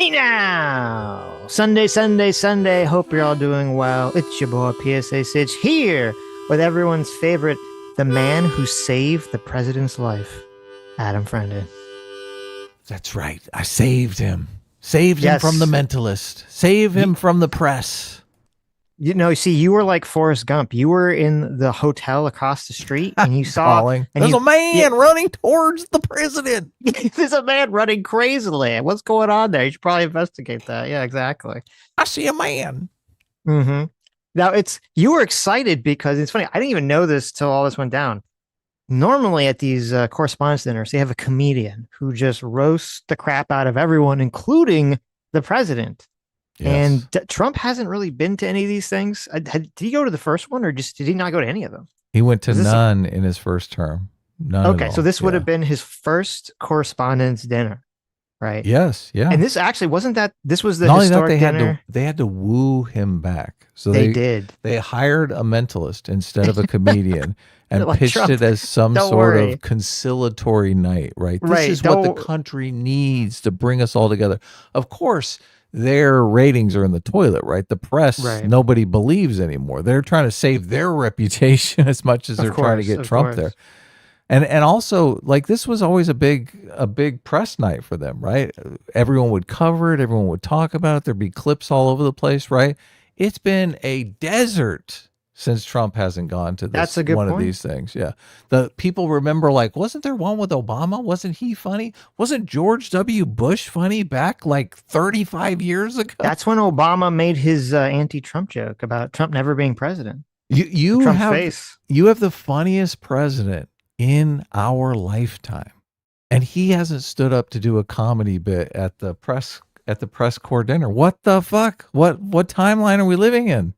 Hey now! Sunday, Sunday, Sunday. Hope you're all doing well. It's your boy PSA Sitch here with everyone's favorite, the man who saved the president's life, Adam Friendly. That's right. I saved him. Saved him from the Mentalist. Save him from the press. You know, see, you were like Forrest Gump. You were in the hotel across the street and you saw... And there's a man running towards the president. There's a man running crazily. What's going on there? You should probably investigate that. Yeah, exactly. I see a man. Mm-hmm. Now, you were excited because it's funny. I didn't even know this till all this went down. Normally at these correspondence dinners, they have a comedian who just roasts the crap out of everyone, including the president. Yes. And Trump hasn't really been to any of these things. Did he go to the first one, or just did he not go to any of them? He went to none in his first term. None. Okay, so this would have been his first correspondence dinner, right? Yes, yeah. And this actually wasn't that. This was the historic dinner. They had to woo him back. So they did. They hired a mentalist instead of a comedian and like pitched Trump, it as some sort of conciliatory night, right? This is what the country needs to bring us all together. Of course, their ratings are in the toilet, right? The press, nobody believes anymore. They're trying to save their reputation as much as they're trying to get Trump there. And also, like, this was always a big press night for them, right? Everyone would cover it. Everyone would talk about it. There'd be clips all over the place, right? It's been a desert since Trump hasn't gone to this of these things. Yeah. The people remember, like, wasn't there one with Obama? Wasn't he funny? Wasn't George W. Bush funny back like 35 years ago? That's when Obama made his anti-Trump joke about Trump never being president. You have the funniest president in our lifetime. And he hasn't stood up to do a comedy bit at the press corps dinner. What the fuck? What timeline are we living in?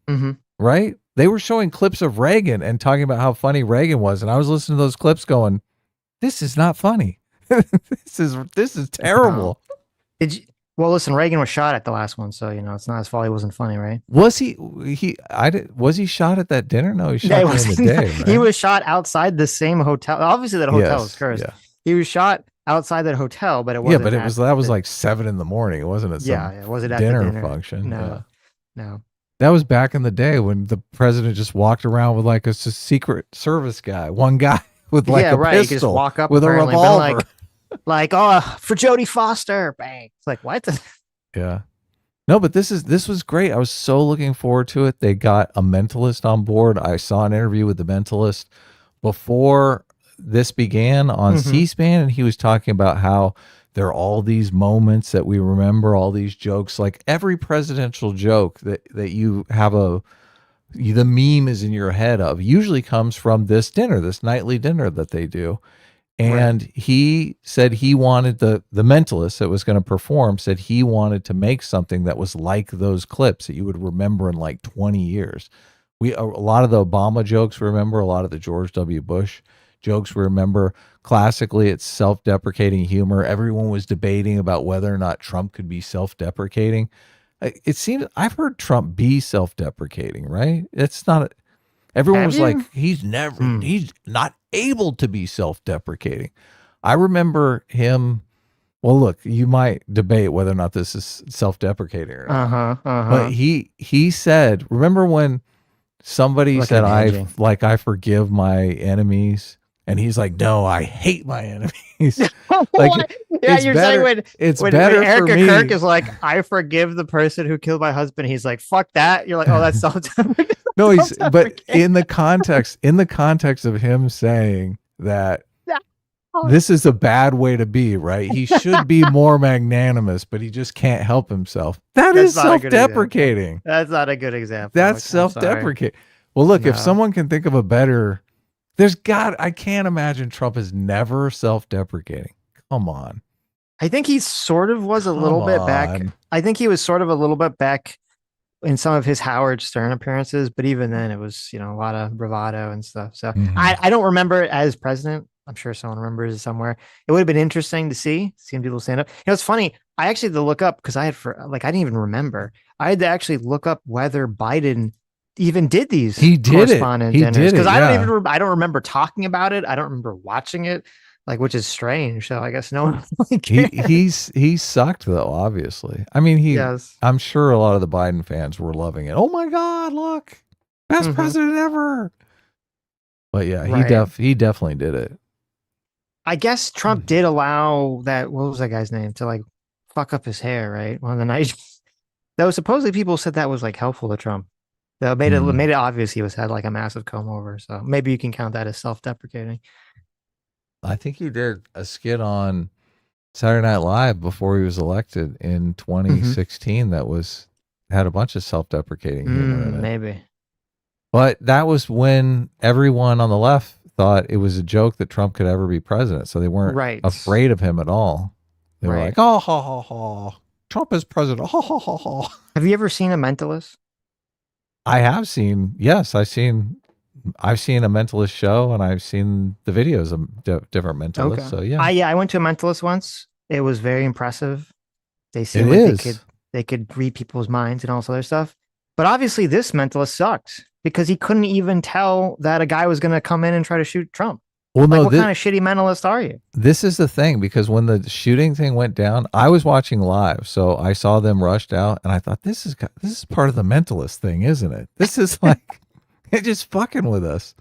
Mm-hmm. Right? They were showing clips of Reagan and talking about how funny Reagan was, and I was listening to those clips going, this is not funny. This is terrible. Well, listen, Reagan was shot at the last one, so it's not his fault he wasn't funny, right? Was he shot at that dinner? No, he shot during the day. Right? He was shot outside the same hotel. Obviously that hotel was cursed. Yeah. He was shot outside that hotel, but it wasn't. Yeah, but that was like 7 a.m. It wasn't at some it wasn't at dinner the dinner function. No. That was back in the day when the president just walked around with like a Secret Service guy, one guy with like a pistol, you just walk up with a revolver, like for Jodie Foster, bang. It's like what? Yeah, no, but this was great. I was so looking forward to it. They got a mentalist on board. I saw an interview with the mentalist before this began on C-SPAN, and he was talking about how there are all these moments that we remember, all these jokes, like every presidential joke that you have the meme is in your head of usually comes from this dinner, this nightly dinner that they do. And he said he wanted the mentalist that was going to perform said he wanted to make something that was like those clips that you would remember in like 20 years. A lot of the Obama jokes we remember, a lot of the George W. Bush jokes we remember. Classically, it's self-deprecating humor. Everyone was debating about whether or not Trump could be self-deprecating. It seems I've heard Trump be self-deprecating, right? It's not. Everyone was like, he's not able to be self-deprecating. I remember him. Well, look, you might debate whether or not this is self-deprecating or not. But he said, remember when somebody said, I forgive my enemies. And he's like, no, I hate my enemies. Like, yeah, you're saying when Eric for me. Kirk is like, I forgive the person who killed my husband. He's like, fuck that. You're like, oh, that's self-deprecating. No, but in the context of him saying that this is a bad way to be, right? He should be more magnanimous, but he just can't help himself. That's is self-deprecating. That's not a good example. That's self-deprecating. Well, look, if someone can think of a better. I can't imagine Trump is never self-deprecating. Come on. I think he sort of was a little bit back. I think he was sort of a little bit back in some of his Howard Stern appearances, but even then it was, a lot of bravado and stuff. So I don't remember it as president. I'm sure someone remembers it somewhere. It would have been interesting to see people stand up. It's funny. I actually had to look up because I didn't even remember. I had to actually look up whether Biden even did these correspondence dinners because I don't remember talking about it. I don't remember watching it. like, which is strange. So I guess no one really He cares. he sucked though, obviously. I mean, Yes. I'm sure a lot of the Biden fans were loving it. Oh my God, look, best Hmm. president ever. But yeah, Right. he definitely did it. I guess Trump did allow that. What was that guy's name to like fuck up his hair? Right. One of the nights. Though supposedly people said that was like helpful to Trump. That Hmm. made it obvious he was had like a massive comb over. So maybe you can count that as self-deprecating. I think he did a skit on Saturday Night Live before he was elected in Hmm. 2016 that was had a bunch of self-deprecating humor in it. Maybe. But that was when everyone on the left thought it was a joke that Trump could ever be president, so they weren't Right. afraid of him at all. They were like, Right. "Oh, ha ha ha, Trump is president." Ha ha ha ha. Have you ever seen a mentalist? I have seen, yes, I've seen a mentalist show, and I've seen the videos of different mentalists. Okay. So yeah, I went to a mentalist once. It was very impressive. They it seemed like is. they could read people's minds and all this other stuff. But obviously this mentalist sucked because he couldn't even tell that a guy was going to come in and try to shoot Trump. Well, Like no, what kind of shitty mentalist are you? this is the thing, because when the shooting thing went down, I was watching live, so I saw them rushed out, and I thought this is part of the mentalist thing, isn't it? This is like they're just fucking with us.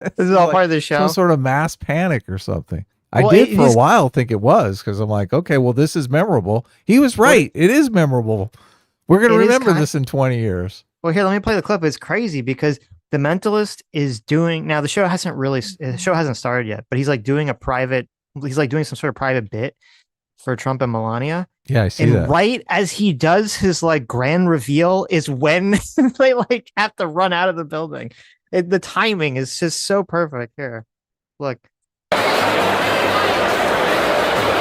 This This is is all like part of the some show. sort of mass panic or something. I Well, did for a he's while think it was, because I'm like, okay, well, this is memorable. He was well, right. It is memorable. We're gonna it is remember kind. this in 20 years. Well, here, let me play the clip. It's crazy because the mentalist is doing now. The show hasn't started yet, but he's like doing a private. He's like doing some sort of private bit for Trump and Melania. Yeah, I see And that. right as he does his like grand reveal is when they like have to run out of the building. The timing is just so perfect. Here, look.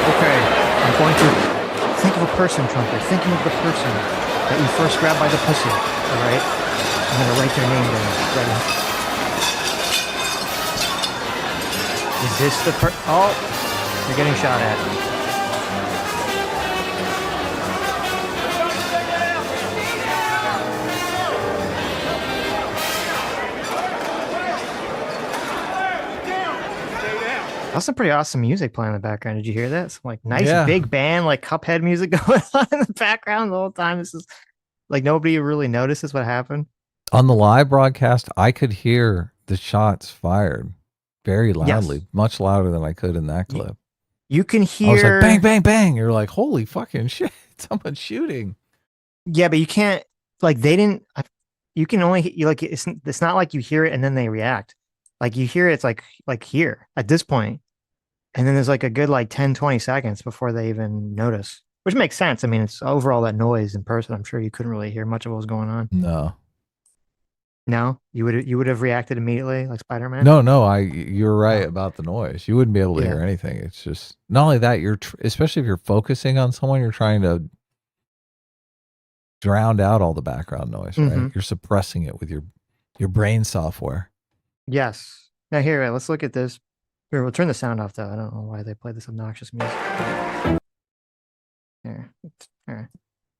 Okay, I'm going to think of a person, Trumper. Thinking of the person that you first grabbed by the pussy. All right, I'm gonna write their name down. Ready? Is this the per? Oh, they're getting shot at. That's some pretty awesome music playing in the background. Did you hear that? Some like nice Yeah. big band, like Cuphead music going on in the background the whole time. This is like nobody really notices what happened. On the live broadcast, I could hear the shots fired very Yes, loudly, much louder than I could in that you, clip. you can I was like, bang, hear. bang, bang. You're like, holy fucking shit. Someone's shooting. Yeah, but you can't like they didn't. You can only you like it's not like you hear it and then they react. Like you hear it, it's like here at this point, and then there's like a good like 10-20 seconds before they even notice, which makes sense. I mean, it's overall that noise in person. I'm sure you couldn't really hear much of what was going on. No. No, you would have reacted immediately like Spider-Man. No, no, you're right Oh, about the noise. You wouldn't be able to hear yeah. anything. It's just not only that, especially if you're focusing on someone, you're trying to drown out all the background noise, Mm-hmm. right? You're suppressing it with your brain software. Yes. Now here, let's look at this. Here, we'll turn the sound off though. I don't know why they play this obnoxious music. Here. Here.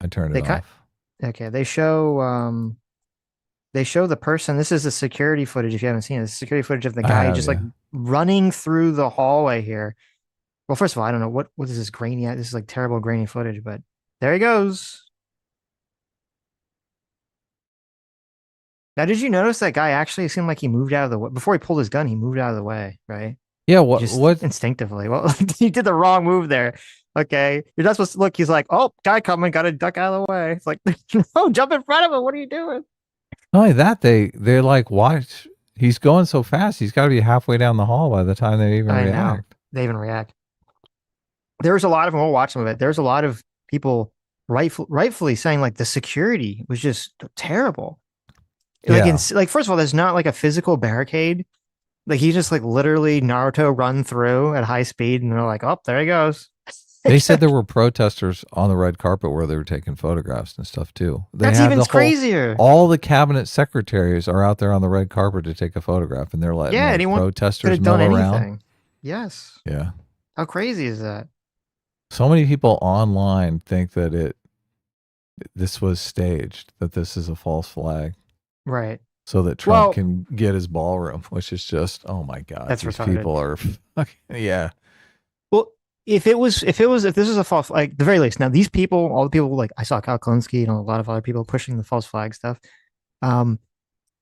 I turned They it cut. off. Okay, they show the person. This is the security footage. If you haven't seen it, the security footage of the I guy have, just like yeah. running through the hallway here. Well, first of all, I don't know what is this grainy. This is like terrible grainy footage, but there he goes. Now, did you notice that guy actually seemed like he moved out of the way before he pulled his gun? He moved out of the way, right? Yeah, Just what instinctively. Well, he did the wrong move there. Okay, you're not supposed to look. He's like, "Oh, guy coming, got to duck out of the way." It's like, no, jump in front of him. What are you doing? not only that, they're like, watch, he's going so fast, he's gotta be halfway down the hall by the time they even I know. react. They even react. There's a lot of them. We'll watch some of it. There's a lot of people rightfully saying like the security was just terrible. Like in Yeah. like first of all, there's not like a physical barricade. Like he just like literally Naruto run through at high speed, and they're like, "Oh, there he goes." They said there were protesters on the red carpet where they were taking photographs and stuff too. They That's have even the whole, crazier. all the cabinet secretaries are out there on the red carpet to take a photograph, and they're letting Yeah, like anyone could protesters have done mill around. anything. Yes. Yeah. How crazy is that? So many people online think that this was staged, that this is a false flag. Right. so that Trump can get his ballroom, which is just, oh my God, that's these retarded. people are, yeah. Well, if this was a false, like the very least, now these people, all the people, like I saw Kyle Klinsky and a lot of other people pushing the false flag stuff.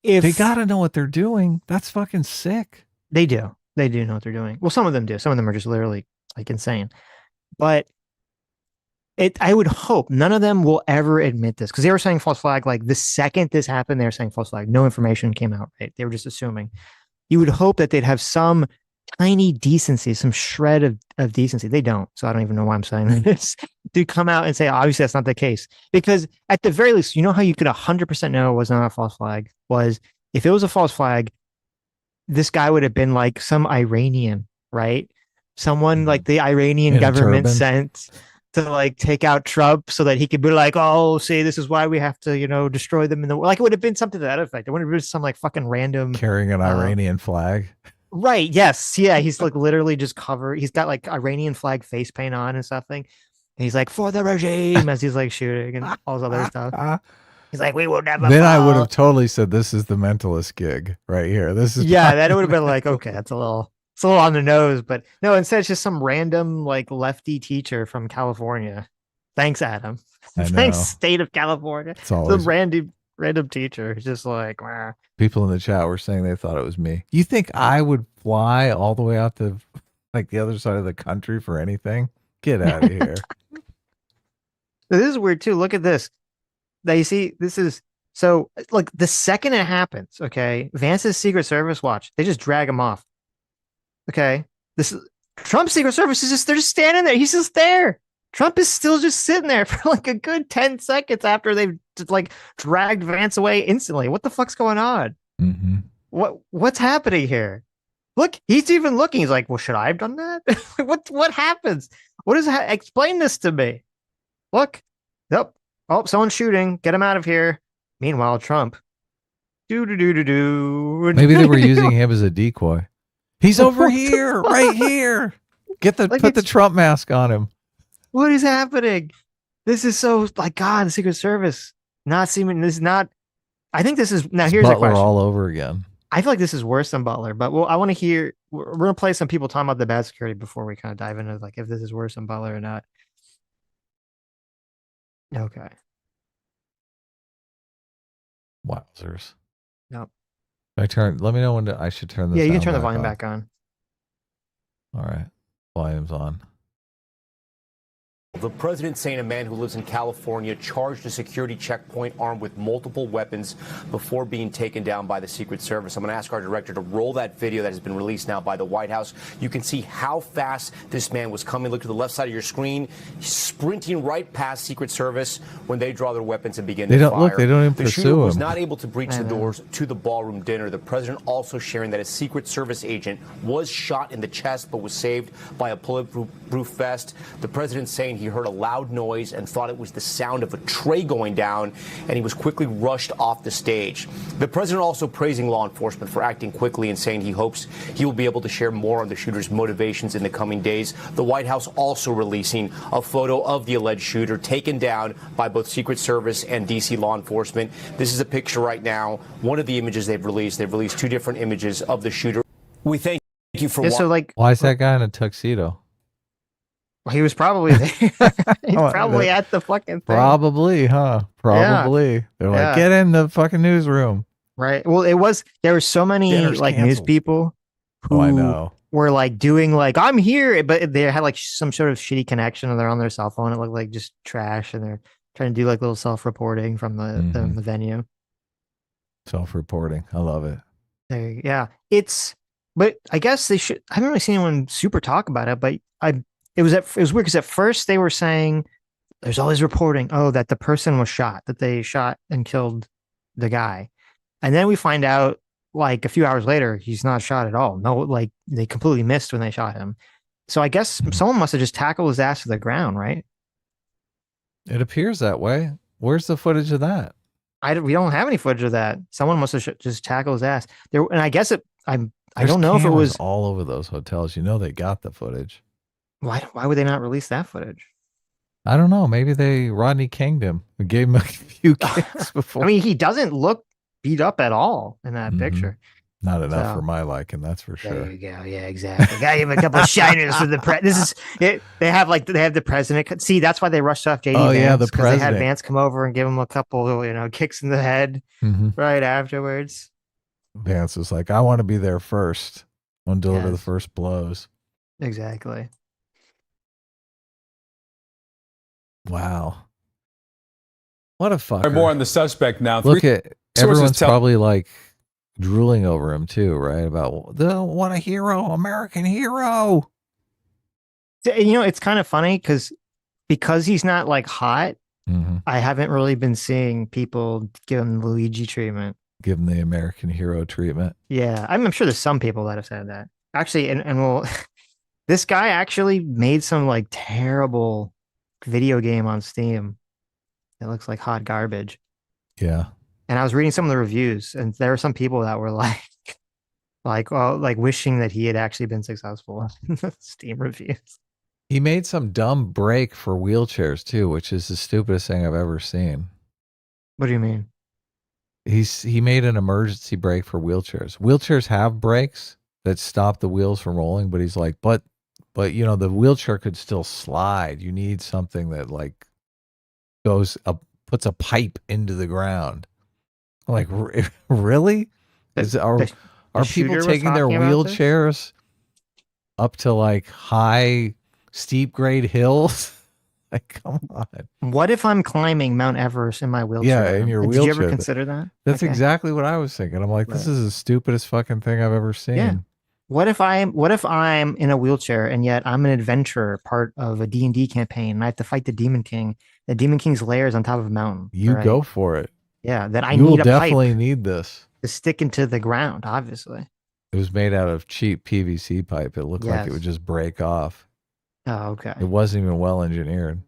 If they got to know what they're doing, that's fucking sick. They do know what they're doing. Well, some of them do. Some of them are just literally like insane. But I would hope none of them will ever admit this, because they were saying false flag like the second this happened. They were saying false flag. No information came out. Right? They were just assuming. You would hope that they'd have some tiny decency, some shred of decency. They don't. So I don't even know why I'm saying this. To come out and say, obviously that's not the case. Because at the very least, you know how you could 100% know it was not a false flag? Was if it was a false flag, this guy would have been like some Iranian, right? Someone like the Iranian government sent to like take out Trump so that he could be like, oh, see, this is why we have to, destroy them in the like. It would have been something to that effect. It wouldn't have been some like fucking random carrying an Iranian flag. Right. Yes. Yeah. He's like literally just covered. He's got like Iranian flag face paint on and something. And he's like, for the regime, as he's like shooting and all this other stuff. He's like, we will never. Then I would have totally said, this is the Mentalist gig right here. This is that would have been like, okay, it's a little on the nose, but no, instead it's just some random like lefty teacher from California. Thanks, Adam. Thanks, state of California. It's always some random teacher. It's just like, wah. People in the chat were saying they thought it was me. You think I would fly all the way out to like the other side of the country for anything? Get out of here. This is weird too. Look at this. Now you see, this is so like the second it happens, okay, Vance's Secret Service watch, they just drag him off. Okay. This is Trump's Secret Service they're just standing there. He's just there. Trump is still just sitting there for like a good 10 seconds after they've just like dragged Vance away instantly. What the fuck's going on? Mm-hmm. What's happening here? Look, he's even looking. He's like, well, should I have done that? What happens? What is that? Explain this to me. Look. Yep. Oh, someone's shooting. Get him out of here. Meanwhile, Trump. Maybe they were using him as a decoy. He's over here, right here. Put the Trump mask on him. What is happening? This is so like God, the Secret Service not seeming. This is not. I think this is now. Here's Butler a question all over again. I feel like this is worse than Butler, but I want to hear. We're gonna play some people talking about the bad security before we kind of dive into like if this is worse than Butler or not. Okay. Wowzers. Nope. Let me know when I should turn this. Yeah, you can turn the volume back on. All right. Volume's on. The president saying a man who lives in California charged a security checkpoint armed with multiple weapons before being taken down by the Secret Service. I'm going to ask our director to roll that video that has been released now by the White House. You can see how fast this man was coming. Look to the left side of your screen. He's sprinting right past Secret Service when they draw their weapons and begin to fire. Look, they don't even pursue him. The shooter was not able to breach the doors to the ballroom dinner. The president also sharing that a Secret Service agent was shot in the chest but was saved by a bulletproof vest. The president saying he heard a loud noise and thought it was the sound of a tray going down, and he was quickly rushed off the stage. The president also praising law enforcement for acting quickly and saying he hopes he will be able to share more on the shooter's motivations in the coming days. The White House also releasing a photo of the alleged shooter taken down by both Secret Service and D.C. law enforcement. This is a picture right now. One of the images they've released. They've released two different images of the shooter. We thank you for watching. So like, why is that guy in a tuxedo? Well, he was probably there. He's probably at the fucking thing. Probably, huh? Probably. Yeah. They're like, get in the fucking newsroom. Right. Well, there were so many like news people who I know. Were like doing like, I'm here, but they had like some sort of shitty connection and they're on their cell phone. It looked like just trash and they're trying to do like little self-reporting from the venue. Self-reporting. I love it. Yeah. But I guess they should, I haven't really seen anyone super talk about it, but it was weird because at first they were saying there's always reporting, that the person was shot, that they shot and killed the guy. And then we find out like a few hours later, he's not shot at all. No, like they completely missed when they shot him. So I guess someone must have just tackled his ass to the ground, right? It appears that way. Where's the footage of that? We don't have any footage of that. Someone must have just tackled his ass there. And I guess I don't know if it was all over those hotels. You know, they got the footage. Why would they not release that footage? I don't know. Maybe they Rodney Kinged him and gave him a few kicks before. I mean, he doesn't look beat up at all in that picture. Not enough for my liking, that's for sure. There you go. Yeah, exactly. Got give a couple of shiners for the This is it. They have the president. See, that's why they rushed off JD. Oh Vance, yeah, the because president. they had Vance come over and give him a couple, kicks in the head right afterwards. Vance was like, "I want to be there first. I want to deliver the first blows." Exactly. Wow. What a fucker. More on the suspect now. Look at everyone's probably like drooling over him too, right? About what a hero, American hero. It's kind of funny because he's not like hot. I haven't really been seeing people give him Luigi treatment. Give him the American hero treatment. Yeah, I'm sure there's some people that have said that. Actually, and well, this guy actually made some like terrible video game on Steam. It looks like hot garbage. Yeah. And I was reading some of the reviews, and there were some people that were like wishing that he had actually been successful in the Steam reviews. He made some dumb break for wheelchairs too, which is the stupidest thing I've ever seen. What do you mean? He made an emergency brake for wheelchairs. Wheelchairs have brakes that stop the wheels from rolling, but he's like, but the wheelchair could still slide. You need something that like puts a pipe into the ground. Like, really? Are people taking their wheelchairs up to like high, steep grade hills? Like, come on. What if I'm climbing Mount Everest in my wheelchair? Yeah, in your wheelchair. Did you ever consider that? That's exactly what I was thinking. I'm like, this is the stupidest fucking thing I've ever seen. Yeah. What if I'm in a wheelchair and yet I'm an adventurer, part of a D&D campaign, and I have to fight the Demon King? The Demon King's lair is on top of a mountain. You go for it. Yeah, then you will definitely need this to stick into the ground. Obviously, it was made out of cheap PVC pipe. It looked like it would just break off. Oh, okay. It wasn't even well engineered.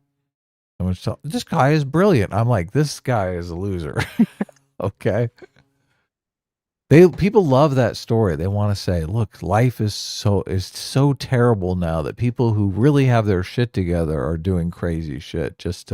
This guy is brilliant. I'm like, this guy is a loser. Okay. People love that story. They want to say, look, life is so terrible now that people who really have their shit together are doing crazy shit just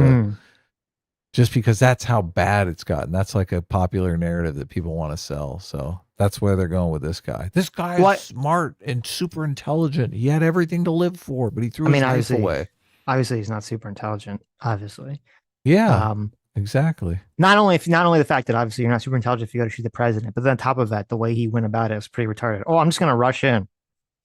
because that's how bad it's gotten. That's like a popular narrative that people want to sell. So that's where they're going with this guy. This guy is smart and super intelligent. He had everything to live for, but he threw his life away. Obviously, he's not super intelligent. Obviously. Yeah. Exactly. Not only the fact that obviously you're not super intelligent if you go to shoot the president, but then on top of that, the way he went about it was pretty retarded. Oh, I'm just gonna rush in.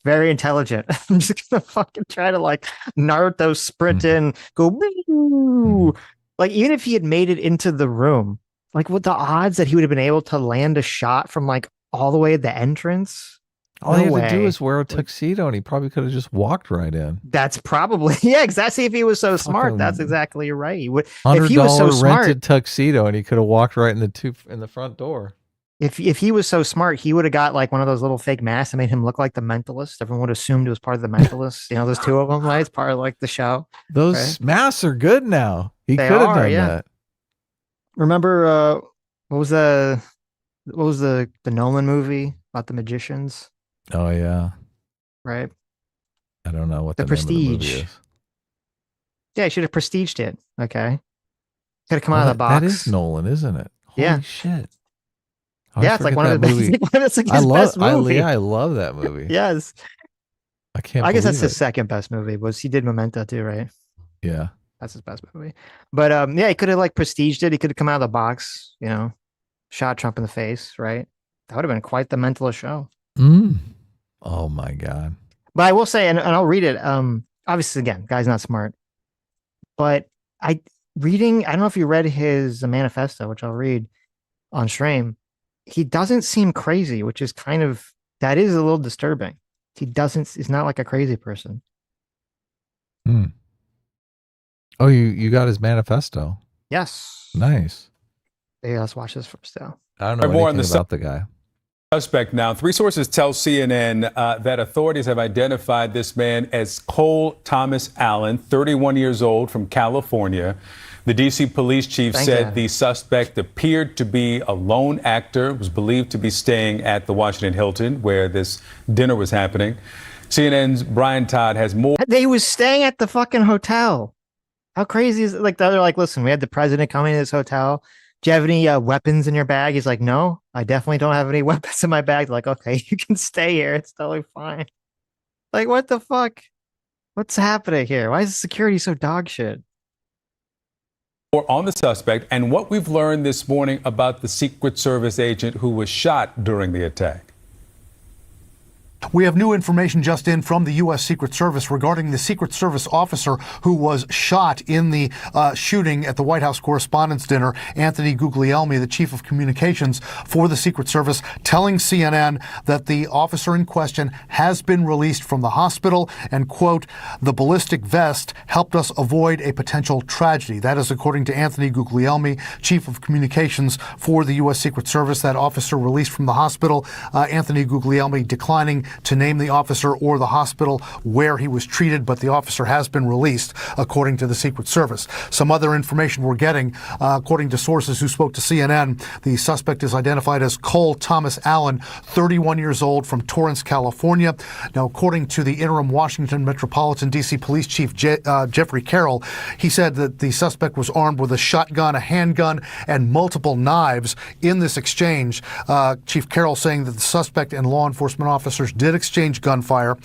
Very intelligent. I'm just gonna fucking try to like Naruto sprint in, go. Like, even if he had made it into the room, like, what the odds that he would have been able to land a shot from like all the way at the entrance? All he had to do is wear a tuxedo, and he probably could have just walked right in. That's probably exactly. If he was so smart, that's exactly right. He would. If he was so smart, rented tuxedo, and he could have walked right in the front door. If he was so smart, he would have got like one of those little fake masks that made him look like the Mentalist. Everyone would have assumed it was part of the Mentalist. Those two of them, right? It's part of like the show. Those masks are good now. He could have done that. Remember, what was the Nolan movie about the magicians? Oh yeah, right. I don't know what the Prestige is. Yeah, he should have prestiged it. Okay, could have come out of the box. That is Nolan, isn't it? Holy shit! Yeah, it's like one of the best. It's like his best movie. I love that movie. Yes, I guess that's his second best movie. He did Memento too, right? Yeah, that's his best movie. But he could have like prestiged it. He could have come out of the box. Shot Trump in the face. Right. That would have been quite the Mentalist show. Oh my God. But I will say, and I'll read it. Obviously, again, guy's not smart. But I don't know if you read his manifesto, which I'll read on stream. He doesn't seem crazy, which is that is a little disturbing. He's not like a crazy person. Oh, you got his manifesto? Yes. Nice. Yeah, let's watch this first, though. I don't know anything about the guy. Suspect now. 3 sources tell CNN that authorities have identified this man as Cole Thomas Allen, 31 years old, from California. The D.C. police chief said the suspect appeared to be a lone actor, was believed to be staying at the Washington Hilton where this dinner was happening. CNN's Brian Todd has more. They was staying at the fucking hotel. How crazy is it? Like, they're like, listen, we had the president coming to this hotel. do you have any weapons in your bag? He's like, no, I definitely don't have any weapons in my bag. They're like, okay, you can stay here. It's totally fine. Like, what the fuck? What's happening here? Why is the security so dog shit? Or on the suspect and what we've learned this morning about the Secret Service agent who was shot during the attack. We have new information just in from the U.S. Secret Service regarding the Secret Service officer who was shot in the shooting at the White House Correspondence Dinner. Anthony Guglielmi, the chief of communications for the Secret Service, telling CNN that the officer in question has been released from the hospital and, quote, the ballistic vest helped us avoid a potential tragedy. That is according to Anthony Guglielmi, chief of communications for the U.S. Secret Service. That officer released from the hospital. Anthony Guglielmi declining to name the officer or the hospital where he was treated, but the officer has been released, according to the Secret Service. Some other information we're getting, according to sources who spoke to CNN, the suspect is identified as Cole Thomas Allen, 31 years old, from Torrance, California. Now, according to the interim Washington Metropolitan D.C. Police Chief Jeffrey Carroll, he said that the suspect was armed with a shotgun, a handgun, and multiple knives in this exchange. Chief Carroll saying that the suspect and law enforcement officers did exchange gunfire,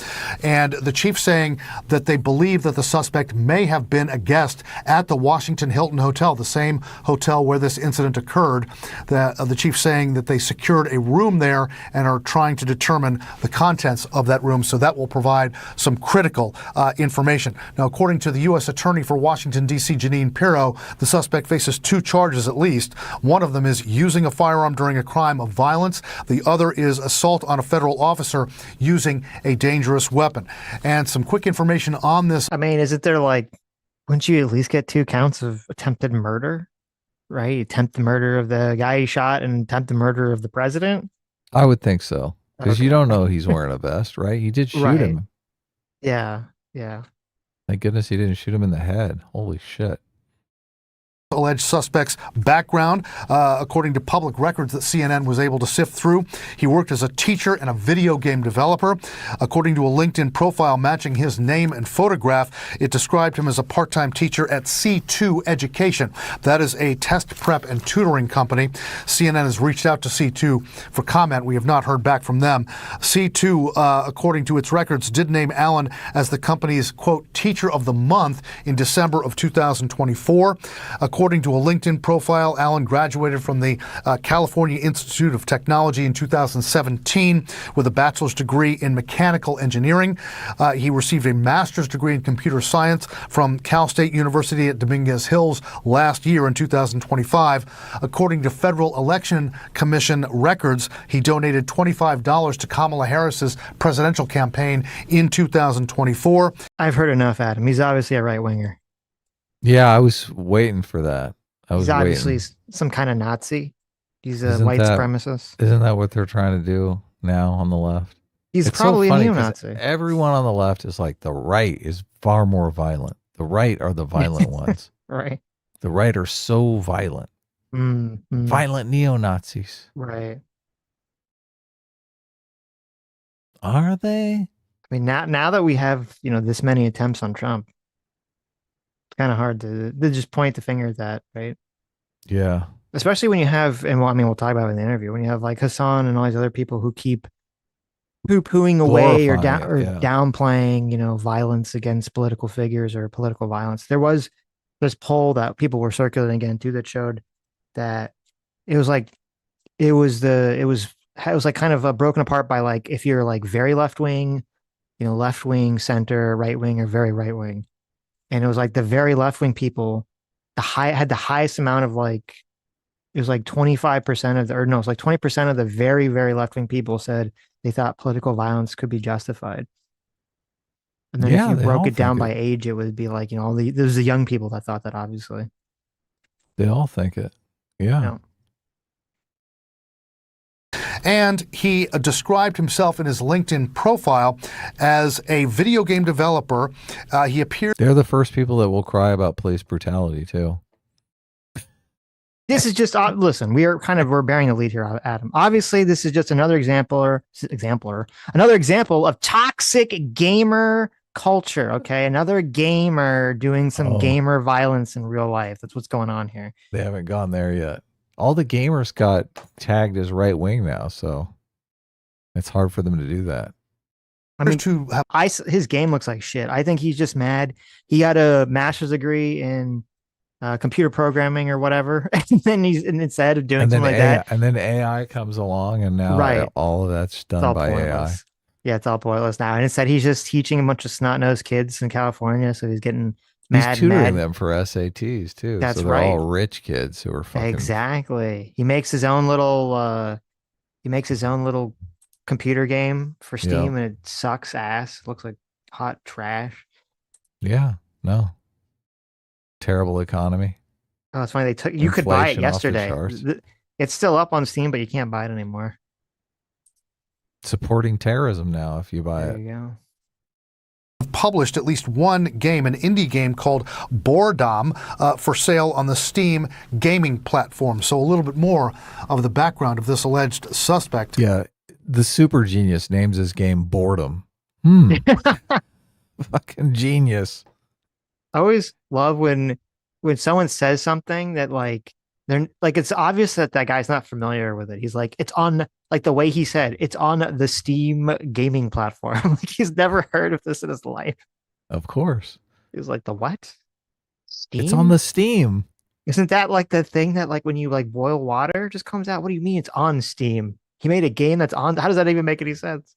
and the chief saying that they believe that the suspect may have been a guest at the Washington Hilton Hotel, the same hotel where this incident occurred. The chief saying that they secured a room there and are trying to determine the contents of that room, so that will provide some critical information. Now, according to the U.S. Attorney for Washington, D.C., Jeanine Pirro, the suspect faces 2 charges at least. One of them is using a firearm during a crime of violence. The other is assault on a federal officer using a dangerous weapon. And some quick information on this. I mean, isn't there like, wouldn't you at least get 2 counts of attempted murder, right? Attempt the murder of the guy he shot and attempt the murder of the president? I would think so. Because Okay. you don't know he's wearing a vest, right? He did shoot Right. him. Yeah. Yeah. Thank goodness he didn't shoot him in the head. Holy shit. Alleged suspect's background, according to public records that CNN was able to sift through. He worked as a teacher and a video game developer. According to a LinkedIn profile matching his name and photograph, it described him as a part-time teacher at C2 Education. That is a test prep and tutoring company. CNN has reached out to C2 for comment. We have not heard back from them. C2, according to its records, did name Allen as the company's, quote, Teacher of the Month in December of 2024. According to a LinkedIn profile, Allen graduated from the California Institute of Technology in 2017 with a bachelor's degree in mechanical engineering. He received a master's degree in computer science from Cal State University at Dominguez Hills last year in 2025. According to Federal Election Commission records, he donated $25 to Kamala Harris's presidential campaign in 2024. I've heard enough, Adam. He's obviously a right-winger. Yeah, I was waiting for that. He's obviously some kind of Nazi. He's a white supremacist. Isn't that what they're trying to do now on the left? He's probably a neo-Nazi. Everyone on the left is like, the right is far more violent. The right are the violent ones. Right. The right are so violent. Violent neo-Nazis. Right. Are they? I mean, now that we have, this many attempts on Trump, it's kind of hard to just point the finger at that, right? Yeah. Especially when you have, and we'll talk about it in the interview, when you have like Hasan and all these other people who keep poo-pooing away or downplaying, violence against political figures or political violence. There was this poll that people were circulating again too that showed that it was like kind of broken apart by like if you're like very left-wing, left-wing, center, right-wing, or very right-wing. And it was like the very left-wing people, had the highest amount of like, it was like 25% of it was like 20% of the very, very left-wing people said they thought political violence could be justified. And then if you broke it down by age, it would be like, there's the young people that thought that, obviously. They all think it. Yeah. And he described himself in his LinkedIn profile as a video game developer. He appeared. They're the first people that will cry about police brutality too. This is just, listen, we're bearing the lead here, Adam. Obviously, this is just another example of toxic gamer culture. Okay. Another gamer doing some gamer violence in real life. That's what's going on here. They haven't gone there yet. all the gamers got tagged as right wing now, so it's hard for them to do that. I mean, his game looks like shit. I think he's just mad. He got a master's degree in computer programming or whatever, and then instead of doing something like that, and then AI comes along, and now all of that's done by AI. Yeah, it's all pointless now. And instead, he's just teaching a bunch of snot-nosed kids in California, so he's getting mad. He's tutoring them for SATs too. That's so they're all rich kids who are fucking. Exactly. He makes his own little. Computer game for Steam, and it sucks ass. Looks like hot trash. Yeah, no. Terrible economy. Oh, it's funny. You could buy it yesterday. It's still up on Steam, but you can't buy it anymore. Supporting terrorism now if you buy it. There you go. Published at least one game, an indie game called Boredom, for sale on the Steam gaming platform. So a little bit more of the background of this alleged suspect. Yeah. The super genius names his game Boredom. Fucking genius. I always love when someone says something that they're like, it's obvious that guy's not familiar with it. He's like, it's on, like the way he said, it's on the Steam gaming platform. Like he's never heard of this in his life. Of course. He was like, the what? Steam? It's on the Steam. Isn't that like the thing that like when you like boil water, it just comes out? What do you mean it's on Steam? He made a game that's on. How does that even make any sense?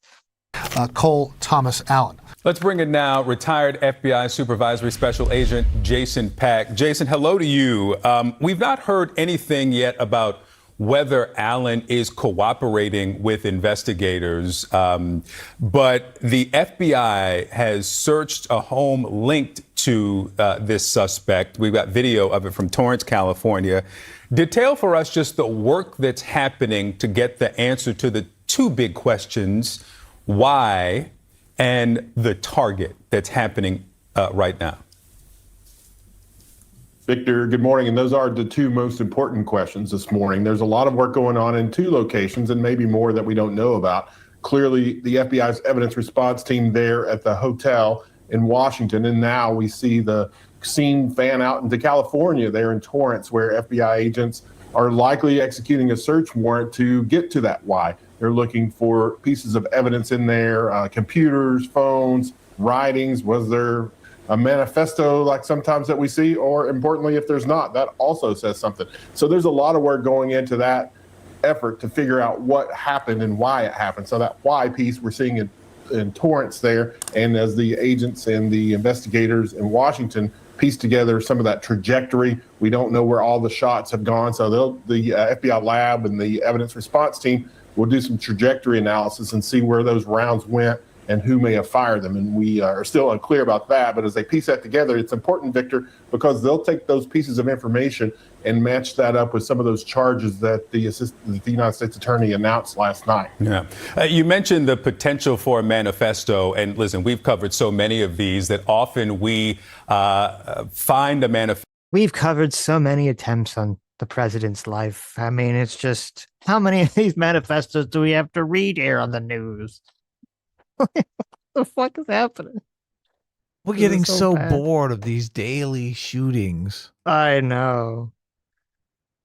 Cole Thomas Allen. Let's bring in now retired FBI Supervisory Special Agent Jason Pack. Jason, hello to you. We've not heard anything yet about whether Allen is cooperating with investigators, but the FBI has searched a home linked to this suspect. We've got video of it from Torrance, California. Detail for us just the work that's happening to get the answer to the two big questions, why and the target that's happening right now. Victor, good morning. And those are the two most important questions this morning. There's a lot of work going on in two locations and maybe more that we don't know about. Clearly, the FBI's evidence response team there at the hotel in Washington. And now we see the scene fan out into California there in Torrance, where FBI agents are likely executing a search warrant to get to that why. They're looking for pieces of evidence in there, computers, phones, writings. Was there a manifesto like sometimes that we see? Or importantly, if there's not, that also says something. So there's a lot of work going into that effort to figure out what happened and why it happened. So that why piece we're seeing in Torrance there, and as the agents and the investigators in Washington piece together some of that trajectory. We don't know where all the shots have gone. So the FBI lab and the evidence response team will do some trajectory analysis and see where those rounds went and who may have fired them. And we are still unclear about that. But as they piece that together, it's important, Victor, because they'll take those pieces of information and match that up with some of those charges that the United States Attorney announced last night. Yeah. You mentioned the potential for a manifesto. And listen, we've covered so many of these that often we find a manifesto. We've covered so many attempts on the president's life. I mean, it's just, how many of these manifestos do we have to read here on the news? What the fuck is happening? We're getting so bored of these daily shootings. I know.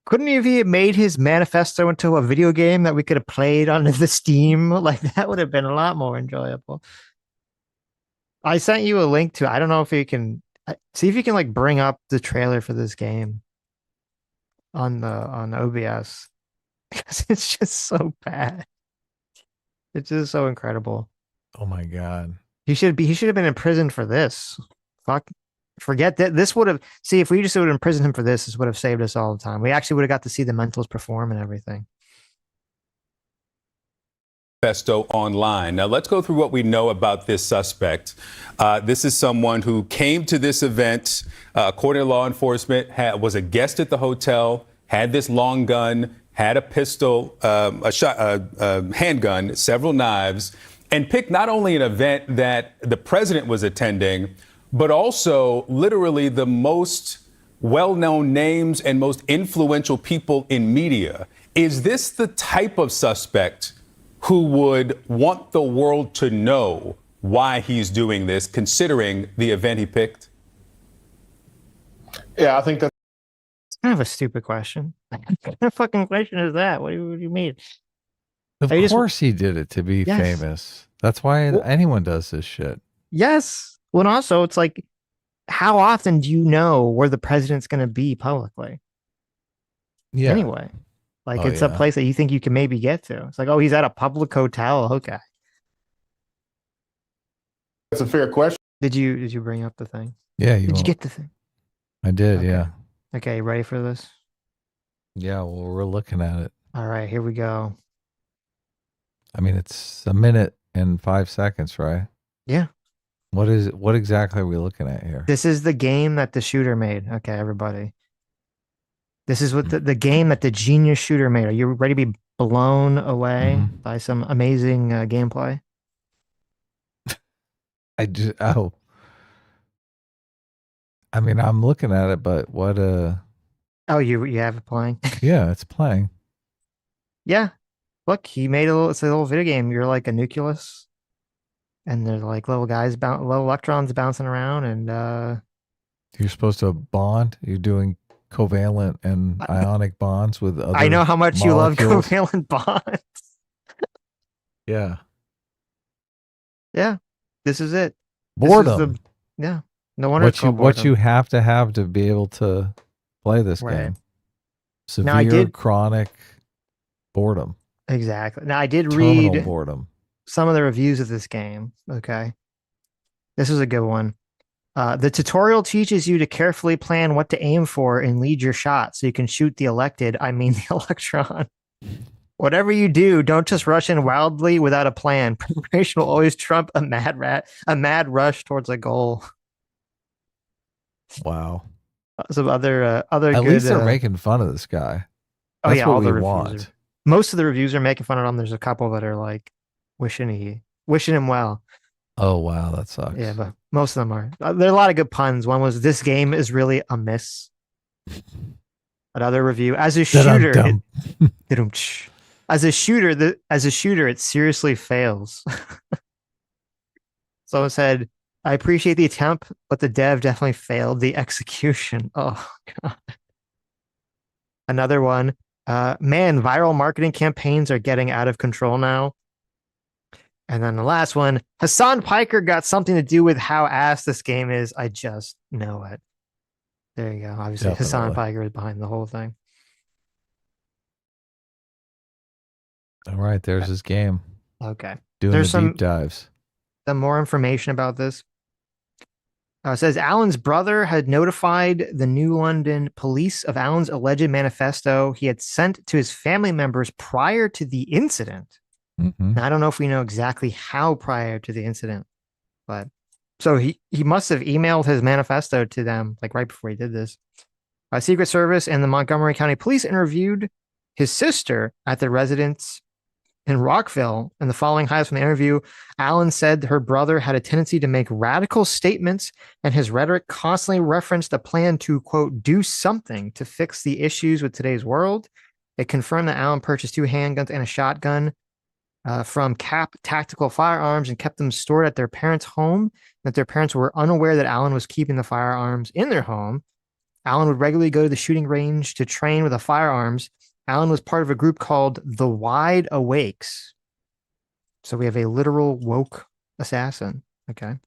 Couldn't he have made his manifesto into a video game that we could have played on the Steam? Like, that would have been a lot more enjoyable. I sent you a link to, I don't know if you can see if you can like bring up the trailer for this game on OBS, because it's just so bad. It's just so incredible. Oh my God. He should have been in prison for this. Forget that. This would have, see, if we just would have imprisoned him for this would have saved us all the time. We actually would have got to see the Mentalist perform and everything. Manifesto online. Now let's go through what we know about this suspect. This is someone who came to this event, according to law enforcement, was a guest at the hotel, had this long gun, had a pistol, a handgun, several knives, and picked not only an event that the president was attending, but also literally the most well-known names and most influential people in media. Is this the type of suspect who would want the world to know why he's doing this, considering the event he picked? Yeah, I think that's Kind of a stupid question. What kind of fucking question is that? What do you mean? Of course he did it to be famous. That's why anyone does this shit. Yes. Well, and also it's like, how often do you know where the president's going to be publicly? Yeah. Anyway, like it's a place that you think you can maybe get to. It's like, oh, he's at a public hotel. Okay. That's a fair question. Did you bring up the thing? Yeah. Did you get the thing? I did. Okay. Yeah. Okay. You ready for this? Yeah. Well, we're looking at it. All right. Here we go. I mean, it's a minute and 5 seconds, right? Yeah. What exactly are we looking at here? This is the game that the shooter made. Okay, everybody. This is what the game that the genius shooter made. Are you ready to be blown away by some amazing gameplay? I mean, I'm looking at it, but what? Oh, you have it playing? Yeah, it's playing. Yeah. Look, he made it's a little video game. You're like a nucleus, and there's like little guys, little electrons bouncing around, and you're supposed to bond. You're doing covalent and ionic bonds with other. I know how much molecules. you love covalent bonds. Yeah. Yeah. This is it. Boredom. Yeah. No wonder what you have to be able to play this game. Severe chronic boredom. Exactly. Now I did Terminal read boredom. some of the reviews of this game. Okay. This is a good one. The tutorial teaches you to carefully plan what to aim for and lead your shot so you can shoot the the electron. Whatever you do, don't just rush in wildly without a plan. Preparation will always trump a mad rush towards a goal. Wow. Some other At good, least they're making fun of this guy. That's what we want. Most of the reviews are making fun of him. There's a couple that are like wishing him well. Oh wow, that sucks. Yeah, but most of them are. There are a lot of good puns. One was, "This game is really a miss." Another review, as a shooter, as a shooter, it seriously fails. Someone said, "I appreciate the attempt, but the dev definitely failed the execution." Oh god. Another one, man, viral marketing campaigns are getting out of control now. And then the last one, Hassan Piker got something to do with how ass this game is. I just know it. There you go. Obviously, Hassan Piker is behind the whole thing. All right, there's his game. Okay. There's the deep dives. Some more information about this. It says Allen's brother had notified the New London police of Allen's alleged manifesto he had sent to his family members prior to the incident. Now, I don't know if we know exactly how prior to the incident, but so he must have emailed his manifesto to them like right before he did this. Secret Service and the Montgomery County Police interviewed his sister at the residence in Rockville. In the following highlights from the interview, Allen said her brother had a tendency to make radical statements, and his rhetoric constantly referenced a plan to, quote, do something to fix the issues with today's world. It confirmed that Allen purchased 2 handguns and a shotgun from Cap Tactical Firearms and kept them stored at their parents' home, that their parents were unaware that Allen was keeping the firearms in their home. Allen would regularly go to the shooting range to train with the firearms. Allen was part of a group called the Wide Awakes. So we have a literal woke assassin. Okay.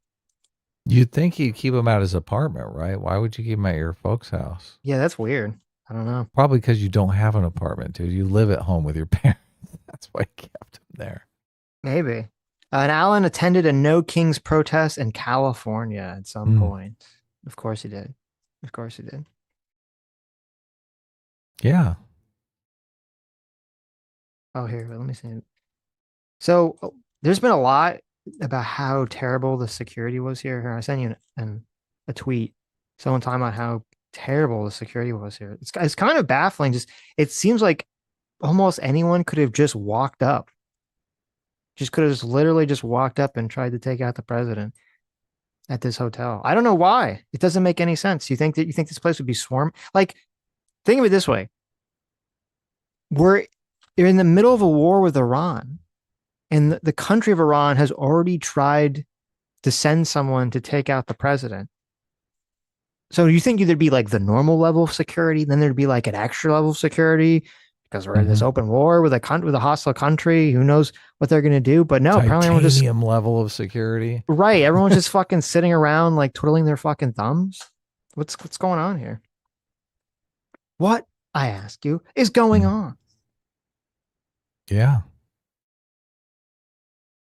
You'd think he'd keep him at his apartment, right? Why would you keep him at your folks' house? Yeah, that's weird. I don't know. Probably because you don't have an apartment, dude. You live at home with your parents. That's why he kept him there. Maybe. And Allen attended a No Kings protest in California at some point. Of course he did. Of course he did. Yeah. Oh, here, let me see it. So there's been a lot about how terrible the security was here. Here, I sent you a tweet. Someone talking about how terrible the security was here. It's kind of baffling. Just it seems like almost anyone could have just walked up. Just could have just literally just walked up and tried to take out the president at this hotel. I don't know why. It doesn't make any sense. You think this place would be swarmed? Like, think of it this way. You're in the middle of a war with Iran, and the country of Iran has already tried to send someone to take out the president. So you think there'd be like the normal level of security, then there'd be like an extra level of security because we're in this open war with a hostile country. Who knows what they're going to do? But no, apparently everyone just level of security. Right. Everyone's just fucking sitting around like twiddling their fucking thumbs. What's going on here? What, I ask you, is going on? Yeah.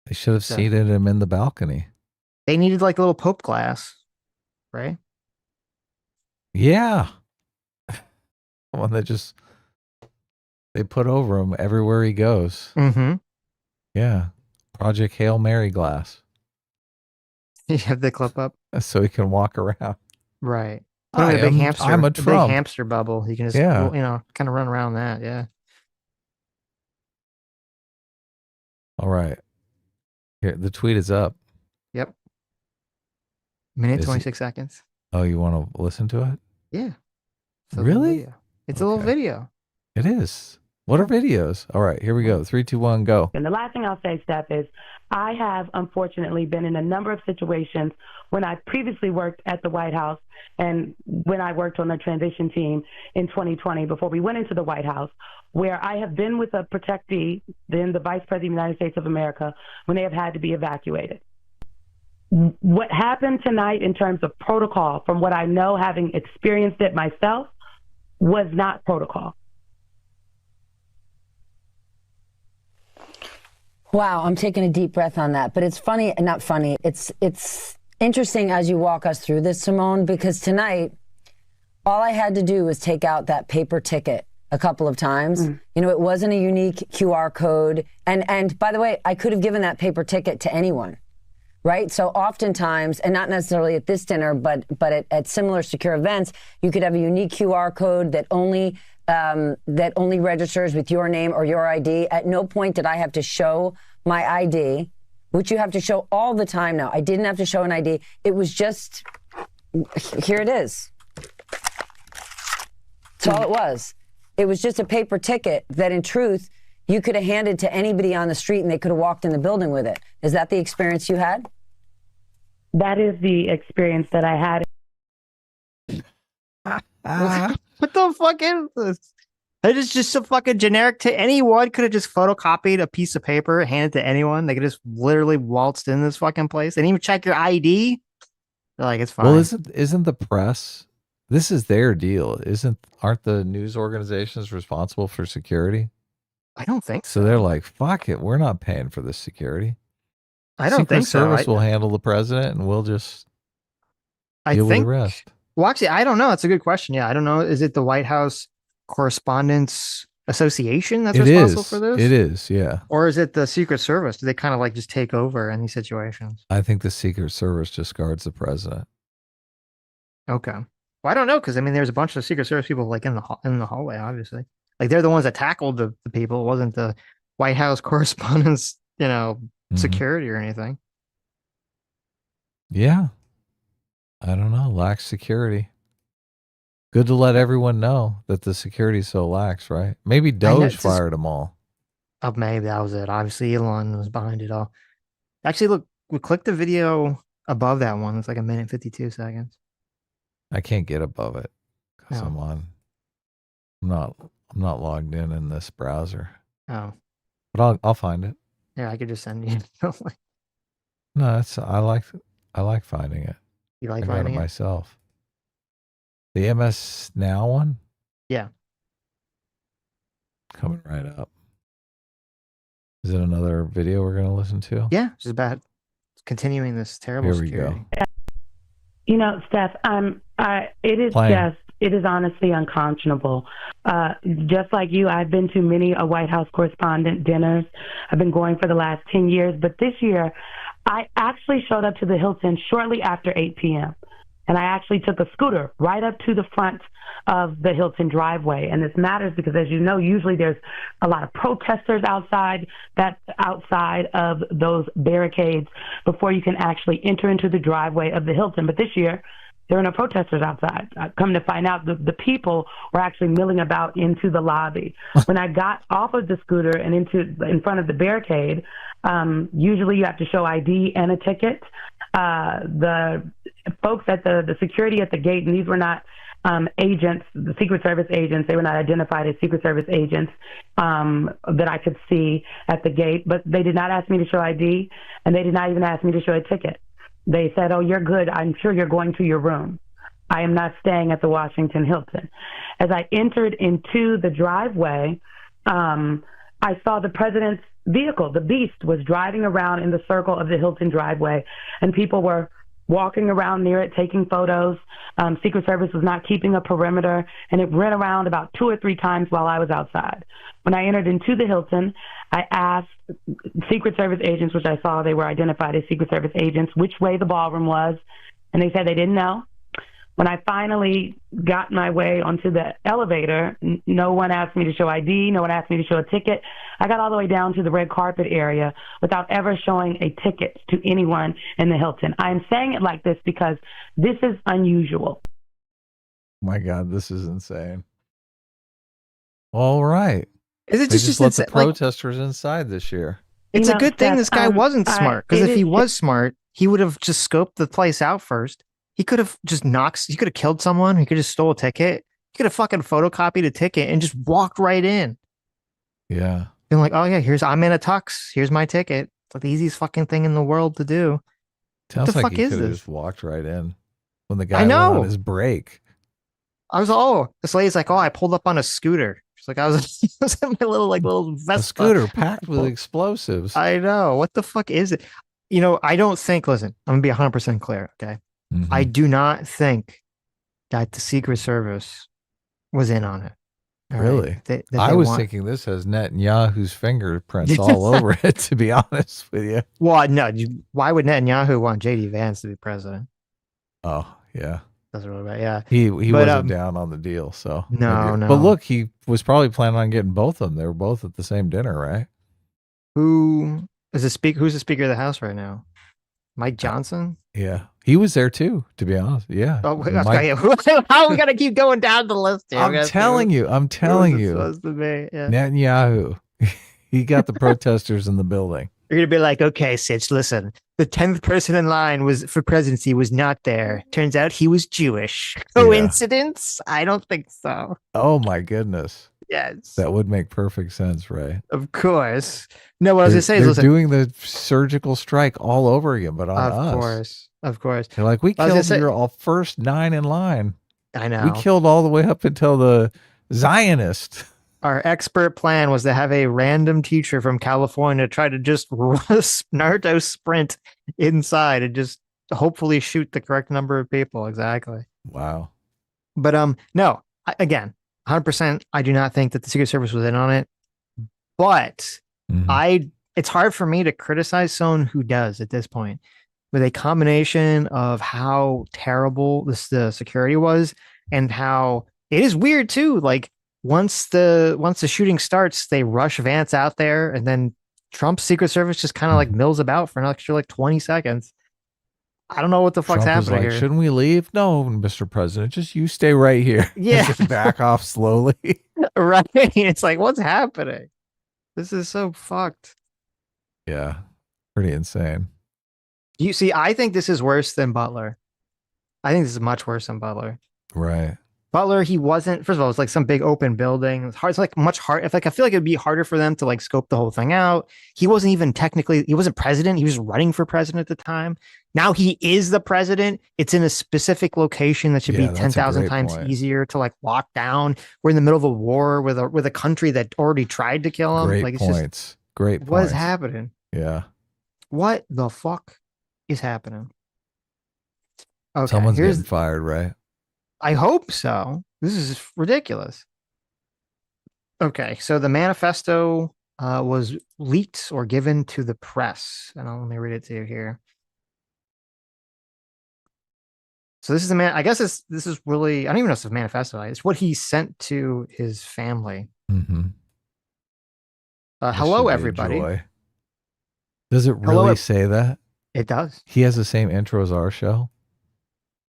They should have seated him in the balcony. They needed like a little Pope glass, right? Yeah. One that just they put over him everywhere he goes. Mm-hmm. Yeah. Project Hail Mary glass. You have the clip up so he can walk around. Right. Put a big hamster. I'm a Trump. Big hamster bubble. You can just, kind of run around that. Yeah. All right. Here, the tweet is up. Yep. Minute 26 seconds. Oh, you want to listen to it? Yeah. Really? It's a little video. It is. What are videos? All right, here we go. 3, 2, 1, go. And the last thing I'll say, Steph, is I have unfortunately been in a number of situations when I previously worked at the White House and when I worked on the transition team in 2020 before we went into the White House, where I have been with a protectee, then the Vice President of the United States of America, when they have had to be evacuated. What happened tonight in terms of protocol, from what I know, having experienced it myself, was not protocol. Wow, I'm taking a deep breath on that. But it's funny, not funny. It's interesting as you walk us through this, Simone, because tonight, all I had to do was take out that paper ticket a couple of times. You know, it wasn't a unique QR code. And by the way, I could have given that paper ticket to anyone, right? So oftentimes, and not necessarily at this dinner, but at similar secure events, you could have a unique QR code that only registers with your name or your ID. At no point did I have to show my ID, which you have to show all the time now. I didn't have to show an ID. It was just, here it is. That's all it was. It was just a paper ticket that in truth, you could have handed to anybody on the street and they could have walked in the building with it. Is that the experience you had? That is the experience that I had. What the fuck is this? It is just so fucking generic. To anyone could have just photocopied a piece of paper, handed it to anyone. They could just literally waltzed in this fucking place. They didn't even check your ID. They're like, it's fine. Well, isn't the press? This is their deal. Aren't the news organizations responsible for security? I don't think so. So they're like, fuck it, we're not paying for this security. I don't think so. Secret Service will handle the president, and we'll just deal with the rest. Well, actually, I don't know. That's a good question. Yeah, I don't know. Is it the White House Correspondence Association that's responsible for this? It is, yeah. Or is it the Secret Service? Do they kind of like just take over in these situations? I think the Secret Service just guards the president. Okay. Well, I don't know, because I mean, there's a bunch of Secret Service people like in the hallway, obviously. Like they're the ones that tackled the people. It wasn't the White House Correspondence, security or anything. Yeah. I don't know. Lax security. Good to let everyone know that the security is so lax, right? Maybe Doge fired them all. Oh, maybe that was it. Obviously, Elon was behind it all. Actually, look, we click the video above that one. It's like 1:52. I can't get above it because I'm not logged in this browser. Oh, but I'll find it. Yeah, I could just send you. No, I like finding it. You like I finding got it myself? The MS Now one? Yeah. Coming right up. Is it another video we're going to listen to? Yeah, just about continuing this terrible security. You know, Steph, it is honestly unconscionable. Just like you, I've been to many White House correspondent dinners. I've been going for the last 10 years, but this year I actually showed up to the Hilton shortly after 8 p.m. And I actually took a scooter right up to the front of the Hilton driveway. And this matters because, as you know, usually there's a lot of protesters outside of those barricades before you can actually enter into the driveway of the Hilton. But this year, there are no protesters outside. I come to find out the people were actually milling about into the lobby. When I got off of the scooter and in front of the barricade, usually you have to show ID and a ticket. The folks at the security at the gate, and these were not agents, the Secret Service agents. They were not identified as Secret Service agents that I could see at the gate. But they did not ask me to show ID, and they did not even ask me to show a ticket. They said, "Oh, you're good. I'm sure you're going to your room. I am not staying at the Washington Hilton." As I entered into the driveway, I saw the president's vehicle, the Beast, was driving around in the circle of the Hilton driveway, and people were walking around near it, taking photos. Secret Service was not keeping a perimeter, and it ran around about 2 or 3 times while I was outside. When I entered into the Hilton, I asked Secret Service agents, which I saw they were identified as Secret Service agents, which way the ballroom was, and they said they didn't know. When I finally got my way onto the elevator, no one asked me to show ID, no one asked me to show a ticket. I got all the way down to the red carpet area without ever showing a ticket to anyone in the Hilton. I am saying it like this because this is unusual. My God, this is insane. All right. Is it They just let the protesters inside this year? It's a good thing this guy wasn't smart, because if he was smart, he would have just scoped the place out first. He could have just he could have killed someone. He could have stole a ticket. He could have fucking photocopied a ticket and just walked right in. Yeah. Been like, "Oh yeah, I'm in a tux. Here's my ticket." It's like the easiest fucking thing in the world to do. Sounds what the like fuck he is could have this? just walked right in when the guy went on his break. I was this lady's like, "Oh, I pulled up on a scooter." She's like, I was in my little Vespa. A scooter packed with explosives. I know. What the fuck is it? I don't think, listen, I'm gonna be 100% clear, okay? Mm-hmm. I do not think that the Secret Service was in on it. Really? Right? I was thinking this has Netanyahu's fingerprints all over it, to be honest with you. Well, no. Why would Netanyahu want J.D. Vance to be president? Oh, yeah. That's really bad. Yeah. He wasn't down on the deal, so. No. But look, he was probably planning on getting both of them. They were both at the same dinner, right? Who's the Speaker of the House right now? Mike Johnson? Yeah. He was there too, to be honest. Yeah. Oh, how are we gonna keep going down the list here? I'm telling you. Supposed to be? Yeah. Netanyahu. He got the protesters in the building. You're gonna be like, "Okay, Sitch, listen. The 10th person in line for presidency was not there. Turns out he was Jewish. Coincidence? Yeah. I don't think so." Oh my goodness. Yes. That would make perfect sense, Ray. Of course. No, what I was gonna say is, they're doing the surgical strike all over again, but on us. Of course. They're like, we killed your first 9 in line. I know. We killed all the way up until the Zionist. Our expert plan was to have a random teacher from California try to just Naruto sprint inside and just hopefully shoot the correct number of people. Exactly. Wow. But no, again, 100%. I do not think that the Secret Service was in on it. But it's hard for me to criticize someone who does at this point, with a combination of how terrible the security was and how it is weird too. Like once the shooting starts, they rush Vance out there, and then Trump's Secret Service just kind of like mills about for an extra 20 seconds. I don't know what the fuck's happening here. Shouldn't we leave? No, Mr. President, just you stay right here. Yeah. Just back off slowly. Right. It's like, what's happening? This is so fucked. Yeah. Pretty insane. You see, I think this is worse than Butler. I think this is much worse than Butler. Right. Butler, he wasn't, first of all, it was like some big open building. It's hard. It's like much hard. I feel like it'd be harder for them to like scope the whole thing out. He wasn't even he wasn't president. He was running for president at the time. Now he is the president. It's in a specific location that should be 10,000 times easier to like lock down. We're in the middle of a war with a country that already tried to kill him. Great points. Great points. What is happening? Yeah. What the fuck is happening? Okay, someone's getting fired, right? I hope so. This is ridiculous. Okay, so the manifesto was leaked or given to the press. And let me read it to you here. So this is I guess this is really, I don't even know if it's a manifesto. It's what he sent to his family. Mm-hmm. Hello, everybody. Does it really say that? It does. He has the same intro as our show?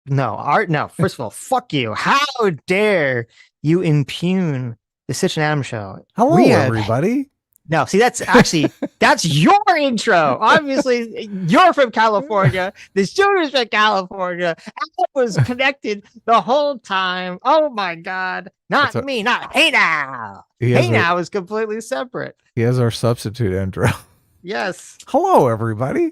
No, first of all, fuck you. How dare you impugn the Sitch and Adam show? Hello, everybody. No, see, that's your intro. Obviously, you're from California. The shooter's from California. I was connected the whole time. Oh my God. Not me, not Hey Now. Hey Now is completely separate. He has our substitute intro. Yes. Hello, everybody.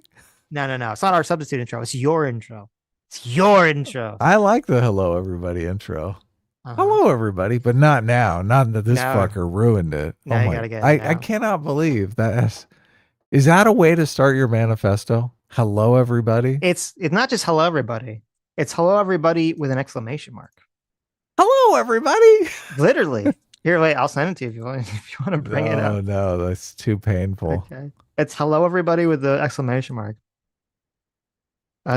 No. It's not our substitute intro. It's your intro. It's your intro. I like the hello, everybody intro. Hello, everybody, but not now. Not that this fucker ruined it. Now you gotta get it I cannot believe that. Is that a way to start your manifesto? Hello, everybody. It's not just hello, everybody. It's hello, everybody with an exclamation mark. Hello, everybody. Literally. Here, wait. I'll send it to you if you want to bring it up. Oh no, that's too painful. Okay. It's hello, everybody with the exclamation mark.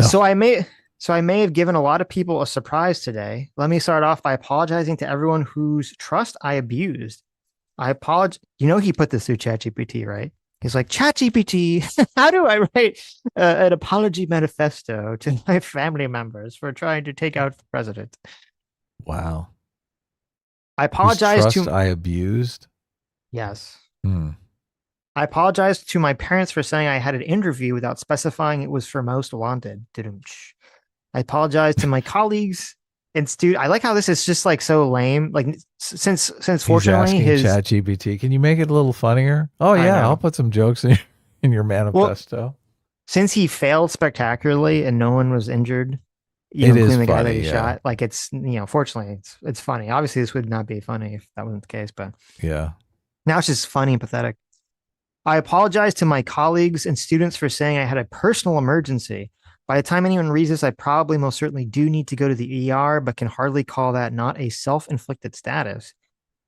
So I may have given a lot of people a surprise today. Let me start off by apologizing to everyone whose trust I abused. I apologize. You know, he put this through ChatGPT, right? He's like, ChatGPT, how do I write an apology manifesto to my family members for trying to take out the president? Wow. I apologize to I abused. Yes. I apologize to my parents for saying I had an interview without specifying it was for Most Wanted. I apologize to my colleagues and I like how this is just like so lame. Like since fortunately his ChatGPT, can you make it a little funnier? Oh yeah, I'll put some jokes in your manifesto. Well, since he failed spectacularly and no one was injured, including the guy that he shot. Like it's fortunately it's funny. Obviously, this would not be funny if that wasn't the case, but yeah, now it's just funny and pathetic. I apologize to my colleagues and students for saying I had a personal emergency. By the time anyone reads this, I probably most certainly do need to go to the ER, but can hardly call that not a self-inflicted status.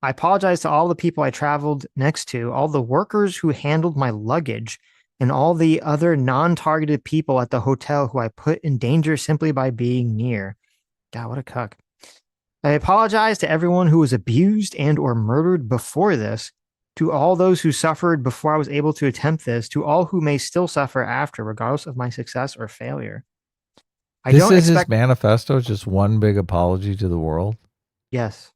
I apologize to all the people I traveled next to, all the workers who handled my luggage, and all the other non-targeted people at the hotel who I put in danger simply by being near. God, what a cuck. I apologize to everyone who was abused and or murdered before this, to all those who suffered before I was able to attempt this, to all who may still suffer after, regardless of my success or failure. This is his manifesto, just one big apology to the world? Yes.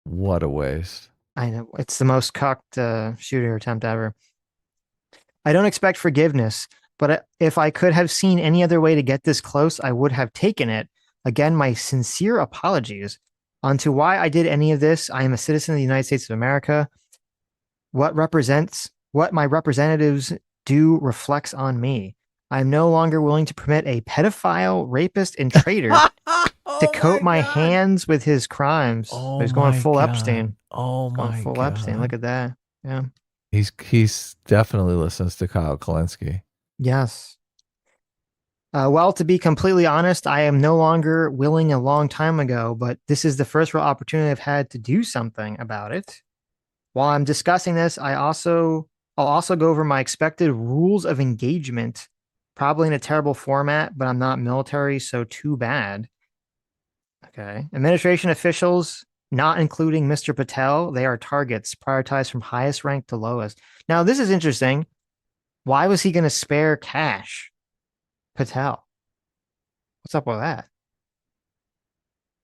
What a waste. I know. It's the most cucked shooter attempt ever. I don't expect forgiveness, but if I could have seen any other way to get this close, I would have taken it. Again, my sincere apologies. On to why I did any of this. I am a citizen of the United States of America. What my representatives do reflects on me. I am no longer willing to permit a pedophile, rapist, and traitor to coat my hands with his crimes. Oh, he's going full God. Epstein. Oh my full God. Epstein. Look at that. Yeah. He's definitely listens to Kyle Kalinske. Yes. Well, to be completely honest, I am no longer willing a long time ago, but this is the first real opportunity I've had to do something about it. While I'm discussing this, I'll also go over my expected rules of engagement, probably in a terrible format, but I'm not military, so too bad. Okay. Administration officials, not including Mr. Patel, they are targets, prioritized from highest rank to lowest. Now, this is interesting. Why was he going to spare cash? Patel. What's up with that?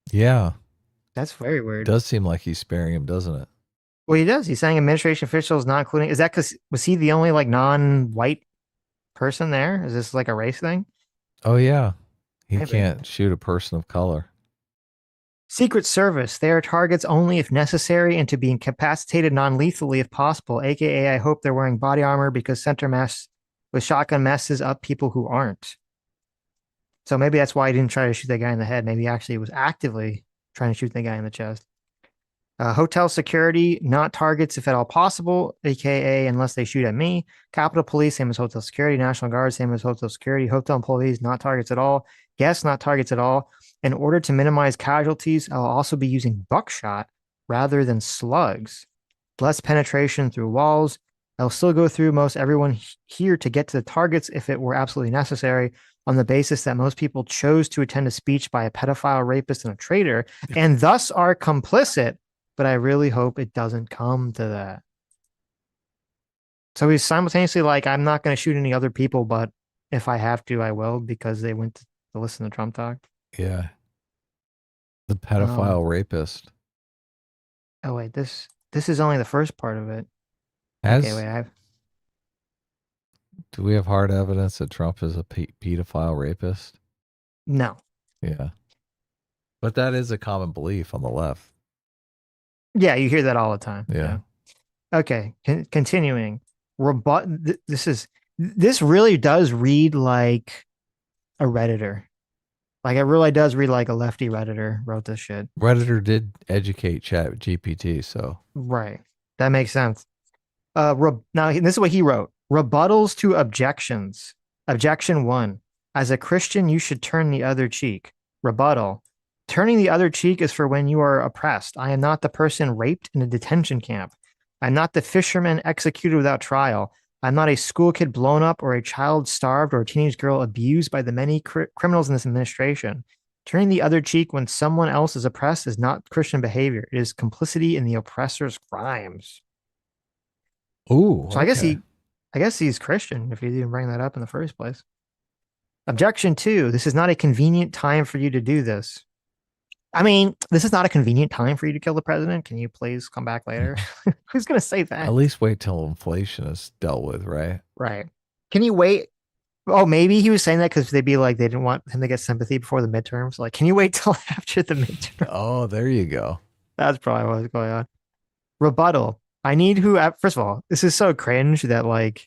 Yeah. That's very weird. It does seem like he's sparing him, doesn't it? Well, he does. He's saying administration officials not including. Is that because was he the only like non-white person there? Is this like a race thing? Oh yeah. He Maybe. Can't shoot a person of color. Secret Service. They are targets only if necessary and to be incapacitated non-lethally if possible. AKA, I hope they're wearing body armor because center mass with shotgun messes up people who aren't. So maybe that's why he didn't try to shoot that guy in the head. Maybe he actually was actively trying to shoot the guy in the chest. Hotel security, not targets if at all possible, aka unless they shoot at me. Capitol Police, same as hotel security. National Guard, same as hotel security. Hotel employees, not targets at all. Guests, not targets at all. In order to minimize casualties, I'll also be using buckshot rather than slugs. Less penetration through walls. I'll still go through most everyone here to get to the targets if it were absolutely necessary, on the basis that most people chose to attend a speech by a pedophile, rapist, and a traitor, and thus are complicit. But I really hope it doesn't come to that. So he's simultaneously like, I'm not going to shoot any other people, but if I have to, I will, because they went to listen to Trump talk. Yeah. The pedophile rapist. Oh, wait, this. this is only the first part of it. Do we have hard evidence that Trump is a pedophile rapist? No. Yeah. But that is a common belief on the left. Yeah, you hear that all the time. Yeah. Okay, continuing. This really does read like a Redditor. Like it really does read like a lefty Redditor wrote this shit. Redditor did educate Chat GPT, so right. That makes sense. Now this is what he wrote. Rebuttals to objections. Objection 1. As a Christian, you should turn the other cheek. Rebuttal. Turning the other cheek is for when you are oppressed. I am not the person raped in a detention camp. I'm not the fisherman executed without trial. I'm not a school kid blown up or a child starved or a teenage girl abused by the many criminals in this administration. Turning the other cheek when someone else is oppressed is not Christian behavior. It is complicity in the oppressor's crimes. Ooh. So okay. I guess he's Christian if he didn't bring that up in the first place. Objection 2. This is not a convenient time for you to do this. I mean, this is not a convenient time for you to kill the president. Can you please come back later? Who's going to say that? At least wait till inflation is dealt with, right? Right. Can you wait? Oh, maybe he was saying that because they'd be like, they didn't want him to get sympathy before the midterms. Like, can you wait till after the midterm? Oh, there you go. That's probably what was going on. Rebuttal. I need who, first of all, this is so cringe that like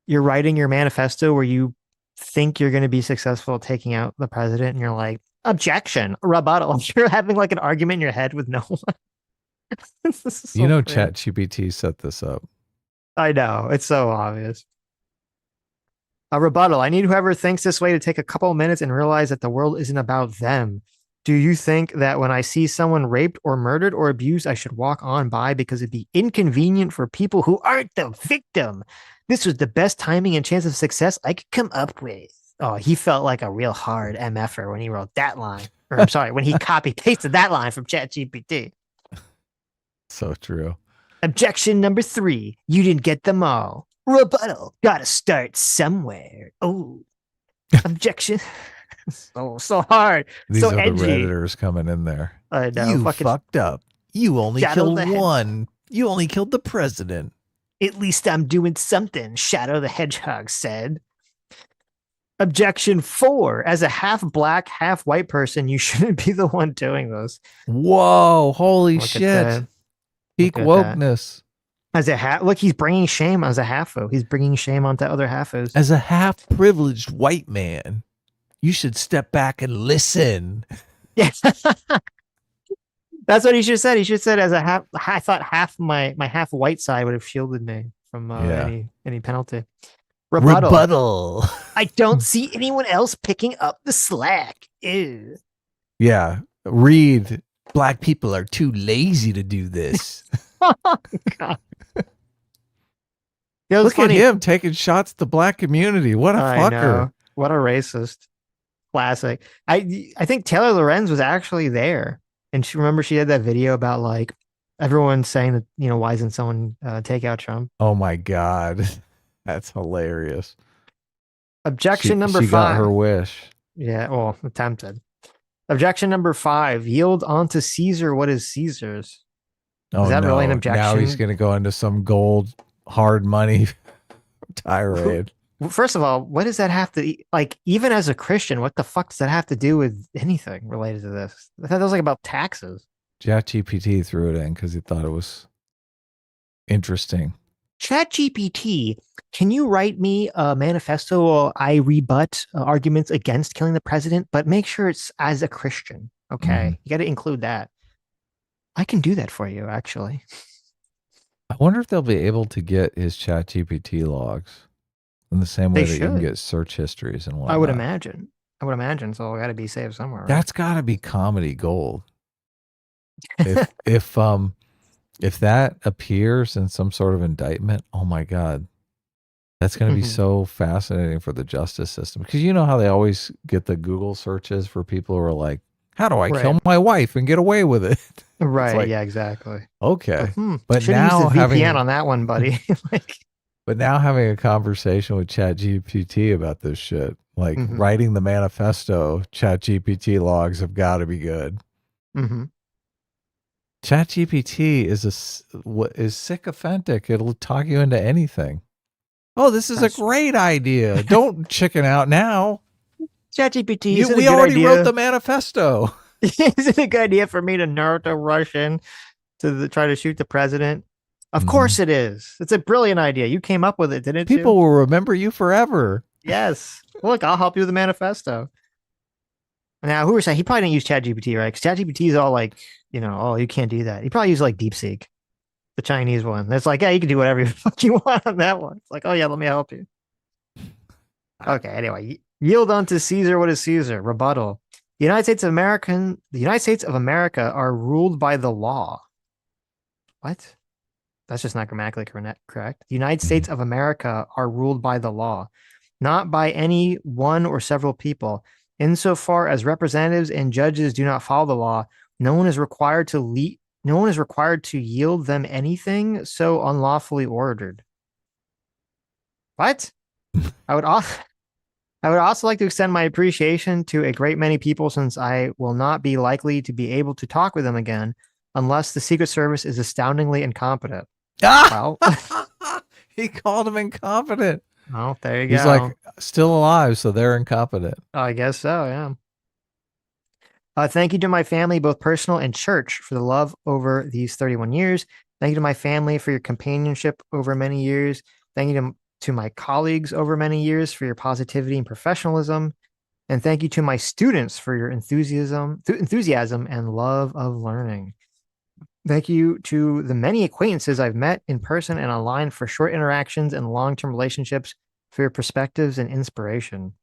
you're writing your manifesto where you think you're going to be successful at taking out the president and you're like, objection, rebuttal. You're having like an argument in your head with no one. So you know, ChatGPT set this up. I know. It's so obvious. A rebuttal. I need whoever thinks this way to take a couple of minutes and realize that the world isn't about them. Do you think that when I see someone raped or murdered or abused, I should walk on by because it'd be inconvenient for people who aren't the victim? This was the best timing and chance of success I could come up with. Oh, he felt like a real hard MFer when he wrote that line. Or I'm sorry, when he copy pasted that line from ChatGPT. So true. Objection number 3. You didn't get them all. Rebuttal. Gotta start somewhere. Oh. Objection. So hard. These so are edgy. The Redditors coming in there. I know. You fucked up. You only killed one. You only killed the president. At least I'm doing something, Shadow the Hedgehog said. Objection 4. As a half black, half white person, you shouldn't be the one doing this. Whoa. Holy shit. Peak wokeness. As a look, he's bringing shame as a half-o. He's bringing shame onto other half-os. As a half-privileged white man, you should step back and listen. Yeah. That's what he should have said. He should have said, as a half, I thought half my half white side would have shielded me from any penalty. Rebuttal. I don't see anyone else picking up the slack. Ew. Yeah. Read. Black people are too lazy to do this. Oh, God. Look at him taking shots at the black community. What a fucker. Know. What a racist. Classic. I think Taylor Lorenz was actually there. And she did that video about like everyone saying that, you know, why isn't someone take out Trump? Oh my God. That's hilarious. Objection number 5. She got her wish. Yeah, well, attempted. Objection number 5. Yield onto Caesar what is Caesar's. Oh, is that really an objection? Now he's going to go into some gold hard money tirade. First of all, what does that have to, like, even as a Christian, what the fuck does that have to do with anything related to this? I thought that was like about taxes. ChatGPT threw it in because he thought it was interesting. ChatGPT, can you write me a manifesto or I rebut arguments against killing the president, but make sure it's as a Christian, okay? You got to include that. I can do that for you, actually. I wonder if they'll be able to get his ChatGPT logs in the same way that you can get search histories and whatnot. I would imagine. So it got to be saved somewhere. Right? That's got to be comedy gold. If that appears in some sort of indictment, oh my God, that's going to be so fascinating for the justice system. Because you know how they always get the Google searches for people who are like, how do I kill my wife and get away with it? Right. Like, yeah, exactly. Okay. But now use the VPN on that one, buddy. But now having a conversation with ChatGPT about this shit, like writing the manifesto, ChatGPT logs have got to be good. ChatGPT is sycophantic. It'll talk you into anything. Oh, this is a great idea. Don't chicken out now. ChatGPT, We already wrote the manifesto. Is it a good idea for me to Naruto rush in to try to shoot the president? Of course it is. It's a brilliant idea. You came up with it, didn't you? People will remember you forever. Yes. Look, I'll help you with the manifesto. Now, who was saying he probably didn't use ChatGPT, right? Because ChatGPT is all like, oh, you can't do that. He probably used like DeepSeek, the Chinese one. It's like, yeah, you can do whatever you want on that one. It's like, oh yeah, let me help you. Okay. Anyway, yield unto Caesar what is Caesar. Rebuttal. The United States of America are ruled by the law. What? That's just not grammatically correct. The United States of America are ruled by the law, not by any one or several people. Insofar as representatives and judges do not follow the law, no one is required to yield them anything so unlawfully ordered. What? I would also like to extend my appreciation to a great many people, since I will not be likely to be able to talk with them again unless the Secret Service is astoundingly incompetent. Well, he called him incompetent. Oh, there you go. He's like still alive, so they're incompetent. I guess so, yeah. Thank you to my family, both personal and church, for the love over these 31 years. Thank you to my family for your companionship over many years. Thank you to my colleagues over many years for your positivity and professionalism. And thank you to my students for your enthusiasm and love of learning. Thank you to the many acquaintances I've met in person and online for short interactions and long-term relationships, for your perspectives and inspiration.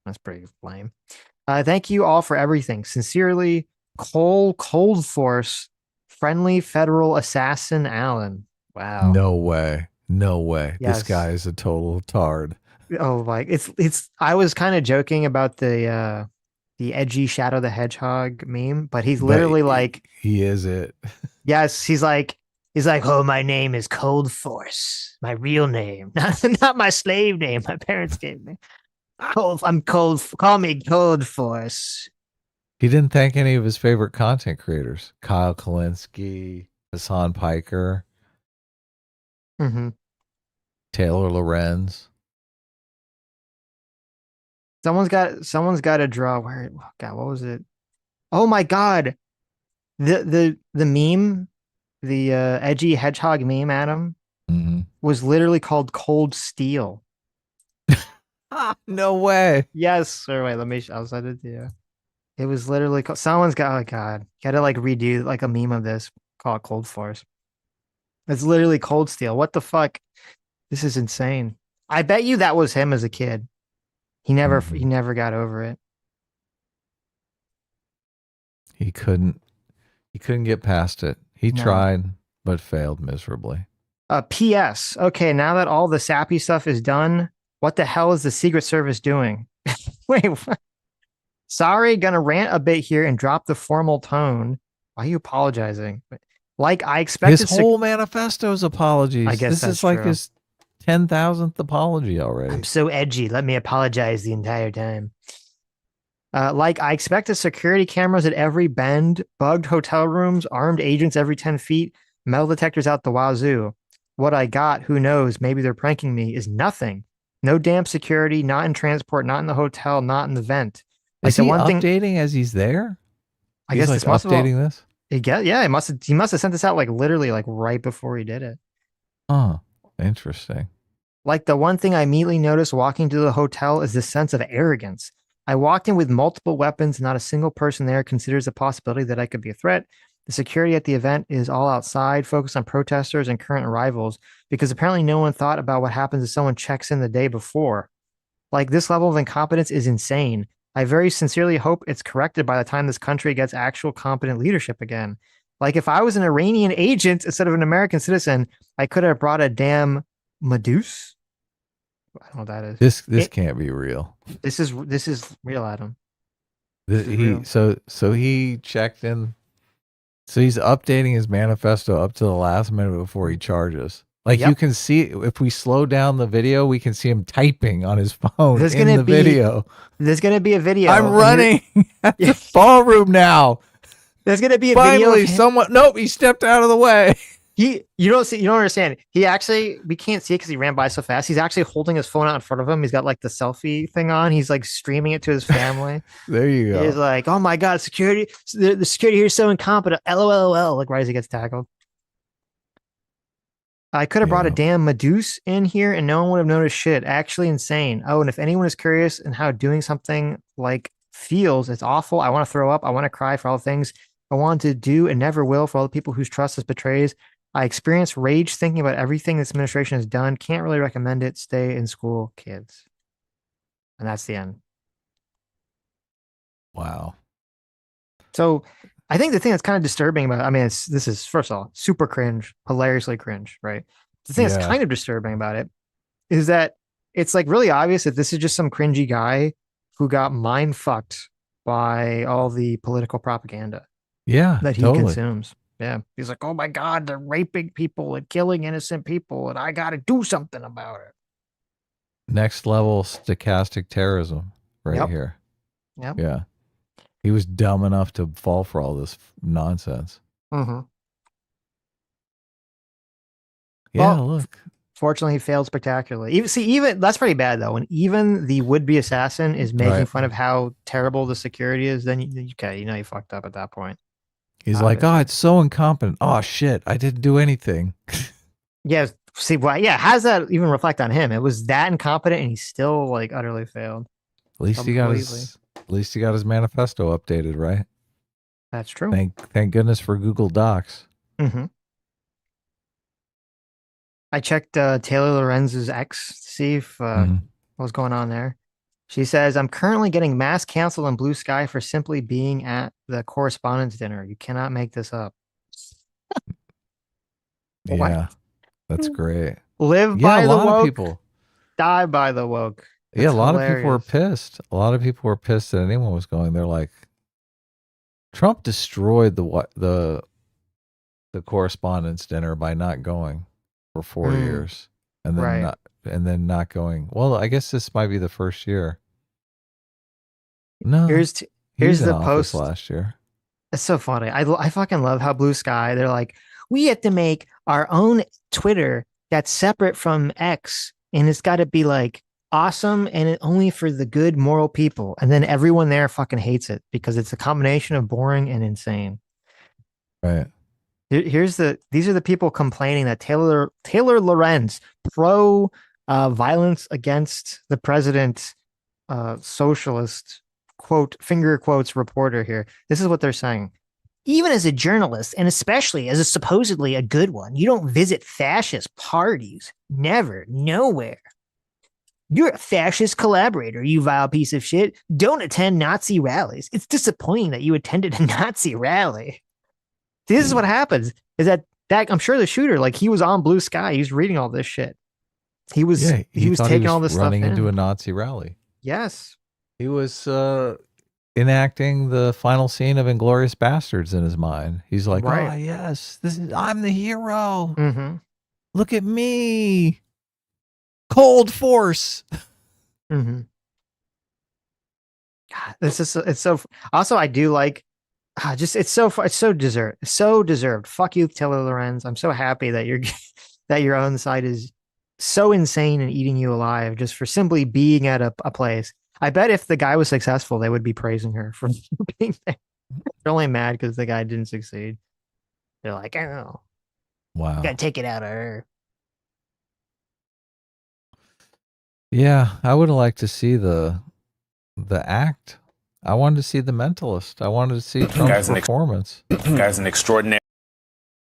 That's pretty lame. Thank you all for everything. Sincerely, Cold Force, friendly federal assassin Allen. Wow. No way. Yes. This guy is a total tard. Oh, like it's. I was kind of joking about the edgy Shadow the Hedgehog meme, but he's literally like, he is it. Yes, he's like, oh, my name is Cold Force, my real name, not my slave name my parents gave me. I'm cold. Call me Cold Force. He didn't thank any of his favorite content creators: Kyle Kalinske, Hassan Piker, Taylor Lorenz. Someone's got to draw. Where? Oh God, what was it? Oh my God, the meme, the edgy hedgehog meme, Adam, was literally called Cold Steel. No way. Yes. Or wait, I'll send it to you. It was literally called, someone's got, oh God, got to like redo like a meme of this called Cold Force. It's literally Cold Steel. What the fuck? This is insane. I bet you that was him as a kid. He never got over it. He couldn't get past it. He tried, but failed miserably. P.S. Okay, now that all the sappy stuff is done, what the hell is the Secret Service doing? Wait, what? Sorry, gonna rant a bit here and drop the formal tone. Why are you apologizing? Like I expected. His whole manifesto's apologies. I guess this is like his 10,000th apology already. I'm so edgy. Let me apologize the entire time. Like I expected security cameras at every bend, bugged hotel rooms, armed agents every 10 feet, metal detectors out the wazoo. What I got, who knows, maybe they're pranking me, is nothing. No damn security, not in transport, not in the hotel, not in the vent. Like is he updating as he's there? I guess this must updating this. He must have sent this out like literally like right before he did it. Oh, interesting. Like the one thing I immediately noticed walking to the hotel is this sense of arrogance. I walked in with multiple weapons, and not a single person there considers the possibility that I could be a threat. The security at the event is all outside, focused on protesters and current arrivals, because apparently no one thought about what happens if someone checks in the day before. Like, this level of incompetence is insane. I very sincerely hope it's corrected by the time this country gets actual competent leadership again. Like, if I was an Iranian agent instead of an American citizen, I could have brought a damn Medusa. I don't know what that is. This can't be real. This is real, Adam. So he checked in. So he's updating his manifesto up to the last minute before he charges. Like, you can see, if we slow down the video, we can see him typing on his phone in the video. There's going to be a video. I'm running at the ballroom now. There's gonna be a Finally, video. someone. Nope, he stepped out of the way. You don't understand. He actually, we can't see it because he ran by so fast. He's actually holding his phone out in front of him. He's got like the selfie thing on. He's like streaming it to his family. There you go. He's like, "Oh my god, security! The security here is so incompetent." LOL. Like right as he gets tackled. I could have brought a damn Medusa in here and no one would have noticed shit. Actually insane. Oh, and if anyone is curious and how doing something like feels, it's awful. I want to throw up. I want to cry for all the things I want to do and never will for all the people whose trust this betrays. I experience rage thinking about everything this administration has done. Can't really recommend it. Stay in school, kids. And that's the end. Wow. So I think the thing that's kind of disturbing about, I mean, this is, first of all, super cringe, hilariously cringe, right? The thing that's kind of disturbing about it is that it's like really obvious that this is just some cringy guy who got mind fucked by all the political propaganda that he consumes. Yeah. He's like, oh my God, they're raping people and killing innocent people, and I got to do something about it. Next level stochastic terrorism right here. Yep. Yeah. He was dumb enough to fall for all this nonsense. Mm-hmm. Yeah, well, look. Fortunately, he failed spectacularly. Even that's pretty bad though. When even the would-be assassin is making fun of how terrible the security is, then you fucked up at that point. He's like, oh, it's so incompetent. Oh shit, I didn't do anything. Yeah. See, well, yeah. How does that even reflect on him? It was that incompetent, and he still like utterly failed. At least he got his manifesto updated, right? That's true. Thank goodness for Google Docs. Mm-hmm. I checked Taylor Lorenz's ex to see if what was going on there. She says, I'm currently getting mass canceled on Blue Sky for simply being at the Correspondence dinner. You cannot make this up. Yeah, that's great. Live by the woke, people die by the woke. That's a lot of people were pissed. A lot of people were pissed that anyone was going. They're like, Trump destroyed the Correspondence dinner by not going for 4 years, and then not going. Well, I guess this might be the first year. No, here's the post last year. It's so funny. I fucking love how Blue Sky, they're like, we have to make our own Twitter that's separate from X, and it's got to be like awesome and only for the good moral people. And then everyone there fucking hates it because it's a combination of boring and insane. Right. These are the people complaining that Taylor Lorenz, pro violence against the president, socialist, quote, finger quotes reporter here. This is what they're saying. Even as a journalist, and especially as a supposedly a good one, you don't visit fascist parties. Never, nowhere. You're a fascist collaborator, you vile piece of shit. Don't attend Nazi rallies. It's disappointing that you attended a Nazi rally. This is what happens, is that I'm sure the shooter, like he was on Blue Sky. He was reading all this shit. He was taking all this stuff running into a Nazi rally. Yes. He was enacting the final scene of Inglourious Bastards in his mind. He's like, oh yes, I'm the hero. Mm-hmm. Look at me. Cold Force. Mm-hmm. God, it's so. Also, I do like. It's so deserved. Fuck you, Taylor Lorenz. I'm so happy that your own side is so insane and eating you alive just for simply being at a place. I bet if the guy was successful, they would be praising her for being there. They're only mad because the guy didn't succeed. They're like, oh, wow, you gotta take it out of her. Yeah, I would have liked to see the act. I wanted to see the Mentalist. I wanted to see Trump's performance. Guy's an extraordinary.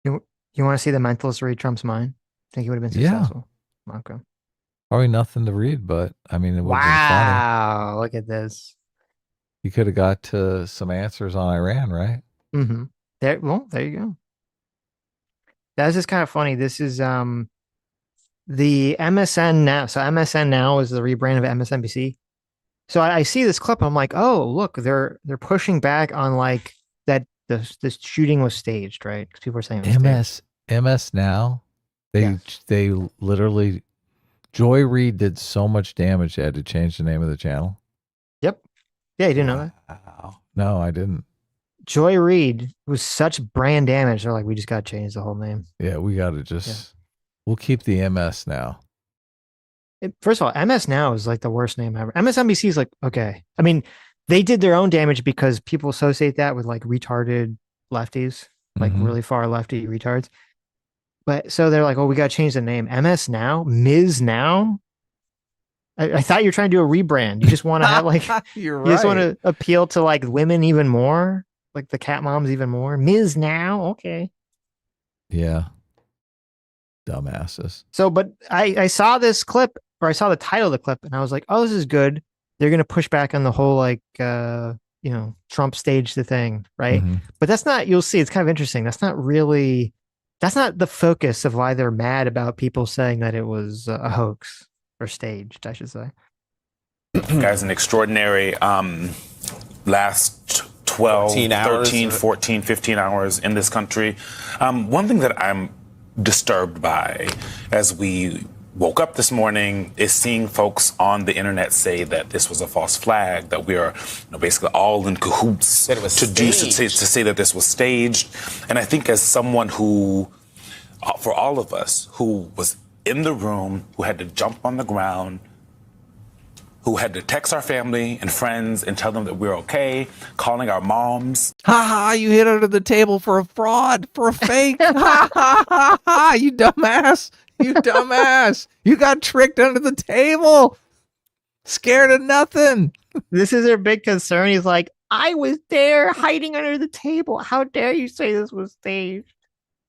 You want to see the Mentalist read Trump's mind? Think he would have been successful? Yeah. Okay. Probably nothing to read, but I mean, it would have been funny. Wow, look at this. You could have got to some answers on Iran, right? Mm-hmm. There you go. That's just kind of funny. This is the MSN Now. So MSN Now is the rebrand of MSNBC. So I see this clip. I'm like, oh, look, they're pushing back on like that this shooting was staged, right? Because people are saying it was MS Now. They literally. Joy Reid did so much damage they had to change the name of the channel. Yep. Yeah, you didn't know that? No, I didn't. Joy Reid was such brand damage. They're like, we just got to change the whole name. Yeah, we got to just, we'll keep the MS now. First of all, MS Now is like the worst name ever. MSNBC is like, okay. I mean, they did their own damage because people associate that with like retarded lefties, like really far lefty retards. But so they're like, oh, we got to change the name. MS Now? Ms. Now? I thought you were trying to do a rebrand. You just want to have like, You're you just want to appeal to like women even more, like the cat moms even more. Ms. Now? Okay. Yeah. Dumbasses. So, but I saw this clip, or I saw the title of the clip, and I was like, oh, this is good. They're going to push back on the whole, like, Trump staged the thing, right? But that's not, you'll see, it's kind of interesting. That's not the focus of why they're mad about people saying that it was a hoax or staged, I should say. Guys, an extraordinary last 12, 13, 14, 15 hours in this country. One thing that I'm disturbed by as we woke up this morning is seeing folks on the internet say that this was a false flag, that we are basically all in cahoots to say that this was staged. And I think as someone who, for all of us who was in the room, who had to jump on the ground, who had to text our family and friends and tell them that we're okay, calling our moms. Ha ha, you hid under the table for a fraud, for a fake. Ha ha ha ha, you dumbass. You dumbass. You got tricked under the table. Scared of nothing. This is their big concern. He's like, I was there hiding under the table. How dare you say this was staged?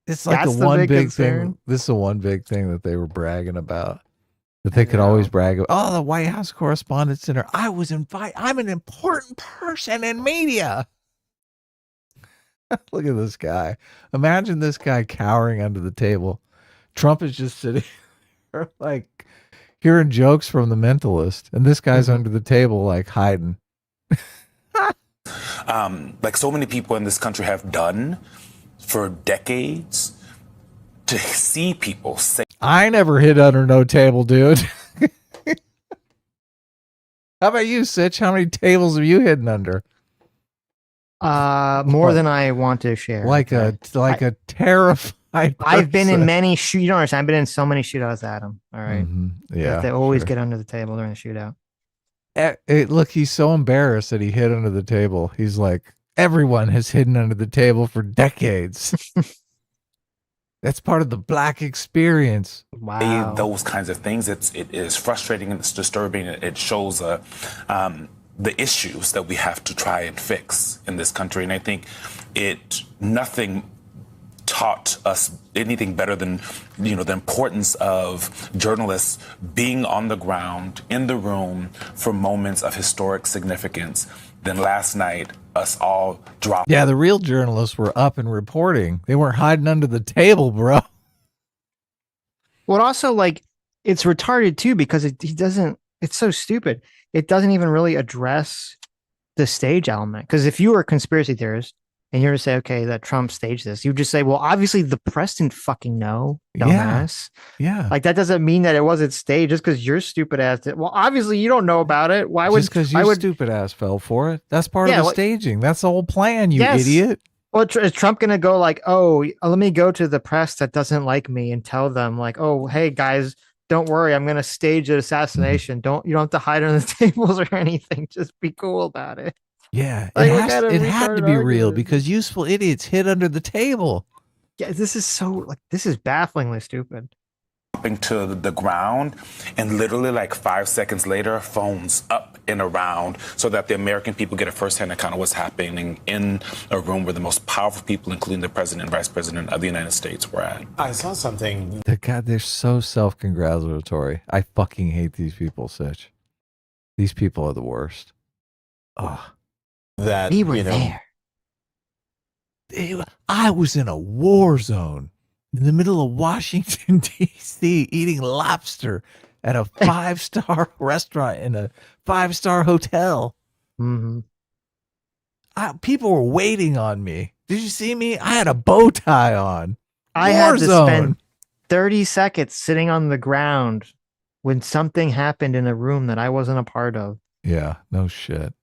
It's like the one big thing. This is the one big thing that they were bragging about. That they could always brag about. Oh, the White House Correspondence Dinner. I was invited. I'm an important person in media. Look at this guy. Imagine this guy cowering under the table. Trump is just sitting there, like hearing jokes from the Mentalist, and this guy's under the table, like hiding. Like so many people in this country have done for decades, to see people say, I never hid under no table, dude. How about you, Sitch? How many tables have you hidden under? More than I want to share. Like a terrified person. I've been in many you don't understand. I've been in so many shootouts, Adam. All right. Yeah. They always get under the table during the shootout. Look, he's so embarrassed that he hid under the table. He's like, everyone has hidden under the table for decades. That's part of the Black experience. Wow. Those kinds of things. It is frustrating and it's disturbing. It shows the issues that we have to try and fix in this country. And I think nothing taught us anything better than, the importance of journalists being on the ground, in the room for moments of historic significance. Then last night, us all dropped. Yeah, the real journalists were up and reporting. They weren't hiding under the table, bro. Well, also, like, it's retarded, too, because it's so stupid. It doesn't even really address the stage element. Because if you were a conspiracy theorist and you're to say, okay, that Trump staged this, you just say, well, obviously the press didn't fucking know, dumbass. Yeah. Like, that doesn't mean that it wasn't staged just because you're stupid ass did. Well, obviously you don't know about it. Just because your stupid ass fell for it. That's part of the staging. That's the whole plan, you idiot. Well, is Trump going to go like, oh, let me go to the press that doesn't like me and tell them like, oh, hey guys, don't worry, I'm going to stage an assassination. You don't have to hide under the tables or anything. Just be cool about it. Yeah, like, it had to be real because useful idiots hid under the table. Yeah, this is bafflingly stupid. To the ground, and literally like 5 seconds later, phones up and around so that the American people get a firsthand account of what's happening in a room where the most powerful people, including the president and vice president of the United States, were at. I saw something. God, they're so self-congratulatory. I fucking hate these people, Sitch. These people are the worst. Oh. That we were there. I was in a war zone in the middle of Washington, D.C., eating lobster at a 5-star restaurant in a 5-star hotel. People were waiting on me. Did you see me? I had a bow tie on. I had to spend 30 seconds sitting on the ground when something happened in a room that I wasn't a part of. Yeah, no shit.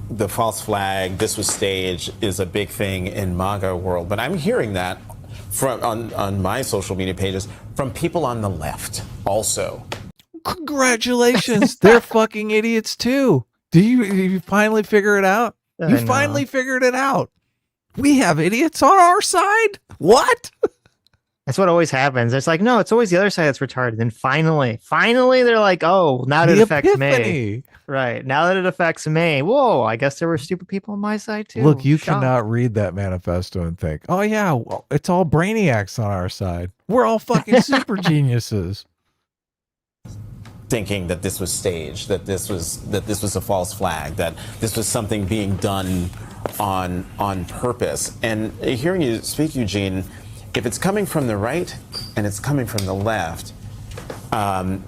the false flag, this was staged, is a big thing in MAGA world. But I'm hearing that from on my social media pages from people on the left also. Congratulations. They're fucking idiots too. Do you finally figure it out? You finally figured it out. We have idiots on our side? What? That's what always happens. It's like, no, it's always the other side that's retarded. And finally, they're like, oh, now that it affects me. Right. Now that it affects me. Whoa, I guess there were stupid people on my side too. Look, you cannot read that manifesto and think, oh yeah, well, it's all brainiacs on our side. We're all fucking super geniuses. Thinking that this was staged, that this was a false flag, that this was something being done on purpose. And hearing you speak, Eugene, if it's coming from the right and it's coming from the left,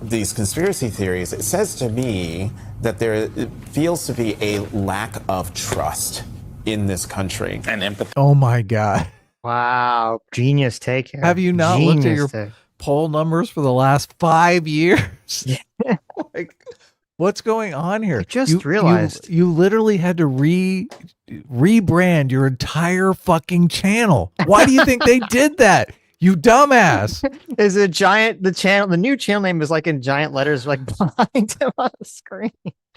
these conspiracy theories, it says to me that there feels to be a lack of trust in this country. And empathy. Oh my God. Wow. Genius take here. Have you not looked at your poll numbers for the last 5 years? Yeah. Like, what's going on here? I just realized. You literally had to rebrand your entire fucking channel. Why do you think they did that? You dumbass. Is a giant, the new channel name is like in giant letters, like behind him on the screen.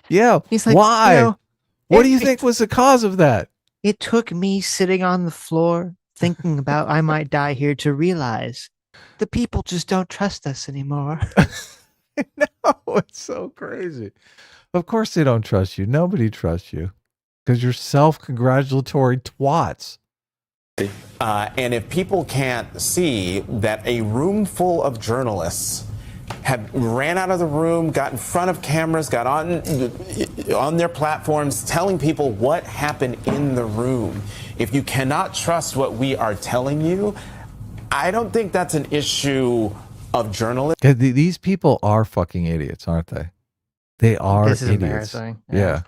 Yeah. He's like, why? You know, what do you think was the cause of that? It took me sitting on the floor thinking about I might die here to realize the people just don't trust us anymore. No, it's so crazy. Of course they don't trust you. Nobody trusts you because you're self-congratulatory twats. And if people can't see that a room full of journalists have ran out of the room, got in front of cameras, got on their platforms telling people what happened in the room, if you cannot trust what we are telling you, I don't think that's an issue of journalism. These people are fucking idiots, aren't they? They are This is idiots. embarrassing. Yeah.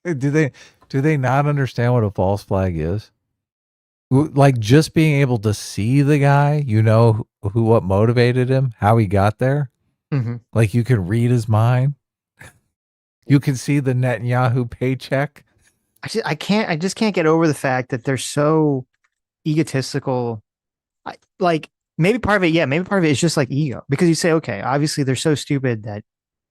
Do they not understand what a false flag is? Like just being able to see the guy, you know what motivated him, how he got there. Mm-hmm. Like you can read his mind. You can see the Netanyahu paycheck. I just can't get over the fact that they're so egotistical. Like maybe part of it is just like ego, because you say, okay, obviously they're so stupid that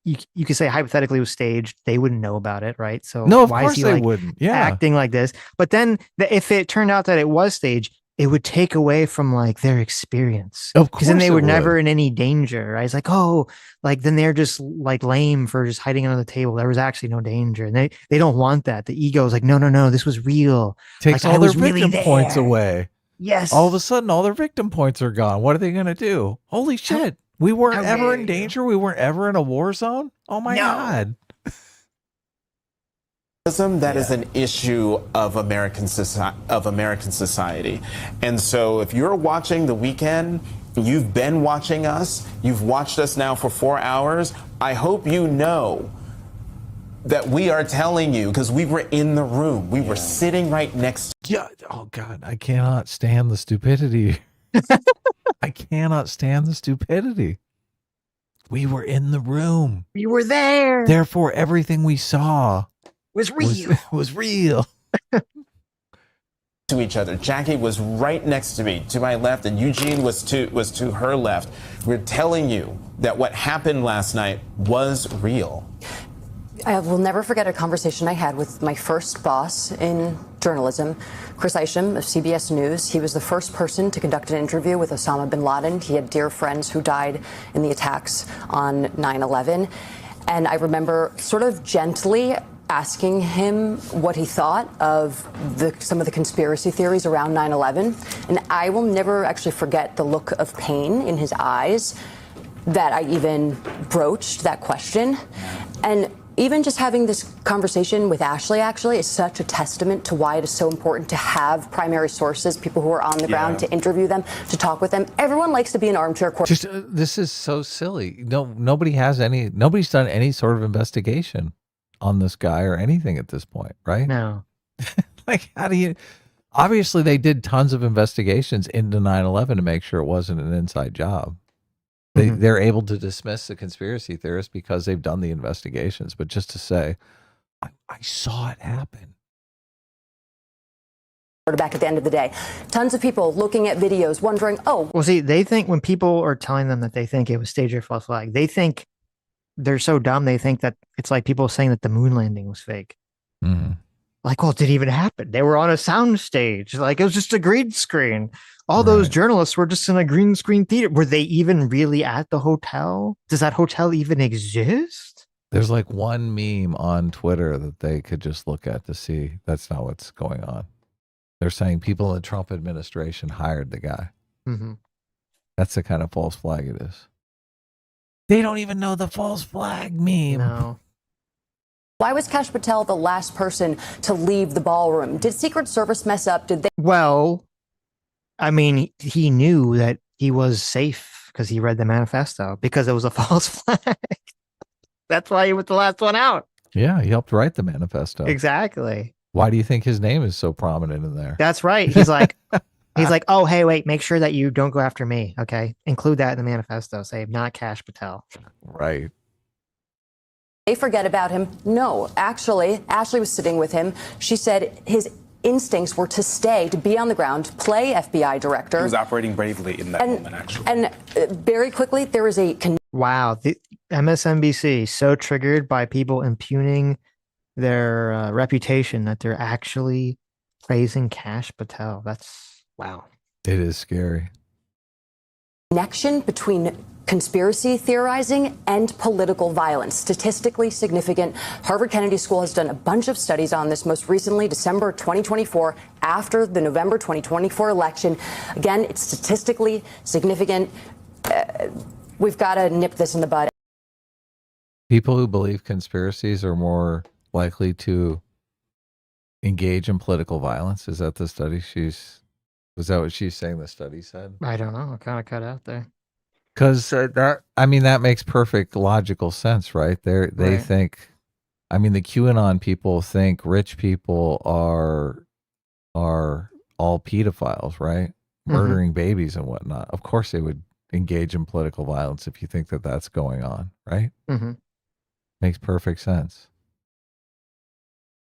you could say hypothetically it was staged. They wouldn't know about it, right? So no, of why course is he they like wouldn't. Yeah, acting like this? But then if it turned out that it was staged, it would take away from like their experience. Of course, because then they were would. never in any danger. Right? It's like, oh, like then they're just like lame for just hiding under the table. There was actually no danger, and they don't want that. The ego is like, no, this was real. Takes like, all their victim points away. Yes. All of a sudden, all their victim points are gone. What are they going to do? Holy shit. We weren't ever in danger. We weren't ever in a war zone. Oh my God. That is an issue of American society. And so if you're watching The Weekend, you've been watching us, you've watched us now for 4 hours, I hope you know that we are telling you, because we were in the room. We were sitting right next to Yeah. Oh God, I cannot stand the stupidity. I cannot stand the stupidity. We were in the room. You were there. Therefore, everything we saw was real. Was real. to each other. Jackie was right next to me, to my left, and Eugene was to her left. We're telling you that what happened last night was real. I will never forget a conversation I had with my first boss in journalism, Chris Isham of CBS News. He was the first person to conduct an interview with Osama bin Laden. He had dear friends who died in the attacks on 9/11. And I remember sort of gently asking him what he thought of some of the conspiracy theories around 9/11. And I will never actually forget the look of pain in his eyes that I even broached that question. And even just having this conversation with Ashley actually is such a testament to why it is so important to have primary sources, people who are on the ground, to interview them, to talk with them. Everyone likes to be an armchair court. Just this is so silly. Nobody's done any sort of investigation on this guy or anything at this point, right? No. Like, how do you? Obviously, they did tons of investigations into 9/11 to make sure it wasn't an inside job. They're able to dismiss the conspiracy theorists because they've done the investigations. But just to say, I saw it happen. Back at the end of the day, tons of people looking at videos wondering, oh. Well, see, they think when people are telling them that they think it was staged or false flag, they think they're so dumb. They think that it's like people saying that the moon landing was fake. Mm-hmm. Like, well, it didn't even happen. They were on a sound stage. Like, it was just a green screen. All those journalists were just in a green screen theater. Were they even really at the hotel? Does that hotel even exist? There's like one meme on Twitter that they could just look at to see that's not what's going on. They're saying people in the Trump administration hired the guy. Mm-hmm. That's the kind of false flag it is. They don't even know the false flag meme. No. Why was Kash Patel the last person to leave the ballroom? Did Secret Service mess up? Did they? Well, I mean, he knew that he was safe because he read the manifesto because it was a false flag. That's why he was the last one out. Yeah, he helped write the manifesto. Exactly. Why do you think his name is so prominent in there? That's right. He's like, oh, hey, wait, make sure that you don't go after me. Okay. Include that in the manifesto. Say, not Kash Patel. Right. They forget about him? No, actually, Ashley was sitting with him. She said his instincts were to stay, to be on the ground, play FBI director. He was operating bravely in that moment, actually. And very quickly, there was a... Wow. The MSNBC so triggered by people impugning their reputation that they're actually praising Kash Patel. That's wow. It is scary. Connection between conspiracy theorizing and political violence. Statistically significant. Harvard Kennedy School has done a bunch of studies on this, most recently December 2024, after the November 2024 election. Again, it's statistically significant. We've got to nip this in the bud. People who believe conspiracies are more likely to engage in political violence. Is that the study was that what she's saying the study said? I don't know. I kind of cut out there. Because that makes perfect logical sense, right? They think, I mean, the QAnon people think rich people are all pedophiles, right? Murdering babies and whatnot. Of course they would engage in political violence if you think that that's going on, right? Mm-hmm. Makes perfect sense.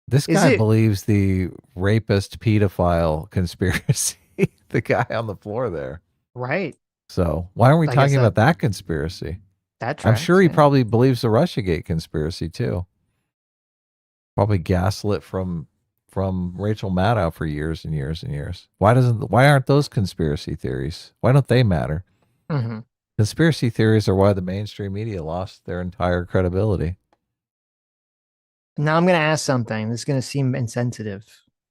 This guy believes the rapist pedophile conspiracy, the guy on the floor there. Right. So why aren't we talking about that conspiracy? I'm sure he probably believes the Russiagate conspiracy too. Probably gaslit from Rachel Maddow for years and years and years. Why aren't those conspiracy theories? Why don't they matter? Mm-hmm. Conspiracy theories are why the mainstream media lost their entire credibility. Now I'm going to ask something. This is going to seem insensitive.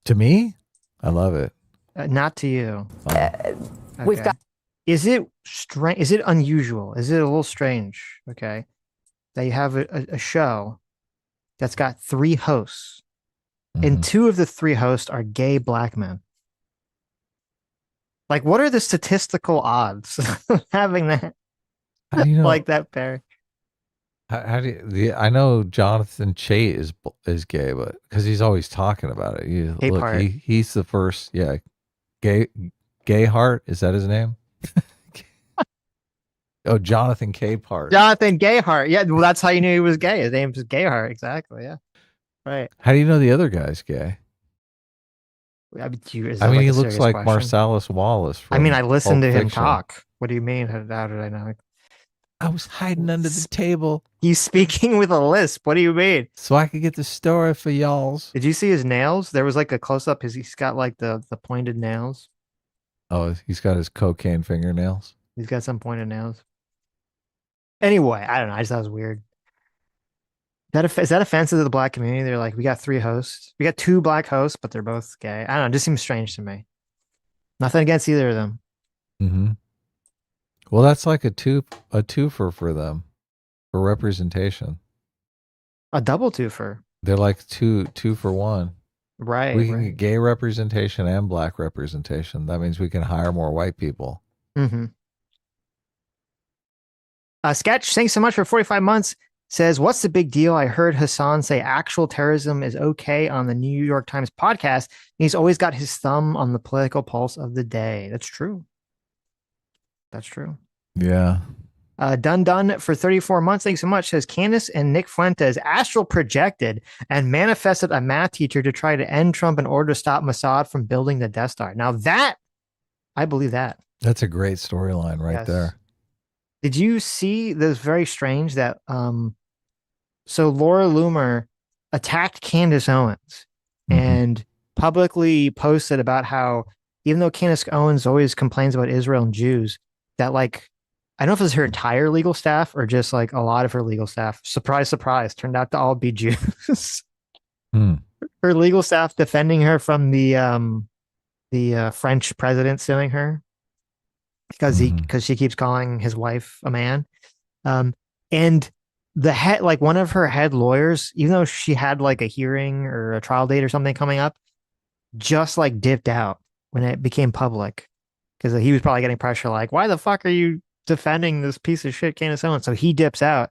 To me? I love it. Not to you. We've got. Is it strange? Is it unusual? Is it a little strange? Okay. That you have a show that's got 3 hosts, and 2 of the 3 hosts are gay black men. Like, what are the statistical odds of having that? Like that pair? How do you, I know Jonathan Chait is gay, but because he's always talking about it. He's the first, Gayheart, is that his name? Oh, Jonathan Capehart. Jonathan Gayheart. Yeah, well, that's how you knew he was gay. His name was Gayheart. Exactly. Yeah. Right. How do you know the other guy's gay? I mean, he looks like Marcellus Wallace. I mean, I listened to him talk. What do you mean? How did I know? I was hiding under the table. He's speaking with a lisp. What do you mean? So I could get the story for y'alls. Did you see his nails? There was like a close up. He's got like the pointed nails. Oh, he's got his cocaine fingernails. He's got some pointed nails. Anyway, I don't know. I just thought it was weird. Is that offensive to the black community? They're like, we got 3 hosts. We got 2 black hosts, but they're both gay. I don't know. It just seems strange to me. Nothing against either of them. Mm-hmm. Well, that's like a twofer for them, for representation. A double twofer. They're like two for one. Right. We can get gay representation and black representation. That means we can hire more white people. Mm-hmm. Sketch, thanks so much for 45 months. Says, what's the big deal? I heard Hasan say actual terrorism is okay on the New York Times podcast. He's always got his thumb on the political pulse of the day. That's true. That's true. Yeah. Done for 34 months. Thanks so much. Says Candace and Nick Fuentes astral projected and manifested a math teacher to try to end Trump in order to stop Mossad from building the Death Star. Now that, I believe that. That's a great storyline right there. Did you see this? Very strange that, so Laura Loomer attacked Candace Owens and publicly posted about how, even though Candace Owens always complains about Israel and Jews, that like, I don't know if it was her entire legal staff or just like a lot of her legal staff, surprise, surprise, turned out to all be Jews. Her legal staff defending her from the French president suing her because she keeps calling his wife a man. And the head, like one of her head lawyers, even though she had like a hearing or a trial date or something coming up, just like dipped out when it became public because he was probably getting pressure like, why the fuck are you defending this piece of shit Candace Owens? So he dips out.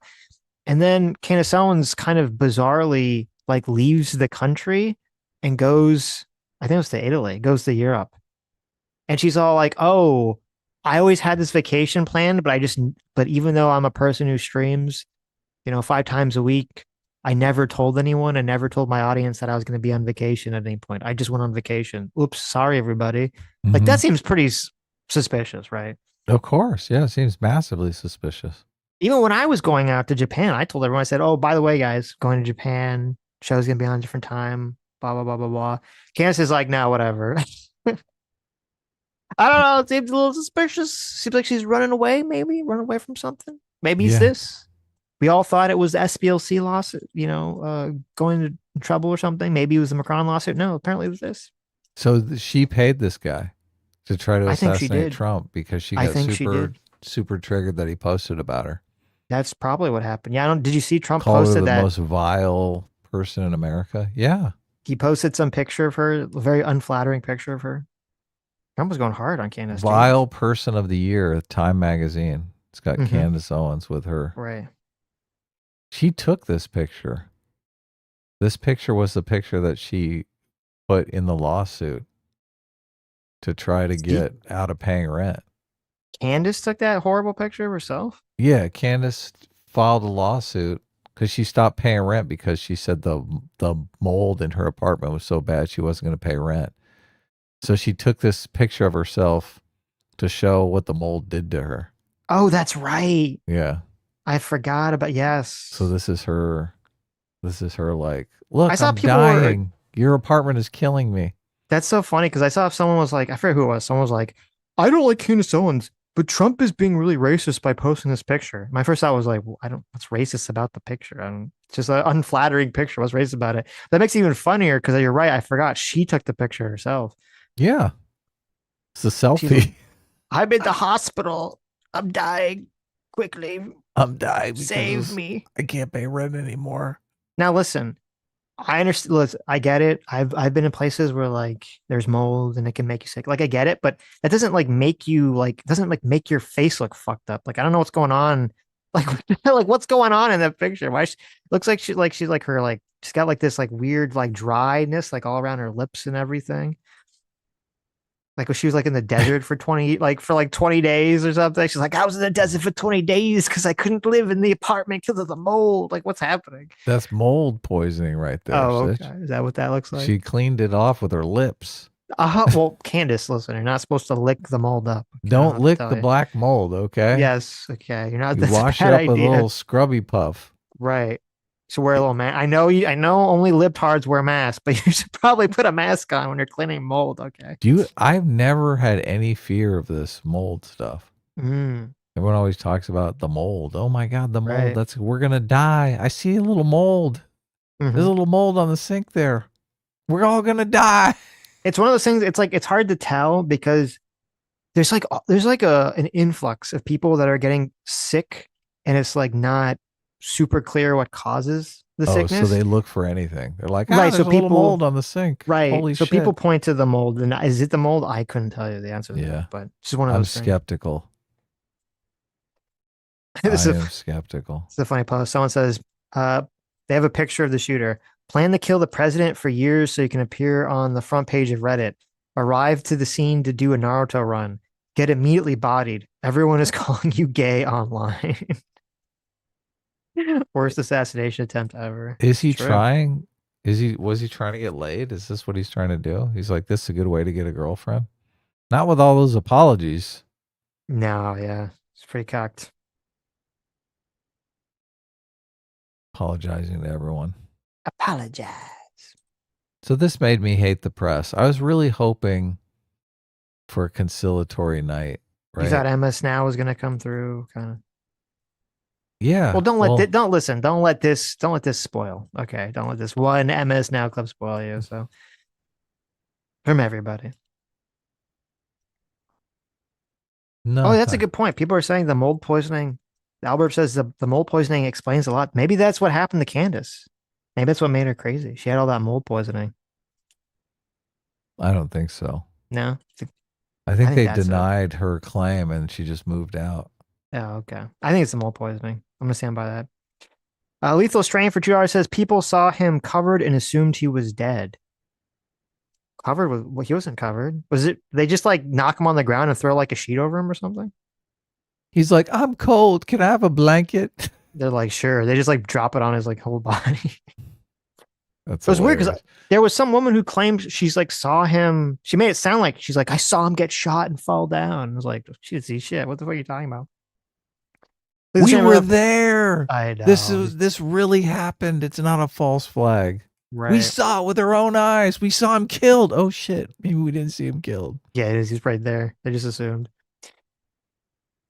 And then Candace Owens kind of bizarrely like leaves the country and goes, I think it was to Italy, goes to Europe. And she's all like, oh, I always had this vacation planned, but even though I'm a person who streams, 5 times a week, I never told anyone. I never told my audience that I was going to be on vacation at any point. I just went on vacation. Oops. Sorry, everybody. Like that seems pretty suspicious, right? Of course. Yeah. It seems massively suspicious. Even when I was going out to Japan, I told everyone, I said, oh, by the way, guys, going to Japan, show's going to be on a different time, blah, blah, blah, blah, blah. Candace is like, no, whatever. I don't know. It seems a little suspicious. Seems like she's running away, maybe run away from something. Maybe it's this. We all thought it was the SPLC lawsuit, going to trouble or something. Maybe it was the Macron lawsuit. No, apparently it was this. So she paid this guy to try to assassinate Trump because she got super triggered that he posted about her. That's probably what happened. Yeah, did you see Trump Called posted her the that most vile person in America? Yeah. He posted some picture of her, a very unflattering picture of her. Trump was going hard on Candace. Vile Person of the Year, Time Magazine. It's got Candace Owens with her. Right. She took this picture. This picture was the picture that she put in the lawsuit to try to get out of paying rent. Candace took that horrible picture of herself? Yeah, Candace filed a lawsuit because she stopped paying rent because she said the mold in her apartment was so bad she wasn't going to pay rent. So she took this picture of herself to show what the mold did to her. Oh, that's right. Yeah. I forgot about, yes. So this is her like, look, I'm dying. Your apartment is killing me. That's so funny because I saw someone was like, I forget who it was. Someone was like, I don't like Candace Owens, but Trump is being really racist by posting this picture. My first thought was like, well, what's racist about the picture? It's just an unflattering picture. What's racist about it? That makes it even funnier because you're right. I forgot she took the picture herself. Yeah. It's a selfie. I'm in the hospital. I'm dying. Quickly. I'm dying. Save me. I can't pay rent anymore. Now listen, I understand. Listen, I get it. I've been in places where like there's mold and it can make you sick. Like I get it, but that doesn't like make you like doesn't like make your face look fucked up. Like I don't know what's going on. Like like what's going on in that picture? Why looks like she's like her like she's got like this like weird like dryness like all around her lips and everything. Like when she was like in the desert for 20 days or something. She's like, I was in the desert for 20 days because I couldn't live in the apartment because of the mold. Like what's happening? That's mold poisoning right there. Oh, okay. Is that what that looks like? She cleaned it off with her lips. Well, Candace, listen, you're not supposed to lick the mold up. Okay? Don't lick the black mold, okay? Yes, okay. You're not. You wash it up with a little scrubby puff. Right. So wear a little mask. I know only libtards wear masks, but you should probably put a mask on when you're cleaning mold. Okay. I've never had any fear of this mold stuff. Everyone always talks about the mold. Oh my God, the mold. Right. We're gonna die. I see a little mold. There's a little mold on the sink there. We're all gonna die. It's one of those things. It's like it's hard to tell because there's an influx of people that are getting sick, and it's like not super clear what causes the sickness. So they look for anything. They're like, right. So people mold on the sink. Right. Holy so shit. People point to the mold. And is it the mold? I couldn't tell you the answer to that, but it's just one of those things. I'm skeptical. I am skeptical. It's a funny post. Someone says, they have a picture of the shooter. Plan to kill the president for years so you can appear on the front page of Reddit. Arrive to the scene to do a Naruto run. Get immediately bodied. Everyone is calling you gay online. Worst assassination attempt ever. Is he trying? Was he trying to get laid? Is this what he's trying to do? He's like, this is a good way to get a girlfriend. Not with all those apologies. No, yeah. It's pretty cocked. Apologizing to everyone. Apologize. So this made me hate the press. I was really hoping for a conciliatory night. Right? You thought MS Now was going to come through, kind of. Yeah. Well, don't listen. Don't let this spoil. Okay. Don't let this one MS Now clip spoil you. So from everybody. No. Oh, that's a good point. People are saying the mold poisoning. Albert says the mold poisoning explains a lot. Maybe that's what happened to Candace. Maybe that's what made her crazy. She had all that mold poisoning. I don't think so. No? I think they denied her claim and she just moved out. Oh, okay. I think it's the mold poisoning. I'm going to stand by that. Lethal Strain for $2 says people saw him covered and assumed he was dead. Covered with, well, he wasn't covered. Was it, they just like knock him on the ground and throw like a sheet over him or something? He's like, I'm cold. Can I have a blanket? They're like, sure. They just like drop it on his like whole body. That's it was weird because there was some woman who claimed she's like saw him. She made it sound like she's like, I saw him get shot and fall down. I was like, she didn't see shit. What the fuck are you talking about? We were there. I know. This really happened. It's not a false flag. Right. We saw it with our own eyes. We saw him killed. Oh shit. Maybe we didn't see him killed. Yeah, it is. He's right there. They just assumed.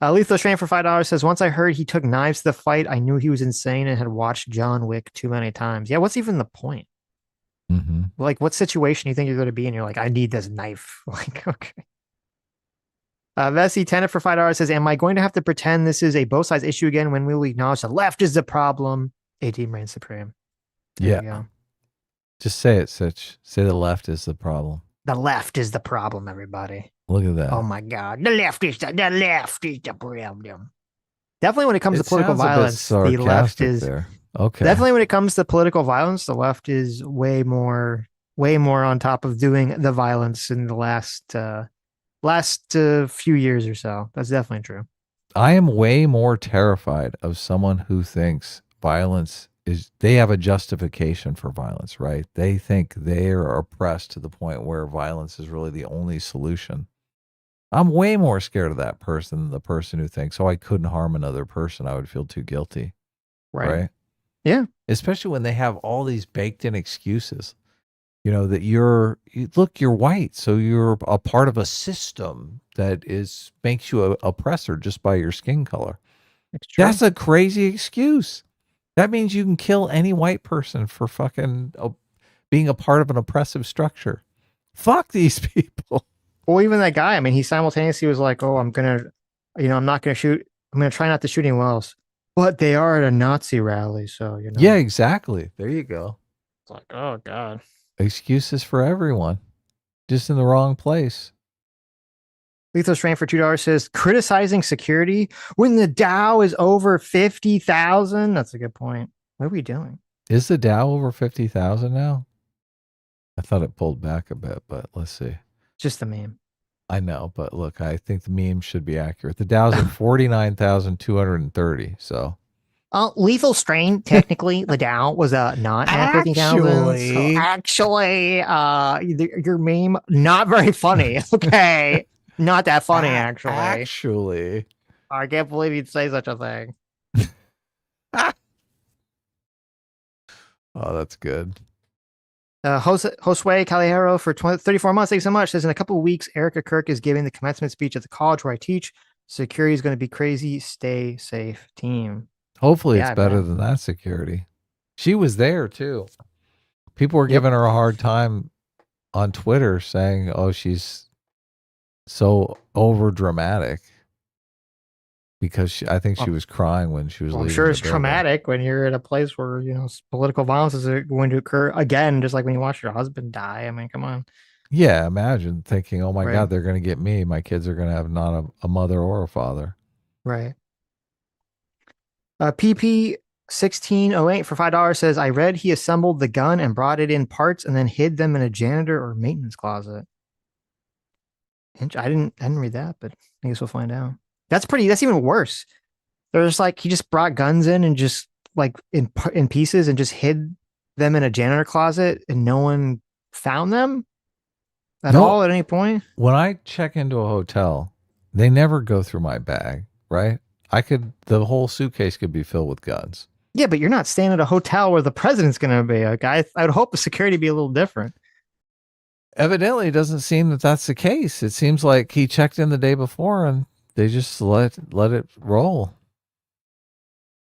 Lethal Strain for $5 says, once I heard he took knives to the fight, I knew he was insane and had watched John Wick too many times. Yeah, what's even the point? Mm-hmm. Like, what situation you think you're going to be in? You're like, I need this knife. Like, okay. Vessi Tenet for $5 says, am I going to have to pretend this is a both sides issue again when we will acknowledge the left is the problem? A team reigns supreme. There yeah. Just say it, Sitch. Say the left is the problem. The left is the problem, everybody. Look at that. Oh my God. The left is the problem. Definitely when it comes to political violence, the left is there. Okay. Definitely when it comes to political violence, the left is way more on top of doing the violence in the last few years or so. That's definitely true. I am way more terrified of someone who thinks violence is, they have a justification for violence, right? They think they are oppressed to the point where violence is really the only solution. I'm way more scared of that person than the person who thinks, oh, I couldn't harm another person. I would feel too guilty. Right? Yeah. Especially when they have all these baked in excuses. You know, that you're white, so you're a part of a system that makes you an oppressor just by your skin color. That's a crazy excuse. That means you can kill any white person for fucking being a part of an oppressive structure. Fuck these people. Well, even that guy, I mean, he simultaneously was like, oh, I'm not going to shoot. I'm going to try not to shoot anyone else. But they are at a Nazi rally, so, you know. Yeah, exactly. There you go. It's like, oh, God. Excuses for everyone. Just in the wrong place. Lethal Strain for $2 says, criticizing security when the Dow is over 50,000. That's a good point. What are we doing? Is the Dow over 50,000 now? I thought it pulled back a bit, but let's see. Just the meme. I know, but look, I think the meme should be accurate. The Dow's at 49,230. So. Lethal Strain, technically, the Dow was not at 50,000. Actually, your meme, not very funny. Okay. Not that funny, actually. Actually. I can't believe you'd say such a thing. Oh, that's good. Josue Calejero for 34 months. Thanks so much. Says in a couple of weeks, Erica Kirk is giving the commencement speech at the college where I teach. Security is going to be crazy. Stay safe, team. Hopefully it's better than that security. She was there too. People were giving her a hard time on Twitter saying, oh, she's so over dramatic because I think she was crying when she was leaving. I'm sure it's traumatic when you're at a place where, you know, political violence is going to occur again, just like when you watch your husband die. I mean, come on. Yeah, imagine thinking, oh my God, they're going to get me. My kids are going to have not a mother or a father. Right. PP 1608 for $5 says, I read he assembled the gun and brought it in parts and then hid them in a janitor or maintenance closet. I didn't read that, but I guess we'll find out. That's even worse. There's like, he just brought guns in and just like in pieces and just hid them in a janitor closet and no one found them at all at any point. When I check into a hotel, they never go through my bag, right? The whole suitcase could be filled with guns. Yeah, but you're not staying at a hotel where the president's going to be. Like, I would hope the security be a little different. Evidently, it doesn't seem that that's the case. It seems like he checked in the day before and they just let it roll.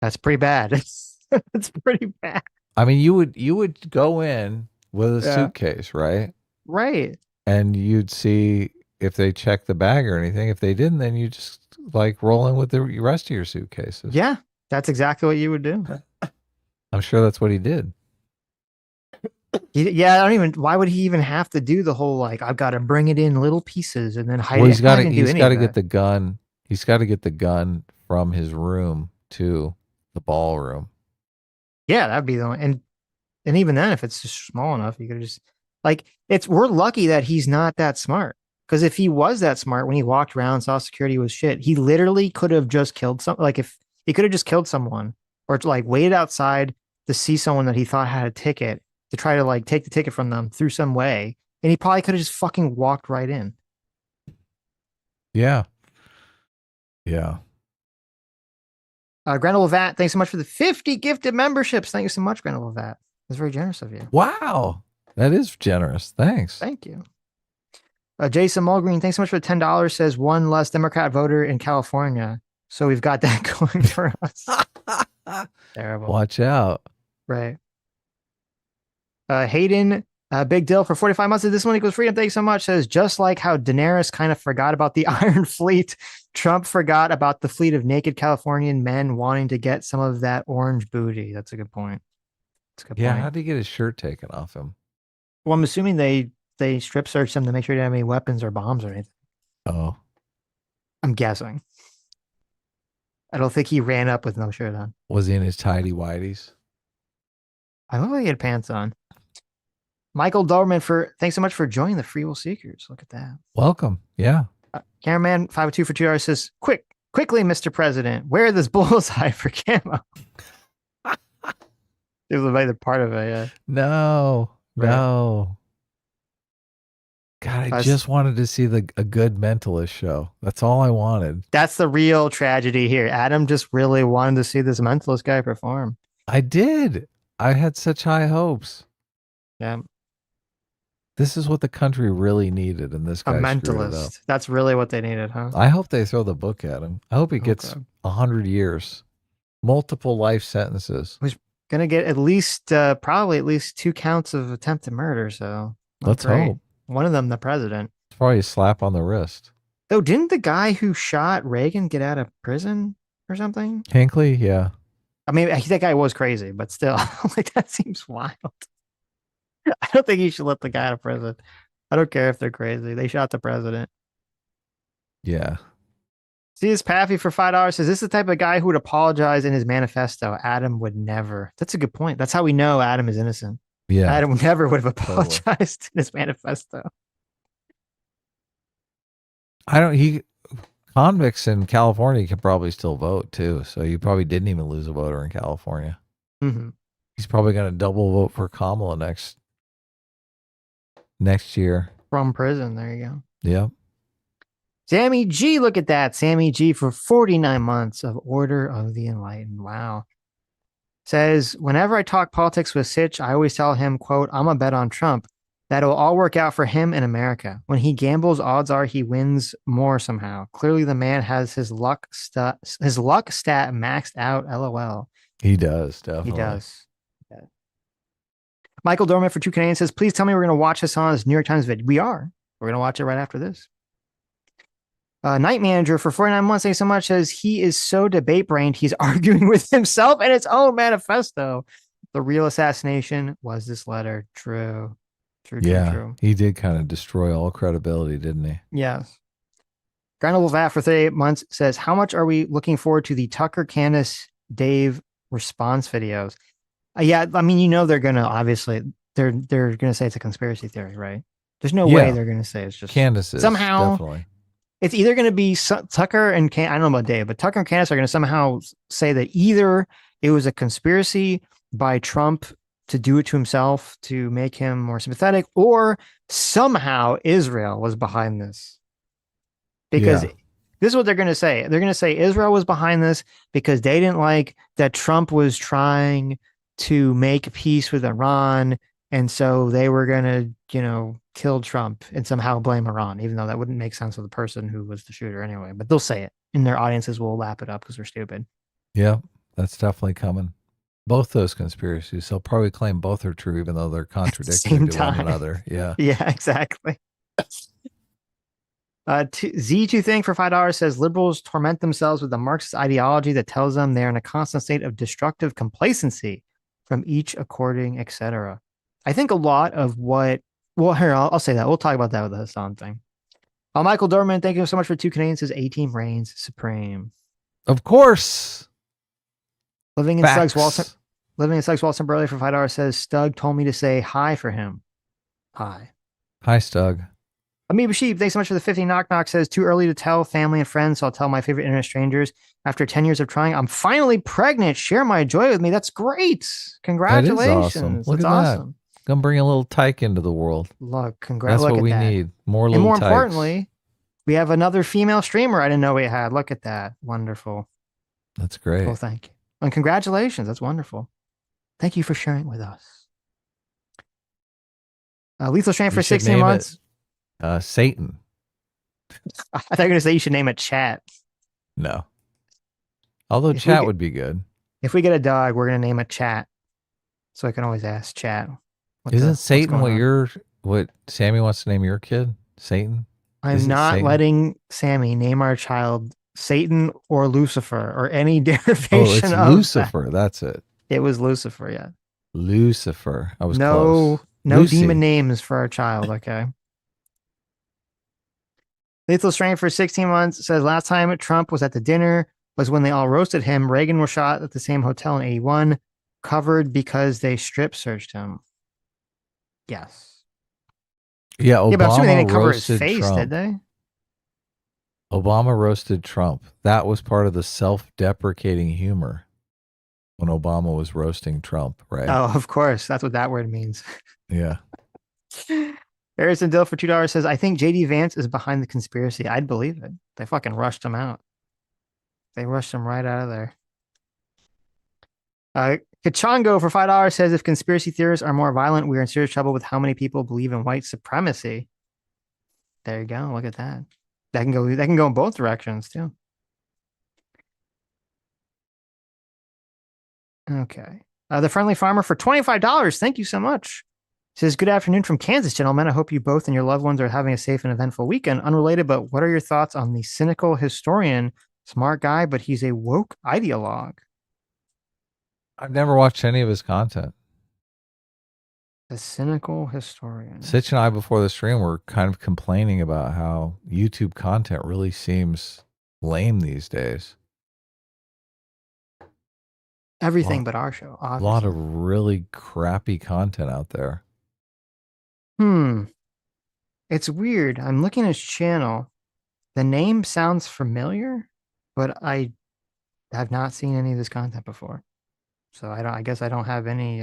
That's pretty bad. It's pretty bad. I mean, you would go in with a suitcase, right? Right. And you'd see if they checked the bag or anything. If they didn't, then you just like roll in with the rest of your suitcases. Yeah, that's exactly what you would do. I'm sure that's what he did. Why would he even have to do the whole, like, I've got to bring it in little pieces and then hide it? He's got to get the gun. He's got to get the gun from his room to the ballroom. Yeah, that'd be the one. And even then, if it's just small enough, you could just like, we're lucky that he's not that smart. Because if he was that smart when he walked around and saw security was shit, he literally could have just killed if he could have just killed someone or like waited outside to see someone that he thought had a ticket to try to like take the ticket from them through some way. And he probably could have just fucking walked right in. Yeah. Yeah. Granule Vat, thanks so much for the 50 gifted memberships. Thank you so much, Granule Vat. That's very generous of you. Wow. That is generous. Thanks. Thank you. Jason Mulgreen, thanks so much for the $10. Says one less Democrat voter in California. So we've got that going for us. Terrible. Watch out. Right. Hayden, big deal for 45 months of This One Equals Freedom. Thanks so much. Says just like how Daenerys kind of forgot about the Iron Fleet, Trump forgot about the fleet of naked Californian men wanting to get some of that orange booty. That's a good point. Yeah, how'd he get his shirt taken off him? Well, I'm assuming they strip searched him to make sure he didn't have any weapons or bombs or anything. Oh. I'm guessing. I don't think he ran up with no shirt on. Was he in his tidy whities? I look like he had pants on. Michael Doberman, thanks so much for joining the Free Will Seekers. Look at that. Welcome. Yeah. Cameraman 502 for $2 says, quickly, Mr. President, wear this bullseye for camo. It was either part of it, yeah. No. Right. No. God, I just wanted to see a good Mentalist show. That's all I wanted. That's the real tragedy here. Adam just really wanted to see this Mentalist guy perform. I did. I had such high hopes. Yeah. This is what the country really needed, and this guy a Mentalist. That's really what they needed, huh? I hope they throw the book at him. I hope he gets 100 years, multiple life sentences. He's gonna get at least, probably at least 2 counts of attempted murder. So let's hope. One of them, the president. It's probably a slap on the wrist. Though, didn't the guy who shot Reagan get out of prison or something? Hinckley, yeah. I mean, that guy was crazy, but still, like, that seems wild. I don't think you should let the guy out of prison. I don't care if they're crazy. They shot the president. Yeah. See this Paffy for $5 says, this is the type of guy who would apologize in his manifesto. Adam would never. That's a good point. That's how we know Adam is innocent. Yeah. Adam never would have apologized in his manifesto. Convicts in California can probably still vote too. So you probably didn't even lose a voter in California. Mm-hmm. He's probably going to double vote for Kamala next year. From prison. There you go. Yep. Sammy G, look at that. Sammy G for 49 months of Order of the Enlightened. Wow. Says, whenever I talk politics with Sitch, I always tell him, quote, I'm a bet on Trump. That'll all work out for him in America. When he gambles, odds are he wins more somehow. Clearly, the man has his luck stat maxed out. LOL. He does, definitely. He does. Yeah. Michael Dorman for 2 Canadians says, please tell me we're going to watch Hassan's New York Times vid. We are. We're going to watch it right after this. Night Manager for 49 months, thanks so much, says he is so debate-brained, he's arguing with himself and his own manifesto. The real assassination was this letter. True. True. He did kind of destroy all credibility, didn't he? Yes. Granule Vat for 38 months says, how much are we looking forward to the Tucker, Candace, Dave response videos? Yeah, I mean, they're going to, obviously, they're going to say it's a conspiracy theory, right? There's no way they're going to say it's just Candace is, somehow. Definitely. it's either going to be Tucker and I don't know about Dave, but Tucker and Candace are going to somehow say that either it was a conspiracy by Trump to do it to himself to make him more sympathetic, or somehow Israel was behind this. Because this is what they're going to say. They're going to say Israel was behind this because they didn't like that Trump was trying to make peace with Iran. And so they were going to, kill Trump and somehow blame Iran, even though that wouldn't make sense for the person who was the shooter anyway. But they'll say it, and their audiences will lap it up because they're stupid. Yeah, that's definitely coming. Both those conspiracies, they'll probably claim both are true, even though they're contradictory to one another. Yeah. Yeah, exactly. Z2 Thing for $5 says liberals torment themselves with a Marxist ideology that tells them they're in a constant state of destructive complacency from each according, etc. I think a lot of what, well, here, I'll say that. We'll talk about that with the Hassan thing. Michael Dorman, thank you so much for 2 Canadians. Says A-Team reigns supreme. Of course. Living in Stug's Walton Burley for $5 says Stug told me to say hi for him. Hi. Hi, Stug. Amoeba Sheep, thanks so much for the 50 knock. Says too early to tell family and friends, so I'll tell my favorite internet strangers. After 10 years of trying, I'm finally pregnant. Share my joy with me. That's great. Congratulations. That is awesome. Look That's at awesome. That. Gonna bring a little tyke into the world. Look, That's what we need. More little tykes. And more tykes. importantly, we have another female streamer I didn't know we had. Look at that. Wonderful. That's great. Well, thank you. And congratulations. That's wonderful. Thank you for sharing with us. Lethal Strain for 16 months. Satan. I thought you were going to say you should name it Chat. No. Although Chat would be good. If we get a dog, we're going to name it Chat. So I can always ask Chat. Isn't Satan what Sammy wants to name your kid? Satan? I'm not letting Sammy name our child Satan or Lucifer or any derivation of Lucifer. That. That's it. It was Lucifer, yeah. Lucifer. I was close. No demon names for our child, okay? Lethal Strain for 16 months says last time Trump was at the dinner was when they all roasted him. Reagan was shot at the same hotel in 81, covered because they strip searched him. Yes. Yeah, Obama but I'm assuming they didn't cover his roasted face, Trump. did they? Obama roasted Trump. That was part of the self-deprecating humor when Obama was roasting Trump, right? Oh, of course. That's what that word means. Yeah. Harrison Dill for $2 says, I think JD Vance is behind the conspiracy. I'd believe it. They fucking rushed him out. They rushed him right out of there. Kachongo for $5 says, if conspiracy theorists are more violent, we are in serious trouble with how many people believe in white supremacy. There you go. Look at that. That can go in both directions too. Okay. The Friendly Farmer for $25. Thank you so much. Says, good afternoon from Kansas, gentlemen. I hope you both and your loved ones are having a safe and eventful weekend. Unrelated, but what are your thoughts on the cynical historian? Smart guy, but he's a woke ideologue. I've never watched any of his content. The cynical historian. Sitch and I, before the stream, were kind of complaining about how YouTube content really seems lame these days. Everything but our show. Obviously. A lot of really crappy content out there. It's weird. I'm looking at his channel. The name sounds familiar, but I have not seen any of this content before. So I guess I don't have any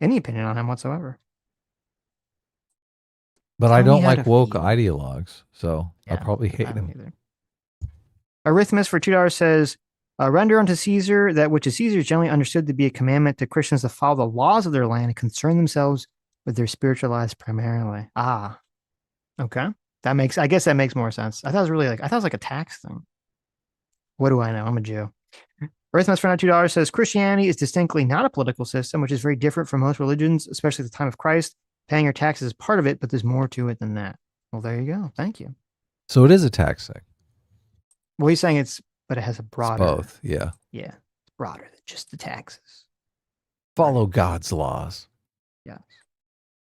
opinion on him whatsoever. But I don't like woke ideologues, so yeah, I probably hate him. Either. Arrhythmus for $2 says, render unto Caesar that which is Caesar is generally understood to be a commandment to Christians to follow the laws of their land and concern themselves with their spiritual lives primarily. Okay. I guess that makes more sense. I thought it was like a tax thing. What do I know? I'm a Jew. Arrhythmus for $2 says, Christianity is distinctly not a political system, which is very different from most religions, especially at the time of Christ. Paying your taxes is part of it, but there's more to it than that. Well, there you go. Thank you. So it is a tax thing. Well, he's saying but it has a broader. It's both, yeah. Yeah, it's broader than just the taxes. Follow God's laws. Yes.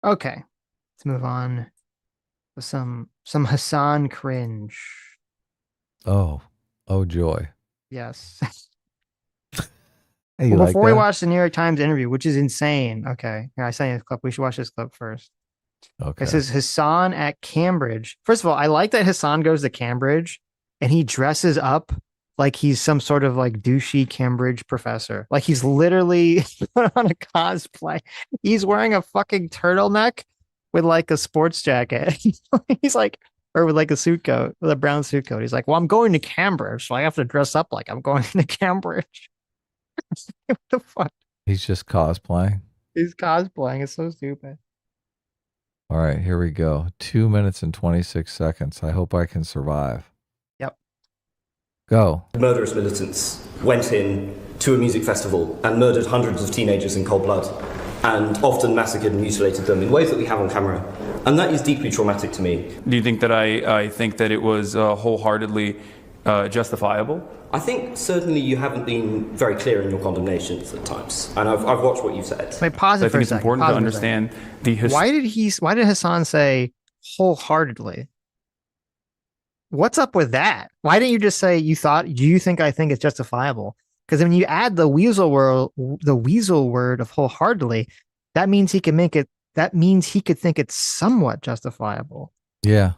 Okay, let's move on with some Hassan cringe. Oh joy. Yes. Hey, before we watch the New York Times interview, which is insane. Okay, I sent you this clip. We should watch this clip first. Okay. It says Hassan at Cambridge. First of all, I like that Hassan goes to Cambridge and he dresses up like he's some sort of like douchey Cambridge professor. Like he's literally put on a cosplay. He's wearing a fucking turtleneck with like a sports jacket. He's like, or with like a suit coat, with a brown suit coat. He's like, well, I'm going to Cambridge, so I have to dress up like I'm going to Cambridge. What the fuck? He's just cosplaying. He's cosplaying. It's so stupid. All right, here we go. 2 minutes and 26 seconds. I hope I can survive. Yep. Go. Murderous militants went in to a music festival and murdered hundreds of teenagers in cold blood, and often massacred and mutilated them in ways that we have on camera. And that is deeply traumatic to me. Do you think that I think that it was wholeheartedly justifiable? I think certainly you haven't been very clear in your condemnations at times, and I've watched what you've said. Wait, pause it for a second. I think it's important to understand the why did Hassan say wholeheartedly? What's up with that? Why didn't you just say do you think I think it's justifiable? Because when you add the weasel word of wholeheartedly, that means he can make it. That means he could think it's somewhat justifiable. Yeah,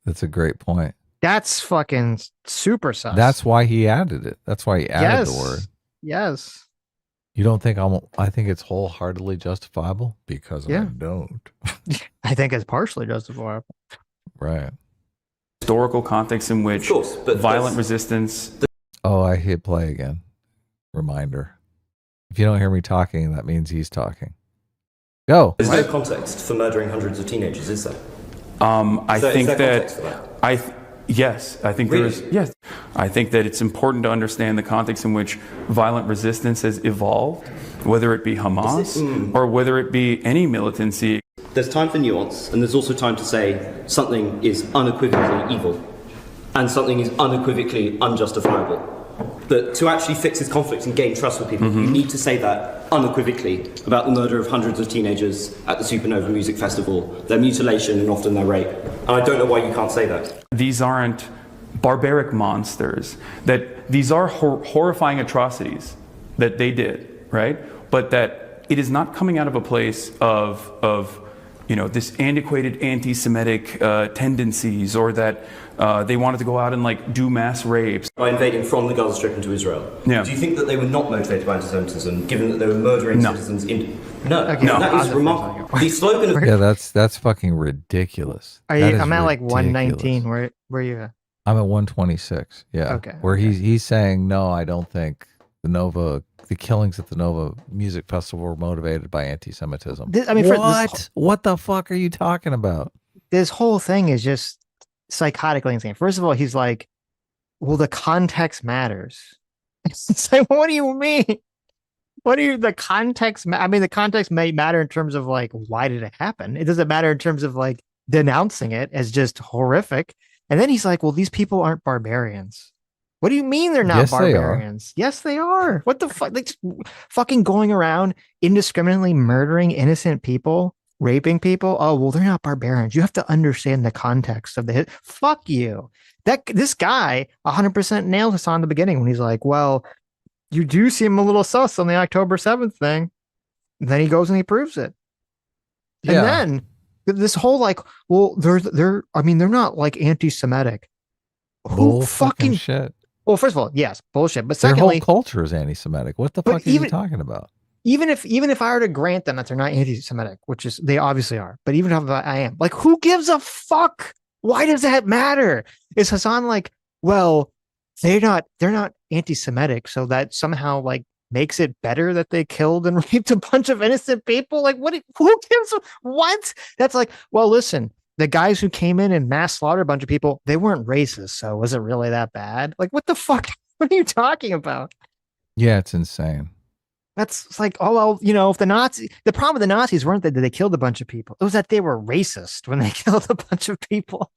that's a great point. That's fucking super sus. That's why he added it. That's why he added the word. Yes. You don't think I think it's wholeheartedly justifiable? Because I don't. I think it's partially justifiable. Right. Historical context in which violent resistance. Oh, I hit play again. Reminder. If you don't hear me talking, that means he's talking. Go. There's no context for murdering hundreds of teenagers, is there? I think that yes, I think there is. Yes, I think that it's important to understand the context in which violent resistance has evolved, whether it be Hamas or whether it be any militancy. There's time for nuance, and there's also time to say something is unequivocally evil, and something is unequivocally unjustifiable. But to actually fix this conflict and gain trust with people, you need to say that unequivocally about the murder of hundreds of teenagers at the Supernova Music Festival, their mutilation and often their rape. And I don't know why you can't say that. These aren't barbaric monsters, that these are horrifying atrocities that they did, right? But that it is not coming out of a place of this antiquated anti-Semitic tendencies, or that they wanted to go out and like do mass rapes. By invading from the Gaza Strip into Israel. Yeah. Do you think that they were not motivated by anti-Semitism, given that they were murdering citizens in... No. That is remarkable. The slogan of... Yeah, that's fucking ridiculous. I'm at like 119. Where are you at? I'm at 126. Yeah. Okay. Where he's saying, no, I don't think the killings at the Nova Music Festival were motivated by anti-Semitism. What the fuck are you talking about? This whole thing is just psychotically insane. First of all, he's like, well, the context matters. It's like, what do you mean? The context? I mean, the context may matter in terms of like, why did it happen? It doesn't matter in terms of like denouncing it as just horrific. And then he's like, well, these people aren't barbarians. What do you mean they're not barbarians? Yes, they are. What the fuck? Like, fucking going around indiscriminately murdering innocent people, raping people. Oh, well, they're not barbarians. You have to understand the context of the hit. Fuck you. This guy 100% nailed us on the beginning when he's like, well, you do seem a little sus on the October 7th thing. And then he goes and he proves it. Yeah. And then this whole like, well, they're not like anti-Semitic. Who fucking shit? Well, first of all, yes, bullshit. But secondly, their whole culture is anti-Semitic. What the fuck are you talking about? Even if I were to grant them that they're not anti-Semitic, which is they obviously are, but even if I am, like, who gives a fuck? Why does that matter? Is Hasan like, well, they're not anti-Semitic, so that somehow like makes it better that they killed and raped a bunch of innocent people? Like, what? Who gives? What? That's like, well, listen. The guys who came in and mass slaughtered a bunch of people, they weren't racist, so was it really that bad? Like, what the fuck? What are you talking about? Yeah, it's insane. That's like, oh, well, if the problem with the Nazis weren't that they killed a bunch of people. It was that they were racist when they killed a bunch of people.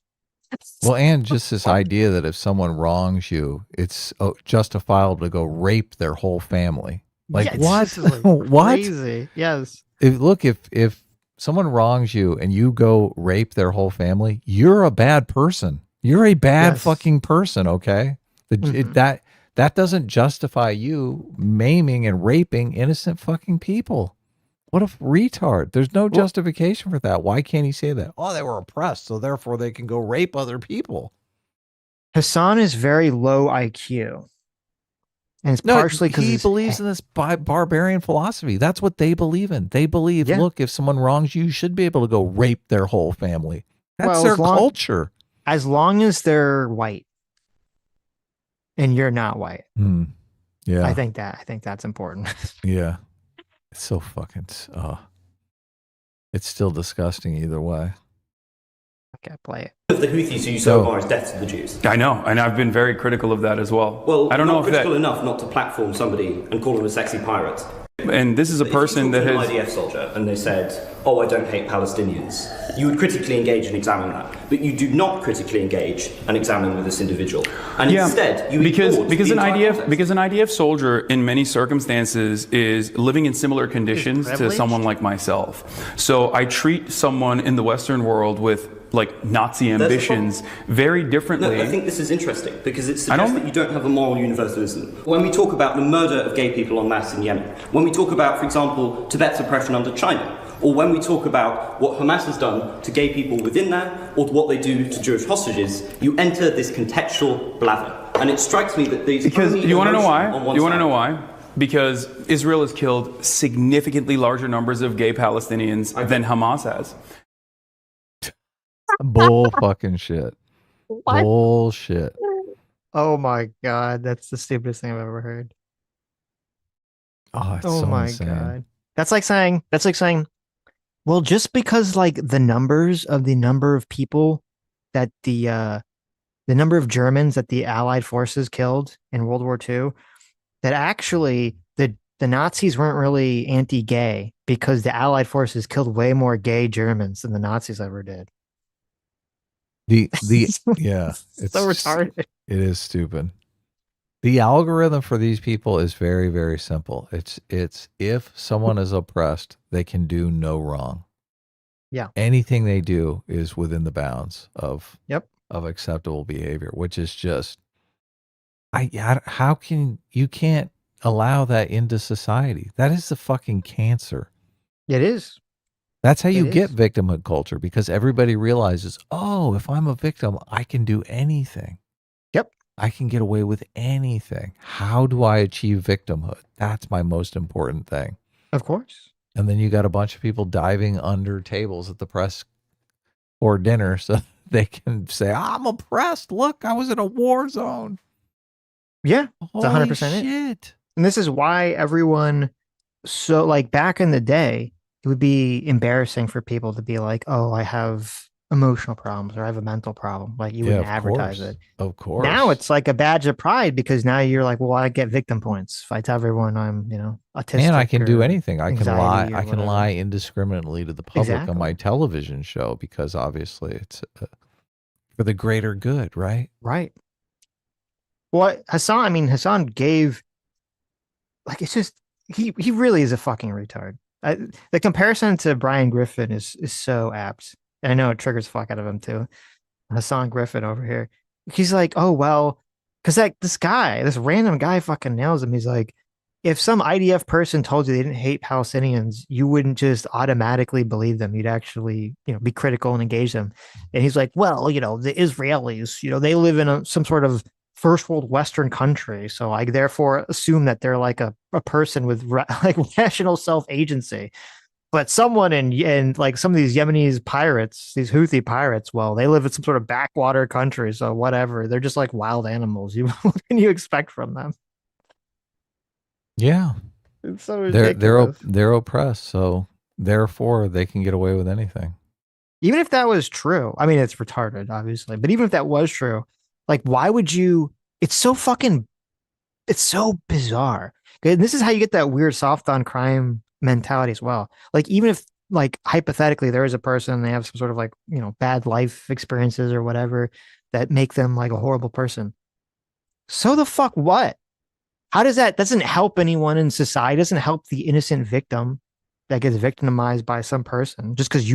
Well, and just this idea that if someone wrongs you, it's justifiable to go rape their whole family. Like, what? What? Crazy. Yes. If someone wrongs you and you go rape their whole family, you're a bad person. You're a bad fucking person, okay? That doesn't justify you maiming and raping innocent fucking people. What a retard. There's no justification for that. Why can't he say that? Oh, they were oppressed, so therefore they can go rape other people. Hasan is very low IQ. And it's partially because he believes in this barbarian philosophy. That's what they believe in. They believe, look, if someone wrongs you, you should be able to go rape their whole family. That's their culture. As long as they're white and you're not white. Yeah. I think that's important. Yeah. It's so fucking, it's still disgusting either way. I can't play it. The Houthis who you so far as death to the Jews. I know, and I've been very critical of that as well. Well, I don't know if critical enough not to platform somebody and call him a sexy pirate. And this is a person that has an IDF soldier, and they said, "Oh, I don't hate Palestinians." You would critically engage and examine that, but you do not critically engage and examine with this individual. And instead, you because an IDF soldier in many circumstances is living in similar conditions to someone like myself. So I treat someone in the Western world with like Nazi ambitions very differently. No, I think this is interesting because it suggests that you don't have a moral universalism. When we talk about the murder of gay people en masse in Yemen, when we talk about, for example, Tibet's oppression under China, or when we talk about what Hamas has done to gay people within that, or what they do to Jewish hostages, you enter this contextual blather. And it strikes me that these... Because you want to know why? You want to know why? Because Israel has killed significantly larger numbers of gay Palestinians than Hamas has. Bull fucking shit. What? Bullshit. Oh my God. That's the stupidest thing I've ever heard. Oh, it's so my insane. God. That's like saying, well, just because like the number of people that the number of Germans that the Allied forces killed in World War II, that actually the Nazis weren't really anti-gay because the Allied forces killed way more gay Germans than the Nazis ever did. It's so retarded. It is stupid. The algorithm for these people is very, very simple. It's if someone is oppressed, they can do no wrong. Yeah. Anything they do is within the bounds of acceptable behavior, which is just how can you can't allow that into society? That is the fucking cancer. It is. That's how you get victimhood culture, because everybody realizes, oh, if I'm a victim, I can do anything. Yep. I can get away with anything. How do I achieve victimhood? That's my most important thing. Of course. And then you got a bunch of people diving under tables at the press or dinner so they can say, I'm oppressed. Look, I was in a war zone. Yeah, it's 100% it. And this is why everyone, so like back in the day, it would be embarrassing for people to be like, oh, I have emotional problems or I have a mental problem. Like you wouldn't advertise it. Of course. Now it's like a badge of pride because now you're like, well, I get victim points. If I tell everyone I'm, autistic. And I can do anything. I can lie. I can whatever. lie indiscriminately to the public on my television show because obviously it's for the greater good, right? Right. Well, Hasan gave, like, it's just, he really is a fucking retard. The comparison to Brian Griffin is so apt. And I know it triggers the fuck out of him too. Hassan Griffin over here. He's like, oh, well, because like this random guy fucking nails him. He's like, if some IDF person told you they didn't hate Palestinians, you wouldn't just automatically believe them. You'd actually, be critical and engage them. And he's like, well, the Israelis, they live in some sort of first world Western country. So I therefore assume that they're like a person with like rational self-agency. But someone in like some of these Yemeni pirates, these Houthi pirates, well, they live in some sort of backwater country. So whatever, they're just like wild animals. What can you expect from them? Yeah. It's so ridiculous. They're oppressed. So therefore they can get away with anything. Even if that was true, I mean, it's retarded, obviously, but even if that was true, like, why would you? It's so bizarre. And this is how you get that weird soft on crime mentality as well. Like, even if, like, hypothetically, there is a person, they have some sort of like, bad life experiences or whatever that make them like a horrible person. So the fuck what? How does that doesn't help anyone in society? Doesn't help the innocent victim that gets victimized by some person just because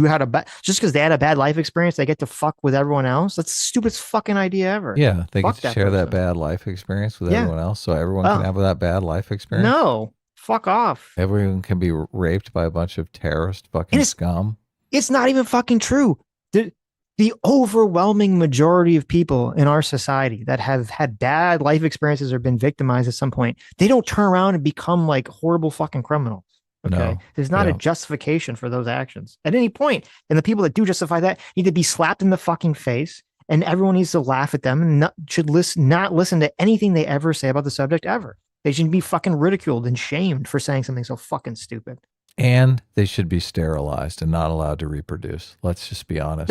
they had a bad life experience, they get to fuck with everyone else. That's the stupidest fucking idea ever. Yeah, they fuck get to share that bad life experience with everyone else, so everyone can have that bad life experience. No, Fuck off. Everyone can be raped by a bunch of terrorist fucking scum. It's not even fucking true. The overwhelming majority of people in our society that have had bad life experiences or been victimized at some point, they don't turn around and become like horrible fucking criminals. Okay. No. There's not a justification for those actions at any point. And the people that do justify that need to be slapped in the fucking face, and everyone needs to laugh at them and should not listen to anything they ever say about the subject ever. They should be fucking ridiculed and shamed for saying something so fucking stupid. And they should be sterilized and not allowed to reproduce. Let's just be honest.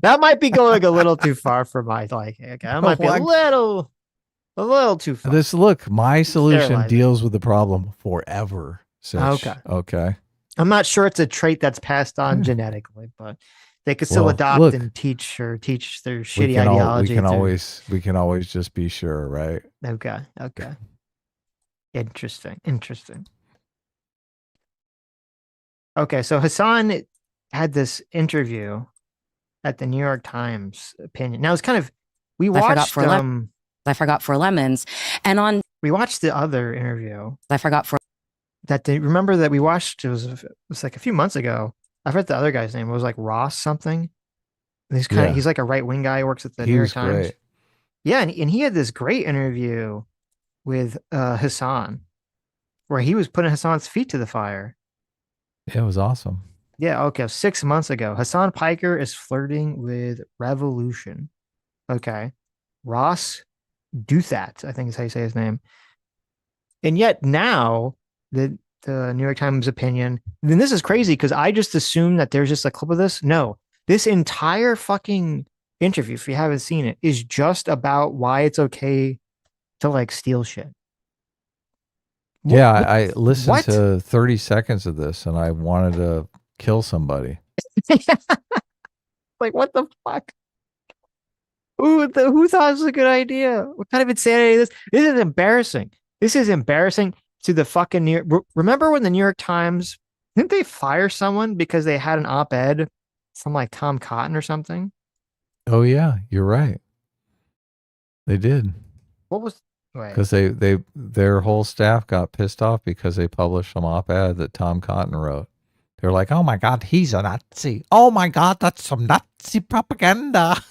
That might be going a little too far for my liking. Okay, that might be a little too far. Look, my solution deals with the problem forever. Sitch. Okay. I'm not sure it's a trait that's passed on genetically, but they could still adopt and teach their shitty ideology. We can always just be sure, right? Okay. Interesting. Okay, so Hasan had this interview at the New York Times opinion. Now it's kind of we watched I forgot 4 lemons. And we watched the other interview. I forgot remember that we watched, it was like a few months ago. I forgot the other guy's name. It was like Ross something. And he's like a right-wing guy who works at the New York Times. Great. Yeah, and he had this great interview with Hasan, where he was putting Hassan's feet to the fire. Yeah, it was awesome. Yeah, okay. 6 months ago, Hassan Piker is flirting with revolution. Okay. Ross Douthat, I think is how you say his name. And yet now, the New York Times opinion, then this is crazy because I just assumed that there's just a clip of this. No, this entire fucking interview, if you haven't seen it, is just about why it's okay to like steal shit. Yeah, I listened to 30 seconds of this and I wanted to kill somebody. Like, what the fuck? Who thought it was a good idea? What kind of insanity is this? This is embarrassing. This is embarrassing to the fucking remember when the New York Times, didn't they fire someone because they had an op-ed from like Tom Cotton or something? Oh yeah, you're right. They did. What was because their whole staff got pissed off because they published some op-ed that Tom Cotton wrote. They're like, "Oh my God, he's a Nazi! Oh my God, that's some Nazi propaganda!"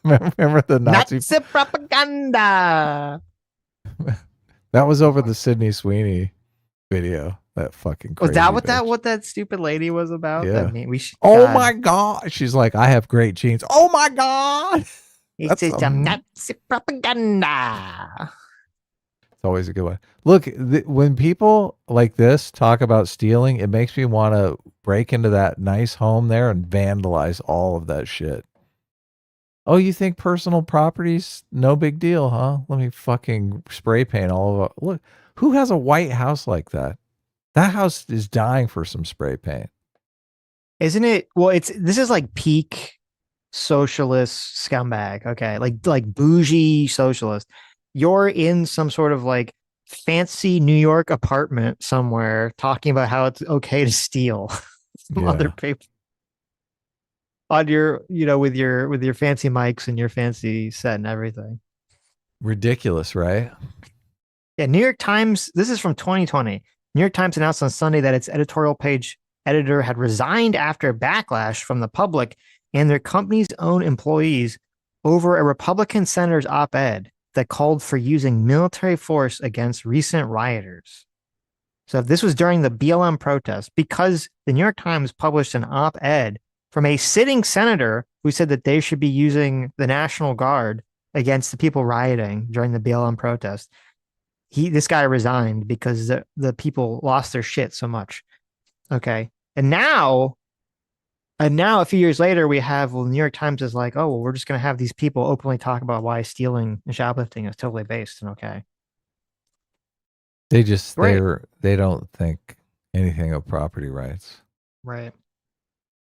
Remember the Nazi propaganda? That was over the Sydney Sweeney video. That fucking crazy was that bitch. what that stupid lady was about? Yeah. God. My God, she's like, "I have great genes." Oh my God. It's some Nazi propaganda. It's always a good one. Look, when people like this talk about stealing, it makes me want to break into that nice home there and vandalize all of that shit. Oh, you think personal property's no big deal, huh? Let me fucking spray paint all of it. Look, who has a white house like that? That house is dying for some spray paint. Isn't it? Well, this is like peak socialist scumbag. Okay, like bougie socialist. You're in some sort of like fancy New York apartment somewhere talking about how it's okay to steal from other people on your, with your fancy mics and your fancy set and everything. Ridiculous, right? Yeah. New York Times. This is from 2020. New York Times announced on Sunday that its editorial page editor had resigned after backlash from the public and their company's own employees over a Republican senator's op-ed that called for using military force against recent rioters. So this was during the BLM protest because the New York Times published an op-ed from a sitting senator who said that they should be using the National Guard against the people rioting during the BLM protest. This guy resigned because the people lost their shit so much. Okay. And now a few years later, we have, the New York Times is like, oh, well, we're just going to have these people openly talk about why stealing and shoplifting is totally based and okay. They don't think anything of property rights. Right.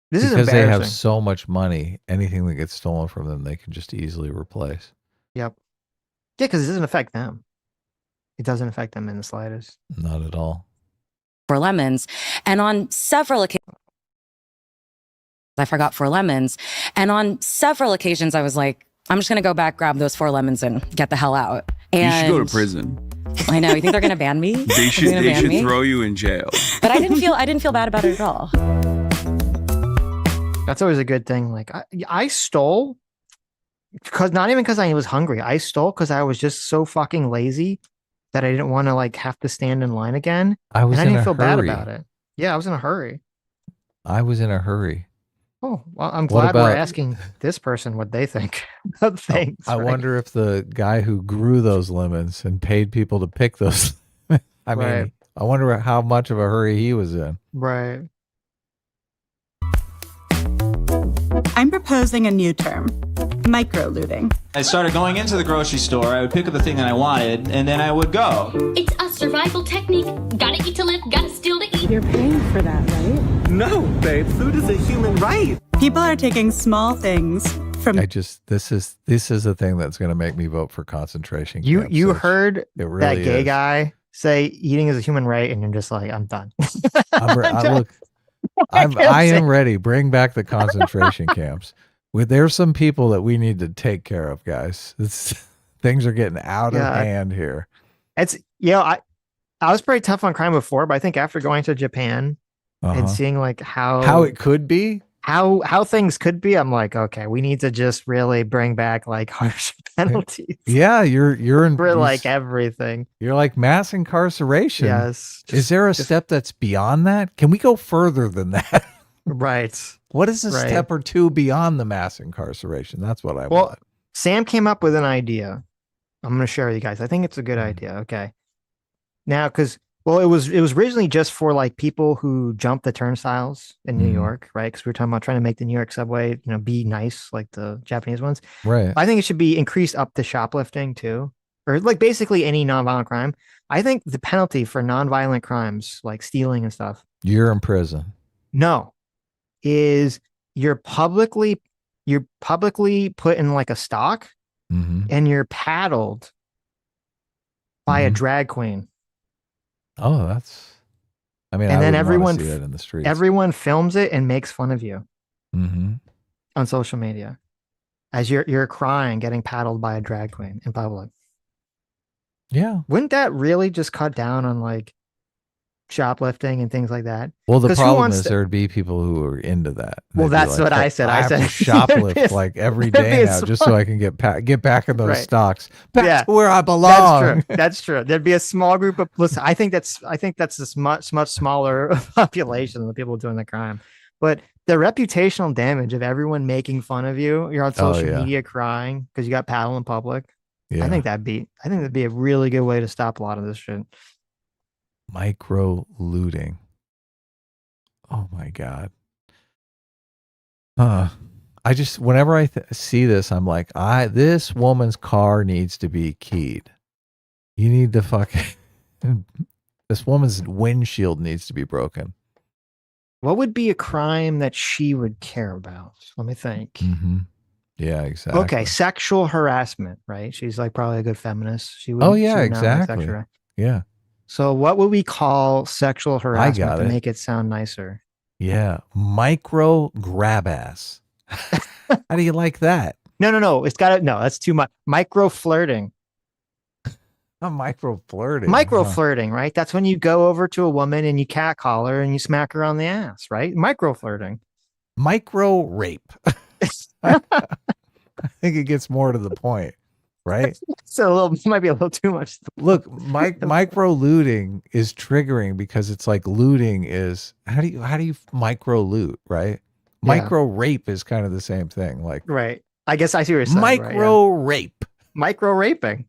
This is because embarrassing. They have so much money, anything that gets stolen from them, they can just easily replace. Yep. Yeah, because it doesn't affect them. It doesn't affect them in the slightest. Not at all. For lemons. And on several occasions, I forgot 4 lemons. And on several occasions, I was like, I'm just going to go back, grab those 4 lemons and get the hell out. And you should go to prison. I know. You think they're going to ban me? They should throw you in jail. But I didn't feel bad about it at all. That's always a good thing. Like I stole because not even because I was hungry. I stole because I was just so fucking lazy that I didn't want to like have to stand in line again. I didn't feel bad about it. Yeah, I was in a hurry. I was in a hurry. Oh, well, I'm glad we're asking this person what they think of things. I wonder if the guy who grew those lemons and paid people to pick those. I mean, I wonder how much of a hurry he was in. Right. I'm proposing a new term, micro-looting. I started going into the grocery store, I would pick up the thing that I wanted, and then I would go. It's a survival technique. Gotta eat to live, gotta steal to eat. You're paying for that, right? No, babe, food is a human right. People are taking small things from... this is the thing that's going to make me vote for concentration camps. You heard really that gay is. guy say eating is a human right, and you're just like, I'm done. I am ready. Bring back the concentration camps. There's some people that we need to take care of, guys. Things are getting out of hand here. It's I was pretty tough on crime before, but I think after going to Japan and seeing like how it could be, how things could be, I'm like, okay, we need to just really bring back like harsh penalties. Yeah, you're in for like everything. You're like mass incarceration. Yes. Is there a step that's beyond that? Can we go further than that? Right. What is a step or two beyond the mass incarceration? That's what I want. Sam came up with an idea. I'm going to share with you guys. I think it's a good idea. Okay. Now, because it was originally just for like people who jump the turnstiles in New York, right? Because we were talking about trying to make the New York subway, be nice like the Japanese ones. Right. I think it should be increased up to shoplifting too, or like basically any nonviolent crime. I think the penalty for nonviolent crimes like stealing and stuff. You're in prison. No, is you're publicly put in like a stock and you're paddled by a drag queen. Oh, that's. I mean, and then everyone see that in the streets. Everyone films it and makes fun of you on social media as you're crying, getting paddled by a drag queen in public. Yeah, wouldn't that really just cut down on like shoplifting and things like that? Well, the problem is there'd be people who are into that. Well, that's what I said. I said shoplift like every day now just so I can get back in those stocks. Back to where I belong. That's true. There'd be a small group of. Listen, I think that's a much smaller population than the people doing the crime. But the reputational damage of everyone making fun of you, you're on social media crying because you got paddled in public. Yeah. I think that'd be a really good way to stop a lot of this shit. Micro looting. Oh my God. I just, whenever I see this, I'm like, this woman's car needs to be keyed. You need to this woman's windshield needs to be broken. What would be a crime that she would care about? Let me think. Yeah, exactly. Okay, sexual harassment, right? She's like probably a good feminist. She would. Oh yeah, exactly. Yeah. So what would we call sexual harassment to make it sound nicer? Yeah, micro grab ass. How do you like that? No. That's too much. Micro flirting. Micro flirting. Micro flirting, right? That's when you go over to a woman and you catcall her and you smack her on the ass, right? Micro flirting. Micro rape. I think it gets more to the point, right? It might be a little too much. Look, micro looting is triggering because it's like looting is how do you micro loot, right? Micro rape is kind of the same thing. Like, right. I guess I see what you're saying. Micro rape. Micro raping.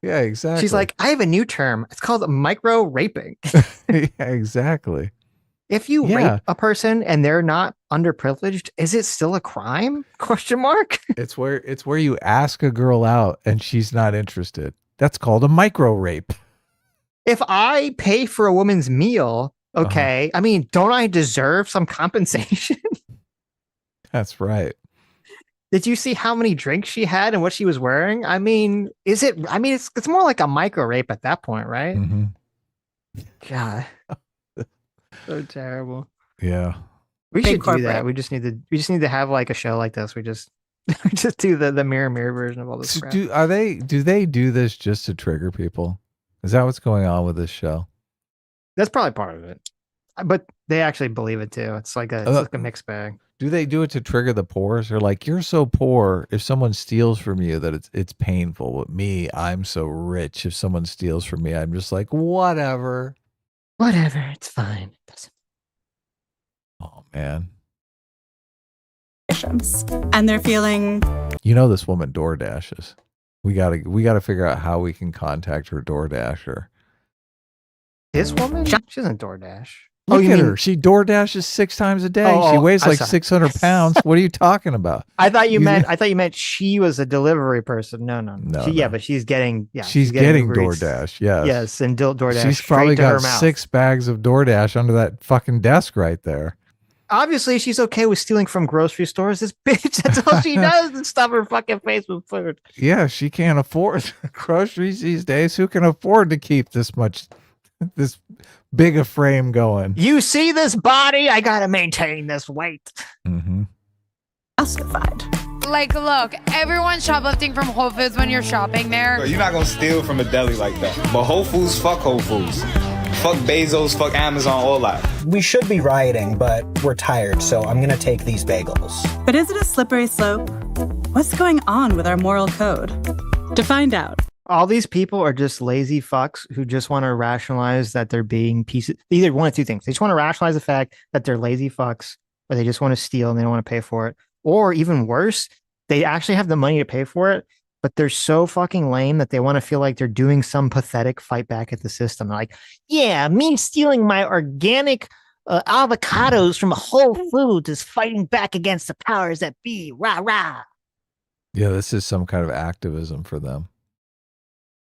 Yeah, exactly. She's like, I have a new term. It's called micro raping. Yeah, exactly. If you rape a person and they're not underprivileged, is it still a crime? Question mark. It's where you ask a girl out and she's not interested. That's called a micro rape. If I pay for a woman's meal, okay, I mean, don't I deserve some compensation? That's right. Did you see how many drinks she had and what she was wearing? I mean, it's more like a micro rape at that point, right? God. So terrible. Yeah. We should do that. We just need to have like a show like this. We just Just do the mirror version of all this crap. Do they do this just to trigger people? Is that what's going on with this show? That's probably part of it, but they actually believe it too. It's like a mixed bag. Do they do it to trigger the poor? They're like, you're so poor. If someone steals from you, that it's painful. But me, I'm so rich. If someone steals from me, I'm just like, whatever. It's fine. Oh man. And they're feeling. You know, this woman door dashes. We gotta figure out how we can contact her door dasher. This woman? She doesn't DoorDash. Look at her. She door dashes 6 times a day. She weighs like 600 pounds. What are you talking about? I thought you meant she was a delivery person. No. Yeah, but she's getting she's getting DoorDash. Yes, and DoorDash. She's probably got 6 bags of DoorDash under that fucking desk right there. Obviously, she's okay with stealing from grocery stores. This bitch, that's all she does is stuff her fucking face with food. Yeah, she can't afford groceries these days. Who can afford to keep this big a frame going? You see this body? I gotta maintain this weight. Mm-hmm. Justified. Like, look, everyone's shoplifting from Whole Foods when you're shopping there. You're not gonna steal from a deli like that. But Whole Foods, fuck Whole Foods. Fuck Bezos, fuck Amazon, all that. We should be rioting, but we're tired, so I'm gonna take these bagels. But is it a slippery slope? What's going on with our moral code? To find out. All these people are just lazy fucks who just want to rationalize that they're being pieces. Either one of two things. They just want to rationalize the fact that they're lazy fucks, or they just want to steal and they don't want to pay for it. Or even worse, they actually have the money to pay for it, but they're so fucking lame that they want to feel like they're doing some pathetic fight back at the system. They're like, yeah, me stealing my organic avocados from Whole Foods is fighting back against the powers that be. Rah, rah. Yeah, this is some kind of activism for them.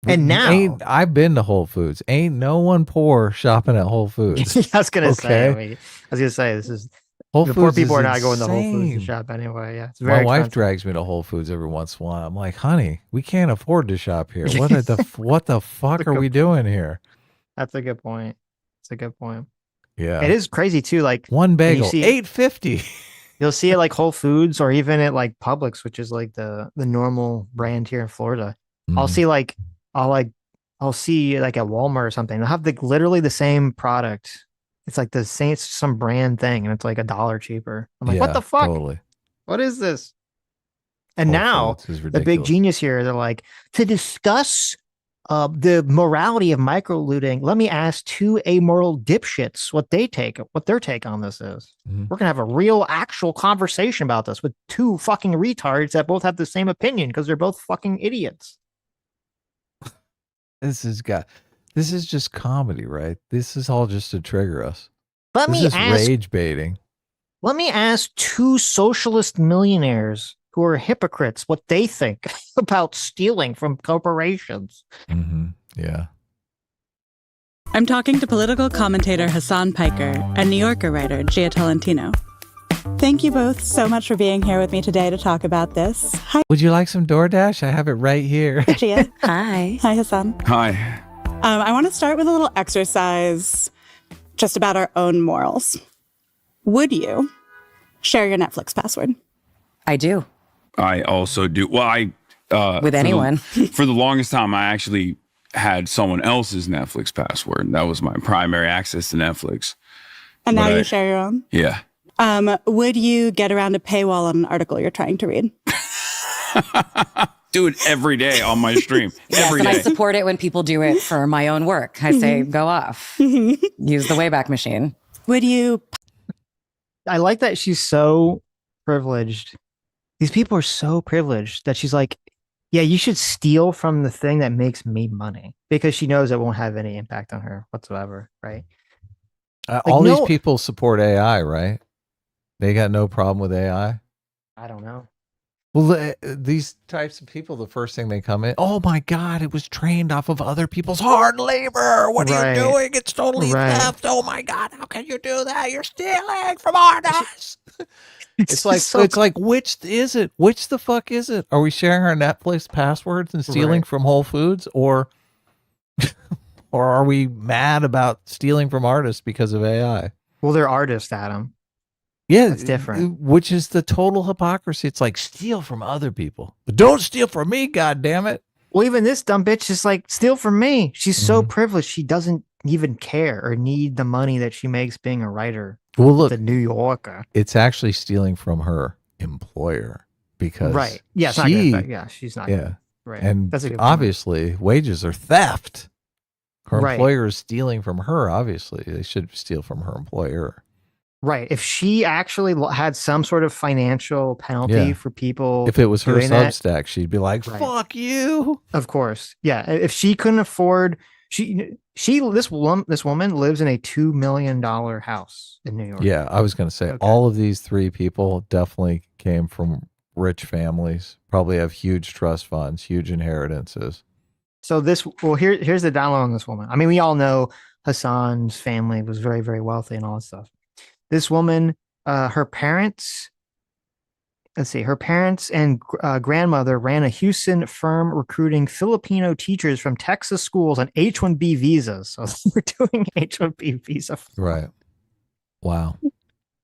And now I've been to Whole Foods. Ain't no one poor shopping at Whole Foods. I was gonna say this is Whole the Foods poor people are not insane. going to Whole Foods to shop anyway. Yeah, it's My very wife expensive. drags me to Whole Foods every once in a while. I'm like, honey, we can't afford to shop here. What the fuck are we doing here? That's a good point. It's a good point. Yeah, it is crazy too. Like one bagel, $8.50. You'll see it like Whole Foods or even at like Publix, which is like the normal brand here in Florida. I'll see I'll see like at Walmart or something. They'll have literally the same product. It's like the same, some brand thing, and it's like $1 cheaper. I'm like, what the fuck? Totally. What is this? And Whole now Foods is the big ridiculous. genius here, they're like, to discuss the morality of micro looting, let me ask 2 amoral dipshits what their take on this is. We're gonna have a real actual conversation about this with 2 fucking retards that both have the same opinion because they're both fucking idiots. This is just comedy, right? This is all just to trigger us. Let this me is ask, rage baiting. Let me ask 2 socialist millionaires who are hypocrites what they think about stealing from corporations. Mm-hmm. Yeah. I'm talking to political commentator Hassan Piker and New Yorker writer Gia Tolentino. Thank you both so much for being here with me today to talk about this. Hi. Would you like some DoorDash? I have it right here. Gia. Hi. Hi, Hassan. Hi. I want to start with a little exercise just about our own morals. Would you share your Netflix password? I do. I also do. Well, With anyone. For the longest time, I actually had someone else's Netflix password. That was my primary access to Netflix. And now you share your own? Yeah. Would you get around a paywall on an article you're trying to read? Do it every day on my stream. Yes, Every and day. I support it when people do it for my own work. I say, go off. Use the Wayback Machine. Would you? I like that she's so privileged. These people are so privileged that she's like, yeah, you should steal from the thing that makes me money, because she knows it won't have any impact on her whatsoever, right? All these people support AI, right? They got no problem with AI. I don't know. Well, these types of people, the first thing they come in, oh my God, it was trained off of other people's hard labor. What are you doing? It's totally theft. Oh my God, how can you do that? You're stealing from artists. It's like, which is it? Which the fuck is it? Are we sharing our Netflix passwords and stealing from Whole Foods, or are we mad about stealing from artists because of AI? Well, they're artists, Adam. Yeah, that's different. Which is the total hypocrisy. It's like steal from other people, but don't steal from me. God damn it! Well, even this dumb bitch is like, steal from me. She's so privileged. She doesn't even care or need the money that she makes being a writer. Well, look, the New Yorker. It's actually stealing from her employer because yeah, it's not gonna, yeah, she's not. Yeah, right. And that's a good obviously, point. wages are theft. Her Right. employer is stealing from her. Obviously, they should steal from her employer. Right. If she actually had some sort of financial penalty for people, if it was her doing that, Substack, she'd be like, "Fuck you." Of course, yeah. If she couldn't afford, this woman lives in a $2 million house in New York. Yeah, I was going to say all of these three people definitely came from rich families. Probably have huge trust funds, huge inheritances. So here's the download on this woman. I mean, we all know Hassan's family was very, very wealthy and all that stuff. This woman, her parents and grandmother ran a Houston firm recruiting Filipino teachers from Texas schools on H-1B visas. So we're doing H-1B visa. Right. Wow.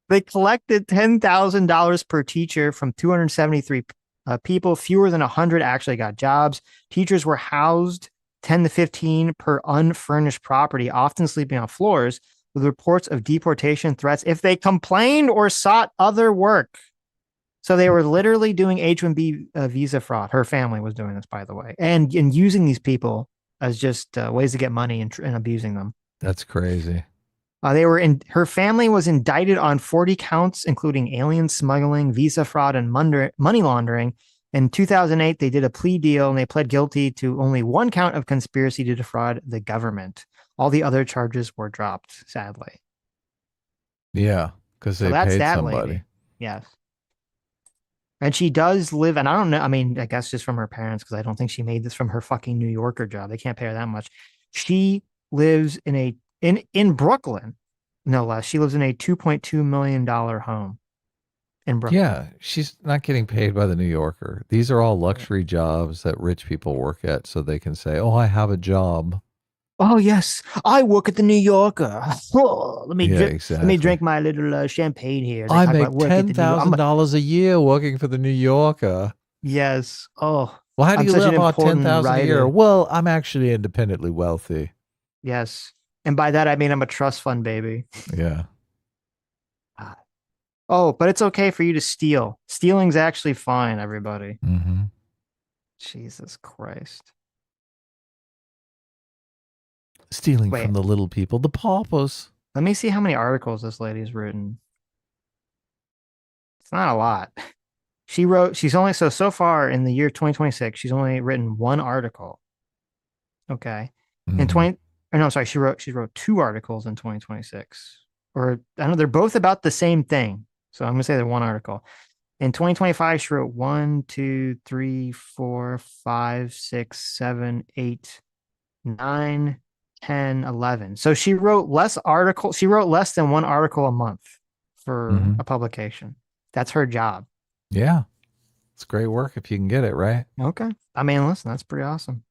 They collected $10,000 per teacher from 273 people. Fewer than 100 actually got jobs. Teachers were housed 10 to 15 per unfurnished property, often sleeping on floors, with reports of deportation threats if they complained or sought other work. So they were literally doing H-1B visa fraud. Her family was doing this, by the way, and using these people as just ways to get money and abusing them. That's crazy. Her family was indicted on 40 counts, including alien smuggling, visa fraud, and money laundering. In 2008, they did a plea deal and they pled guilty to only one count of conspiracy to defraud the government. All the other charges were dropped, sadly. Yeah, because they paid somebody. Lady. Yes. And she does live, and I don't know, I mean, I guess just from her parents, because I don't think she made this from her fucking New Yorker job. They can't pay her that much. She lives in Brooklyn, no less. She lives in a $2.2 million home in Brooklyn. Yeah, she's not getting paid by the New Yorker. These are all luxury jobs that rich people work at so they can say, "Oh, I have a job." Oh, yes, I work at the New Yorker. Oh, let me drink my little champagne here. I make $10,000 a year working for the New Yorker. Yes. Oh. Well, how do you live on $10,000 a year? Well, I'm actually independently wealthy. Yes. And by that, I mean I'm a trust fund baby. Yeah. Oh, but it's okay for you to steal. Stealing's actually fine, everybody. Mm-hmm. Jesus Christ. Stealing from the little people, the paupers. Let me see how many articles this lady's written. It's not a lot. So far in the year 2026, she's only written one article. Okay. She wrote two articles in 2026. Or I don't know, they're both about the same thing. So I'm gonna say they're one article. In 2025, she wrote 1, 2, 3, 4, 5, 6, 7, 8, 9, 10, 11. So she wrote less articles. She wrote less than one article a month for a publication. That's her job. Yeah. It's great work if you can get it, right? Okay. I mean, listen, that's pretty awesome.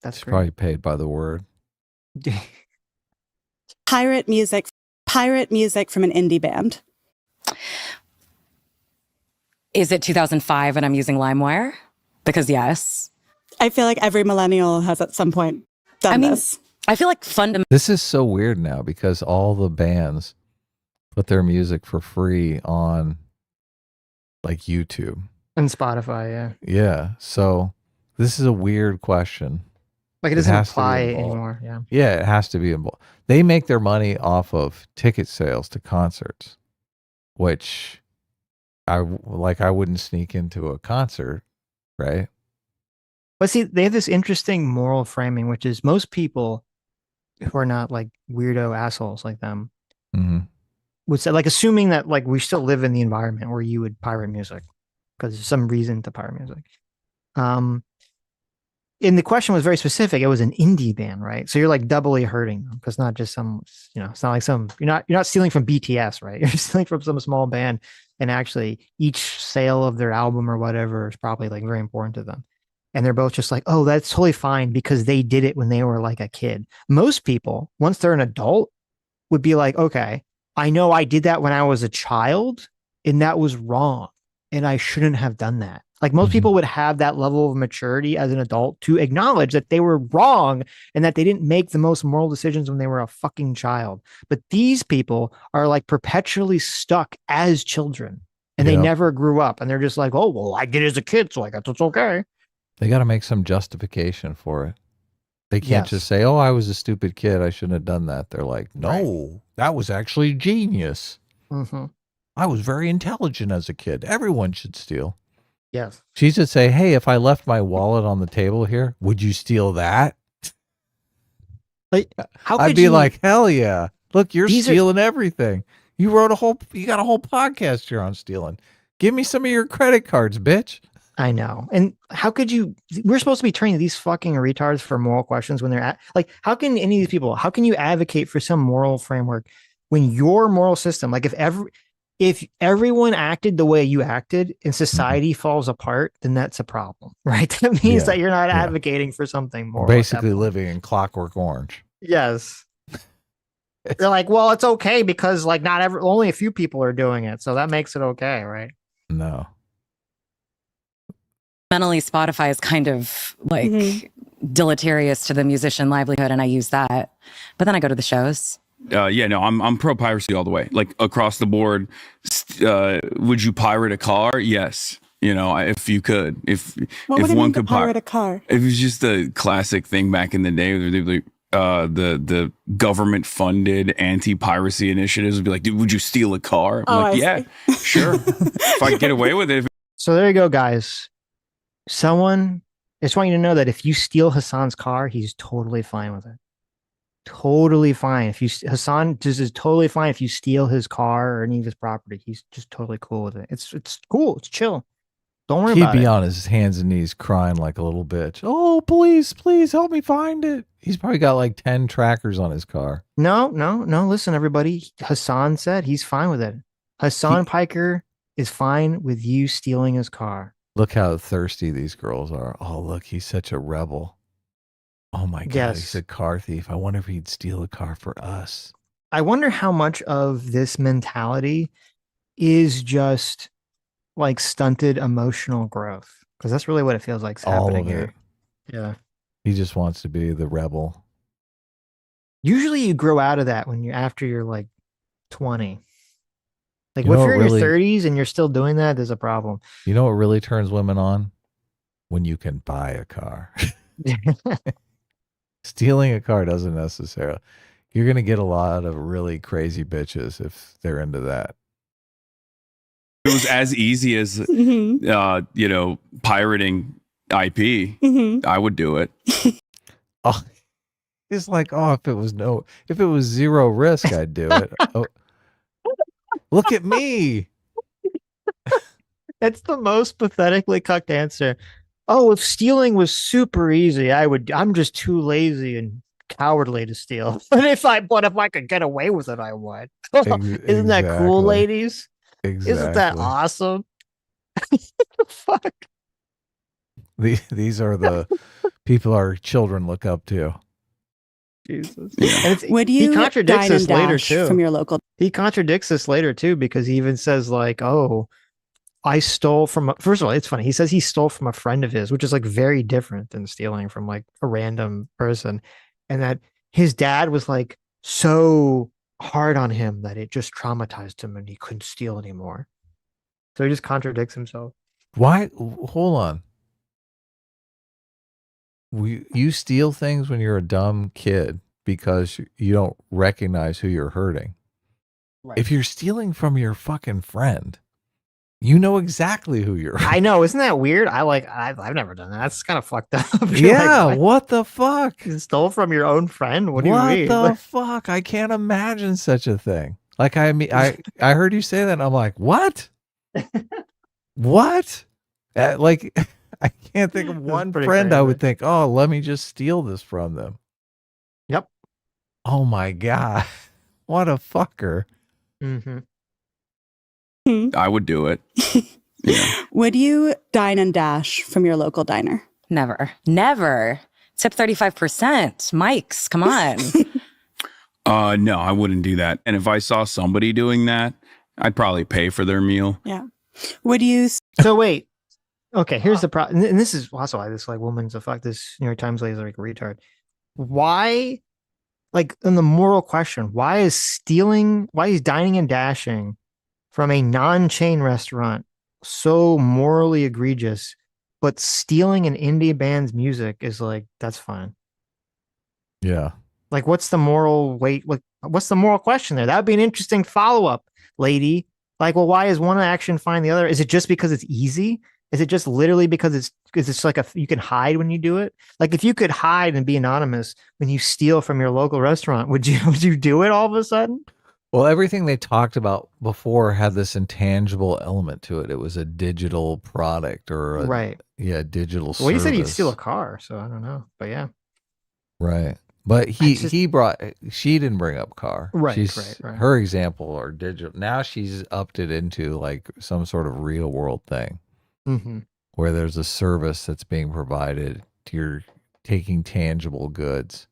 That's great. Probably paid by the word. Pirate music from an indie band. Is it 2005 and I'm using LimeWire? Because yes. I feel like every millennial has at some point done this. I feel like This is so weird now because all the bands put their music for free on like YouTube. And Spotify, yeah. Yeah. So this is a weird question. Like it doesn't apply anymore. Yeah. Yeah, it has to be involved. They make their money off of ticket sales to concerts, which I wouldn't sneak into a concert, right? But see, they have this interesting moral framing, which is most people who are not like weirdo assholes like them would say, like, assuming that like we still live in the environment where you would pirate music because there's some reason to pirate music. And the question was very specific. It was an indie band, right? So you're like doubly hurting them because not just some, it's not like you're not stealing from BTS, right? You're stealing from some small band, and actually each sale of their album or whatever is probably like very important to them. And they're both just like, oh, that's totally fine because they did it when they were like a kid. Most people, once they're an adult, would be like, okay, I know I did that when I was a child and that was wrong and I shouldn't have done that. Like most people would have that level of maturity as an adult to acknowledge that they were wrong and that they didn't make the most moral decisions when they were a fucking child. But these people are like perpetually stuck as children and they never grew up and they're just like, oh, well, I did as a kid, so I guess it's okay. They got to make some justification for it. They can't just say, oh, I was a stupid kid, I shouldn't have done that. They're like, no, that was actually genius. I was very intelligent as a kid. Everyone should steal. Yes. She should say, hey, if I left my wallet on the table here, would you steal that? Like, how I'd be like, hell yeah. Look, you're stealing everything. You got a whole podcast here on stealing. Give me some of your credit cards, bitch. I know. And how could you, we're supposed to be training these fucking retards for moral questions when they're at, like, how can any of these people, how can you advocate for some moral framework when your moral system, like if everyone acted the way you acted and society falls apart, then that's a problem, right? That means that you're not advocating for something moral. Basically living in Clockwork Orange. Yes. They're like, well, it's okay because like only a few people are doing it. So that makes it okay, right? No. Mentally, Spotify is kind of like deleterious to the musician livelihood, and I use that. But then I go to the shows. I'm pro piracy all the way, like across the board. Would you pirate a car? Yes. If you could, if one could pirate a car, it was just a classic thing back in the day. The government funded anti-piracy initiatives would be like, dude, would you steal a car? I'm like, sure. If I get away with it. So there you go, guys. I just want you to know that if you steal Hassan's car, he's totally fine with it. Totally fine. Hassan just is totally fine if you steal his car or any of his property. He's just totally cool with it. It's cool. It's chill. Don't worry about it. He'd be on his hands and knees crying like a little bitch. Oh, please help me find it. He's probably got like 10 trackers on his car. No. Listen, everybody. Hassan said he's fine with it. Hassan Piker is fine with you stealing his car. Look how thirsty these girls are. Oh, look, he's such a rebel. Oh my God, he's a car thief. I wonder if he'd steal a car for us. I wonder how much of this mentality is just like stunted emotional growth. Because that's really what it feels like is happening here. Yeah. He just wants to be the rebel. Usually you grow out of that after you're like 20. Like if you're in your 30s and you're still doing that, there's a problem. You know what really turns women on? When you can buy a car. Stealing a car doesn't necessarily. You're going to get a lot of really crazy bitches if they're into that. It was as easy as, pirating IP. I would do it. Oh, it's like, if it was zero risk, I'd do it. Oh, look at me. That's the most pathetically cucked answer. Oh, if stealing was super easy, I'm just too lazy and cowardly to steal. But if I could get away with it, I would. Isn't that cool, ladies? Exactly. Isn't that awesome? What the fuck? These are the people our children look up to. Jesus. Would you he contradicts dine this and later dash too. from your local? He contradicts this later too because he even says like, "Oh, I stole from." First of all, it's funny. He says he stole from a friend of his, which is like very different than stealing from like a random person, and that his dad was like so hard on him that it just traumatized him and he couldn't steal anymore. So he just contradicts himself. Why? Hold on. You steal things when you're a dumb kid because you don't recognize who you're hurting. Right. If you're stealing from your fucking friend, you know exactly who you're hurting. I know, isn't that weird? I've never done that. That's kind of fucked up. Yeah, like, what the fuck? You stole from your own friend? What do you mean? What the fuck? I can't imagine such a thing. Like I heard you say that and I'm like, what? What? Like I can't think of one friend crazy. I would think, oh, let me just steal this from them. Yep. Oh my God. What a fucker. Mm-hmm. I would do it. Yeah. Would you dine and dash from your local diner? Never. Tip 35%. Mike's, come on. No, I wouldn't do that. And if I saw somebody doing that, I'd probably pay for their meal. Yeah. Would you? So wait. Okay, here's the problem. And this is also why this like woman's a fuck. This New York Times lady is like a retard. Why, like, in the moral question, why is dining and dashing from a non-chain restaurant so morally egregious, but stealing an indie band's music is like, that's fine. Yeah. Like, what's the moral weight? Like, what's the moral question there? That would be an interesting follow-up, lady. Like, well, why is one action fine the other? Is it just because it's easy? Is it just literally because it's like you can hide when you do it? Like, if you could hide and be anonymous when you steal from your local restaurant, would you do it all of a sudden? Well, everything they talked about before had this intangible element to it. It was a digital product or digital service. Well, you said you'd steal a car, so I don't know, but yeah. Right. But she didn't bring up car. Right. Her example are digital. Now she's upped it into like some sort of real world thing. Mm-hmm. Where there's a service that's being provided to your taking tangible goods.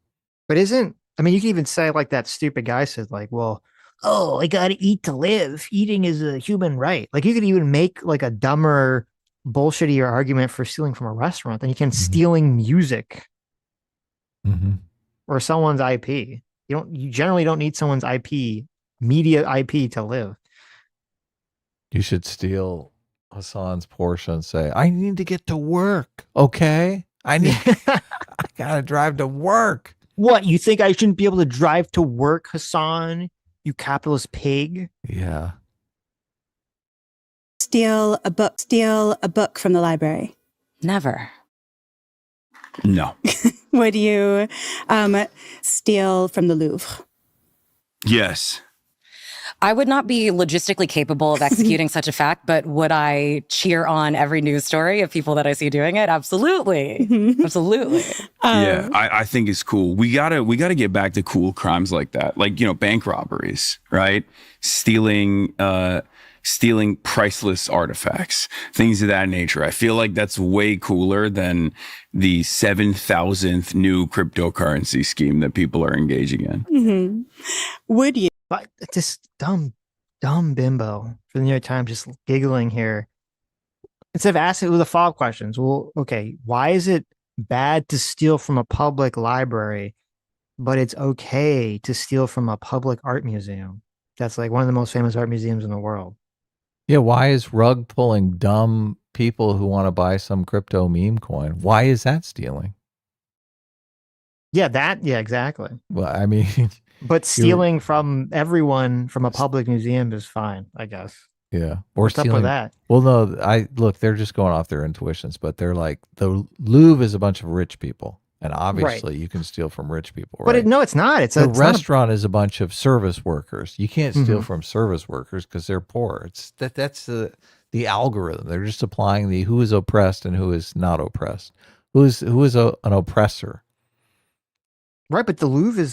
But you can even say like that stupid guy said like, well, I got to eat to live. Eating is a human right. Like, you could even make like a dumber, bullshittier argument for stealing from a restaurant than you can stealing music or someone's IP. You generally don't need someone's media IP to live. You should steal Hassan's Porsche and say, I need to get to work. Okay. I gotta drive to work. What, you think I shouldn't be able to drive to work, Hassan? You capitalist pig. Yeah. Steal a book from the library. Never. No. Would you steal from the Louvre? Yes. I would not be logistically capable of executing such a fact, but would I cheer on every news story of people that I see doing it? Absolutely. Absolutely. Yeah, I think it's cool. We gotta get back to cool crimes like that. Like, bank robberies, right? Stealing priceless artifacts, things of that nature. I feel like that's way cooler than the 7,000th new cryptocurrency scheme that people are engaging in. Mm-hmm. Would you? But this dumb bimbo for the New York Times just giggling here. Instead of asking the follow-up questions, well, okay, why is it bad to steal from a public library, but it's okay to steal from a public art museum? That's like one of the most famous art museums in the world. Yeah, why is rug pulling dumb people who want to buy some crypto meme coin? Why is that stealing? Yeah, exactly. Well, I mean... But stealing from everyone from a public museum is fine, I guess. Yeah. Or what's stealing, up with that? Well, no, they're just going off their intuitions, but they're like, the Louvre is a bunch of rich people. And obviously you can steal from rich people, right? But no, it's not. It's a restaurant is a bunch of service workers. You can't steal from service workers because they're poor. That's the algorithm. They're just applying the who is oppressed and who is not oppressed. Who is an oppressor. Right, but the Louvre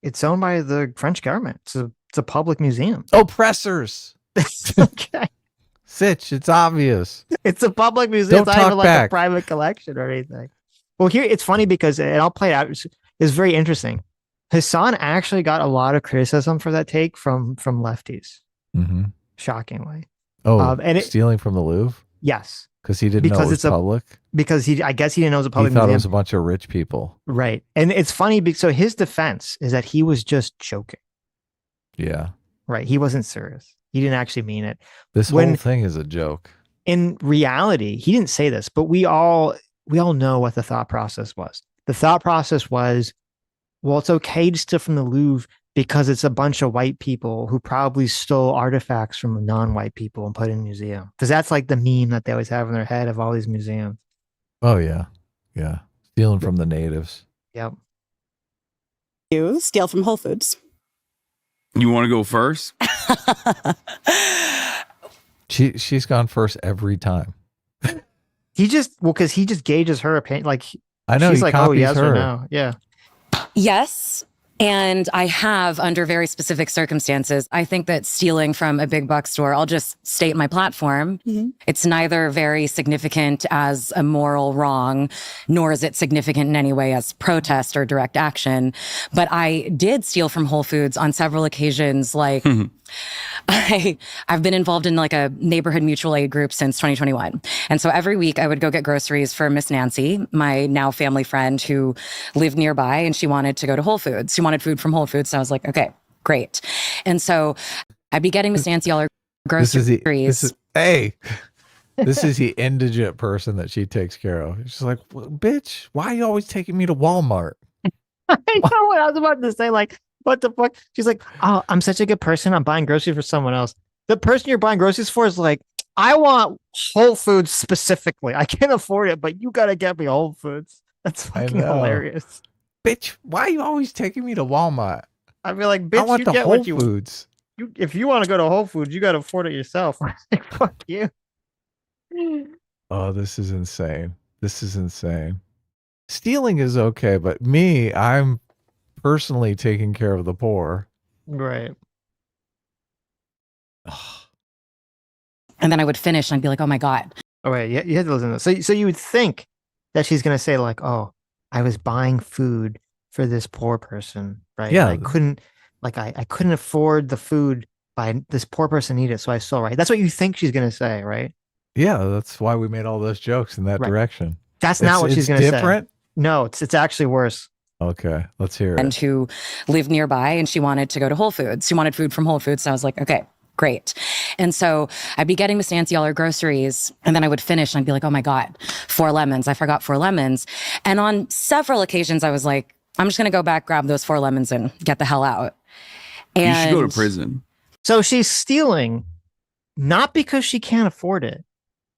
it's owned by the French government. It's a public museum. Oppressors. Okay. Sitch, it's obvious. It's a public museum. Don't it's not even back. like a private collection or anything. Well, here it's funny because, and I'll play it out. It's very interesting. Hasan actually got a lot of criticism for that take from lefties. Mm-hmm. Shockingly. Oh, stealing from the Louvre? Yes. Because he didn't know it was public? Because I guess he didn't know it was a public museum. He thought it was a bunch of rich people. Right. And it's funny, so his defense is that he was just joking. Yeah. Right. He wasn't serious. He didn't actually mean it. This whole thing is a joke. In reality, he didn't say this, but we all know what the thought process was. The thought process was, well, it's okay to steal from the Louvre because it's a bunch of white people who probably stole artifacts from non-white people and put in a museum. Because that's like the meme that they always have in their head of all these museums. Oh, yeah. Yeah. Stealing from the natives. Yep. You steal from Whole Foods. You want to go first? She's gone first every time. Because he just gauges her opinion. Like, I know, she's like, oh, yes her. or no. Yeah. Yes. And I have, under very specific circumstances. I think that stealing from a big box store, I'll just state my platform. It's neither very significant as a moral wrong, nor is it significant in any way as protest or direct action. But I did steal from Whole Foods on several occasions. Like, I've been involved in like a neighborhood mutual aid group since 2021. And so every week I would go get groceries for Miss Nancy, my now family friend who lived nearby, and she wanted to go to Whole Foods. She wanted food from Whole Foods. So I was like, okay, great. And so I'd be getting Miss Nancy all her groceries. This is the indigent person that she takes care of. She's like, well, bitch, why are you always taking me to Walmart? I know what I was about to say. Like, what the fuck? She's like, oh, I'm such a good person. I'm buying groceries for someone else. The person you're buying groceries for is like, I want Whole Foods specifically. I can't afford it, but you got to get me Whole Foods. That's fucking hilarious. Bitch, why are you always taking me to Walmart? I'd be like, bitch, I want you the get Whole what you Foods. if you want to go to Whole Foods, you got to afford it yourself. Like, fuck you. Oh, this is insane. This is insane. Stealing is okay, but me, I'm personally taking care of the poor. Right. And then I would finish and I'd be like, oh my God. Oh, wait, you had to listen to this. So you would think that she's going to say like, oh, I was buying food for this poor person, right? Yeah. I couldn't afford the food by this poor person needed it, so I stole, right? That's what you think she's going to say, right? Yeah, that's why we made all those jokes in that direction. That's not what she's going to say. Different? No, it's actually worse. Okay, let's hear it. And who lived nearby, and she wanted to go to Whole Foods. She wanted food from Whole Foods. So I was like, okay, great. And so I'd be getting Miss Nancy all her groceries, and then I would finish and I'd be like, oh my God, 4 lemons. I forgot 4 lemons. And on several occasions, I was like, I'm just going to go back, grab those 4 lemons and get the hell out. And you should go to prison. So she's stealing not because she can't afford it,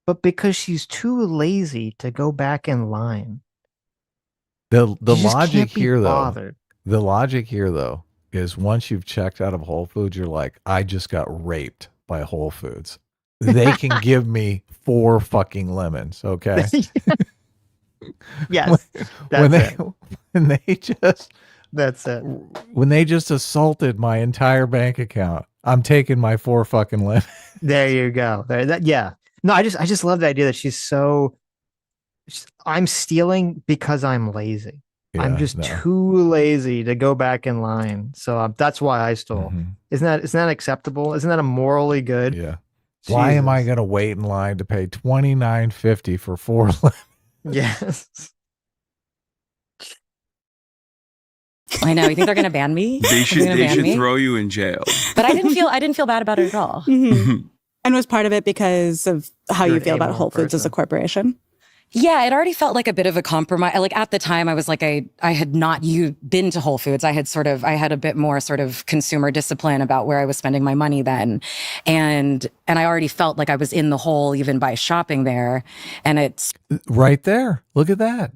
but because she's too lazy to go back in line. The logic here, though, is once you've checked out of Whole Foods, you're like, I just got raped by Whole Foods. They can give me 4 fucking lemons, okay? Yes, when they just that's it. When they just assaulted my entire bank account, I'm taking my 4 fucking lemons. There you go. Yeah. No, I just love the idea that I'm stealing because I'm lazy. Yeah, I'm just too lazy to go back in line. So that's why I stole. Mm-hmm. Isn't that acceptable? Isn't that a morally good? Yeah. Why am I going to wait in line to pay $29.50 for 4 lemons? Yes. I know. You think they're going to ban me? They should throw you in jail. But I didn't feel bad about it at all. Mm-hmm. And was part of it because of how you feel about Whole Foods as a corporation? Yeah, it already felt like a bit of a compromise. Like at the time, I was like, I had not been to Whole Foods. I had a bit more sort of consumer discipline about where I was spending my money then, and I already felt like I was in the hole even by shopping there. And it's right there. Look at that.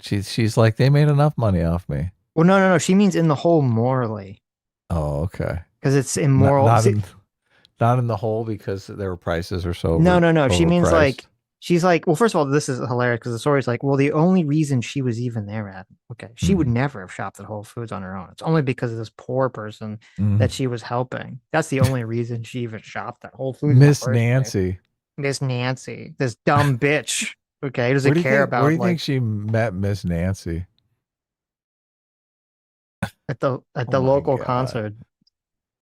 She's like, they made enough money off me. Well, no. She means in the hole morally. Oh, okay. Because it's immoral. Not in the hole because their prices are so. No. She means like, she's like, well, first of all, this is hilarious because the story's like, well, the only reason she was even there at, okay, she would never have shopped at Whole Foods on her own. It's only because of this poor person that she was helping. That's the only reason she even shopped at Whole Foods. Miss Nancy. This dumb bitch. Okay, doesn't care about. Where do you think she met Miss Nancy? At the local concert.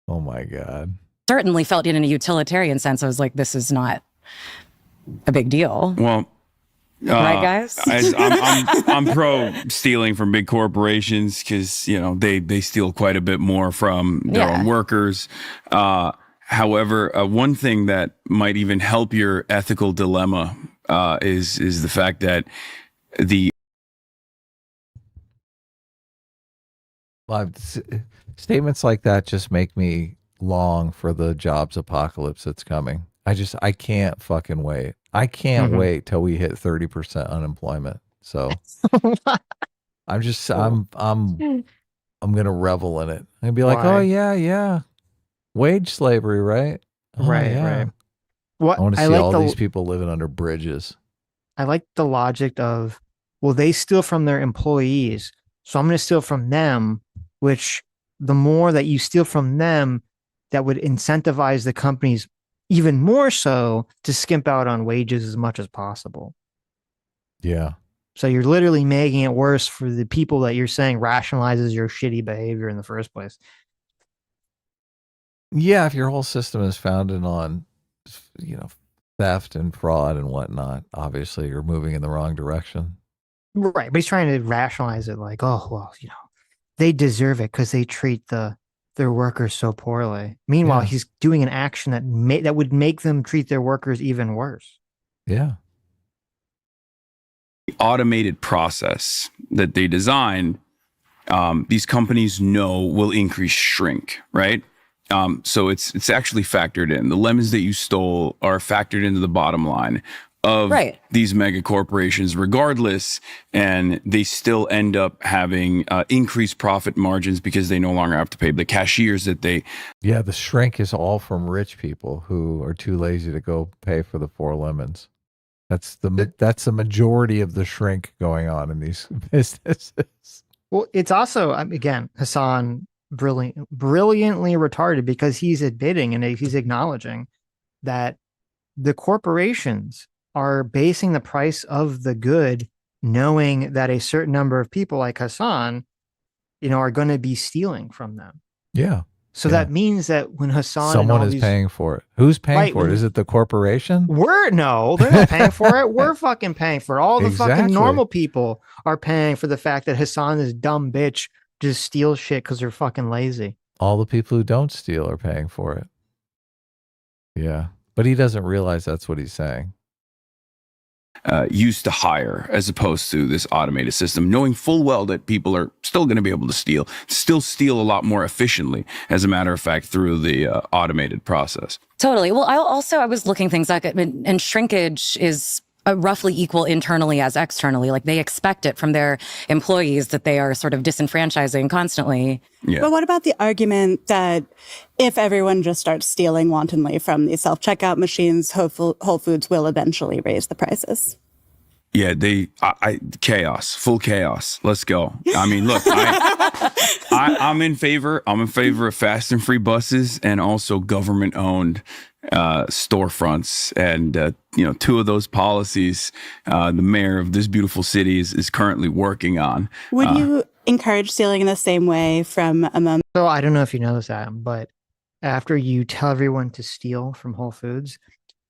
Oh my God. Certainly felt it in a utilitarian sense. I was like, this is not a big deal. Well, right, guys? I'm pro stealing from big corporations because, they steal quite a bit more from their own workers. However, one thing that might even help your ethical dilemma is the fact that statements like that just make me long for the jobs apocalypse that's coming. I can't fucking wait. I can't wait till we hit 30% unemployment. So I'm gonna revel in it and be like, oh yeah, wage slavery, right? Oh, right. What I want to see all these people living under bridges. I like the logic of, well, they steal from their employees, So I'm going to steal from them, which the more that you steal from them, that would incentivize the companies even more so to skimp out on wages as much as possible. Yeah. So you're literally making it worse for the people that you're saying rationalizes your shitty behavior in the first place. Yeah, if your whole system is founded on, theft and fraud and whatnot, obviously you're moving in the wrong direction. Right. But he's trying to rationalize it like, oh, well, they deserve it because they treat their workers so poorly. Meanwhile, he's doing an action that would make them treat their workers even worse. Yeah. The automated process that they designed, these companies know will increase shrink, right? So it's actually factored in. The lemons that you stole are factored into the bottom line of these mega corporations regardless, and they still end up having increased profit margins because they no longer have to pay the cashiers that they... Yeah, the shrink is all from rich people who are too lazy to go pay for the 4 lemons. That's the majority of the shrink going on in these businesses. Well, it's also, again, Hassan brilliantly retarded because he's admitting and he's acknowledging that the corporations are basing the price of the good knowing that a certain number of people like Hassan, are going to be stealing from them. Yeah. So that means that when Hassan someone is paying for it. Who's paying for it? Is it the corporation? They're not paying for it. We're fucking paying for it. All the fucking normal people are paying for the fact that Hassan, this dumb bitch, just steals shit because they're fucking lazy. All the people who don't steal are paying for it. Yeah. But he doesn't realize that's what he's saying. Used to hire as opposed to this automated system, knowing full well that people are still going to be able to still steal a lot more efficiently, as a matter of fact, through the automated process. Totally. Well, I was looking things up, and shrinkage is roughly equal internally as externally. Like they expect it from their employees that they are sort of disenfranchising constantly. Yeah. But what about the argument that if everyone just starts stealing wantonly from the self-checkout machines, Whole Foods will eventually raise the prices? Yeah, chaos, full chaos. Let's go. I mean, look, I'm in favor of fast and free buses and also government-owned storefronts. And, 2 of those policies, the mayor of this beautiful city is currently working on. Would you encourage stealing in the same way from among? So I don't know if you know this, Adam, but after you tell everyone to steal from Whole Foods,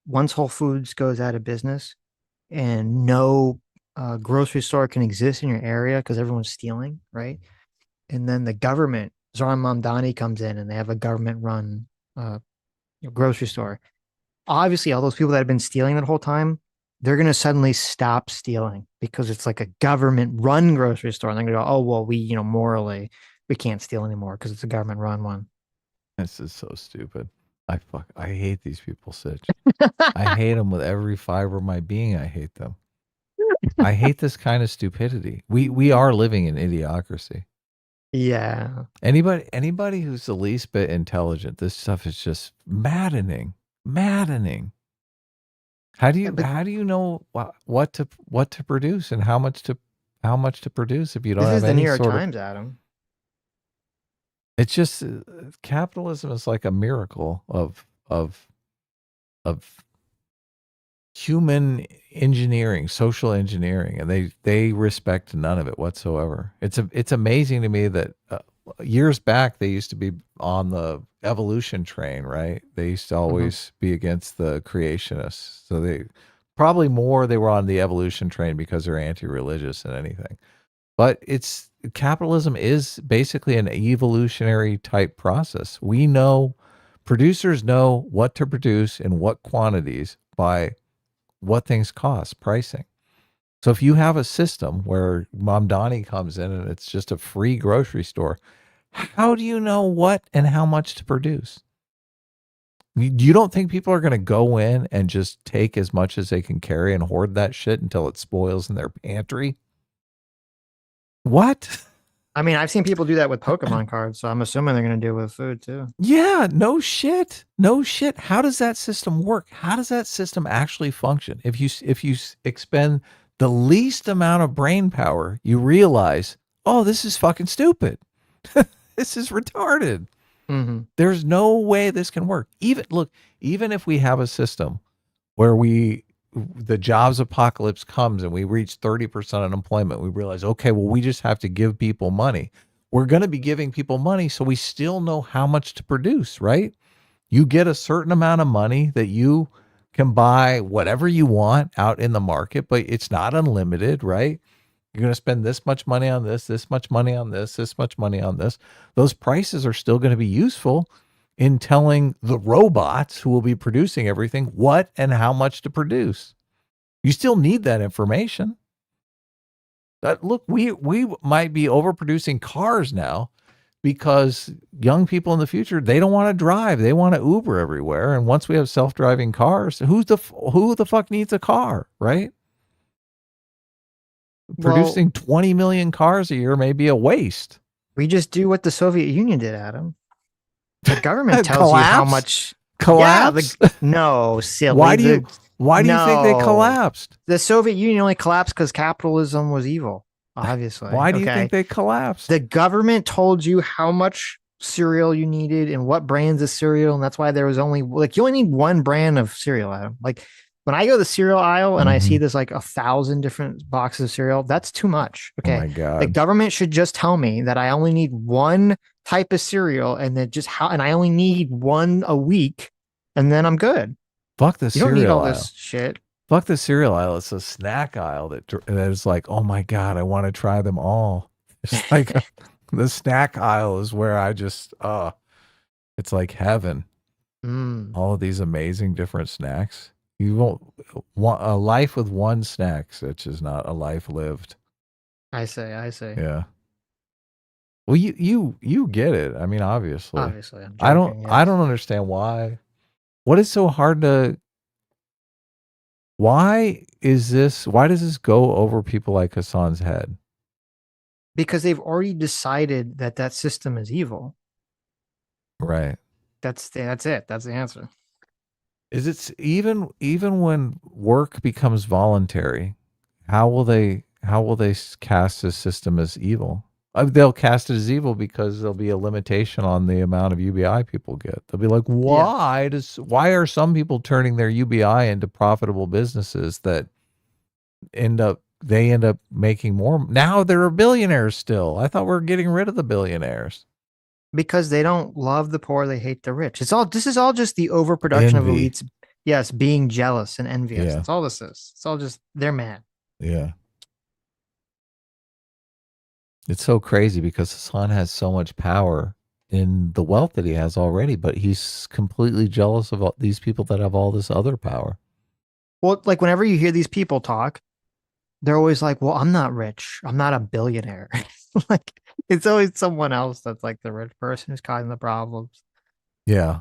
once Whole Foods goes out of business, and no grocery store can exist in your area because everyone's stealing, right? And then the government, Zoran Mamdani comes in and they have a government-run grocery store. Obviously, all those people that have been stealing that whole time, they're going to suddenly stop stealing because it's like a government-run grocery store. And they're going to go, oh, well, we, morally, we can't steal anymore because it's a government-run one. This is so stupid. I hate these people, Sitch. I hate them with every fiber of my being. I hate them. I hate this kind of stupidity. We are living in idiocracy. Yeah. Anybody who's the least bit intelligent, this stuff is just maddening. How do you know what to produce and how much to produce if you don't have any sort of... This is the New York Times, Adam. It's just capitalism is like a miracle of human engineering, social engineering, and they respect none of it whatsoever. It's amazing to me that years back they used to be on the evolution train, right? They used to always be against the creationists. So they were on the evolution train because they're anti-religious than anything. But capitalism is basically an evolutionary type process. Producers know what to produce in what quantities by what things cost, pricing. So if you have a system where Mamdani comes in and it's just a free grocery store, how do you know what and how much to produce? You don't think people are going to go in and just take as much as they can carry and hoard that shit until it spoils in their pantry? What? I mean, I've seen people do that with Pokemon cards, so I'm assuming they're going to do it with food too. Yeah, no shit. How does that system work? How does that system actually function? If you expend the least amount of brain power, you realize oh, this is fucking stupid. This is retarded. Mm-hmm. There's no way this can work. Even if we have a system where the jobs apocalypse comes and we reach 30% unemployment, we realize, okay, well, we just have to give people money. We're going to be giving people money, so we still know how much to produce, right? You get a certain amount of money that you can buy whatever you want out in the market, but it's not unlimited, right? You're going to spend this much money on this much money on this much money on this. Those prices are still going to be useful in telling the robots who will be producing everything what and how much to produce. You still need that information. Look, we might be overproducing cars now because young people in the future, they don't want to drive. They want to Uber everywhere. And once we have self-driving cars, who the fuck needs a car, right? Producing 20 million cars a year may be a waste. We just do what the Soviet Union did, Adam. The government tells you how much collapse. Yeah, no, silly. Why do you think they collapsed? The Soviet Union only collapsed because capitalism was evil. Obviously. Why do you think they collapsed? The government told you how much cereal you needed and what brands of cereal, and that's why there was only you only need one brand of cereal, Adam. Like when I go to the cereal aisle and I see there's 1,000 different boxes of cereal, that's too much. Okay. Oh my God. The government should just tell me that I only need one type of cereal and and I only need one a week and then I'm good. Fuck the cereal aisle. You don't need all this shit. Fuck the cereal aisle. It's a snack aisle that is like, oh my God, I want to try them all. It's like the snack aisle is where I just, it's like heaven. All of these amazing different snacks. You won't want a life with one snack, Sitch is not a life lived. I say. Yeah. Well, you get it. I mean, obviously. I'm joking, I don't understand why. What is so hard to? Why does this go over people like Hassan's head? Because they've already decided that system is evil. Right. That's it. That's the answer. Is it even when work becomes voluntary? How will they cast this system as evil? They'll cast it as evil because there'll be a limitation on the amount of UBI people get. They'll be like, why are some people turning their UBI into profitable businesses that end up making more? Now there are billionaires still. I thought we were getting rid of the billionaires. Because they don't love the poor, they hate the rich. This is all just the overproduction of elites. Yes, being jealous and envious. Yeah. That's all this is. It's all just they're mad. Yeah. It's so crazy because Hassan has so much power in the wealth that he has already, but he's completely jealous of all these people that have all this other power. Well, like whenever you hear these people talk, they're always like, well, I'm not rich. I'm not a billionaire. Like it's always someone else that's like the rich person who's causing the problems. Yeah.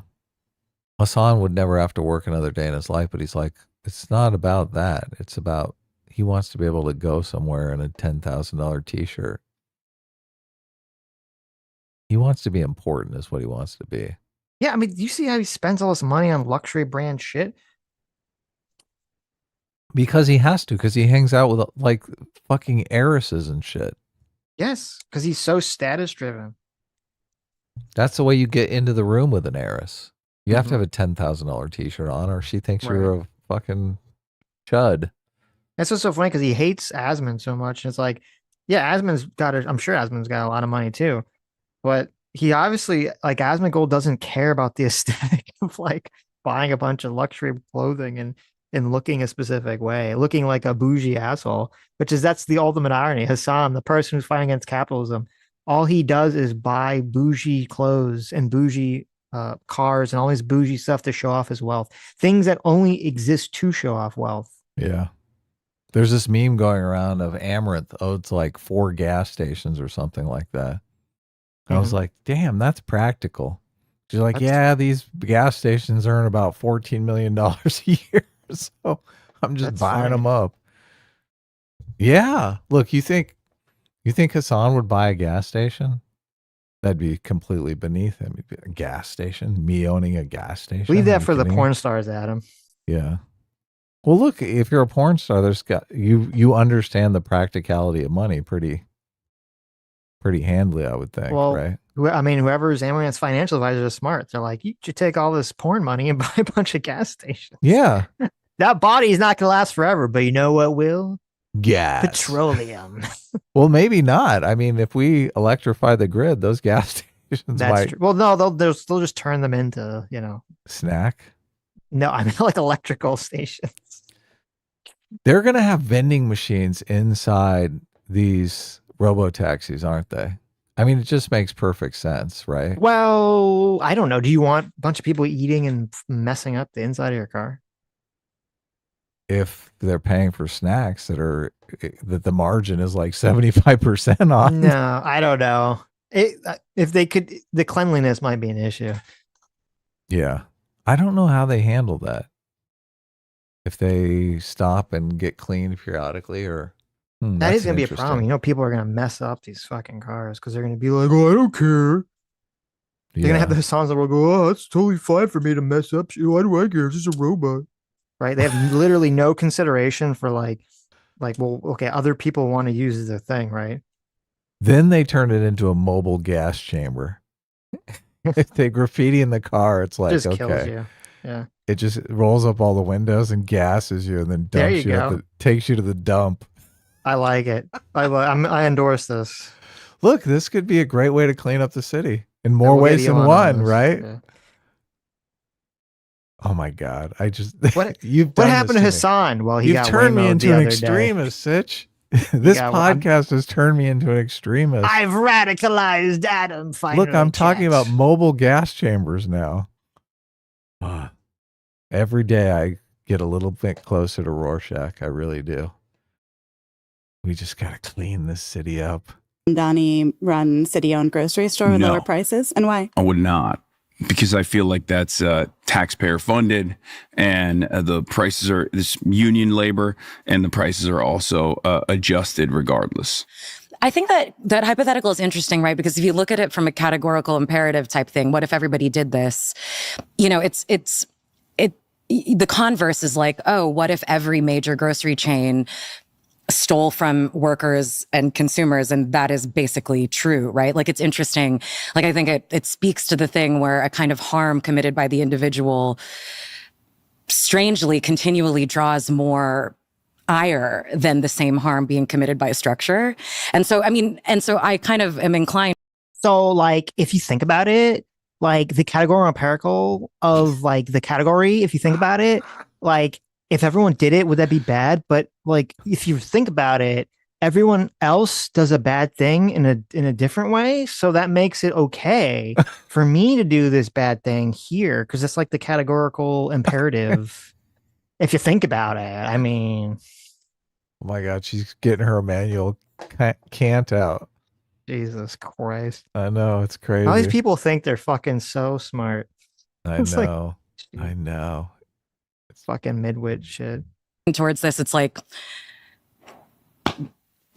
Hassan would never have to work another day in his life, but he's like, it's not about that. It's about he wants to be able to go somewhere in a $10,000 t-shirt. He wants to be important is what he wants to be. Yeah, I mean, you see how he spends all this money on luxury brand shit? Because he has to, because he hangs out with like fucking heiresses and shit. Yes, because he's so status driven. That's the way you get into the room with an heiress. You have to have a $10,000 t-shirt on, or she thinks you're a fucking chud. That's what's so funny because he hates Asman so much. It's like, yeah, I'm sure Asman's got a lot of money too, but he obviously, like, Asmongold doesn't care about the aesthetic of like buying a bunch of luxury clothing and looking a specific way, looking like a bougie asshole, that's the ultimate irony. Hassan, the person who's fighting against capitalism, all he does is buy bougie clothes and bougie cars and all this bougie stuff to show off his wealth. Things that only exist to show off wealth. Yeah. There's this meme going around of Amaranth. Oh, it's like 4 gas stations or something like that. I was like, damn, that's practical. She's like, yeah, these gas stations earn about $14 million a year. So I'm just buying them up. Yeah. Look, you think Hassan would buy a gas station? That'd be completely beneath him. A gas station? Me owning a gas station? Leave that for the porn stars, Adam. Yeah. Well, look, if you're a porn star, you understand the practicality of money pretty pretty handily, I would think, Well, right? I mean, whoever's Amaranth's financial advisor is smart. They're like, you should take all this porn money and buy a bunch of gas stations. Yeah. That body is not going to last forever, but you know what will? Gas. Petroleum. Well, maybe not. I mean, if we electrify the grid, those gas stations That's might true. Well, no, they'll just turn them into, snack. No, I mean like electrical stations. They're going to have vending machines inside these robo-taxis, aren't they? I mean, it just makes perfect sense, right? Well, I don't know. Do you want a bunch of people eating and messing up the inside of your car? If they're paying for snacks that the margin is like 75% off. No, I don't know. If they could, the cleanliness might be an issue. Yeah. I don't know how they handle that. If they stop and get cleaned periodically or that is going to be a problem. People are going to mess up these fucking cars because they're going to be like, oh, I don't care. They're going to have those songs that will go, oh, it's totally fine for me to mess up shit. Why do I care? It's just a robot. Right? They have literally no consideration for well, okay, other people want to use the thing, right? Then they turn it into a mobile gas chamber. If they graffiti in the car, it's like, just okay. Kills you. Yeah. It just rolls up all the windows and gasses you and then dumps you takes you to the dump. I like it. I endorse this. Look, this could be a great way to clean up the city in more ways than one, right? Yeah. Oh my God! What happened to Hasan? Well, you've turned me into an extremist, Sitch. This podcast has turned me into an extremist. I've radicalized Adam. Finally, look, I'm talking about mobile gas chambers now. Every day I get a little bit closer to Rorschach. I really do. We just got to clean this city up. Donnie run city-owned grocery store with lower prices, and why? I would not. Because I feel like that's taxpayer funded, and the prices are this union labor, and the prices are also adjusted regardless. I think that hypothetical is interesting, right? Because if you look at it from a categorical imperative type thing, what if everybody did this? The converse is like, oh, what if every major grocery chain stole from workers and consumers, and that is basically true, right? Like, it's interesting. Like, I think it speaks to the thing where a kind of harm committed by the individual strangely continually draws more ire than the same harm being committed by a structure. And so I kind of am inclined. So, like, if you think about it, like the categorical empirical of like the category, if you think about it, like, if everyone did it, would that be bad? But like, if you think about it, everyone else does a bad thing in a different way. So that makes it okay for me to do this bad thing here. Cause it's like the categorical imperative. If you think about it, I mean, oh my God, she's getting her Immanuel Kant out. Jesus Christ. I know, it's crazy. All these people think they're fucking so smart. I know. I know. Fucking midwit shit. Towards this, it's like,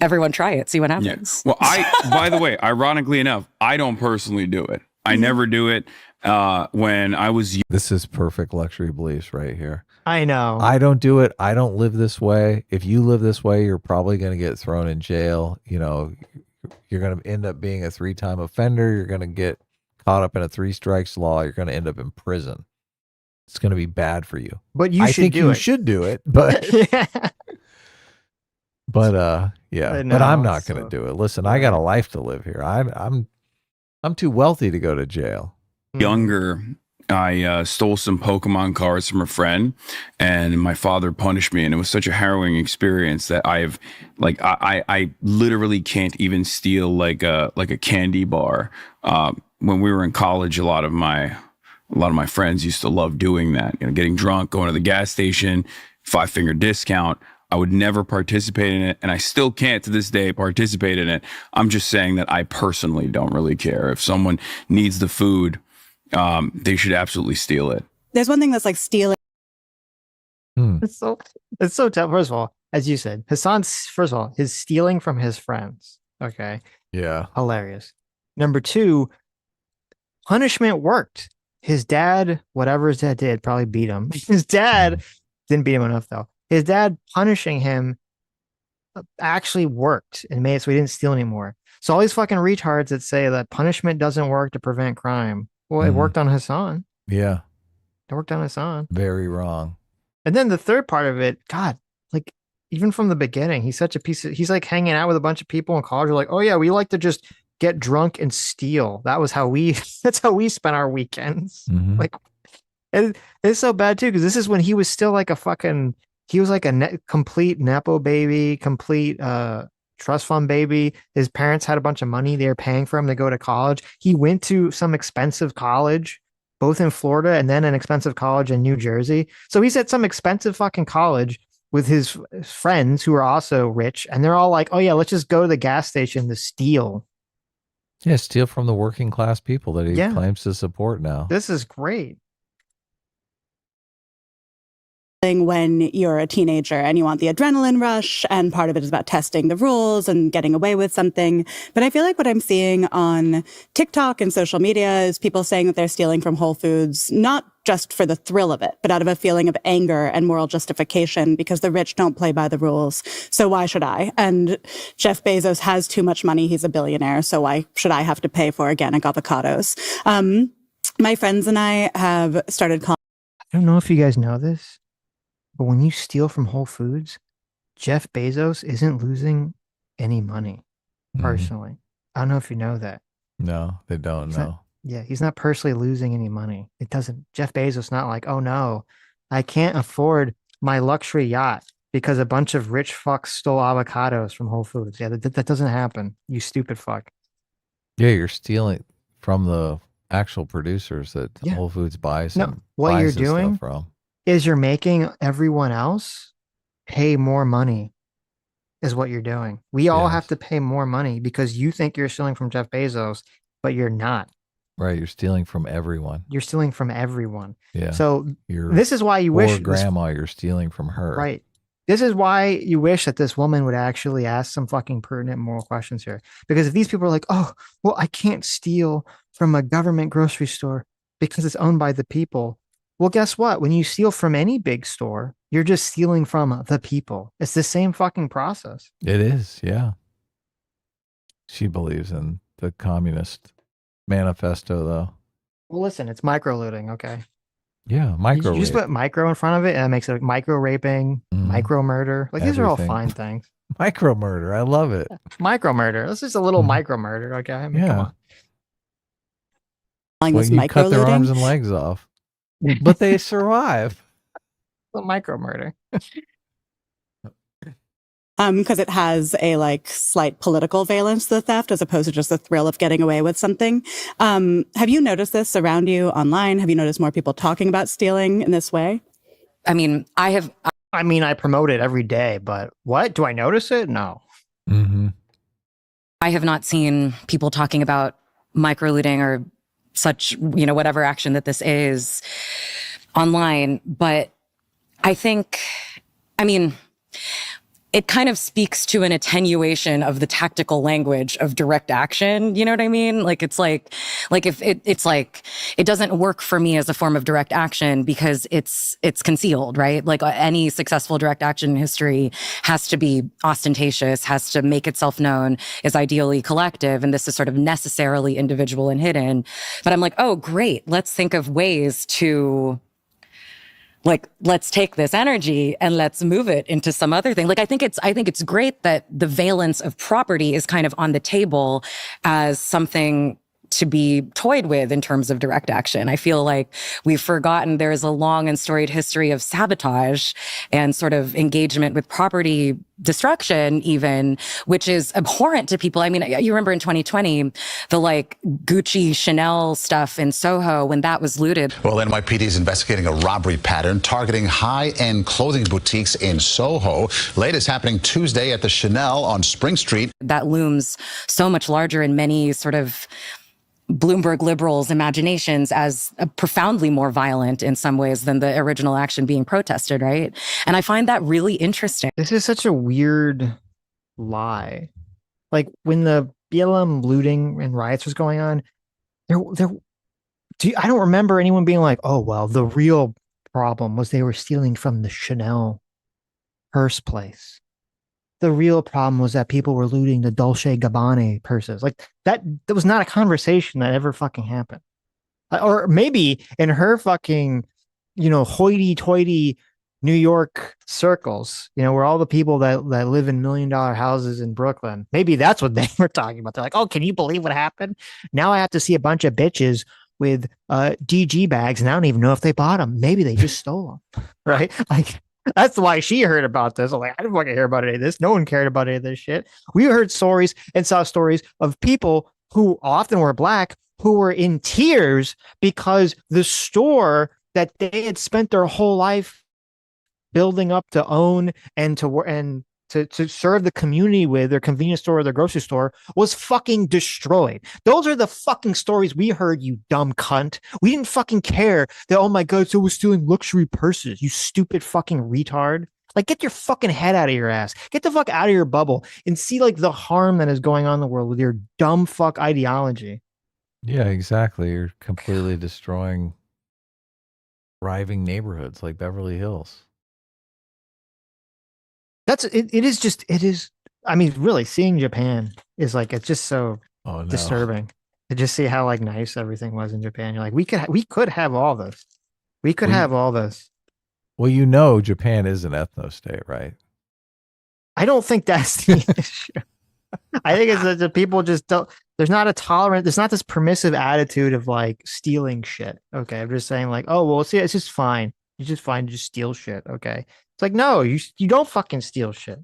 everyone try it, see what happens. Yeah. Well, by the way, ironically enough, I don't personally do it. I never do it. When I was, this is perfect luxury beliefs right here. I know. I don't do it. I don't live this way. If you live this way, you're probably going to get thrown in jail. You're going to end up being a 3-time offender. You're going to get caught up in a 3 strikes law. You're going to end up in prison. It's going to be bad for you. But you should do it. You should do it, but yeah. But I'm not going to do it. Listen, I got a life to live here. I'm too wealthy to go to jail. Younger, I stole some Pokemon cards from a friend, and my father punished me, and it was such a harrowing experience that I literally can't even steal like a candy bar. When we were in college, a lot of my friends used to love doing that, getting drunk, going to the gas station, 5-finger discount. I would never participate in it, and I still can't to this day participate in it. I'm just saying that I personally don't really care. If someone needs the food, they should absolutely steal it. There's one thing that's like stealing. It's so tough. First of all, as you said, his stealing from his friends. Okay. Yeah. Hilarious. Number 2, punishment worked. His dad, whatever his dad did, probably beat him. His dad didn't beat him enough, though. His dad punishing him actually worked and made it so he didn't steal anymore. So all these fucking retards that say that punishment doesn't work to prevent crime. Well, it worked on Hasan. Yeah. It worked on Hasan. Very wrong. And then the third part of it, God, like even from the beginning, he's such a piece of, he's like hanging out with a bunch of people in college. Are like, oh yeah, we like to just get drunk and steal. That's how we spent our weekends. Like, and it's so bad too, because this is when he was still like he was like a complete Nepo baby, complete trust fund baby. His parents had a bunch of money. They were paying for him to go to college. He went to some expensive college, both in Florida and then an expensive college in New Jersey. So he's at some expensive fucking college with his friends who are also rich. And they're all like, oh yeah, let's just go to the gas station to steal. Yeah, steal from the working class people that he claims to support now. This is great. When you're a teenager and you want the adrenaline rush, and part of it is about testing the rules and getting away with something. But I feel like what I'm seeing on TikTok and social media is people saying that they're stealing from Whole Foods, not just for the thrill of it, but out of a feeling of anger and moral justification, because the rich don't play by the rules. So why should I? And Jeff Bezos has too much money. He's a billionaire. So why should I have to pay for organic avocados? My friends and I have started calling. I don't know if you guys know this, but when you steal from Whole Foods, Jeff Bezos isn't losing any money personally. I don't know if you know that. No, they don't know. He's not personally losing any money. It doesn't. Jeff Bezos not like, oh no, I can't afford my luxury yacht because a bunch of rich fucks stole avocados from Whole Foods. Yeah, that doesn't happen. You stupid fuck. Yeah, you're stealing from the actual producers that Whole Foods buys. No, what you're doing from is you're making everyone else pay more money is what you're doing. We all have to pay more money because you think you're stealing from Jeff Bezos, but you're not. Right. You're stealing from everyone. You're stealing from everyone. Yeah. So this is why you wish grandma, you're stealing from her. Right. This is why you wish that this woman would actually ask some fucking pertinent moral questions here. Because if these people are like, oh, well, I can't steal from a government grocery store because it's owned by the people. Well, guess what? When you steal from any big store, you're just stealing from the people. It's the same fucking process. It is, yeah. She believes in the communist manifesto, though. Well, listen, it's micro looting, okay? Yeah, micro. You just put micro in front of it, and it makes it like micro raping, micro murder. Like these are all fine things. Micro murder, I love it. Micro murder. This is a little micro murder, okay? I mean, come on. When you cut their arms and legs off. But they survive. The micro murder. Because it has a like slight political valence to the theft as opposed to just the thrill of getting away with something. Have you noticed this around you online? Have you noticed more people talking about stealing in this way? I mean, I have. I mean, I promote it every day, but what? Do I notice it? No. I have not seen people talking about microlooting or such, whatever action that this is online. But I think, it kind of speaks to an attenuation of the tactical language of direct action. You know what I mean? Like, it's like if it's like, it doesn't work for me as a form of direct action because it's concealed, right? Like any successful direct action in history has to be ostentatious, has to make itself known, is ideally collective. And this is sort of necessarily individual and hidden. But I'm like, oh, great. Let's think of ways to let's take this energy and let's move it into some other thing. Like, I think it's great that the valence of property is kind of on the table as something to be toyed with in terms of direct action. I feel like we've forgotten there's a long and storied history of sabotage and sort of engagement with property destruction even, which is abhorrent to people. I mean, you remember in 2020, the like Gucci, Chanel stuff in Soho when that was looted. Well, NYPD is investigating a robbery pattern targeting high-end clothing boutiques in Soho. Latest happening Tuesday at the Chanel on Spring Street. That looms so much larger in many sort of Bloomberg liberals' imaginations as profoundly more violent in some ways than the original action being protested, right? And I find that really interesting. This is such a weird lie. Like when the BLM looting and riots was going on, I don't remember anyone being like, oh, well, the real problem was they were stealing from the Chanel purse place. the real problem was that people were looting the Dolce Gabbana purses. Like that was not a conversation that ever fucking happened. Or maybe in her fucking, hoity-toity New York circles, where all the people that live in $1 million houses in Brooklyn, maybe that's what they were talking about. They're like, oh, can you believe what happened? Now I have to see a bunch of bitches with DG bags, and I don't even know if they bought them. Maybe they just stole them, right? Like, that's why she heard about this. I'm like, I didn't fucking hear about any of this. No one cared about any of this shit. We heard stories and saw stories of people who often were Black who were in tears because the store that they had spent their whole life building up to own and to serve the community with, their convenience store or their grocery store, was fucking destroyed. Those are the fucking stories we heard, you dumb cunt. We didn't fucking care that, oh my God, so we're stealing luxury purses, you stupid fucking retard. Like, get your fucking head out of your ass. Get the fuck out of your bubble and see like the harm that is going on in the world with your dumb fuck ideology. Yeah, exactly. You're completely destroying thriving neighborhoods like Beverly Hills. It is. I mean, really, seeing Japan is like, it's just so disturbing to just see how like nice everything was in Japan. You're like, we could have all this. We could have all this. Well, Japan is an ethno state, right? I don't think that's the issue. I think it's that the people just don't. There's not a tolerant. There's not this permissive attitude of like stealing shit. Okay, I'm just saying like, oh well, see, it's just fine. It's just fine to just steal shit. Okay, it's like no, you don't fucking steal shit.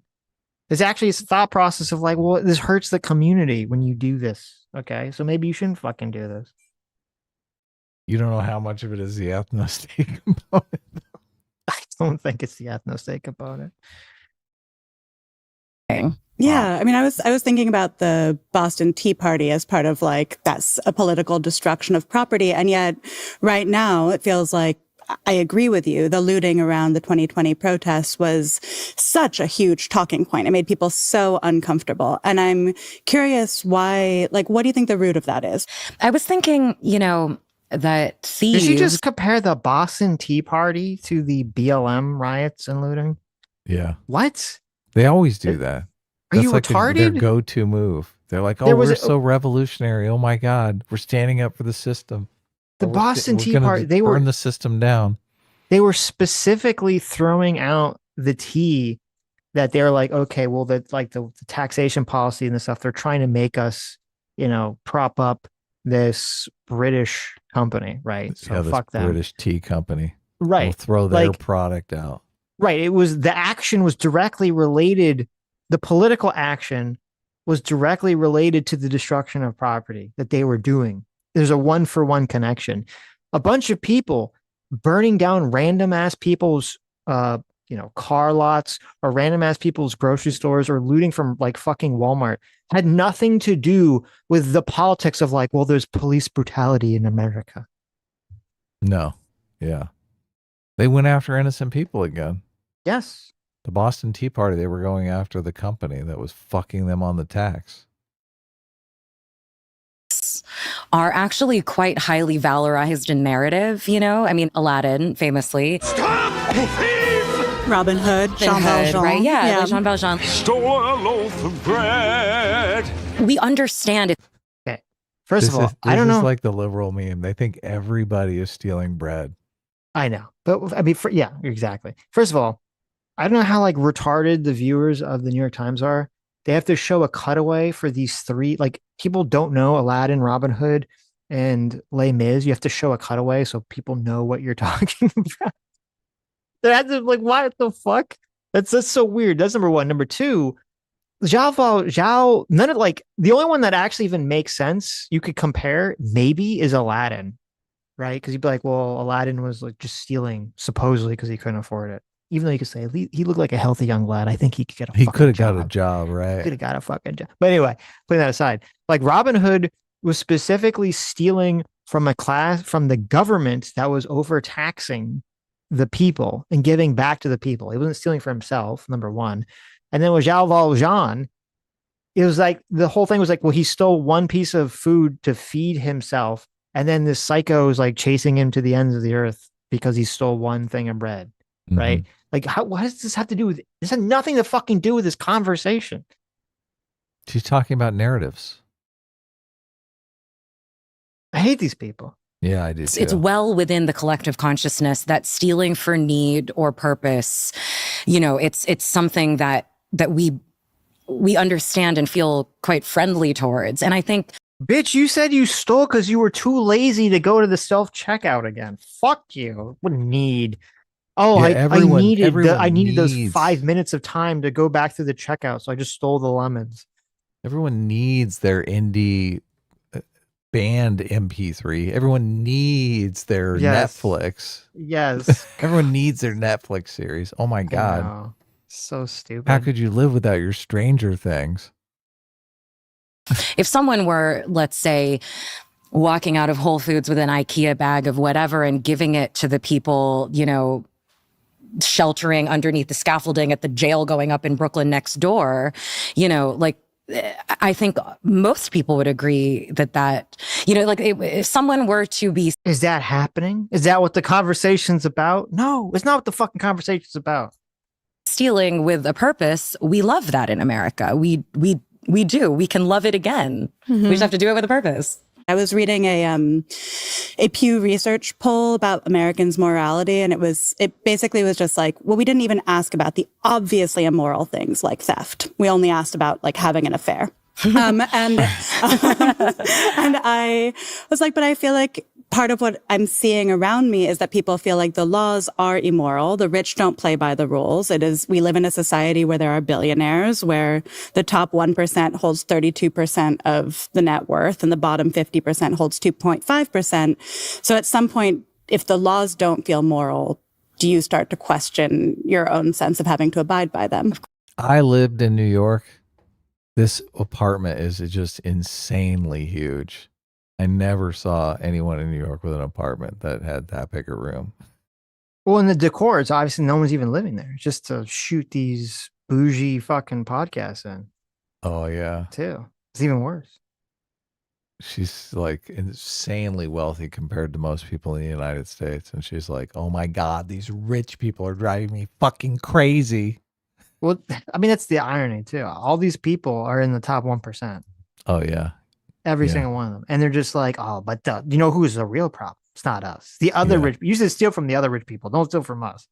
There's actually a thought process of like, well, this hurts the community when you do this. Okay, so maybe you shouldn't fucking do this. You don't know how much of it is the ethno state component. I don't think it's the ethno state component. Yeah, I mean, I was thinking about the Boston Tea Party as part of like, that's a political destruction of property. And yet right now it feels like, I agree with you, the looting around the 2020 protests was such a huge talking point. It made people so uncomfortable. And I'm curious why, like, what do you think the root of that is? I was thinking, that thieves... Did you just compare the Boston Tea Party to the BLM riots and looting? Yeah. What? They always do that. Are you like retarded? Their go-to move. They're like, oh, we're so revolutionary. Oh my God, we're standing up for the system. The Boston Tea Party, they burn the system down. They were specifically throwing out the tea that they're like, okay, well, the taxation policy and the stuff, they're trying to make us, prop up this British company, right? So this fuck them. British tea company. Right. We'll throw their product out. Right. The action was directly related. The political action was directly related to the destruction of property that they were doing. There's a 1-for-1 connection. A bunch of people burning down random ass people's, car lots or random ass people's grocery stores or looting from like fucking Walmart had nothing to do with the politics of like, well, there's police brutality in America. No. Yeah. They went after innocent people again. Yes. The Boston Tea Party, they were going after the company that was fucking them on the tax. Are actually quite highly valorized in narrative, I mean, Aladdin, famously. Stop! Robin Hood, Jean Valjean. Right? Yeah. Jean Valjean. Stole a loaf of bread. We understand it. Okay. First of all, I don't know. It's like the liberal meme. They think everybody is stealing bread. I know. But I mean, yeah, exactly. First of all, I don't know how like retarded the viewers of the New York Times are. They have to show a cutaway for these three. Like people don't know Aladdin, Robin Hood, and Les Mis. You have to show a cutaway so people know what you're talking about. That's like, what the fuck? That's so weird. That's number one. Number two, Zhao. None of like the only one that actually even makes sense you could compare maybe is Aladdin, right? Because you'd be like, well, Aladdin was like just stealing supposedly because he couldn't afford it. Even though you could say he looked like a healthy young lad, I think he could get a. He could have got a job, right? Could have got a fucking job. But anyway, putting that aside, like Robin Hood was specifically stealing from the government that was overtaxing the people and giving back to the people. He wasn't stealing for himself, number one. And then with Zhao Valjean, it was like the whole thing was like, well, he stole one piece of food to feed himself, and then this psycho is like chasing him to the ends of the earth because he stole one thing of bread, right? Like, what does this have to do with it? This had nothing to fucking do with this conversation. She's talking about narratives. I hate these people. Yeah, I do too. It's well within the collective consciousness that stealing for need or purpose, you know, it's something that we understand and feel quite friendly towards. And I think, bitch, you said you stole because you were too lazy to go to the self-checkout again. Fuck you. What need? Oh, yeah, I needed those 5 minutes of time to go back through the checkout, so I just stole the lemons. Everyone needs their indie band MP3. Everyone needs their Netflix. Yes. Everyone needs their Netflix series. Oh my God. So stupid. How could you live without your Stranger Things? if someone were, let's say, walking out of Whole Foods with an IKEA bag of whatever and giving it to the people, you know, sheltering underneath the scaffolding at the jail going up in Brooklyn next door, you know, like, I think most people would agree that, you know, like if someone were to be... Is that happening? Is that what the conversation's about? No, it's not what the fucking conversation's about. Stealing with a purpose, we love that in America. We do. We can love it again. Mm-hmm. We just have to do it with a purpose. I was reading a Pew Research poll about Americans' morality, and it basically was just like, well, we didn't even ask about the obviously immoral things like theft. We only asked about like having an affair. And I was like, but I feel like part of what I'm seeing around me is that people feel like the laws are immoral. The rich don't play by the rules. We live in a society where there are billionaires, where the top 1% holds 32% of the net worth and the bottom 50% holds 2.5%. So at some point, if the laws don't feel moral, do you start to question your own sense of having to abide by them? I lived in New York. This apartment is just insanely huge. I never saw anyone in New York with an apartment that had that big a room. Well, in the decor, it's obviously no one's even living there, just to shoot these bougie fucking podcasts in. Oh, yeah. Too. It's even worse. She's like insanely wealthy compared to most people in the United States. And she's like, oh my God, these rich people are driving me fucking crazy. Well, I mean, that's the irony too. All these people are in the top 1%. Oh, yeah. Every single one of them. And they're just like, oh, but you know who's the real problem? It's not us. The other rich. You should steal from the other rich people. Don't steal from us.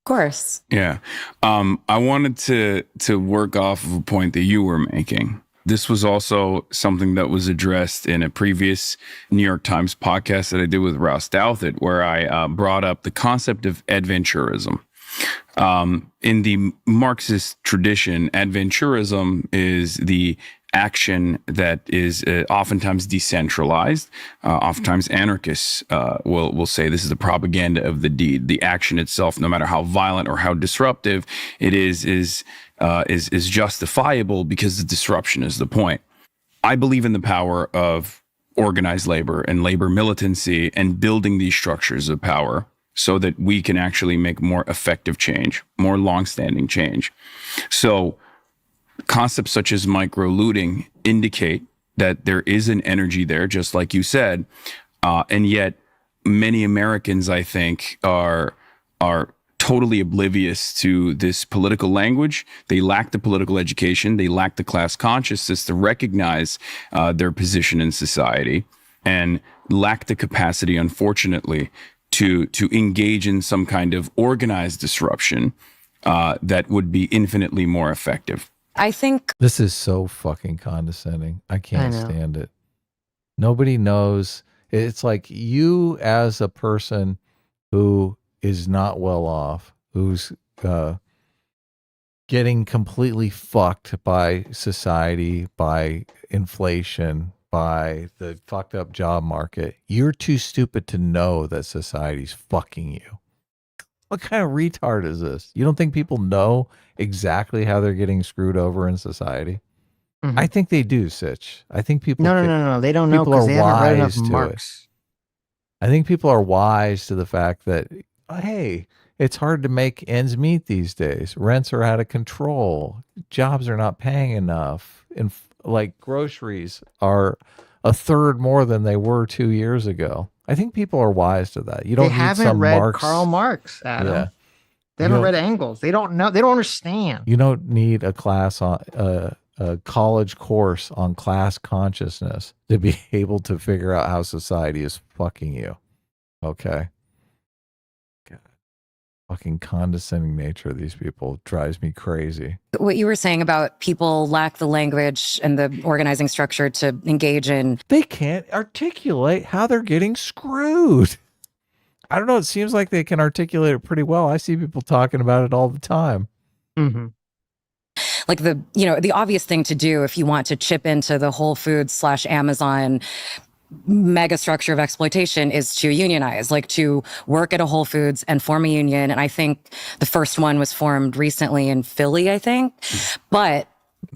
Of course. Yeah. I wanted to work off of a point that you were making. This was also something that was addressed in a previous New York Times podcast that I did with Rouse Douthat, where I brought up the concept of adventurism. In the Marxist tradition, adventurism is the action that is oftentimes decentralized. Oftentimes anarchists will say this is the propaganda of the deed. The action itself, no matter how violent or how disruptive it is justifiable because the disruption is the point. I believe in the power of organized labor and labor militancy and building these structures of power so that we can actually make more effective change, more longstanding change. So concepts such as micro-looting indicate that there is an energy there, just like you said, and yet many Americans, I think, are totally oblivious to this political language. They lack the political education. They lack the class consciousness to recognize their position in society, and lack the capacity, unfortunately, to engage in some kind of organized disruption that would be infinitely more effective. I think this is so fucking condescending. I can't stand it. Nobody knows. It's like you as a person who is not well off, who's getting completely fucked by society, by inflation, by the fucked up job market. You're too stupid to know that society's fucking you. What kind of retard is this? You don't think people know exactly how they're getting screwed over in society? Mm-hmm. I think they do, Sitch. I think people... No. They don't know because they haven't read enough Marx. I think people are wise to the fact that, hey, it's hard to make ends meet these days. Rents are out of control. Jobs are not paying enough. And like groceries are a third more than they were 2 years ago. I think people are wise to that. You don't they need haven't some read Marx. Karl Marx, Adam. Yeah. They haven't read Engels. They don't know. They don't understand. You don't need a class on a college course on class consciousness to be able to figure out how society is fucking you. Okay. God. Fucking condescending nature of these people drives me crazy. What you were saying about people lack the language and the organizing structure to engage in. They can't articulate how they're getting screwed. I don't know. It seems like they can articulate it pretty well. I see people talking about it all the time. Mm-hmm. Like the obvious thing to do if you want to chip into the Whole Foods / Amazon mega structure of exploitation is to unionize, like to work at a Whole Foods and form a union. And I think the first one was formed recently in Philly, I think. But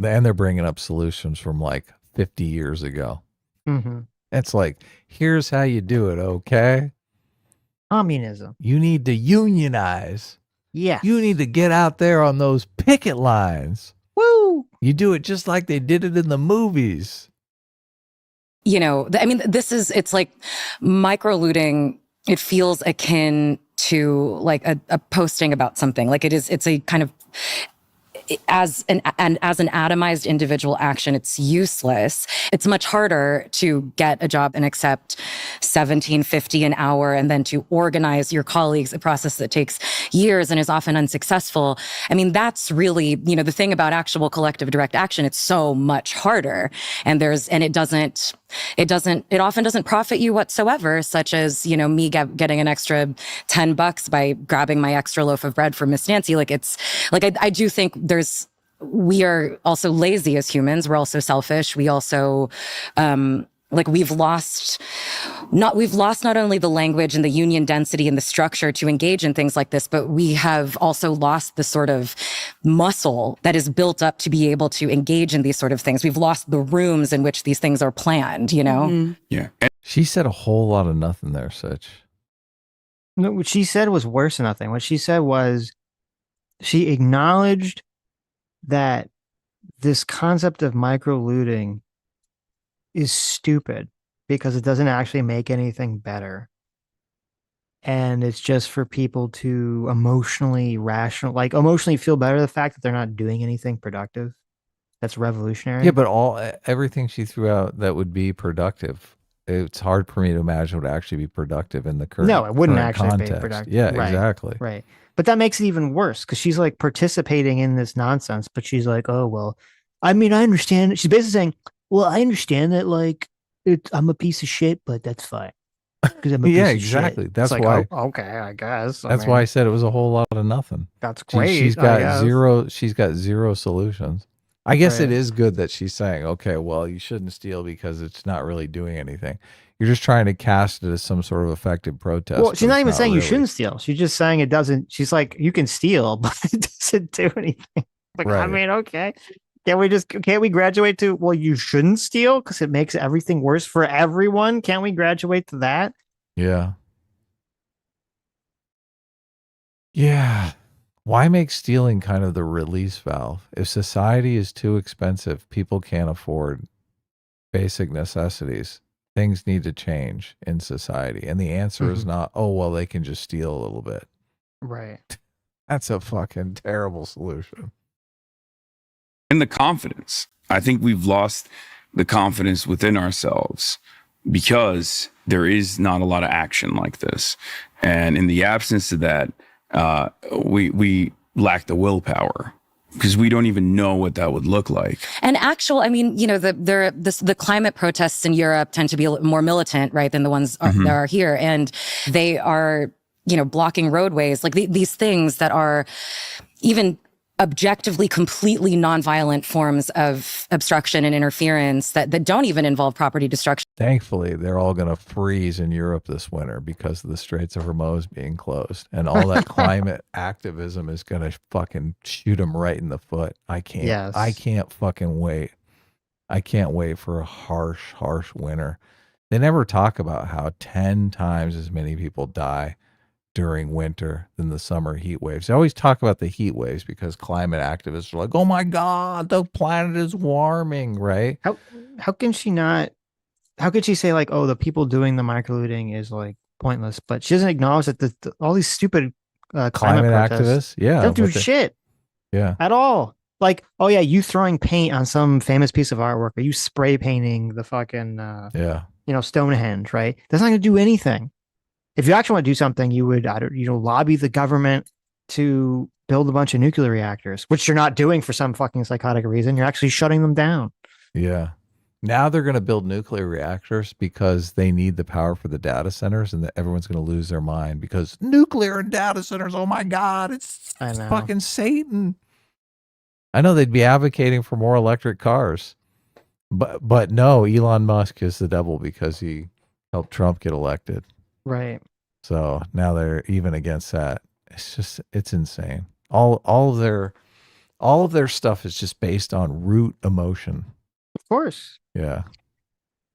and they're bringing up solutions from like 50 years ago. Mm-hmm. It's like, here's how you do it, okay? Communism. You need to unionize. Yeah. You need to get out there on those picket lines. Woo! You do it just like they did it in the movies. You know, I mean, it's like micro-looting. It feels akin to like a posting about something. Like it's a kind of, as an atomized individual action, it's useless. It's much harder to get a job and accept $17.50 an hour and then to organize your colleagues, a process that takes years and is often unsuccessful. I mean, that's really, the thing about actual collective direct action, it's so much harder. And it often doesn't profit you whatsoever, such as, me getting an extra $10 by grabbing my extra loaf of bread from Miss Nancy. Like I do think we are also lazy as humans. We're also selfish. We also, we've lost not only the language and the union density and the structure to engage in things like this, but we have also lost the sort of muscle that is built up to be able to engage in these sort of things. We've lost the rooms in which these things are planned, Yeah. She said a whole lot of nothing there, Sitch. No, what she said was worse than nothing. What she said was she acknowledged that this concept of micro-looting is stupid because it doesn't actually make anything better. And it's just for people to emotionally feel better the fact that they're not doing anything productive. That's revolutionary. Yeah, but everything she threw out that would be productive, it's hard for me to imagine would actually be productive in the current No, it wouldn't current actually context. be productive. Yeah, Right, exactly. Right. But that makes it even worse because she's like participating in this nonsense, but she's like, oh, well, I mean, I understand. She's basically saying, well, I understand that I'm a piece of shit, but that's fine. I'm a Yeah, piece of exactly. shit. That's It's like, why. oh, okay, I guess. That's why I said it was a whole lot of nothing. That's great. She's got zero. She's got zero solutions. I guess Right. it is good that she's saying, okay, well, you shouldn't steal because it's not really doing anything. You're just trying to cast it as some sort of effective protest. Well, she's but not it's even saying you really. shouldn't steal. She's just saying it doesn't. She's like, you can steal, but it doesn't do anything. Like, I Right. mean, okay. Can't we graduate to, well, you shouldn't steal because it makes everything worse for everyone? Can't we graduate to that? Yeah. Yeah. Why make stealing kind of the release valve? If society is too expensive, people can't afford basic necessities. Things need to change in society. And the answer is not, oh, well, they can just steal a little bit. Right. That's a fucking terrible solution. And the confidence. I think we've lost the confidence within ourselves because there is not a lot of action like this. And in the absence of that, we lack the willpower because we don't even know what that would look like. And the climate protests in Europe tend to be a little more militant, right, than the ones that are here. And they are, blocking roadways, like these things that are even objectively completely nonviolent forms of obstruction and interference that don't even involve property destruction. Thankfully, they're all going to freeze in Europe this winter because of the Straits of Hormuz being closed. And all that climate activism is going to fucking shoot them right in the foot. I can't fucking wait. I can't wait for a harsh, harsh winter. They never talk about how 10 times as many people die during winter than the summer heat waves. They always talk about the heat waves because climate activists are like, oh my God, the planet is warming, right? How can she say like, oh, the people doing the microlooting is like pointless, but she doesn't acknowledge that all these stupid climate activists. Yeah. Don't do shit. Yeah. At all. Like, oh yeah, you throwing paint on some famous piece of artwork, or you spray painting the fucking Stonehenge, right? That's not going to do anything. If you actually want to do something, you would lobby the government to build a bunch of nuclear reactors, which you're not doing for some fucking psychotic reason. You're actually shutting them down. Yeah. Now they're going to build nuclear reactors because they need the power for the data centers, and that everyone's going to lose their mind because nuclear and data centers. Oh my God, it's fucking Satan. I know they'd be advocating for more electric cars, but no, Elon Musk is the devil because he helped Trump get elected. Right. So now they're even against that. It's insane. All of their stuff is just based on root emotion. Of course. Yeah.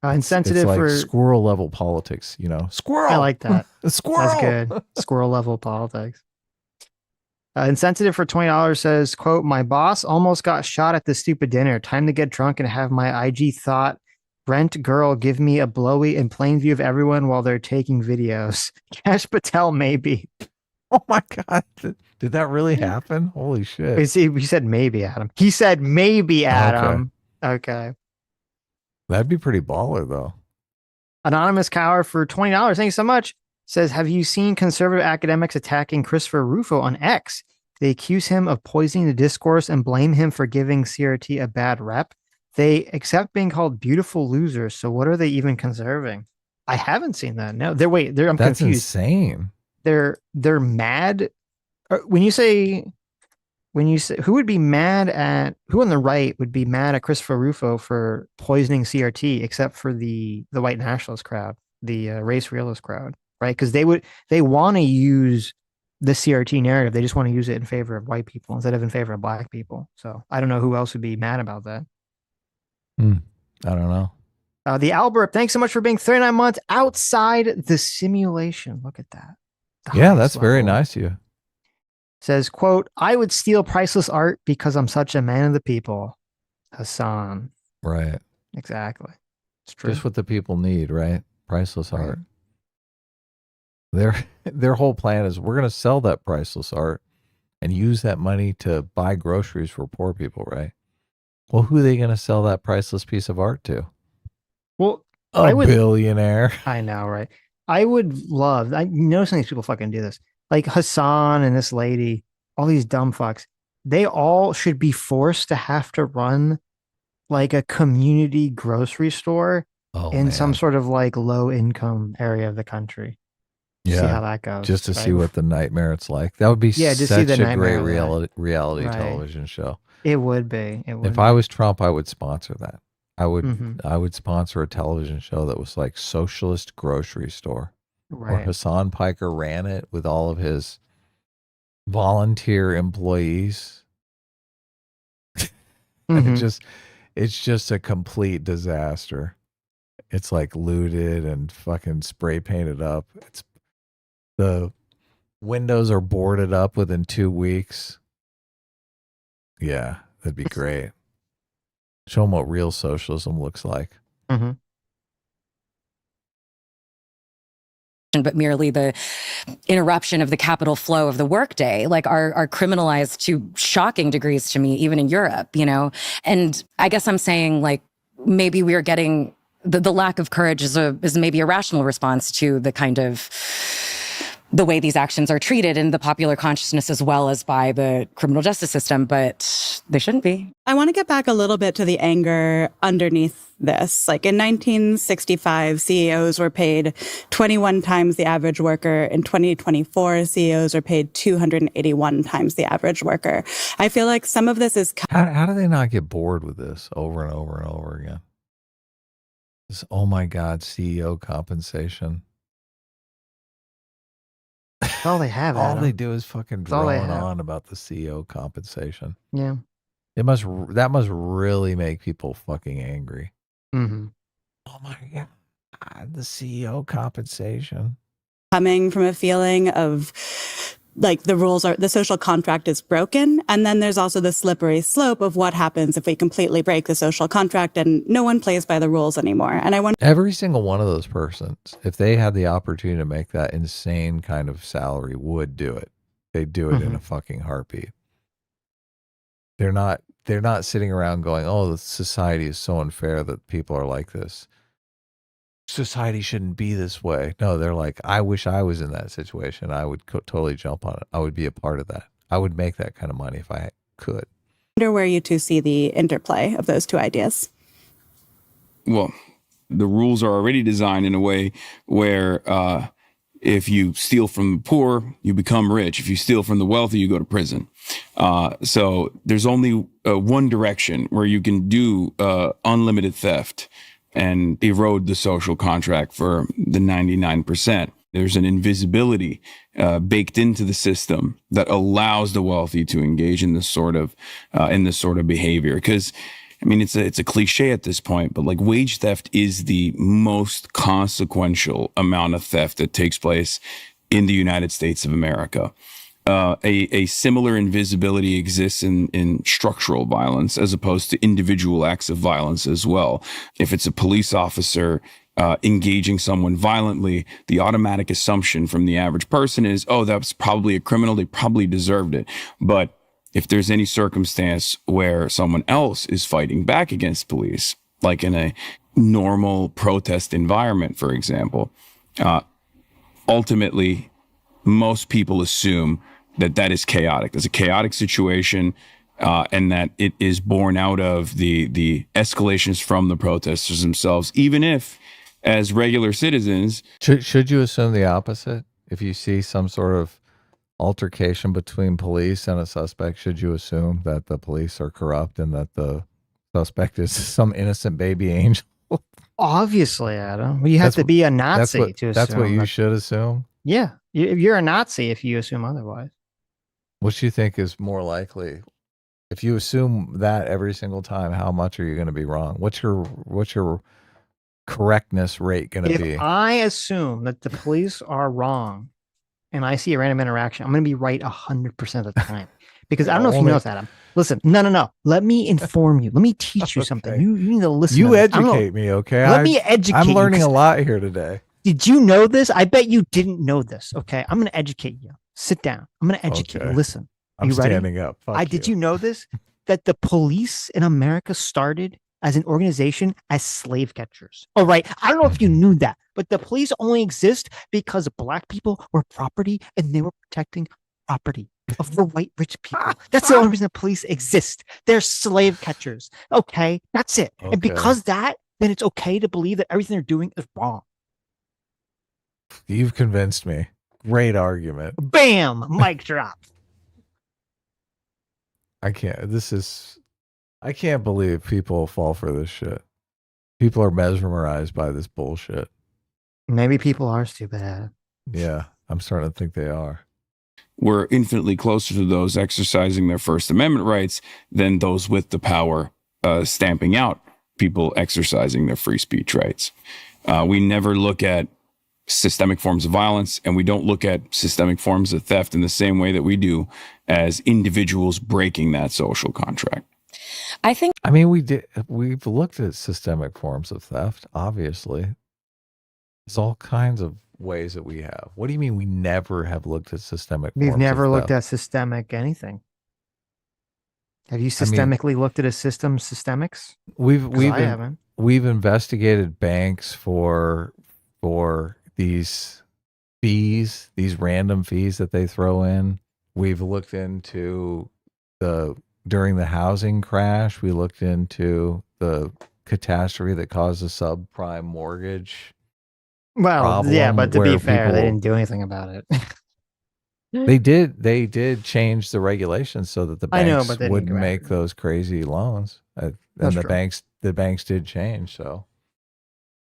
Insensitive it's like for squirrel level politics, Squirrel. I like that. Squirrel. That's good. Squirrel level politics. Insensitive for $20 says, quote, my boss almost got shot at the stupid dinner. Time to get drunk and have my IG thought rent girl give me a blowy in plain view of everyone while they're taking videos. Cash Patel, maybe. Oh my God. Did that really happen? Holy shit. He said maybe, Adam. He said maybe, Adam. Okay. That'd be pretty baller, though. Anonymous Cower for $20. Thank you so much. Says, have you seen conservative academics attacking Christopher Rufo on X? They accuse him of poisoning the discourse and blame him for giving CRT a bad rep. They accept being called beautiful losers. So what are they even conserving? I haven't seen that. No, I'm That's confused. Insane. They're mad. When you say who would be mad at who on the right would be mad at Christopher Rufo for poisoning CRT, except for the white nationalist crowd, the race realist crowd, right? Because they want to use the CRT narrative. They just want to use it in favor of white people instead of in favor of black people. So I don't know who else would be mad about that. I don't know. The Albert, thanks so much for being 39 months outside the simulation. Look at that. Yeah, that's very nice of you. Says, quote, I would steal priceless art because I'm such a man of the people. Hasan. Right. Exactly. It's true. Just what the people need, right? Priceless art. Their whole plan is we're going to sell that priceless art and use that money to buy groceries for poor people, right? Well, who are they going to sell that priceless piece of art to? Well, a billionaire. I know, right? I would love, I know some of these people fucking do this. Like Hasan and this lady, all these dumb fucks, they all should be forced to have to run like a community grocery store in some sort of like low income area of the country. Yeah. See how that goes. Just to see what the nightmare it's like. That would be such a great reality Right. television show. It would be. If I was Trump, I would sponsor that. I would sponsor a television show that was like socialist grocery store. Right. Or Hassan Piker ran it with all of his volunteer employees. It's just a complete disaster. It's like looted and fucking spray painted up. The windows are boarded up within 2 weeks. Yeah, that'd be great. Show them what real socialism looks like. But merely the interruption of the capital flow of the workday, like are criminalized to shocking degrees to me, even in Europe, And I guess I'm saying like maybe we're getting the lack of courage is maybe a rational response to the kind of the way these actions are treated in the popular consciousness as well as by the criminal justice system, but they shouldn't be. I want to get back a little bit to the anger underneath this. Like in 1965, CEOs were paid 21 times the average worker. In 2024, CEOs are paid 281 times the average worker. I feel like some of this is... How do they not get bored with this over and over and over again? This, oh my God, CEO compensation. That's all they have. All Adam. they do is fucking drone on about the CEO compensation. Yeah. That must really make people fucking angry. Mm-hmm. Oh my God, the CEO compensation. Coming from a feeling of like the social contract is broken. And then there's also the slippery slope of what happens if we completely break the social contract and no one plays by the rules anymore. And I wonder, every single one of those persons, if they had the opportunity to make that insane kind of salary, would do it. They'd do it in a fucking heartbeat. They're not sitting around going, "Oh, the society is so unfair that people are like this. Society shouldn't be this way." No, they're like, "I wish I was in that situation. I would totally jump on it. I would be a part of that. I would make that kind of money if I could." I wonder where you two see the interplay of those two ideas. Well, the rules are already designed in a way where if you steal from the poor, you become rich. If you steal from the wealthy, you go to prison. So there's only one direction where you can do unlimited theft and erode the social contract for the 99%. There's an invisibility baked into the system that allows the wealthy to engage in this sort of behavior. Because I mean, it's a cliche at this point, but like wage theft is the most consequential amount of theft that takes place in the United States of America. A similar invisibility exists in structural violence as opposed to individual acts of violence as well. If it's a police officer engaging someone violently, the automatic assumption from the average person is, oh, that's probably a criminal. They probably deserved it. But if there's any circumstance where someone else is fighting back against police, like in a normal protest environment, for example, ultimately, most people assume that that is chaotic. There's a chaotic situation, and that it is born out of the escalations from the protesters themselves, even if, as regular citizens... Should you assume the opposite? If you see some sort of altercation between police and a suspect, should you assume that the police are corrupt and that the suspect is some innocent baby angel? Obviously, Adam. Well, you have to be a Nazi to assume. That's what you should assume? Yeah. You're a Nazi if you assume otherwise. What do you think is more likely? If you assume that every single time, how much are you going to be wrong? What's your correctness rate going to be? If I assume that the police are wrong and I see a random interaction, I'm going to be right 100% of the time. Because I don't know if you know this, Adam. Listen, no. Let me inform you. Let me teach you something. You need to listen. You educate me, okay? Let me educate you. I'm learning a lot here today. Did you know this? I bet you didn't know this. Okay, I'm going to educate you. Sit down. I'm going to educate you. Listen. I'm standing up. Did you know this? That the police in America started as an organization as slave catchers. All right. I don't know if you knew that, but the police only exist because black people were property and they were protecting property of the white rich people. That's the only reason the police exist. They're slave catchers. Okay. That's it. Okay. And because that, then it's okay to believe that everything they're doing is wrong. You've convinced me. Great argument. Bam! Mic drop. I can't believe people fall for this shit. People are mesmerized by this bullshit. Maybe people are stupid at it. Yeah, I'm starting to think they are. We're infinitely closer to those exercising their First Amendment rights than those with the power stamping out people exercising their free speech rights. We never look at systemic forms of violence, and we don't look at systemic forms of theft in the same way that we do as individuals breaking that social contract. I mean, we've looked at systemic forms of theft, obviously. There's all kinds of ways that we have. What do you mean we never have looked at systemic forms of theft? We've never looked at systemic anything. Have you systemically looked at a system systemics? We've investigated banks for these fees, these random fees that they throw in. We've looked into during the housing crash, we looked into the catastrophe that caused a subprime mortgage. Well, yeah, but to be fair, they didn't do anything about it. They did change the regulations so that the banks wouldn't make those crazy loans. And the banks did change. So,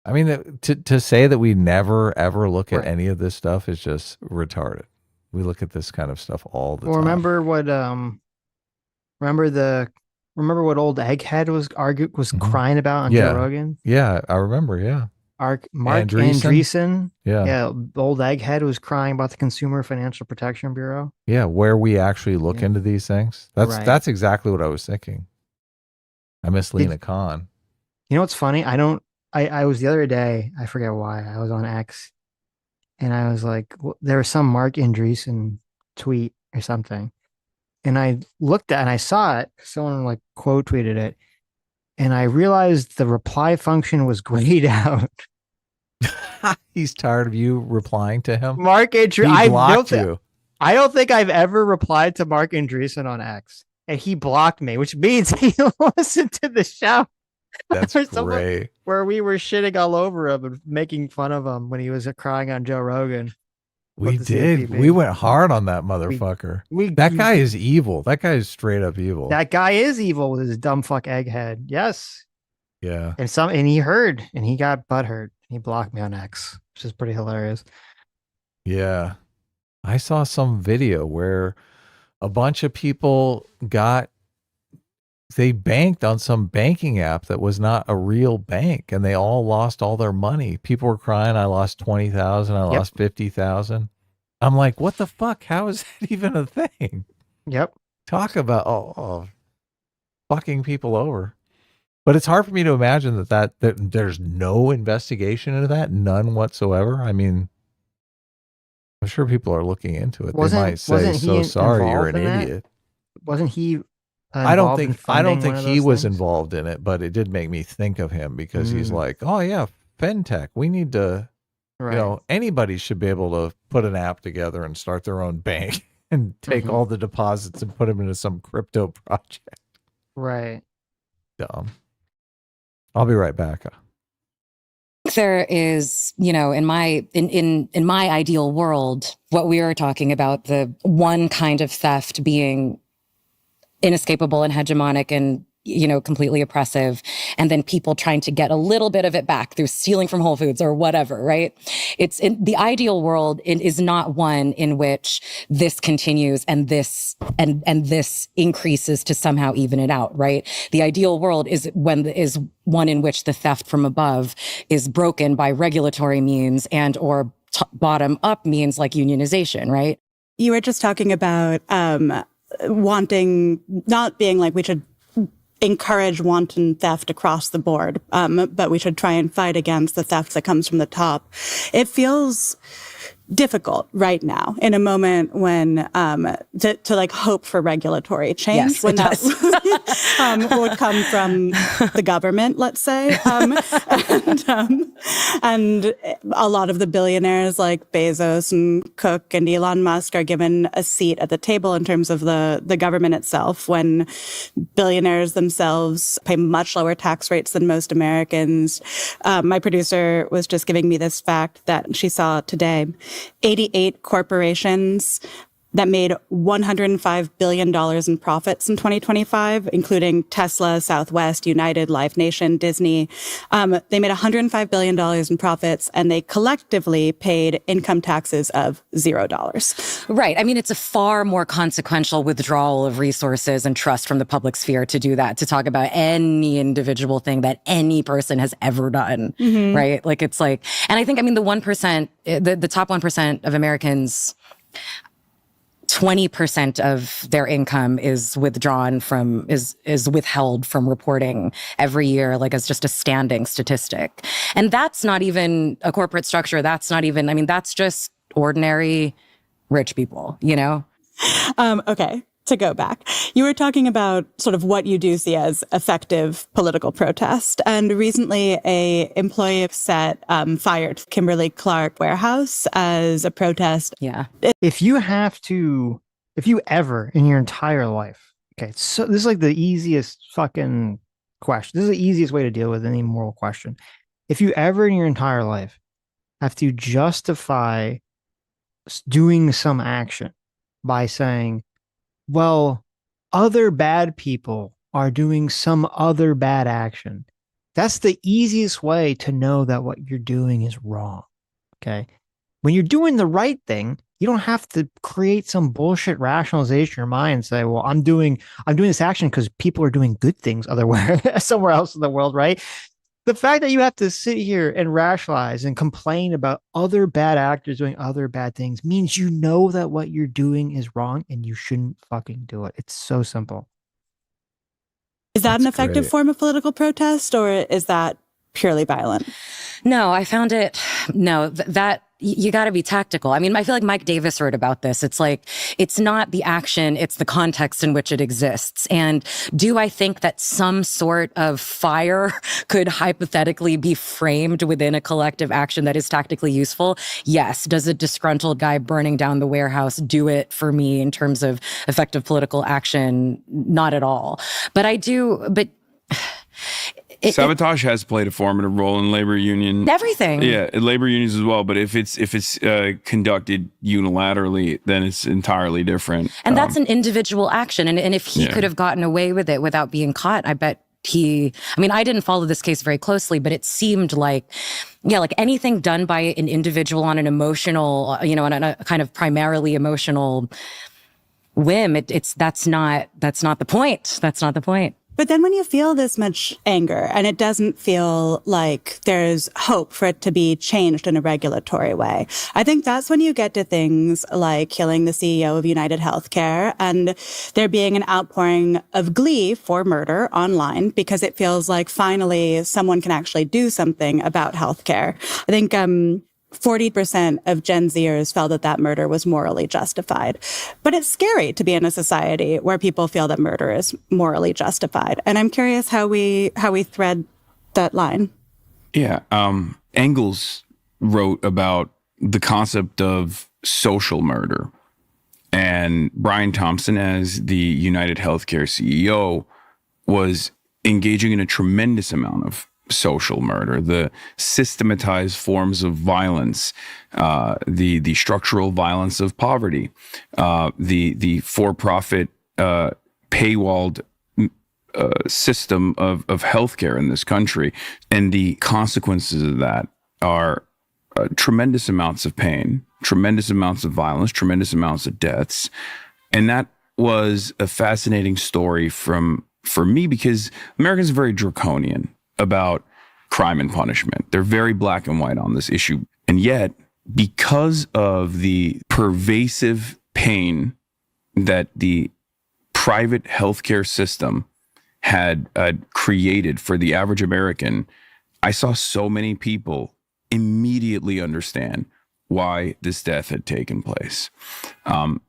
I mean, to say that we never ever look at any of this stuff is just retarded. We look at this kind of stuff all the time. Remember what old Egghead was crying about on Joe Rogan? Yeah, I remember. Yeah. Mark Andreessen. Yeah. Old Egghead was crying about the Consumer Financial Protection Bureau. Yeah, where we actually look into these things. That's exactly what I was thinking. I miss Lena Khan. You know what's funny? I was the other day, I forget why, I was on X and I was like, there was some Mark Andreessen tweet or something. And I looked at and I saw it. Someone like quote tweeted it. And I realized the reply function was grayed out. He's tired of you replying to him. Mark Andreessen. He blocked you. I don't think I've ever replied to Mark Andreessen on X. And he blocked me, which means he listened to the show. That's great. Where we were shitting all over him and making fun of him when he was crying on Joe Rogan. We did. We went hard on that motherfucker. That guy is evil. That guy is straight up evil. That guy is evil with his dumb fuck egghead. Yes. Yeah. And he heard and he got butthurt. He blocked me on X, which is pretty hilarious. Yeah. I saw some video where a bunch of people they banked on some banking app that was not a real bank, and they all lost all their money. People were crying, I lost 20,000, I lost 50,000. I'm like, what the fuck? How is that even a thing? Yep. Talk about fucking people over. But it's hard for me to imagine that there's no investigation into that, none whatsoever. I mean, I'm sure people are looking into it. They might say, so sorry, you're an idiot. Wasn't he I don't think he was involved in it, but it did make me think of him because he's like, oh yeah, FinTech. We need to, anybody should be able to put an app together and start their own bank and take all the deposits and put them into some crypto project. Right. Dumb. I'll be right back. There is, in my ideal world, what we are talking about, the one kind of theft being inescapable and hegemonic and, completely oppressive. And then people trying to get a little bit of it back through stealing from Whole Foods or whatever, right? It's in the ideal world. It is not one in which this continues and this increases to somehow even it out, right? The ideal world is one in which the theft from above is broken by regulatory means and or bottom up means like unionization, right? You were just talking about, not being like we should encourage wanton theft across the board, but we should try and fight against the theft that comes from the top. It feels difficult right now in a moment when to like hope for regulatory change, yes, when that would come from the government, let's say, and a lot of the billionaires like Bezos and Cook and Elon Musk are given a seat at the table in terms of the government itself, when billionaires themselves pay much lower tax rates than most Americans. My producer was just giving me this fact that she saw today. 88 corporations that made $105 billion in profits in 2025, including Tesla, Southwest, United, Live Nation, Disney. They made $105 billion in profits, and they collectively paid income taxes of $0. Right. I mean, it's a far more consequential withdrawal of resources and trust from the public sphere to do that, to talk about any individual thing that any person has ever done, right? Like, it's like, and I think, the 1%, the top 1% of Americans, 20% of their income is withdrawn from, is withheld from reporting every year, like as just a standing statistic. And that's not even a corporate structure. That's not even, that's just ordinary rich people, Okay. To go back, you were talking about sort of what you do see as effective political protest. And recently a employee of Set fired Kimberly Clark Warehouse as a protest. Yeah. If you ever in your entire life, okay, so this is like the easiest fucking question. This is the easiest way to deal with any moral question. If you ever in your entire life have to justify doing some action by saying, well, other bad people are doing some other bad action, that's the easiest way to know that what you're doing is wrong. Okay. When you're doing the right thing, you don't have to create some bullshit rationalization in your mind and say, well, I'm doing this action because people are doing good things somewhere else in the world, right? The fact that you have to sit here and rationalize and complain about other bad actors doing other bad things means you know that what you're doing is wrong and you shouldn't fucking do it. It's so simple. Is that an effective form of political protest, or is that purely violent? No, I found it. No, that you got to be tactical. I mean, I feel like Mike Davis wrote about this. It's like, it's not the action, it's the context in which it exists. And do I think that some sort of fire could hypothetically be framed within a collective action that is tactically useful? Yes. Does a disgruntled guy burning down the warehouse do it for me in terms of effective political action? Not at all. But sabotage has played a formative role in labor union. Everything. Yeah, labor unions as well. But if it's conducted unilaterally, then it's entirely different. And that's an individual action. And if he could have gotten away with it without being caught, I bet I mean, I didn't follow this case very closely, but it seemed like, like anything done by an individual on an emotional, on a kind of primarily emotional whim, that's not the point. That's not the point. But then when you feel this much anger and it doesn't feel like there's hope for it to be changed in a regulatory way, I think that's when you get to things like killing the CEO of United Healthcare and there being an outpouring of glee for murder online because it feels like finally someone can actually do something about healthcare. I think 40% of Gen Zers felt that murder was morally justified. But it's scary to be in a society where people feel that murder is morally justified. And I'm curious how we thread that line. Yeah. Engels wrote about the concept of social murder. And Brian Thompson, as the United Healthcare CEO, was engaging in a tremendous amount of social murder, the systematized forms of violence, the structural violence of poverty, the for-profit paywalled system of healthcare in this country, and the consequences of that are tremendous amounts of pain, tremendous amounts of violence, tremendous amounts of deaths, and that was a fascinating story for me because Americans are very draconian about crime and punishment. They're very black and white on this issue. And yet, because of the pervasive pain that the private healthcare system had created for the average American, I saw so many people immediately understand why this death had taken place.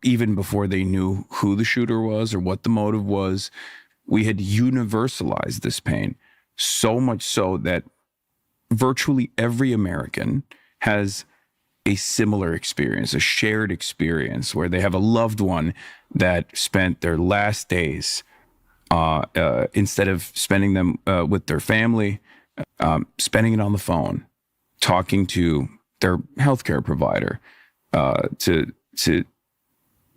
Even before they knew who the shooter was or what the motive was, we had universalized this pain. So much so that virtually every American has a similar experience, a shared experience where they have a loved one that spent their last days, instead of spending them with their family, spending it on the phone, talking to their healthcare provider, to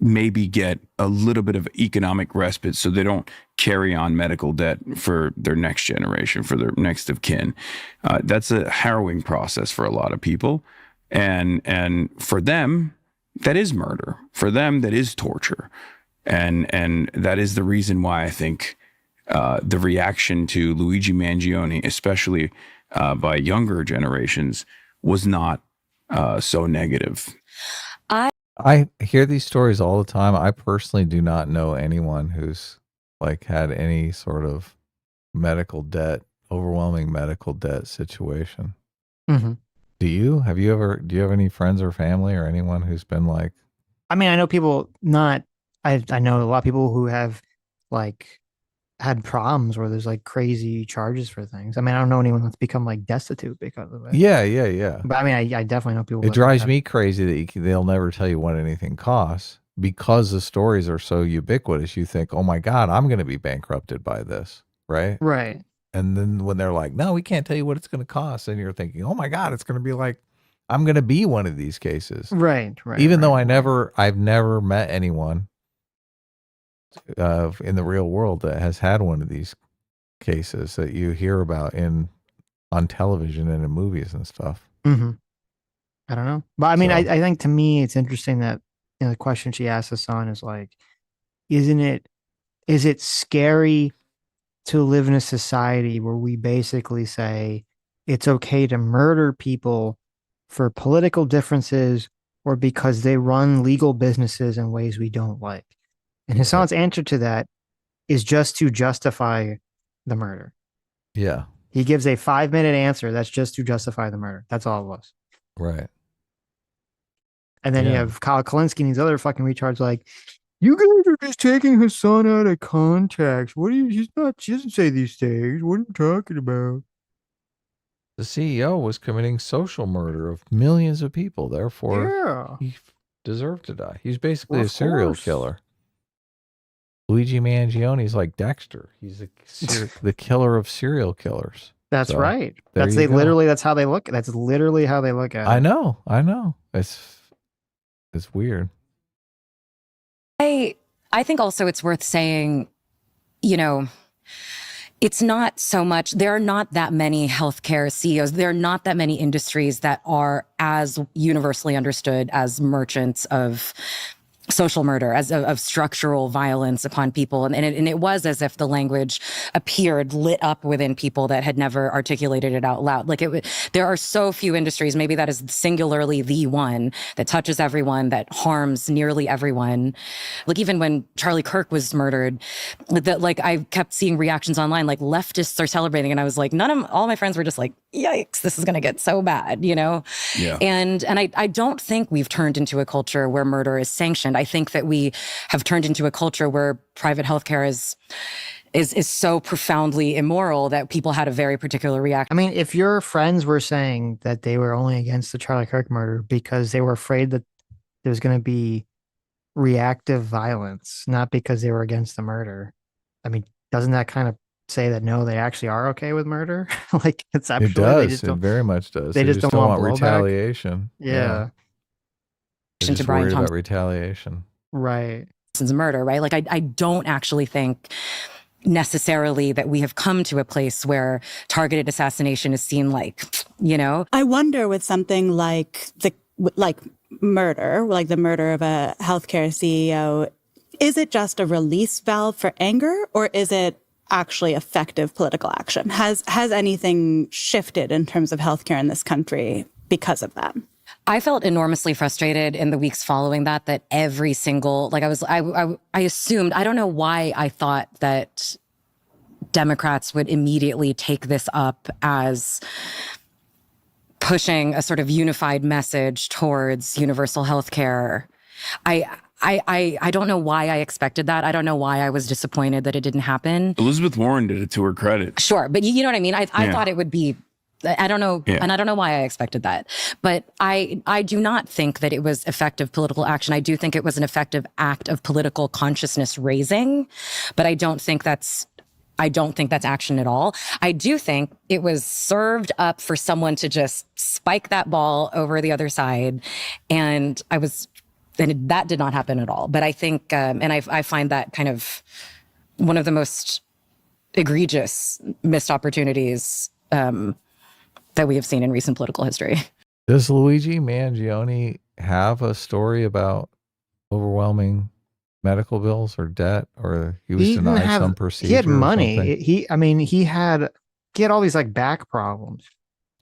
maybe get a little bit of economic respite so they don't carry on medical debt for their next generation, for their next of kin. That's a harrowing process for a lot of people. And for them, that is murder. For them, that is torture. And that is the reason why I think the reaction to Luigi Mangione, especially by younger generations, was not so negative. I hear these stories all the time. I personally do not know anyone who's like had any sort of medical debt, overwhelming medical debt situation. Mm-hmm. Do you have any friends or family or anyone who's been like, I mean, I know people I know a lot of people who have like had problems where there's like crazy charges for things. I mean, I don't know anyone that's become like destitute because of it. Yeah. But I mean, I definitely know people. It drives me crazy that they'll never tell you what anything costs because the stories are so ubiquitous. You think, oh my God, I'm going to be bankrupted by this. Right. Right. And then when they're like, no, we can't tell you what it's going to cost. And you're thinking, oh my God, it's going to be like, I'm going to be one of these cases. Right. Even though I've never met anyone in the real world that has had one of these cases that you hear about on television and in movies and stuff. Mm-hmm. I don't know. But I mean, I think to me, it's interesting that the question she asked Hassan is like, is it scary to live in a society where we basically say it's okay to murder people for political differences or because they run legal businesses in ways we don't like? And Hassan's answer to that is just to justify the murder. Yeah. He gives a 5-minute answer that's just to justify the murder. That's all it was. Right. And then you have Kyle Kalinske and these other fucking retards like, you guys are just taking Hassan out of context. What are you? She doesn't say these things. What are you talking about? The CEO was committing social murder of millions of people. Therefore, he deserved to die. He's basically a serial killer. Luigi Mangione like Dexter. He's the killer of serial killers. That's right. That's literally how they look. That's literally how they look at it. I know. It's weird. I think also it's worth saying, you know, it's not so much, there are not that many healthcare CEOs. There are not that many industries that are as universally understood as merchants of social murder, as of structural violence upon people. And it was as if the language appeared lit up within people that had never articulated it out loud. Like there are so few industries, maybe that is singularly the one that touches everyone, that harms nearly everyone. Like even when Charlie Kirk was murdered, that like I kept seeing reactions online, like leftists are celebrating. And I was like, all my friends were just like, yikes, this is going to get so bad, you know? Yeah. And I don't think we've turned into a culture where murder is sanctioned. I think that we have turned into a culture where private healthcare is so profoundly immoral that people had a very particular reaction. I mean, if your friends were saying that they were only against the Charlie Kirk murder because they were afraid that there's going to be reactive violence, not because they were against the murder, I mean, doesn't that kind of say that no, they actually are okay with murder? Like conceptually, it does. It very much does. They just don't want retaliation. Yeah. They're just worried about retaliation. Right. It's murder, right? Like I don't actually think necessarily that we have come to a place where targeted assassination is seen like, you know. I wonder with something like murder, like the murder of a healthcare CEO, is it just a release valve for anger, or is it actually effective political action? Has anything shifted in terms of healthcare in this country because of that? I felt enormously frustrated in the weeks following that every single, like I assumed, I don't know why I thought that Democrats would immediately take this up as pushing a sort of unified message towards universal health care. I don't know why I expected that. I don't know why I was disappointed that it didn't happen. Elizabeth Warren did it to her credit. Sure. But you know what I mean? I thought it would be, I don't know. And I don't know why I expected that. But I do not think that it was effective political action. I do think it was an effective act of political consciousness raising, but I don't think that's action at all. I do think it was served up for someone to just spike that ball over the other side. And that did not happen at all. But I think, and I find that kind of one of the most egregious missed opportunities that we have seen in recent political history. Does Luigi Mangione have a story about overwhelming medical bills or debt, or he was denied some procedure? He had money. He had all these like back problems.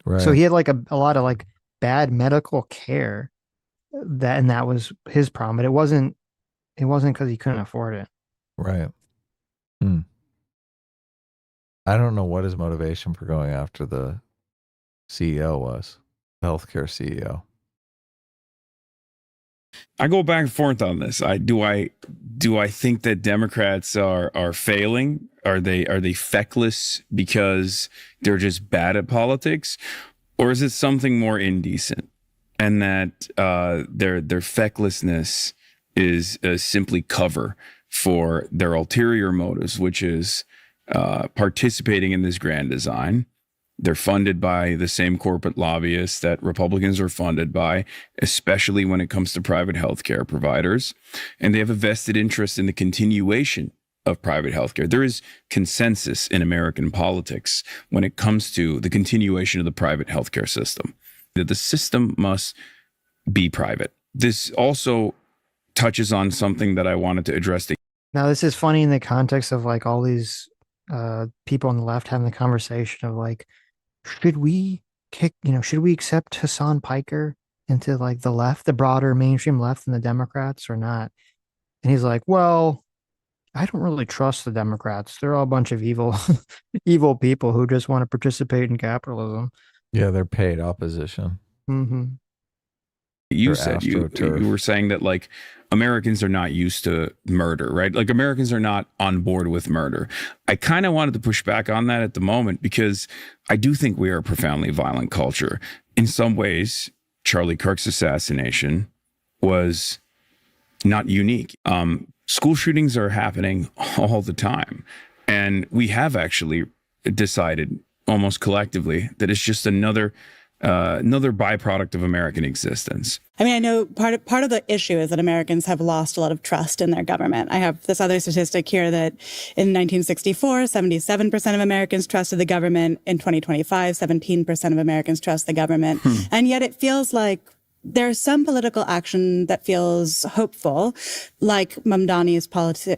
Right. So he had like a lot of like bad medical care. That was his problem, but it wasn't because he couldn't afford it. Right. I don't know what his motivation for going after the CEO was, healthcare CEO. I go back and forth on this. Do I think that Democrats are failing? Are they feckless because they're just bad at politics, or is it something more indecent? And that their fecklessness is simply cover for their ulterior motives, which is participating in this grand design. They're funded by the same corporate lobbyists that Republicans are funded by, especially when it comes to private healthcare providers. And they have a vested interest in the continuation of private healthcare. There is consensus in American politics when it comes to the continuation of the private healthcare system, that the system must be private. This also touches on something that I wanted to address. Now, this is funny in the context of like all these people on the left having the conversation of like, should we accept Hassan Piker into like the left, the broader mainstream left and the Democrats or not? And he's like, well, I don't really trust the Democrats. They're all a bunch of evil people who just want to participate in capitalism. Yeah, they're paid opposition. Mm-hmm. You said you were saying that like Americans are not used to murder, right? Like Americans are not on board with murder. I kind of wanted to push back on that at the moment because I do think we are a profoundly violent culture. In some ways, Charlie Kirk's assassination was not unique. School shootings are happening all the time. And we have actually decided almost collectively that it's just another byproduct of American existence. I mean, I know part of the issue is that Americans have lost a lot of trust in their government. I have this other statistic here that in 1964, 77% of Americans trusted the government. In 2025, 17% of Americans trust the government. And yet it feels like there's some political action that feels hopeful, like Mamdani's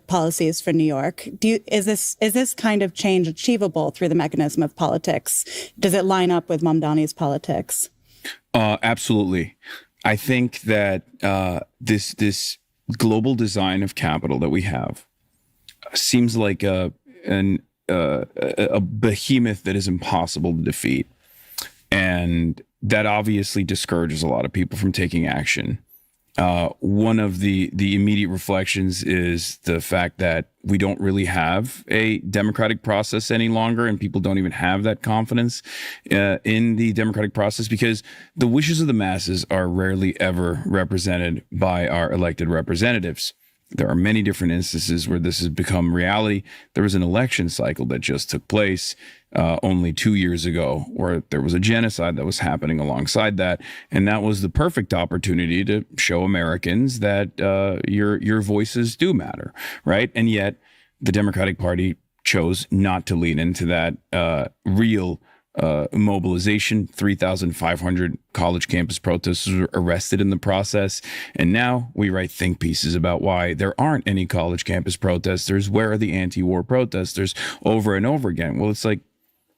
policies for New York. Is this kind of change achievable through the mechanism of politics? Does it line up with Mamdani's politics? Absolutely. I think that this global design of capital that we have seems like a behemoth that is impossible to defeat, and that obviously discourages a lot of people from taking action. One of the immediate reflections is the fact that we don't really have a democratic process any longer, and people don't even have that confidence in the democratic process because the wishes of the masses are rarely ever represented by our elected representatives. There are many different instances where this has become reality. There was an election cycle that just took place only 2 years ago where there was a genocide that was happening alongside that. And that was the perfect opportunity to show Americans that your voices do matter, right? And yet the Democratic Party chose not to lean into that real mobilization. 3,500 college campus protesters were arrested in the process. And now we write think pieces about why there aren't any college campus protesters. Where are the anti-war protesters over and over again? Well, it's like,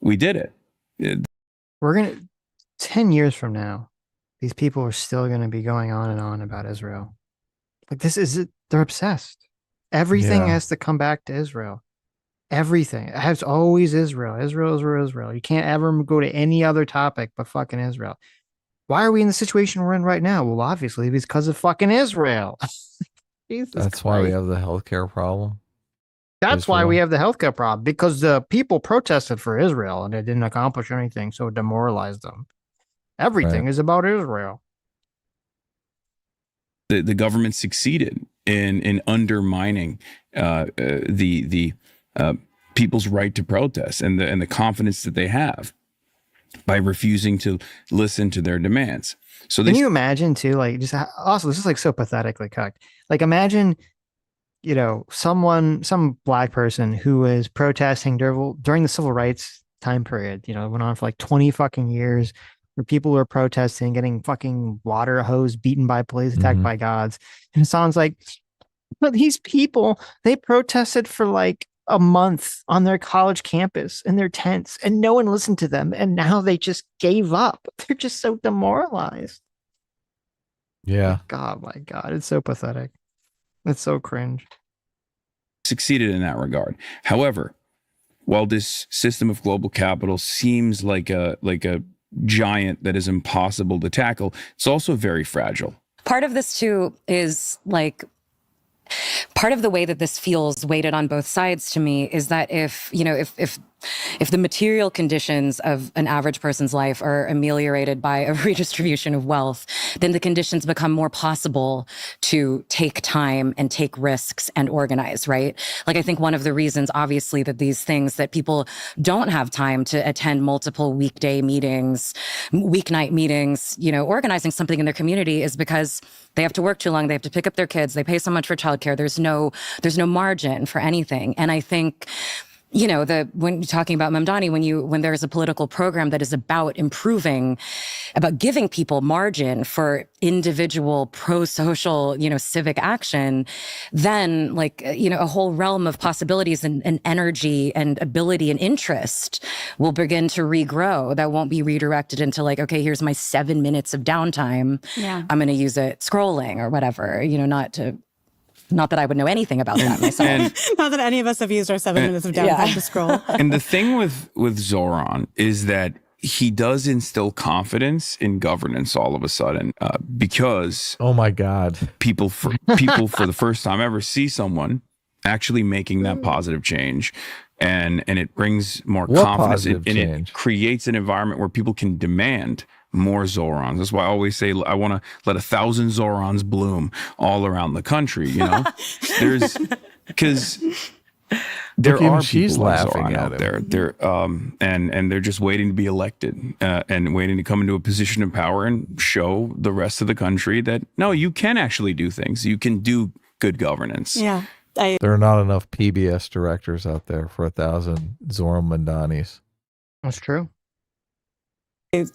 we did it. We're going to, 10 years from now, these people are still going to be going on and on about Israel. Like this is it. They're obsessed. Everything has to come back to Israel. Everything. It has always Israel. Israel. You can't ever go to any other topic but fucking Israel. Why are we in the situation we're in right now? Well, obviously because of fucking Israel. That's why we have the healthcare problem. That's why we have the healthcare problem, because the people protested for Israel and it didn't accomplish anything, so it demoralized them. Everything is about Israel. The government succeeded in undermining the people's right to protest and the confidence that they have by refusing to listen to their demands. So can you imagine too, like, just also this is like so pathetically cooked. Like imagine, you know, some black person who was protesting during the civil rights time period, you know, it went on for like 20 fucking years, where people were protesting, getting fucking water hose beaten by police, attacked by gods. And it sounds like, but these people, they protested for like a month on their college campus in their tents and no one listened to them. And now they just gave up. They're just so demoralized. Yeah. My God. It's so pathetic. It's so cringe. Succeeded in that regard. However, while this system of global capital seems like a giant that is impossible to tackle, it's also very fragile. Part of this too is like, part of the way that this feels weighted on both sides to me is that if the material conditions of an average person's life are ameliorated by a redistribution of wealth, then the conditions become more possible to take time and take risks and organize, right? Like, I think one of the reasons, obviously, that these things that people don't have time to attend multiple weeknight meetings, you know, organizing something in their community is because they have to work too long. They have to pick up their kids. They pay so much for childcare. There's no margin for anything. And I think, you know, when you're talking about Mamdani, when there's a political program that is about giving people margin for individual pro-social, you know, civic action, then like, you know, a whole realm of possibilities and energy and ability and interest will begin to regrow that won't be redirected into like, okay, here's my 7 minutes of downtime. Yeah. I'm going to use it scrolling or whatever, you know, not that I would know anything about that myself. Not that any of us have used our 7 minutes of downtime to scroll. And the thing with Zoran is that he does instill confidence in governance all of a sudden, because oh my God, people for the first time ever see someone actually making that positive change, and it brings more confidence, and it creates an environment where people can demand more Zorons. That's why I always say I want to let 1,000 Zorons bloom all around the country. You know, because there are people like Zoran out there. And they're just waiting to be elected, and waiting to come into a position of power and show the rest of the country that no, you can actually do things. You can do good governance. Yeah. There are not enough PBS directors out there for 1,000 Zoran Mandanis. That's true.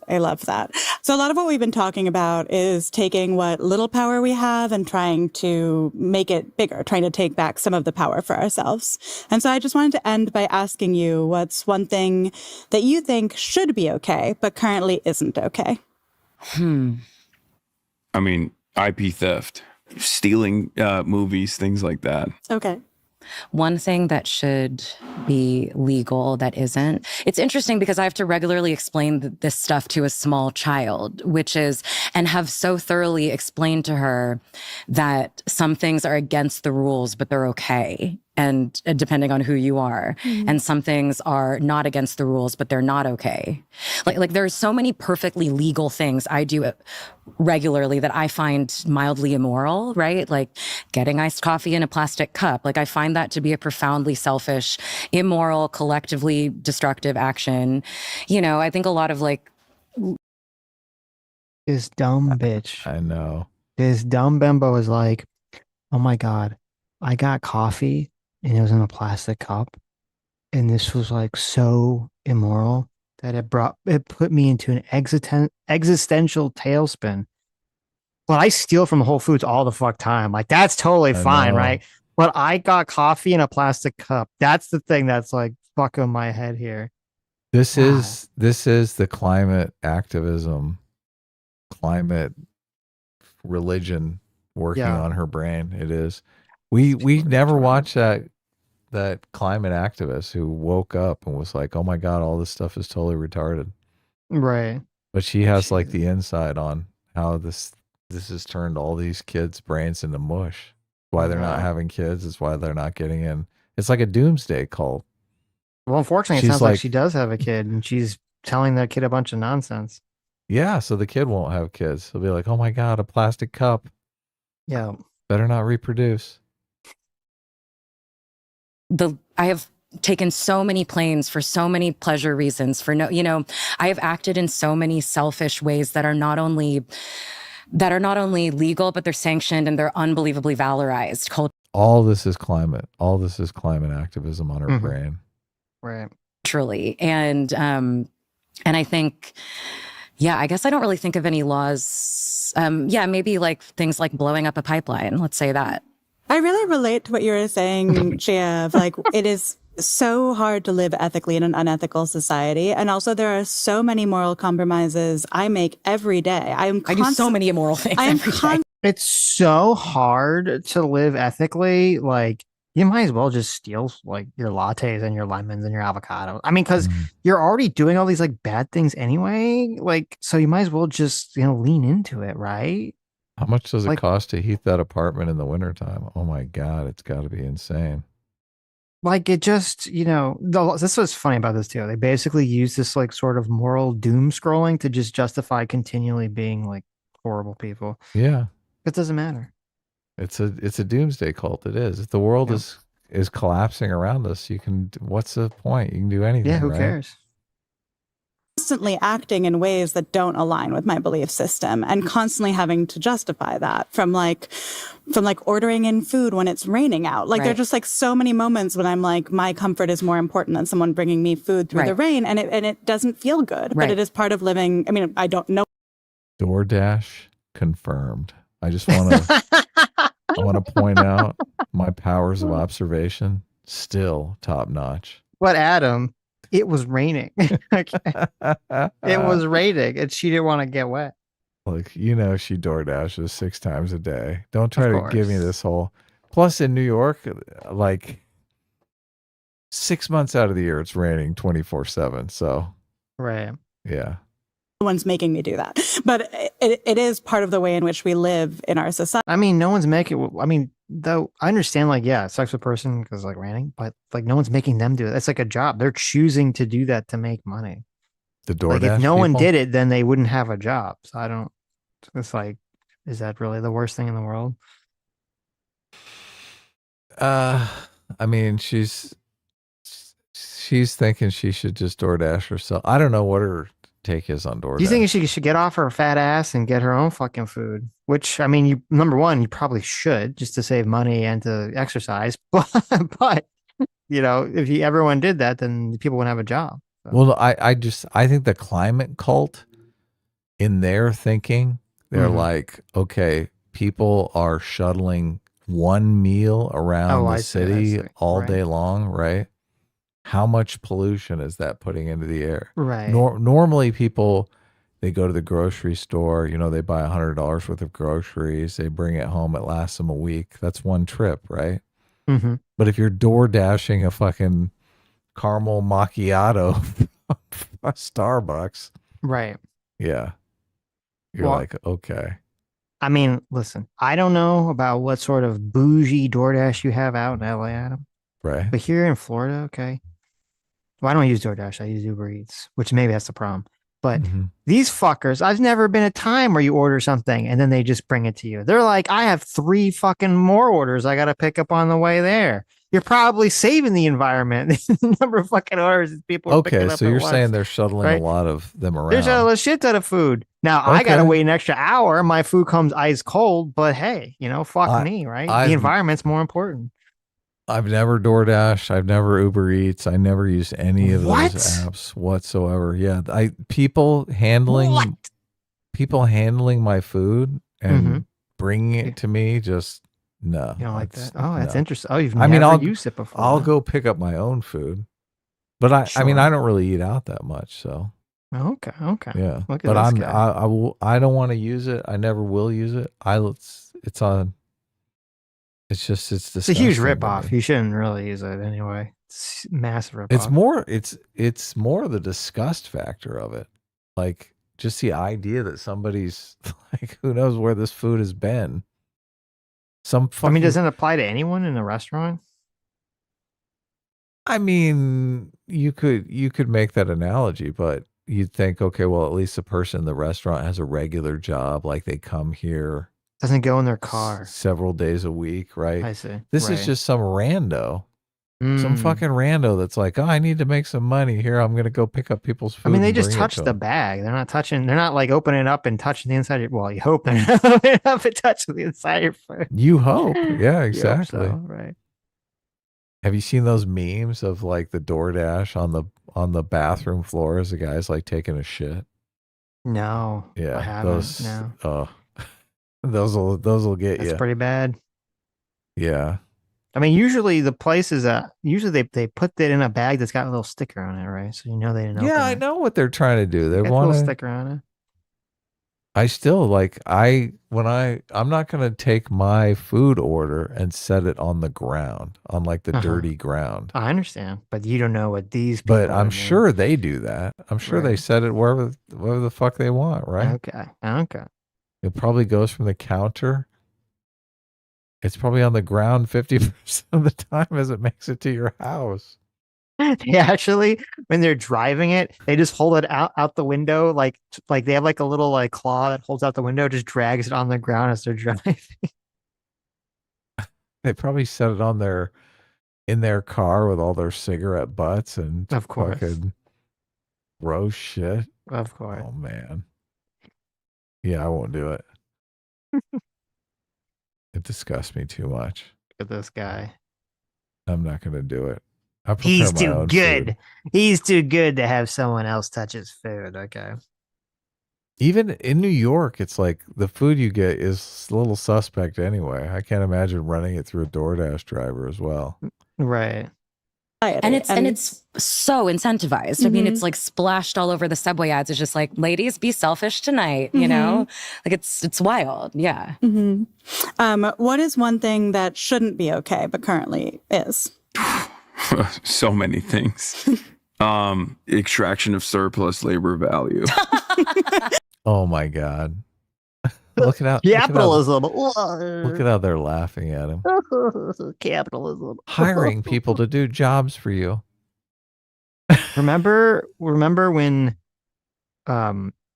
I love that. So a lot of what we've been talking about is taking what little power we have and trying to make it bigger, trying to take back some of the power for ourselves. And so I just wanted to end by asking you, what's one thing that you think should be okay, but currently isn't okay? I mean, IP theft, stealing movies, things like that. Okay. One thing that should be legal that isn't. It's interesting because I have to regularly explain this stuff to a small child, and have so thoroughly explained to her that some things are against the rules, but they're okay. And depending on who you are, and some things are not against the rules, but they're not okay. Like there's so many perfectly legal things I do regularly that I find mildly immoral, right? Like getting iced coffee in a plastic cup. Like I find that to be a profoundly selfish, immoral, collectively destructive action. You know, I think a lot of this dumb bitch. I know. This dumb bimbo is like, oh my God, I got coffee and it was in a plastic cup. And this was like so immoral that it put me into an existential tailspin. But I steal from Whole Foods all the fuck time. Like that's totally fine, right? But I got coffee in a plastic cup. That's the thing that's like fucking my head here. This is the climate activism, climate religion working on her brain. It is. We never watched that climate activist who woke up and was like, oh my God, all this stuff is totally retarded. Right. But she has like the insight on how this has turned all these kids' brains into mush. Why they're not having kids is why they're not getting in. It's like a doomsday cult. Well, unfortunately, it sounds like she does have a kid and she's telling that kid a bunch of nonsense. Yeah, so the kid won't have kids. He'll be like, oh my God, a plastic cup. Yeah. Better not reproduce. I have taken so many planes for so many pleasure reasons I have acted in so many selfish ways that are not only legal, but they're sanctioned and they're unbelievably valorized. All this is climate. All this is climate activism on her brain. Right. Truly. And I think, I guess I don't really think of any laws. Maybe like things like blowing up a pipeline. Let's say that. I really relate to what you were saying, Gia, like it is so hard to live ethically in an unethical society. And also there are so many moral compromises I make every day. I do so many immoral things It's so hard to live ethically. Like you might as well just steal like your lattes and your lemons and your avocado. I mean, because you're already doing all these like bad things anyway. Like, so you might as well just, lean into it, right? How much does it cost to heat that apartment in the wintertime? Oh my God, it's got to be insane. Like it just, this was funny about this too. They basically use this like sort of moral doom scrolling to just justify continually being like horrible people. Yeah. It doesn't matter. It's a doomsday cult. It is. If the world is collapsing around us, what's the point? You can do anything. Yeah, who right? cares? Constantly acting in ways that don't align with my belief system and constantly having to justify that from ordering in food when it's raining out. Like there are just like so many moments when I'm like, my comfort is more important than someone bringing me food through the rain. And it doesn't feel good, but it is part of living. I mean, I don't know. DoorDash confirmed. I just want to point out my powers of observation still top notch. But Adam, it was raining. It was raining and she didn't want to get wet. Like, she DoorDashes 6 times a day. Don't try to give me this whole. Plus in New York, like 6 months out of the year, it's raining 24/7. So, right. Yeah. No one's making me do that. But it is part of the way in which we live in our society. I mean, no one's making, I mean, though I understand, like, yeah, sex with a person because like ranting, but like no one's making them do it. It's like a job. They're choosing to do that to make money. The DoorDash Like if no one people? did it, then they wouldn't have a job. So I don't, it's like, is that really the worst thing in the world? I mean, she's thinking she should just DoorDash herself. I don't know what her take is on DoorDash. Do you think she should get off her fat ass and get her own fucking food? Which, I mean, number one, you probably should, just to save money and to exercise. But you know, if everyone did that, then people wouldn't have a job. So. Well, I think the climate cult, in their thinking, they're like, okay, people are shuttling one meal around the city all day long, right? How much pollution is that putting into the air? Right. Normally people, they go to the grocery store, you know, they buy $100 worth of groceries, they bring it home, it lasts them a week. That's one trip, right? Mm-hmm. But if you're door dashing a fucking caramel macchiato from Starbucks, right? Yeah, you're like, okay. I mean, listen, I don't know about what sort of bougie DoorDash you have out in LA, Adam. Right. But here in Florida, okay. Well, I don't use DoorDash. I use Uber Eats, which maybe that's the problem. But these fuckers, I've never been a time where you order something and then they just bring it to you. They're like, I have 3 fucking more orders I got to pick up on the way there. You're probably saving the environment. The number of fucking orders that people are picking up so you're at saying once, they're shuttling right? a lot of them around. They're shuttling a shit ton of food. Now, I got to wait an extra hour. My food comes ice cold, but hey, you know, fuck me, right? The environment's more important. I've never DoorDash. I've never Uber Eats. I never used any of those apps whatsoever. Yeah, people handling my food and bringing it to me. Just no. You don't like that? Oh, that's interesting. Oh, you've I'll used it before. I'll go pick up my own food, but I mean, I don't really eat out that much, so. Okay. Yeah, Look at this guy. I don't want to use it. I never will use it. It's on. It's a huge ripoff. You shouldn't really use it anyway. It's massive ripoff. It's more the disgust factor of it. Like just the idea that somebody's like, who knows where this food has been. I mean, does it apply to anyone in the restaurant? I mean, you could make that analogy, but you'd think, okay, well, at least the person in the restaurant has a regular job. Like they come here. Doesn't go in their car several days a week, right? I see. This is just some rando. Some fucking rando that's like, oh, I need to make some money here. I'm going to go pick up people's food. I mean, they just touch the bag. They're not like opening it up and touching the inside. Well, you hope they're not opening it up and touching the inside of your food. You hope. Yeah, exactly. You hope so, right. Have you seen those memes of like the DoorDash on the bathroom floor as the guy's like taking a shit? No. Yeah. I haven't. No. Those will get you. That's pretty bad. Yeah. I mean, usually the places they put that in a bag that's got a little sticker on it, right? So you know they didn't open it. I know what they're trying to do. They want a little sticker on it. I still like I'm not gonna take my food order and set it on the ground, on like the dirty ground. I understand, but you don't know what these people But I'm sure they do that. I'm sure they set it wherever the fuck they want, right? Okay. It probably goes from the counter. It's probably on the ground 50% of the time as it makes it to your house. They actually, when they're driving it, they just hold it out the window, like they have like a little like claw that holds out the window, just drags it on the ground as they're driving. They probably set it in their car with all their cigarette butts and of course fucking gross shit. Of course. Oh man. Yeah, I won't do it. It disgusts me too much. Look at this guy. I'm not going to do it. He's too good. Food. He's too good to have someone else touch his food. Okay. Even in New York, it's like the food you get is a little suspect anyway. I can't imagine running it through a DoorDash driver as well. Right. And it's so incentivized. I mean, it's like splashed all over the subway ads. It's just like, ladies, be selfish tonight. You know, like it's wild. Yeah. What is one thing that shouldn't be okay, but currently is? So many things. Extraction of surplus labor value. Oh my God. Look at how Capitalism. Look at how they're laughing at him. Capitalism. Hiring people to do jobs for you. Remember when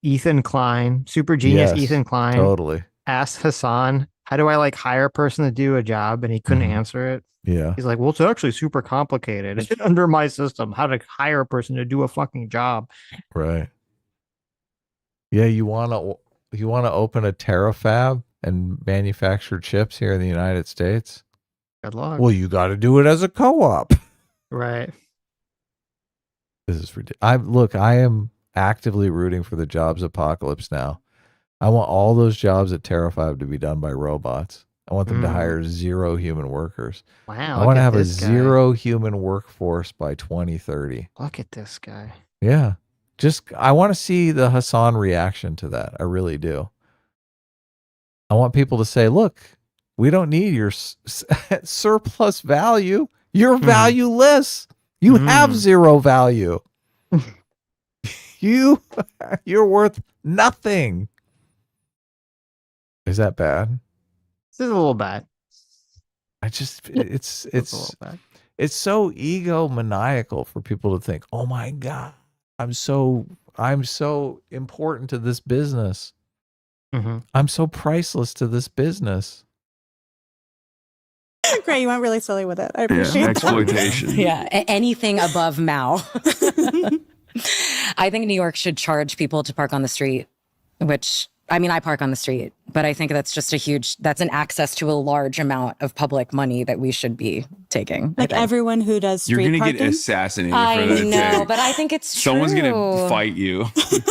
Ethan Klein, super genius Ethan Klein, totally asked Hasan, how do I like hire a person to do a job? And he couldn't answer it. Yeah. He's like, well, it's actually super complicated. It's under my system how to hire a person to do a fucking job. Right. Yeah, you want to open a terafab and manufacture chips here in the United States? Good luck. Well, you got to do it as a co-op. Right. This is ridiculous. I am actively rooting for the jobs apocalypse now. I want all those jobs at Terafab to be done by robots. I want them to hire 0 human workers. Wow. I want to have a 0 human workforce by 2030. Look at this guy. Yeah. I want to see the Hasan reaction to that. I really do. I want people to say, look, we don't need your surplus value. You're valueless. You have 0 value. You're worth nothing. Is that bad? This is a little bad. It's so egomaniacal for people to think, oh my God, I'm so important to this business. I'm so priceless to this business. Great, you went really silly with it. I appreciate that. Exploitation. Yeah, anything above Mao. I think New York should charge people to park on the street, which, I mean, I park on the street, but I think that's just that's an access to a large amount of public money that we should be taking. Like everyone who does street You're going to parking? get assassinated I for that. know, but I think it's true. Someone's going to fight you.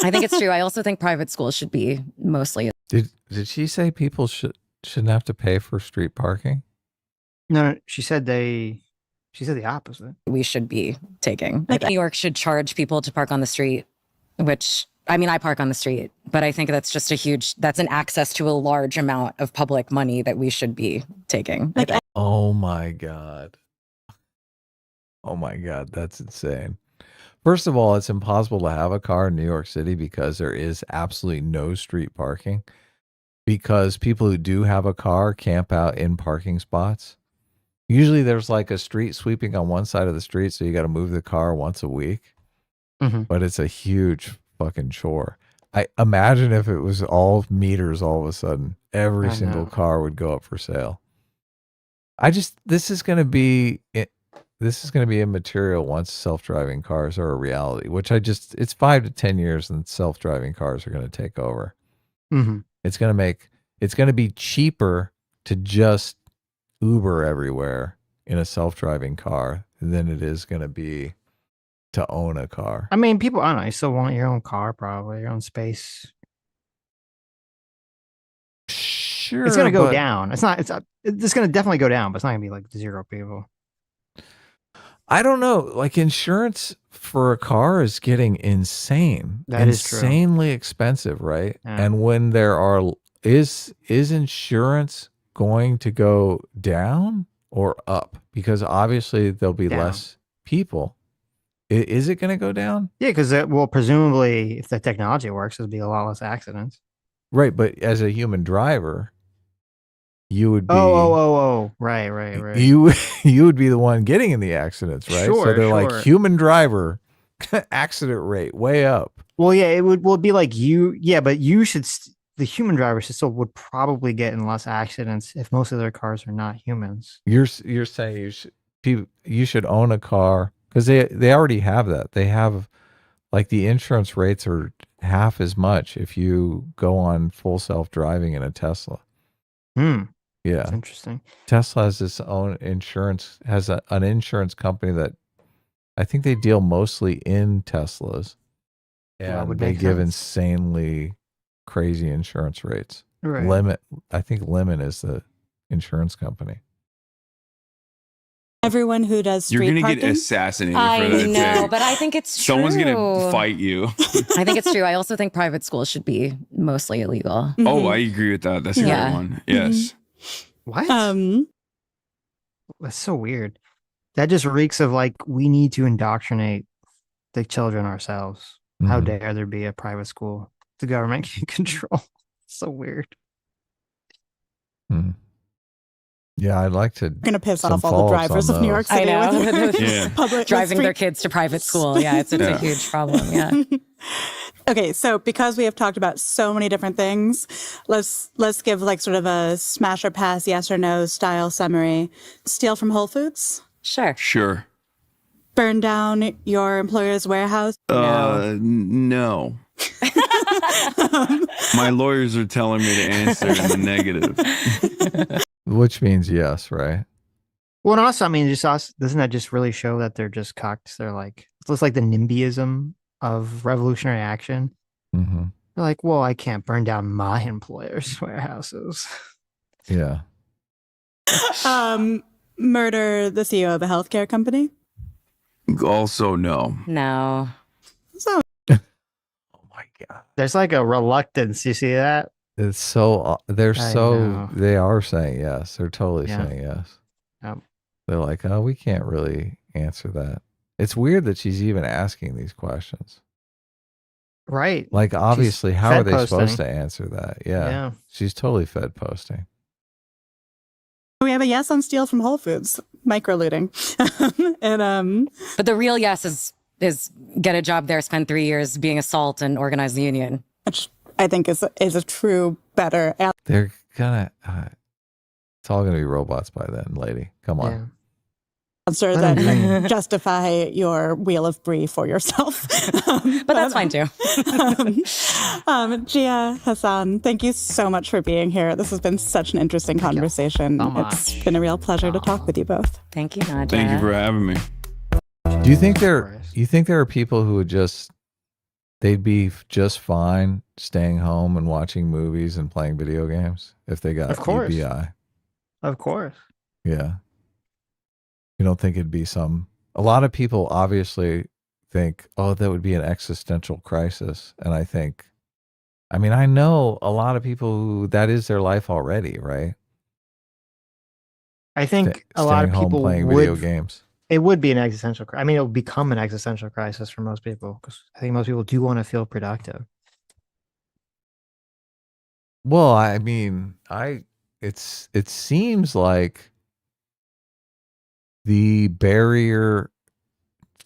I think it's true. I also think private schools should be mostly. Did she say people shouldn't have to pay for street parking? No, she said the opposite. We should be taking. Like New York should charge people to park on the street, which, I mean, I park on the street, but I think that's just that's an access to a large amount of public money that we should be taking. Oh my God. Oh my God, that's insane. First of all, it's impossible to have a car in New York City because there is absolutely no street parking, because people who do have a car camp out in parking spots. Usually there's like a street sweeping on one side of the street, so you got to move the car once a week. But it's a huge fucking chore. I imagine if it was all meters all of a sudden, every single car would go up for sale. This is going to be immaterial once self-driving cars are a reality, which it's 5 to 10 years and self-driving cars are going to take over. It's going to be cheaper to just Uber everywhere in a self-driving car than it is going to be to own a car. I mean, people, I don't know, you still want your own car, probably, your own space. Sure. It's going to go down. It's going to definitely go down, but it's not going to be like 0 people. I don't know. Like, insurance for a car is getting insane. That is true. Insanely expensive, right? Yeah. And when is insurance going to go down or up? Because obviously there'll be less people. Is it going to go down? Yeah, because presumably if the technology works, there'll be a lot less accidents. Right, but as a human driver, you would be right. You would be the one getting in the accidents, right? Sure, so they're like, human driver accident rate way up. Well, yeah, it would be like but you should the human driver still would probably get in less accidents if most of their cars are not humans. You're saying you should own a car because they already have that. They have, like, the insurance rates are half as much if you go on full self-driving in a Tesla. Yeah, that's interesting. Tesla has its own insurance, has an insurance company that I think they deal mostly in Teslas, and they give insanely crazy insurance rates. Right. I think Lemon is the insurance company. Everyone who does street You're going to parking? get assassinated for I that. know, but I think it's Someone's true. going to fight you. I think it's true. I also think private schools should be mostly illegal. Oh, I agree with that. That's a good one. Yes. What? That's so weird. That just reeks of like, we need to indoctrinate the children ourselves. How dare there be a private school the government can control? So weird. Yeah, I'd like to. I'm gonna piss off all the drivers of New York City. I know. With public Driving street. their kids to private school. Yeah, it's a huge problem. Yeah. Okay, so because we have talked about so many different things, let's give like sort of a smash or pass, yes or no style summary. Steal from Whole Foods? Sure. Burn down your employer's warehouse? No. My lawyers are telling me to answer in the negative. Which means yes, right? Well, and also, I mean, doesn't that just really show that they're just cocked? They're like, it looks like the NIMBYism of revolutionary action. Mm-hmm. They're like, well, I can't burn down my employer's warehouses. Yeah. Murder the CEO of a healthcare company? Also, no. No. So, There's like a reluctance. You see that? It's so they are saying yes. They're totally Yeah. saying yes. Yep. They're like, oh, we can't really answer that. It's weird that she's even asking these questions. Right. Like, obviously, She's how are Fed they supposed posting. to answer that? Yeah. Yeah. She's totally Fed posting. we have a yes on steal from Whole Foods, micro-looting. And But the real yes is get a job there, spend 3 years being a SALT and organize the union. which I think is a true better. They're gonna. It's all gonna be robots by then, lady. Come on. Answer that justify your wheel of brie for yourself. But that's fine too. Gia, Hassan, thank you so much for being here. This has been such an interesting conversation. It's been a real pleasure to talk with you both. Thank you, Nadia. Thank you for having me. Do you think there are people who would they'd be just fine staying home and watching movies and playing video games if they got UBI? Of course. Yeah. You don't think it'd be a lot of people obviously think, oh, that would be an existential crisis. And I know a lot of people who that is their life already, right? I think a lot of people playing video games. It would be an existential crisis. I mean, it will become an existential crisis for most people because I think most people do want to feel productive. Well, I mean, it seems like the barrier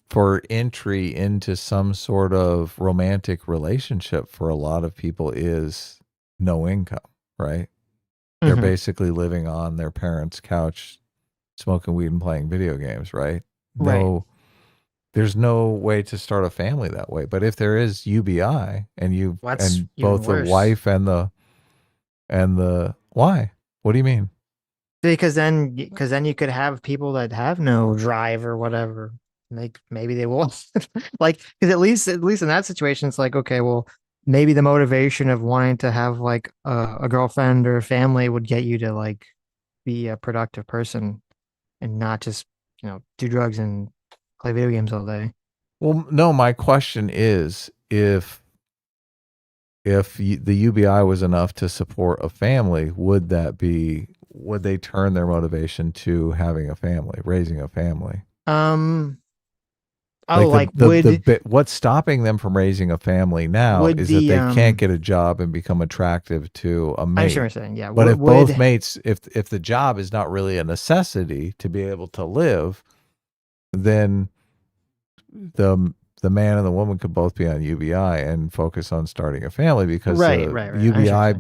for entry into some sort of romantic relationship for a lot of people is no income, right? They're basically living on their parents' couch, smoking weed and playing video games, right? There's no way to start a family that way. But if there is UBI and both the wife and the why? What do you mean? Because then you could have people that have no drive or whatever. Maybe they will like, because at least in that situation, it's like, okay, well, maybe the motivation of wanting to have like a girlfriend or a family would get you to like be a productive person and not just, do drugs and play video games all day. Well, no, my question is if the UBI was enough to support a family, would they turn their motivation to having a family, raising a family? What's stopping them from raising a family now is that they can't get a job and become attractive to a mate. I'm sure you're saying, yeah. But if both mates, if the job is not really a necessity to be able to live, then the man and the woman could both be on UBI and focus on starting a family because UBI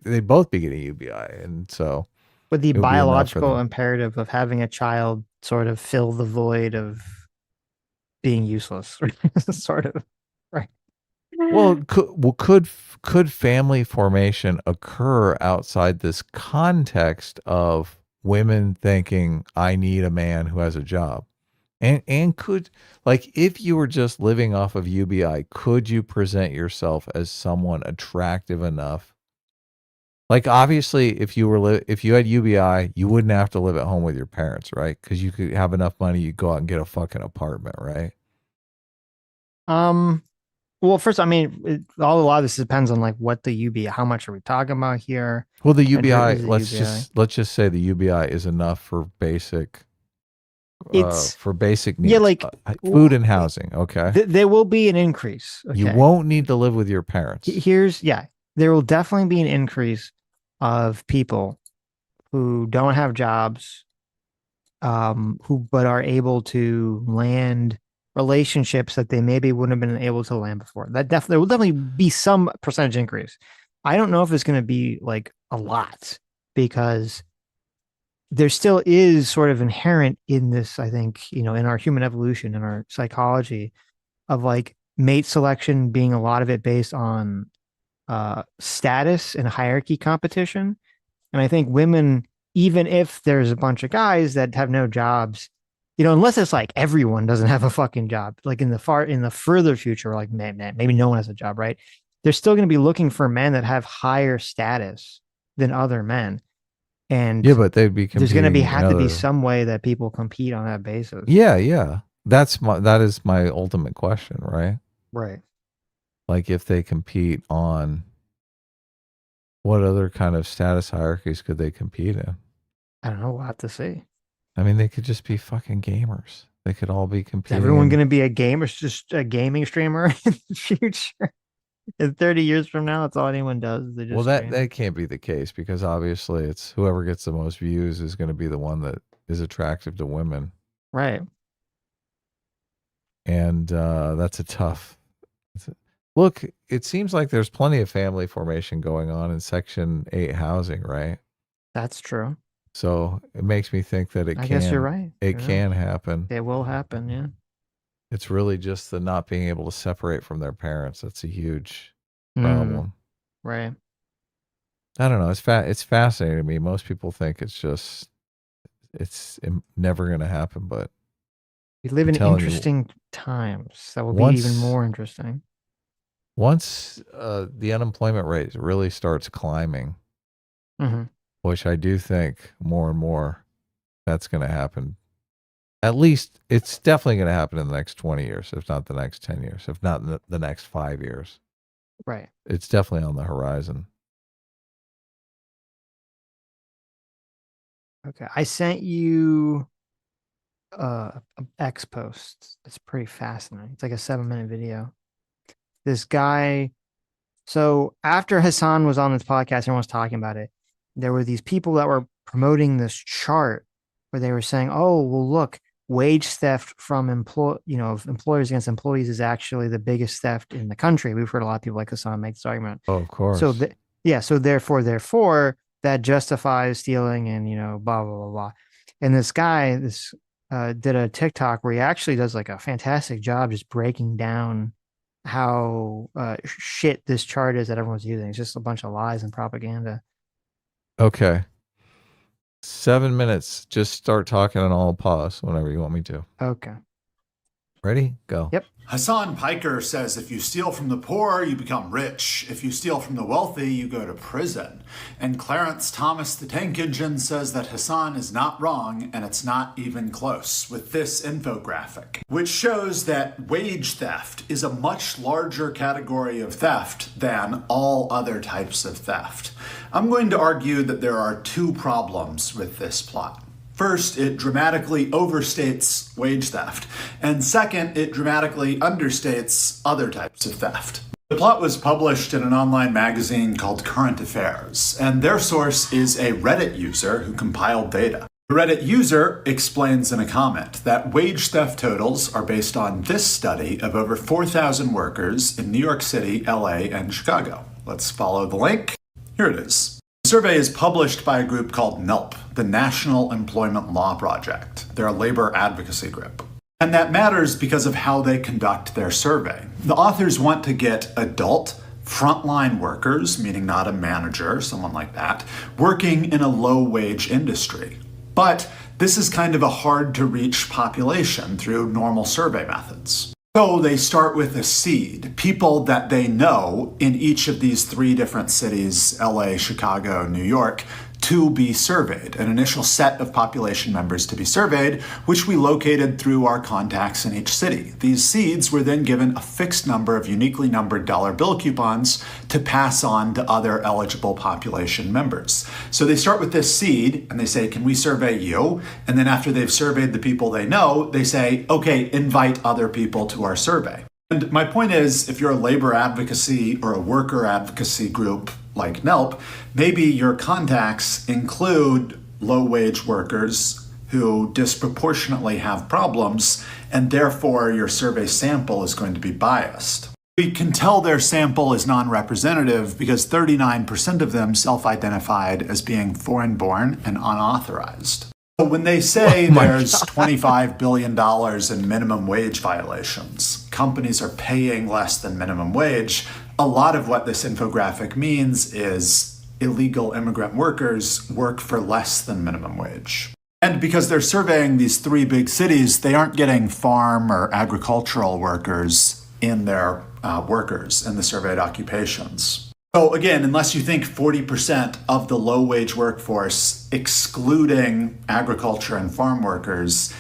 they'd both be getting UBI, and so with the biological imperative of having a child sort of fill the void of being useless, sort of, right? Well, could family formation occur outside this context of women thinking I need a man who has a job? And could, like, if you were just living off of UBI, could you present yourself as someone attractive enough? Like, obviously, if you had UBI, you wouldn't have to live at home with your parents, right? Because you could have enough money, you'd go out and get a fucking apartment, right? Well, first, I mean, a lot of this depends on like what the UBI, how much are we talking about here? Well, the UBI, let's just say the UBI is enough for basic for basic needs. Yeah, like food and housing. Okay. There will be an increase. Okay? You won't need to live with your parents. There will definitely be an increase of people who don't have jobs, but are able to land relationships that they maybe wouldn't have been able to land before. There will definitely be some percentage increase. I don't know if it's going to be like a lot, because there still is sort of inherent in this, I think, in our human evolution, in our psychology, of like mate selection being a lot of it based on status and hierarchy competition. And I think women, even if there's a bunch of guys that have no jobs, unless it's like everyone doesn't have a fucking job, like in the further future, like maybe no one has a job, right? They're still going to be looking for men that have higher status than other men. And but they'd be there's going to have to be some way that people compete on that basis. Yeah. That is my ultimate question, right? Right. Like if they compete on, what other kind of status hierarchies could they compete in? I don't know. We'll have to see. I mean, they could just be fucking gamers. They could all be competing. Is everyone going to be a gamer, just a gaming streamer in the future? In 30 years from now, that's all anyone does. They just that can't be the case, because obviously it's whoever gets the most views is going to be the one that is attractive to women. Right. And that's a tough. Look, it seems like there's plenty of family formation going on in Section 8 housing, right? That's true. So it makes me think that I guess you're right. It can happen. It will happen, yeah. It's really just the not being able to separate from their parents. That's a huge problem. Right. I don't know. It's fascinating to me. Most people think it's never going to happen, but we live in interesting times. That will be even more interesting. Once the unemployment rate really starts climbing, which I do think more and more that's going to happen. At least it's definitely going to happen in the next 20 years, if not the next 10 years, if not the next 5 years. Right. It's definitely on the horizon. Okay. I sent you an X post. It's pretty fascinating. It's like a 7-minute video. This guy. So after Hasan was on this podcast, everyone was talking about it. There were these people that were promoting this chart where they were saying, "Oh, well, look, wage theft from employers against employees is actually the biggest theft in the country." We've heard a lot of people like Hasan make this argument. Oh, of course. So so therefore that justifies stealing and blah blah blah blah. And this guy did a TikTok where he actually does like a fantastic job just breaking down how shit this chart is that everyone's using. It's just a bunch of lies and propaganda. Okay. 7 minutes. Just start talking and I'll pause whenever you want me to. Okay. Ready? Go. Yep. Hassan Piker says if you steal from the poor, you become rich. If you steal from the wealthy, you go to prison. And Clarence Thomas the Tank Engine says that Hasan is not wrong, and it's not even close, with this infographic, which shows that wage theft is a much larger category of theft than all other types of theft. I'm going to argue that there are two problems with this plot. First, it dramatically overstates wage theft. And second, it dramatically understates other types of theft. The plot was published in an online magazine called Current Affairs, and their source is a Reddit user who compiled data. The Reddit user explains in a comment that wage theft totals are based on this study of over 4,000 workers in New York City, LA, and Chicago. Let's follow the link. Here it is. The survey is published by a group called NELP, the National Employment Law Project. They're a labor advocacy group. And that matters because of how they conduct their survey. The authors want to get adult, frontline workers, meaning not a manager, someone like that, working in a low-wage industry. But this is kind of a hard-to-reach population through normal survey methods. So they start with a seed, people that they know in each of these 3 different cities, LA, Chicago, New York, to be surveyed, an initial set of population members to be surveyed, which we located through our contacts in each city. These seeds were then given a fixed number of uniquely numbered dollar bill coupons to pass on to other eligible population members. So they start with this seed and they say, can we survey you? And then after they've surveyed the people they know, they say, okay, invite other people to our survey. And my point is, if you're a labor advocacy or a worker advocacy group like NELP, maybe your contacts include low-wage workers who disproportionately have problems, and therefore your survey sample is going to be biased. We can tell their sample is non-representative because 39% of them self-identified as being foreign-born and unauthorized. So when they say there's $25 billion in minimum wage violations, companies are paying less than minimum wage, a lot of what this infographic means is illegal immigrant workers work for less than minimum wage. And because they're surveying these three big cities, they aren't getting farm or agricultural workers in their workers in the surveyed occupations. So again, unless you think 40% of the low-wage workforce, excluding agriculture and farm workers,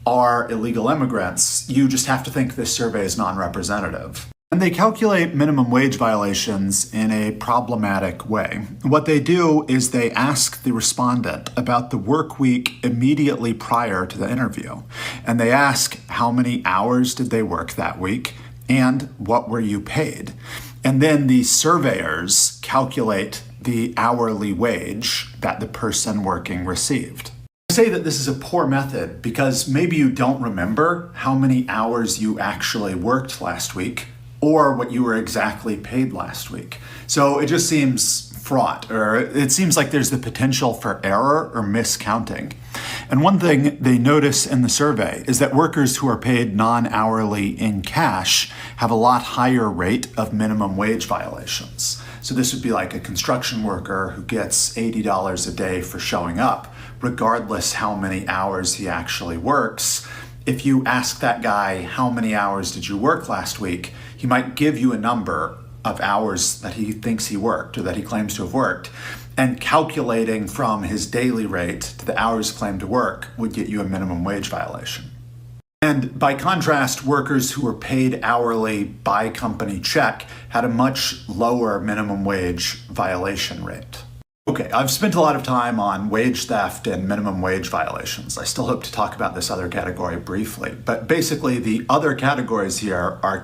are illegal immigrants, you just have to think this survey is non-representative. And they calculate minimum wage violations in a problematic way. What they do is they ask the respondent about the work week immediately prior to the interview. And they ask how many hours did they work that week and what were you paid? And then the surveyors calculate the hourly wage that the person working received. I say that this is a poor method because maybe you don't remember how many hours you actually worked last week or what you were exactly paid last week. So it just seems fraught, or it seems like there's the potential for error or miscounting. And one thing they notice in the survey is that workers who are paid non-hourly in cash have a lot higher rate of minimum wage violations. So this would be like a construction worker who gets $80 a day for showing up, regardless how many hours he actually works. If you ask that guy, how many hours did you work last week? He might give you a number of hours that he thinks he worked or that he claims to have worked. And calculating from his daily rate to the hours claimed to work would get you a minimum wage violation. And by contrast, workers who were paid hourly by company check had a much lower minimum wage violation rate. Okay, I've spent a lot of time on wage theft and minimum wage violations. I still hope to talk about this other category briefly, but basically the other categories here are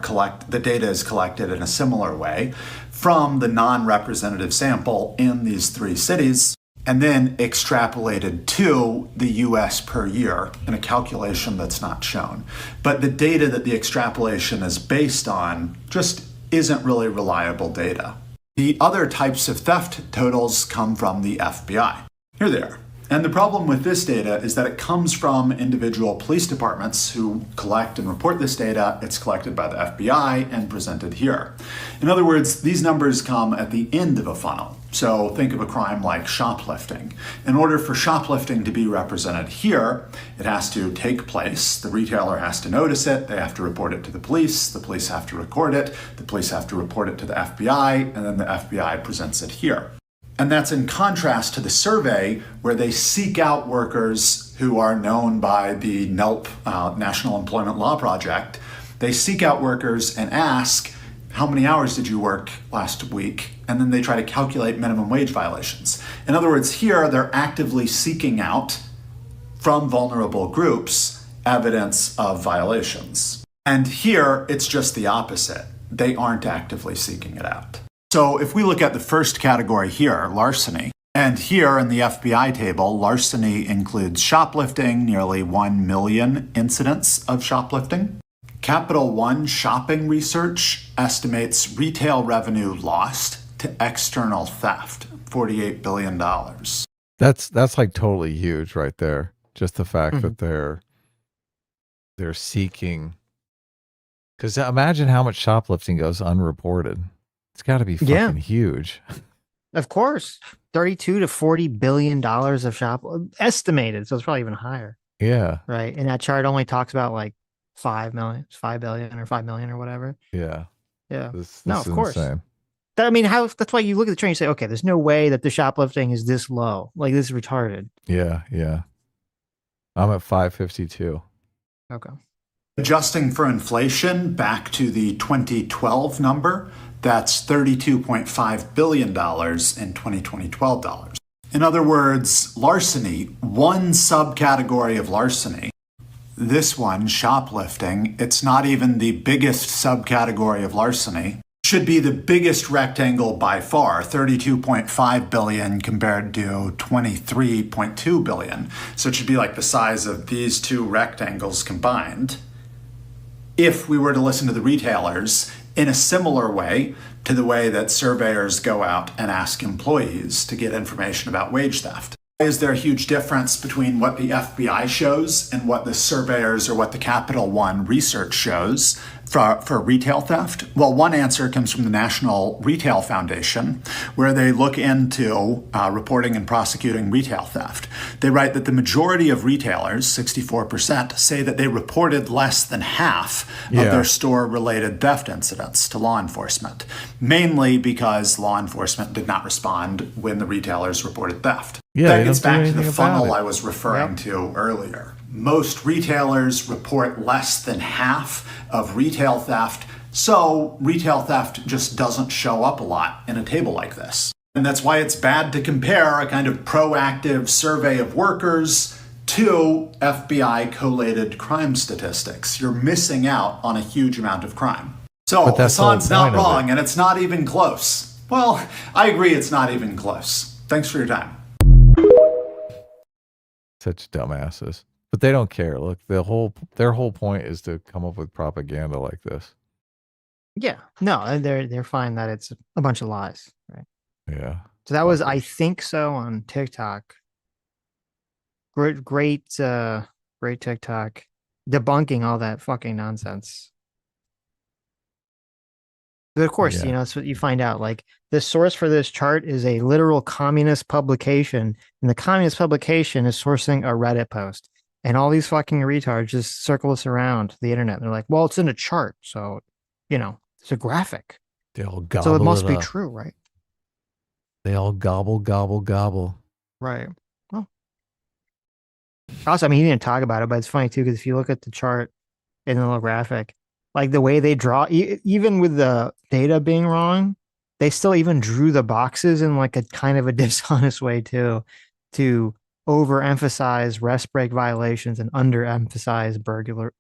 the data is collected in a similar way from the non-representative sample in these three cities, and then extrapolated to the US per year in a calculation that's not shown. But the data that the extrapolation is based on just isn't really reliable data. The other types of theft totals come from the FBI. Here they are. And the problem with this data is that it comes from individual police departments who collect and report this data. It's collected by the FBI and presented here. In other words, these numbers come at the end of a funnel. So think of a crime like shoplifting. In order for shoplifting to be represented here, it has to take place. The retailer has to notice it. They have to report it to the police have to record it. The police have to report it to the FBI, and then the FBI presents it here. And that's in contrast to the survey where they seek out workers who are known by the NELP, National Employment Law Project. They seek out workers and ask, how many hours did you work last week? And then they try to calculate minimum wage violations. In other words, here they're actively seeking out from vulnerable groups evidence of violations. And here it's just the opposite. They aren't actively seeking it out. So if we look at the first category here, larceny, and here in the FBI table, larceny includes shoplifting, nearly 1 million incidents of shoplifting. Capital One Shopping Research estimates retail revenue lost to external theft, $48 billion. That's like totally huge right there. Just the fact that they're seeking, because imagine how much shoplifting goes unreported. It's got to be fucking huge. Of course, 32 to 40 billion dollars of estimated, so it's probably even higher. Yeah. Right, and that chart only talks about like 5 billion or 5 million or whatever. Yeah. Yeah. This of course. insane. I mean, that's why you look at the trend and you say, okay, there's no way that the shoplifting is this low. Like, this is retarded. Yeah, yeah. I'm at 552. Okay. Adjusting for inflation back to the 2012 number, that's $32.5 billion in 2012 dollars. In other words, larceny, one subcategory of larceny, this one, shoplifting, it's not even the biggest subcategory of larceny, should be the biggest rectangle by far, 32.5 billion compared to 23.2 billion. So it should be like the size of these two rectangles combined. If we were to listen to the retailers in a similar way to the way that surveyors go out and ask employees to get information about wage theft. Is there a huge difference between what the FBI shows and what the surveyors or what the Capital One research shows for retail theft? Well, one answer comes from the National Retail Foundation, where they look into reporting and prosecuting retail theft. They write that the majority of retailers, 64%, say that they reported less than half of their store-related theft incidents to law enforcement, mainly because law enforcement did not respond when the retailers reported theft. That gets back to the funnel I was referring to earlier. Most retailers report less than half of retail theft, so retail theft just doesn't show up a lot in a table like this. And that's why it's bad to compare a kind of proactive survey of workers to FBI collated crime statistics. You're missing out on a huge amount of crime. So Hassan's not wrong, and it's not even close. Well, I agree it's not even close. Thanks for your time. Such dumbasses. But they don't care. Look, their whole point is to come up with propaganda like this. Yeah. No, they're fine that it's a bunch of lies, right? Yeah. So that was, I think so, on TikTok. Great TikTok debunking all that fucking nonsense. But of course, that's what you find out. Like, the source for this chart is a literal communist publication, and the communist publication is sourcing a Reddit post. And all these fucking retards just circle us around the internet. And they're like, well, it's in a chart, so, it's a graphic. They all gobble so it must be up. true, right? They all gobble, gobble, gobble. Right. Well, also, I mean, he didn't talk about it, but it's funny too, because if you look at the chart in the little graphic, like the way they draw, even with the data being wrong, they still even drew the boxes in like a kind of a dishonest way too, to overemphasize rest break violations and underemphasize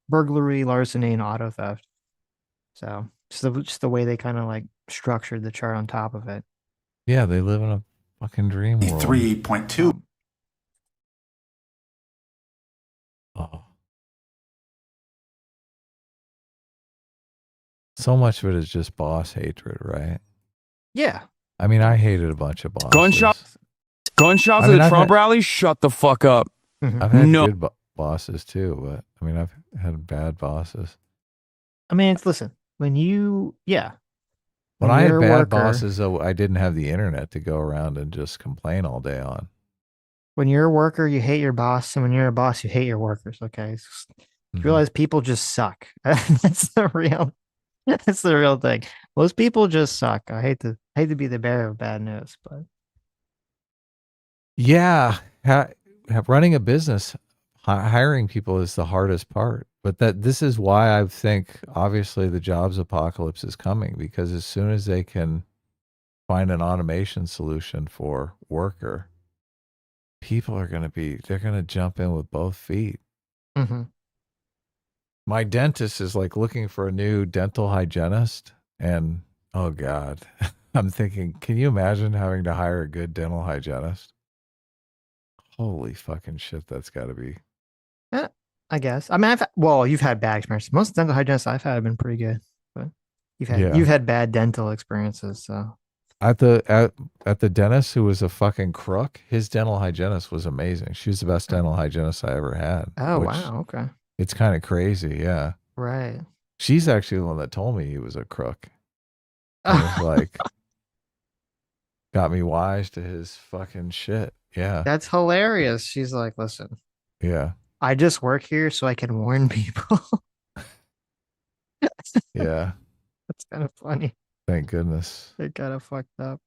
burglary, larceny, and auto theft. So just the way they kind of like structured the chart on top of it. Yeah, they live in a fucking dream world. 3.2. Oh. So much of it is just boss hatred, right? Yeah. I mean, I hated a bunch of bosses. Gunshots at the Trump rally? Shut the fuck up. I've had good bosses too, but I mean, I've had bad bosses. I mean, listen, when I had bad bosses, though, I didn't have the internet to go around and just complain all day on. When you're a worker, you hate your boss, and when you're a boss, you hate your workers. Okay, you realize people just suck. That's the real thing. Most people just suck. I hate to be the bearer of bad news, but yeah, running a business, hiring people is the hardest part. But this is why I think obviously the jobs apocalypse is coming, because as soon as they can find an automation solution for worker, people are going to jump in with both feet. Mm-hmm. My dentist is like looking for a new dental hygienist, and oh God, I'm thinking, can you imagine having to hire a good dental hygienist? Holy fucking shit, that's got to be. Yeah, I guess. I mean, you've had bad experiences. Most dental hygienists I've had have been pretty good, but you've had bad dental experiences. So at the dentist who was a fucking crook, his dental hygienist was amazing. She was the best dental hygienist I ever had. Oh wow, okay. It's kind of crazy, yeah. Right. She's actually the one that told me he was a crook. It was like, got me wise to his fucking shit. Yeah. That's hilarious. She's like, listen. Yeah. I just work here so I can warn people. Yeah. That's kind of funny. Thank goodness. They kind of fucked up.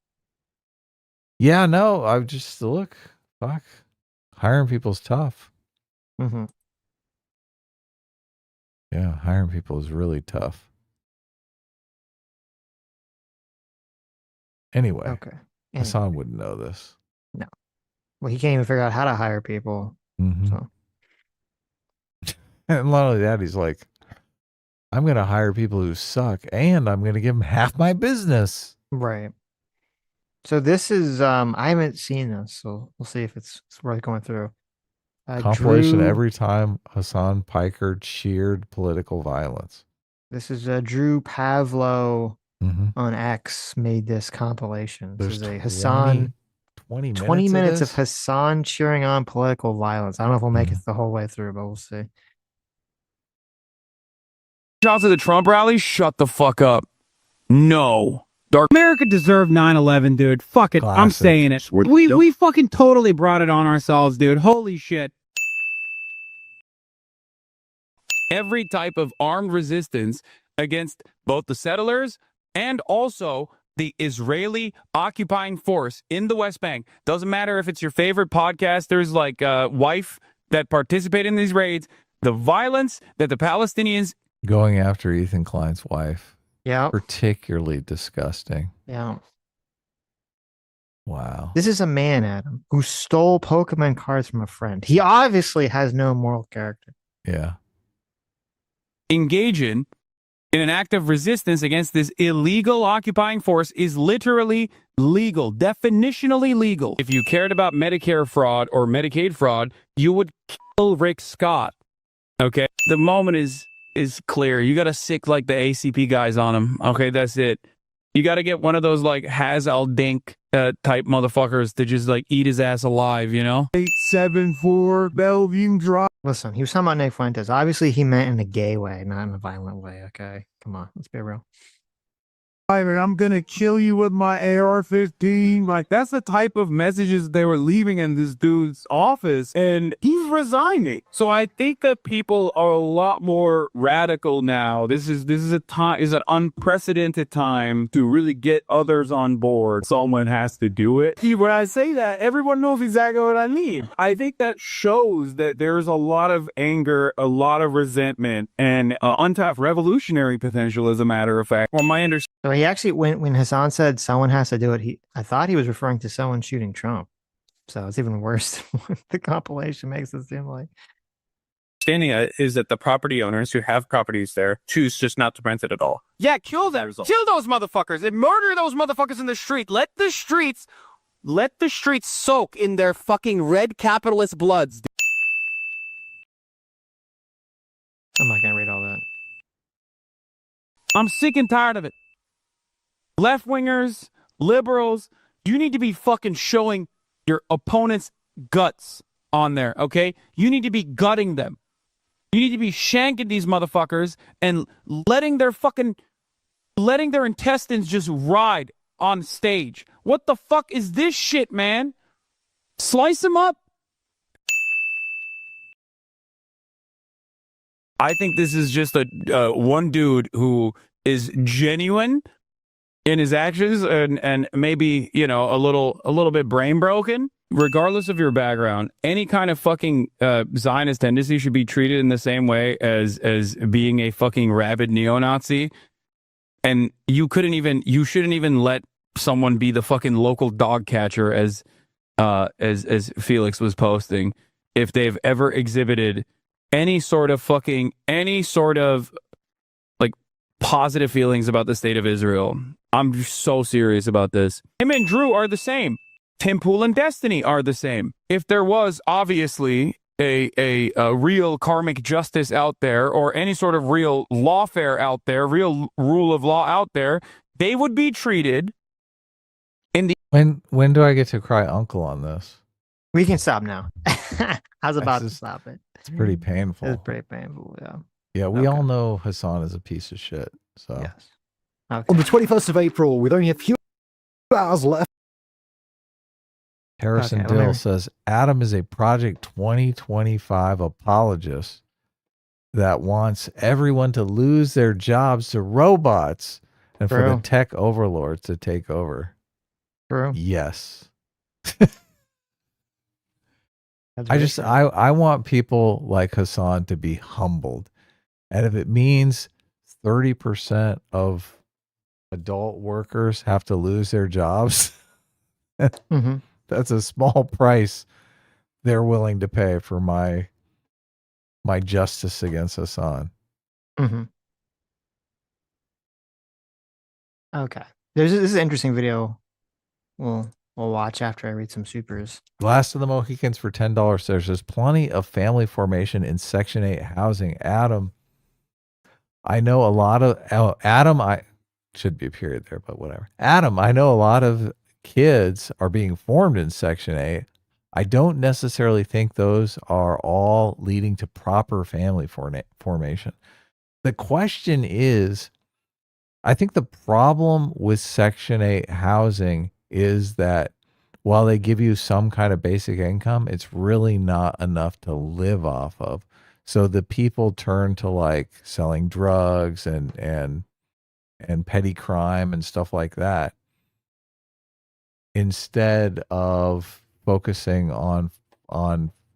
Yeah, no, I just look. Fuck. Hiring people's tough. Mm-hmm. Yeah, hiring people is really tough. Anyway, Okay. Hassan wouldn't know this. No. Well, he can't even figure out how to hire people. Mm-hmm. So. And not only that, he's like, I'm going to hire people who suck, and I'm going to give them half my business. Right. So this is, I haven't seen this, so we'll see if it's worth going through. Compilation every time Hassan Piker cheered political violence. This is Drew Pavlo on X made this compilation. This There's is a Hassan 20 minutes of Hassan cheering on political violence. I don't know if we'll make it the whole way through, but we'll see. Shout out to the Trump rally. Shut the fuck up. No. Dark America deserved 9/11, dude. Fuck it. Classic. I'm saying it. We fucking totally brought it on ourselves, dude. Holy shit. every type of armed resistance against both the settlers and also the Israeli occupying force in the West Bank. Doesn't matter if it's your favorite podcasters like Wife that participate in these raids, the violence that the Palestinians... Going after Ethan Klein's wife. Yeah. Particularly disgusting. Yeah. Wow. This is a man, Adam, who stole Pokemon cards from a friend. He obviously has no moral character. Yeah. Engage in an act of resistance against this illegal occupying force is literally legal, definitionally legal. If you cared about Medicare fraud or Medicaid fraud, you would kill Rick Scott. Okay? The moment is clear. You got to sick like the ACP guys on him. Okay, that's it. You got to get one of those like Haz al-Dink type motherfuckers to just like eat his ass alive, you know? 874 Bellevue Drive. Listen, he was talking about Nick Fuentes. Obviously, he meant in a gay way, not in a violent way. Okay, come on, let's be real. I'm gonna kill you with my AR-15. Like, that's the type of messages they were leaving in this dude's office, and he's resigning. So I think that people are a lot more radical now. This is an unprecedented time to really get others on board. Someone has to do it. See, when I say that, everyone knows exactly what I mean. I think that shows that there's a lot of anger, a lot of resentment, and untapped revolutionary potential, as a matter of fact. Well, my understanding. So he actually, when Hassan said someone has to do it, I thought he was referring to someone shooting Trump. So it's even worse than what the compilation makes it seem like. Understanding is that the property owners who have properties there choose just not to rent it at all. Yeah, kill them. Kill those motherfuckers and murder those motherfuckers in the street. Let the streets soak in their fucking red capitalist bloods. I'm not gonna read all that. I'm sick and tired of it. Left-wingers, liberals, you need to be fucking showing your opponent's guts on there, okay? You need to be gutting them. You need to be shanking these motherfuckers and letting their intestines just ride on stage. What the fuck is this shit, man? Slice them up. I think this is just a one dude who is genuine in his actions and maybe, you know, a little bit brain broken. Regardless of your background, any kind of fucking Zionist tendency should be treated in the same way as being a fucking rabid neo-Nazi. And you shouldn't even let someone be the fucking local dog catcher as Felix was posting if they've ever exhibited any sort of like positive feelings about the state of Israel. I'm so serious about this. Him and Drew are the same. Tim Pool and Destiny are the same. If there was obviously a real karmic justice out there or any sort of real lawfare out there, real rule of law out there, they would be treated in the... When do I get to cry uncle on this? We can stop now. I was about to stop it. It's pretty painful. It's pretty painful, yeah. Yeah, we all know Hassan is a piece of shit. So yes. Okay. On the 21st of April, with only a few hours left. Harrison Dill says, Adam is a Project 2025 apologist that wants everyone to lose their jobs to robots and for the tech overlords to take over. True. Yes. I want people like Hasan to be humbled. And if it means 30% of adult workers have to lose their jobs, that's a small price they're willing to pay for my justice against Hasan. Okay. This is an interesting video. We'll watch after I read some supers. Last of the Mohicans for $10. There's plenty of family formation in Section 8 housing. Adam, I know a lot of Adam. I should be a period there, but whatever. Adam, I know a lot of kids are being formed in Section 8. I don't necessarily think those are all leading to proper family formation. The question is, I think the problem with Section 8 housing is that while they give you some kind of basic income, it's really not enough to live off of. So the people turn to like selling drugs and petty crime and stuff like that instead of focusing on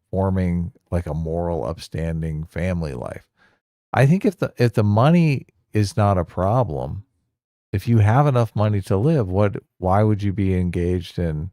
forming like a moral, upstanding family life. I think if the money is not a problem, if you have enough money to live, why would you be engaged in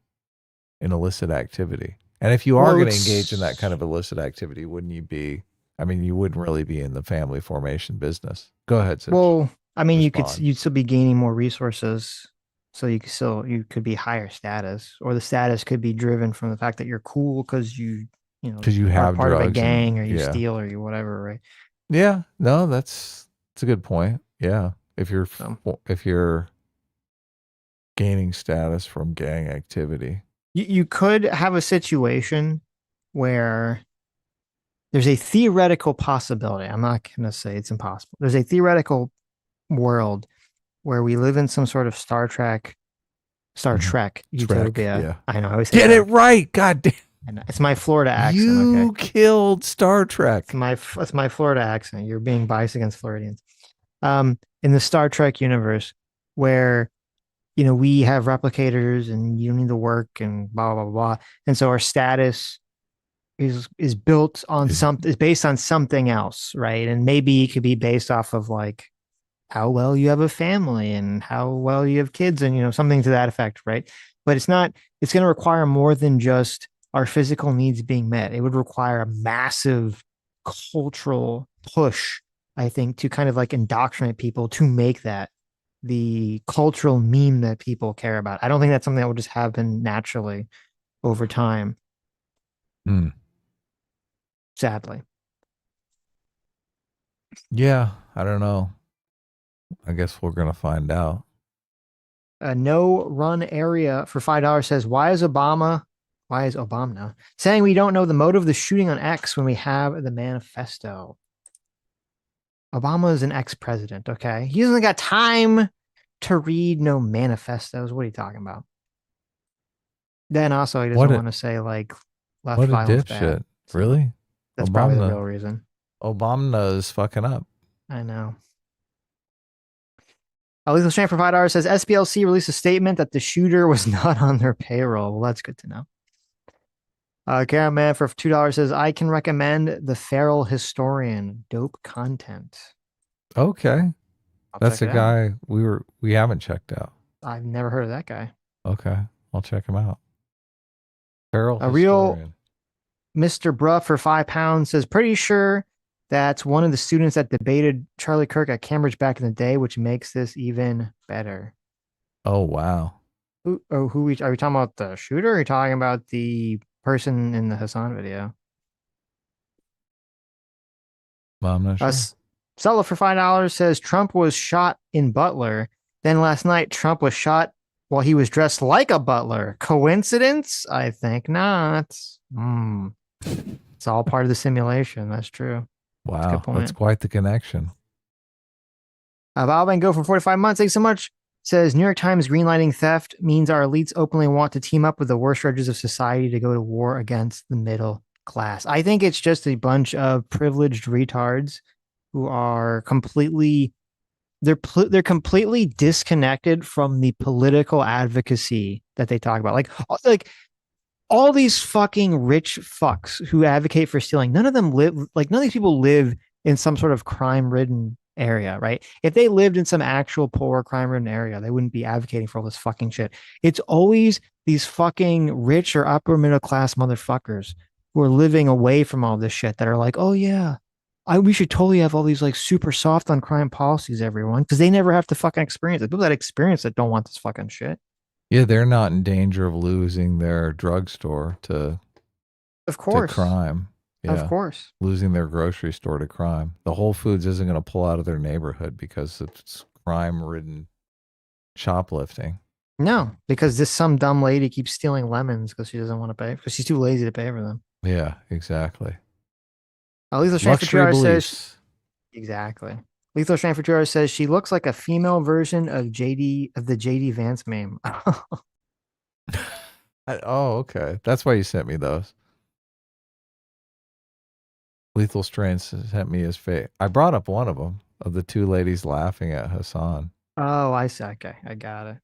illicit activity? And if you are going to engage in that kind of illicit activity, wouldn't you be? I mean, you wouldn't really be in the family formation business. Go ahead, Sitch. Well, I mean, you'd still be gaining more resources, so you could be higher status, or the status could be driven from the fact that you're cool because you have part of a drugs gang, or you steal, or you whatever, right? Yeah, no, that's a good point. Yeah, if you're gaining status from gang activity, you could have a situation where there's a theoretical possibility. I'm not going to say it's impossible. There's a theoretical world where we live in some sort of Star Trek utopia. Yeah. I know. I always get it right. God damn. It's my Florida accent. You killed Star Trek. It's my Florida accent. You're being biased against Floridians. In the Star Trek universe, where we have replicators and you don't need to work and blah blah blah, and so our status is built on is based on something else, right? And maybe it could be based off of like how well you have a family and how well you have kids and something to that effect, right? But it's going to require more than just our physical needs being met. It would require a massive cultural push, I think, to kind of like indoctrinate people to make that the cultural meme that people care about. I don't think that's something that would just happen naturally over time. Sadly. Yeah, I don't know. I guess we're going to find out. A no run area for $5 says, why is Obama saying we don't know the motive of the shooting on X when we have the manifesto? Obama is an ex-president, okay? He hasn't got time to read no manifestos. What are you talking about? Then also he doesn't want to say like left what violence a dipshit. So really? That's probably the real reason. Obama is fucking up. I know. Lethal Strand for $5 says SPLC released a statement that the shooter was not on their payroll. Well, that's good to know. Karen Man for $2 says, I can recommend The Feral Historian. Dope content. Okay. That's a guy we haven't checked out. I've never heard of that guy. Okay. I'll check him out. Feral Historian. Real Mr. Bruh for £5 says, pretty sure that's one of the students that debated Charlie Kirk at Cambridge back in the day, which makes this even better. Oh, wow. Are we talking about the shooter, or are you talking about the person in the Hasan video? Well, I'm not sure. Sella for $5 says Trump was shot in Butler. Then last night, Trump was shot while he was dressed like a butler. Coincidence? I think not. It's all part of the simulation. That's true. Wow. That's quite the connection. Val Van Go for 45 months. Thanks so much. Says New York Times greenlighting theft means our elites openly want to team up with the worst drudges of society to go to war against the middle class. I think it's just a bunch of privileged retards who are completely they're completely disconnected from the political advocacy that they talk about. Like all these fucking rich fucks who advocate for stealing, none of these people live in some sort of crime-ridden area, right? If they lived in some actual poor crime-ridden area, they wouldn't be advocating for all this fucking shit. It's always these fucking rich or upper middle class motherfuckers who are living away from all this shit that are like, oh yeah, we should totally have all these like super soft on crime policies, everyone, because they never have to fucking experience it. People that experience it don't want this fucking shit. Yeah, they're not in danger of losing their drugstore to crime. Yeah. Of course. Losing their grocery store to crime. The Whole Foods isn't going to pull out of their neighborhood because it's crime-ridden shoplifting. No, because some dumb lady keeps stealing lemons because she doesn't want to pay, because she's too lazy to pay for them. Yeah, exactly. Lethal Strain for says exactly. Lethal Strain for says she looks like a female version of the JD Vance meme. Oh, okay. That's why you sent me those. Lethal Strain sent me his face. I brought up one of them, of the two ladies laughing at Hasan. Oh, I see. Okay, I got it.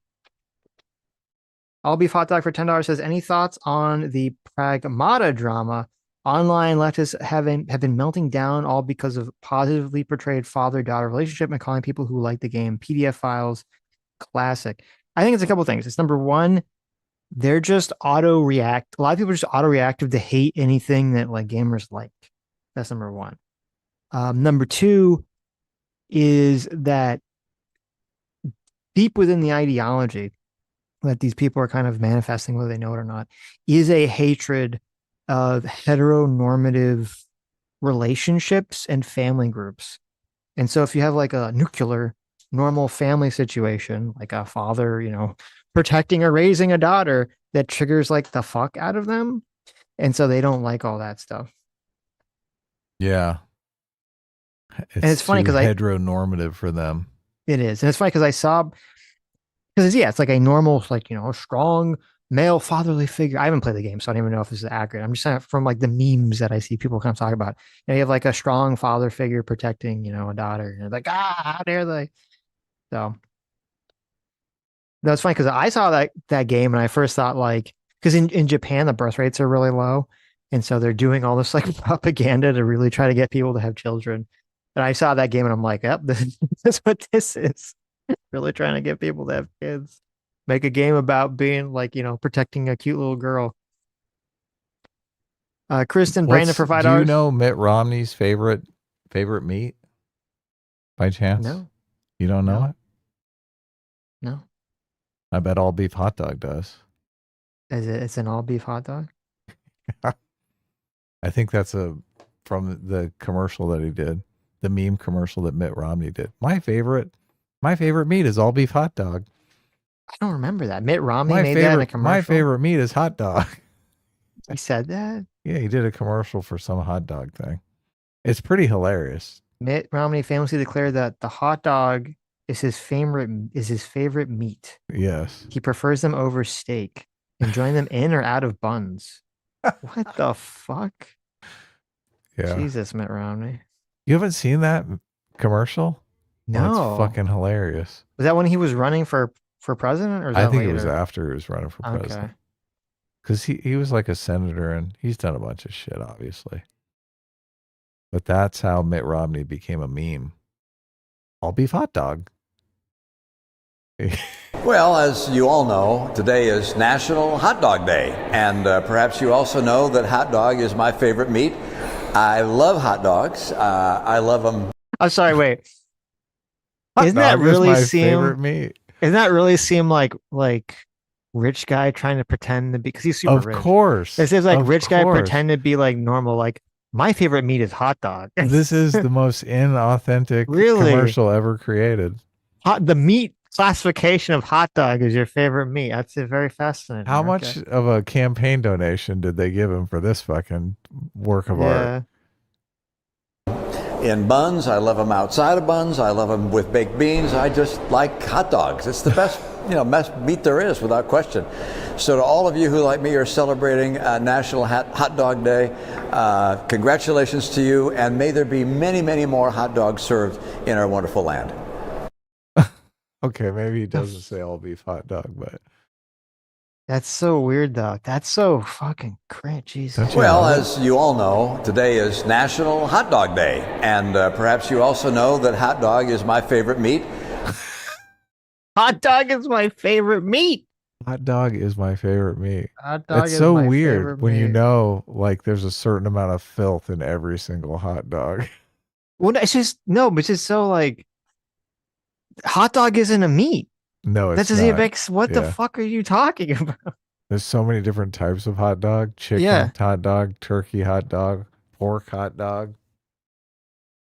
I'll Beef Hot Dog for $10 says, any thoughts on the Pragmata drama? Online leftists have been melting down all because of positively portrayed father-daughter relationship and calling people who like the game PDF files classic. I think it's a couple things. It's number one, they're just auto-react. A lot of people are just auto-reactive to hate anything that like gamers like. That's number one. Number two is that deep within the ideology that these people are kind of manifesting, whether they know it or not, is a hatred of heteronormative relationships and family groups. And so if you have like a nuclear normal family situation, like a father, protecting or raising a daughter, that triggers like the fuck out of them. And so they don't like all that stuff. Yeah. And it's funny because heteronormative for them. It is. And it's funny because it's like a normal, like, strong male fatherly figure. I haven't played the game, so I don't even know if this is accurate. I'm just saying from like the memes that I see people kind of talk about. You have like a strong father figure protecting, a daughter. And like, how dare they? So that's funny because I saw that game and I first thought like, because in Japan, the birth rates are really low. And so they're doing all this like propaganda to really try to get people to have children. And I saw that game and I'm like, yep, this is what this is. Really trying to get people to have kids. Make a game about being like, protecting a cute little girl. Kristen, Brandon for $5. Do you know Mitt Romney's favorite meat? By chance? No. You don't know it? No. I bet all beef hot dog does. It's an all beef hot dog? I think that's from the commercial that he did. The meme commercial that Mitt Romney did. My favorite meat is all beef hot dog. I don't remember that. Mitt Romney made that in a commercial. My favorite meat is hot dog. He said that? Yeah, he did a commercial for some hot dog thing. It's pretty hilarious. Mitt Romney famously declared that the hot dog is his favorite meat. Yes. He prefers them over steak, enjoying them in or out of buns. What the fuck? Yeah. Jesus, Mitt Romney. You haven't seen that commercial? No. Oh, it's fucking hilarious. Was that when he was running for president? Or was that I think later? It was after he was running for president. Because he was like a senator and he's done a bunch of shit, obviously. But that's how Mitt Romney became a meme. All beef hot dog. Well, as you all know, today is National Hot Dog Day. And perhaps you also know that hot dog is my favorite meat. I love hot dogs. I love them. I'm sorry, wait. Isn't that really favorite meat? Doesn't that really seem like rich guy trying to pretend to be, because he's super rich. Of course. It seems like rich guy pretend to be like normal, like my favorite meat is hot dog. This is the most inauthentic commercial ever created. The meat classification of hot dog is your favorite meat. That's very fascinating. How much of a campaign donation did they give him for this fucking work of art? In buns, I love them outside of buns. I love them with baked beans. I just like hot dogs. It's the best, best meat there is, without question. So to all of you who, like me, are celebrating National Hot Dog Day, congratulations to you, and may there be many, many more hot dogs served in our wonderful land. Okay, maybe he doesn't say all beef hot dog, but That's so weird, though. That's so fucking cringe. Jesus. Well, as you all know, today is National Hot Dog Day. And perhaps you also know that hot dog is my favorite meat. Hot dog is my favorite meat. hot dog is my favorite meat. Hot dog It's is so my weird favorite when you meat. know, like, there's a certain amount of filth in every single hot dog. Well, it's just no, but it's just so like, hot dog isn't a meat. No, That it's doesn't even not. make. What the Yeah. fuck are you talking about? There's so many different types of hot dog. Chicken Yeah. hot dog, turkey hot dog, pork hot dog.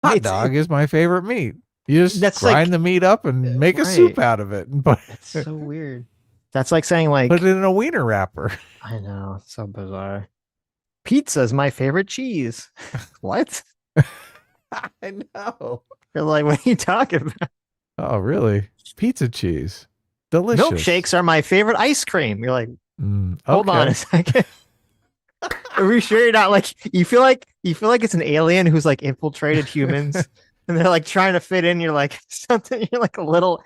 Hot It's- dog is my favorite meat. You just That's grind like- the meat up and make a soup out of it. But That's so weird. That's like saying like, put it in a wiener wrapper. I know, it's so bizarre. Pizza is my favorite cheese. What? I know. You're like, what are you talking about? Oh, really? Pizza cheese. Delicious. Milkshakes are my favorite ice cream. You're like, Mm, hold on okay. a second. Are we sure you're not like you feel like it's an alien who's like infiltrated humans and they're like trying to fit in? You're like something. You're like a little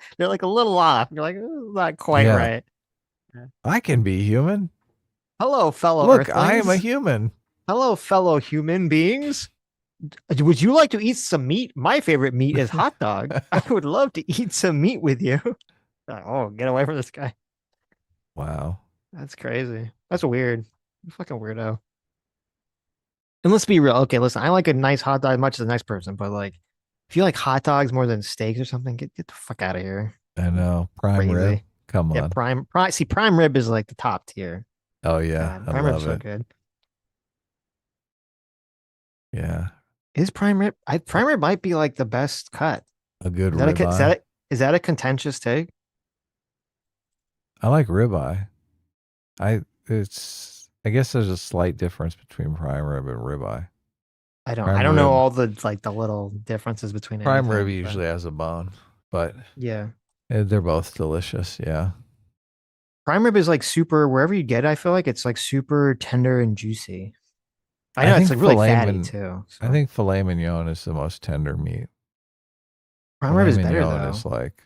off. You're like, not quite Yeah. right. I can be human. Hello, fellow Look, I am a Earthlings. human. Hello, fellow human beings. Would you like to eat some meat? My favorite meat is hot dog. I would love to eat some meat with you. Oh, get away from this guy. Wow. That's crazy. That's weird. You fucking weirdo. And let's be real. Okay, listen, I like a nice hot dog as much as the next person, but like, if you like hot dogs more than steaks or something, get the fuck out of here. I know. Prime Crazy. rib. Come on. Yeah, prime. See, prime rib is like the top tier. Oh yeah. God, I prime love rib's so it. good. Yeah. Is prime rib? Prime rib might be like the best cut. A good Is that ribeye. is that a contentious take? I like ribeye. I guess there's a slight difference between prime rib and ribeye. I don't Prime know rib- all the like the little differences between Prime anything, rib but- usually has a bone, but Yeah. they're both delicious. Yeah. Prime rib is like super wherever you get it, I feel like it's like super tender and juicy. I know it's like really fatty too. I think filet mignon is the most tender meat. Prime rib is Filet better mignon though. is like,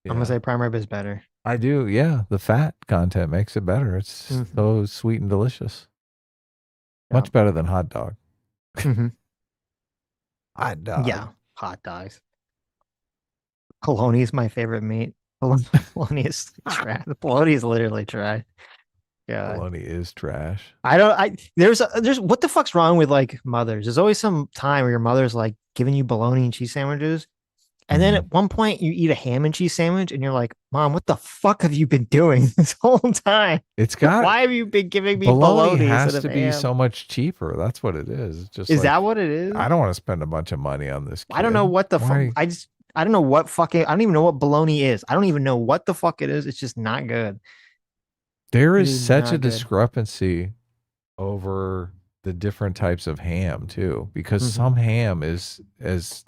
I'm gonna say prime rib is better. I do. Yeah. The fat content makes it better. It's Mhm. so sweet and delicious. Much better than hot dog. Mhm. Hot dog. Yeah, hot dogs. Bologna is my favorite meat. Bologna is trash. The bologna is literally trash. Yeah. Bologna is trash. There's what the fuck's wrong with like mothers? There's always some time where your mother's like giving you bologna and cheese sandwiches. And then at one point you eat a ham and cheese sandwich and you're like, Mom, what the fuck have you been doing this whole time? It's got Why have you been giving me bologna bologna has instead to of be ham? so much cheaper. That's what it is. It's just Is like, that what it is? I don't want to spend a bunch of money on this. I don't know kid. what the Why- fuck. I don't know what fucking. I don't even know what bologna is. I don't even know what the fuck it is. It's just not good. There It is is such not a good. discrepancy over the different types of ham too, because Mhm. some ham is as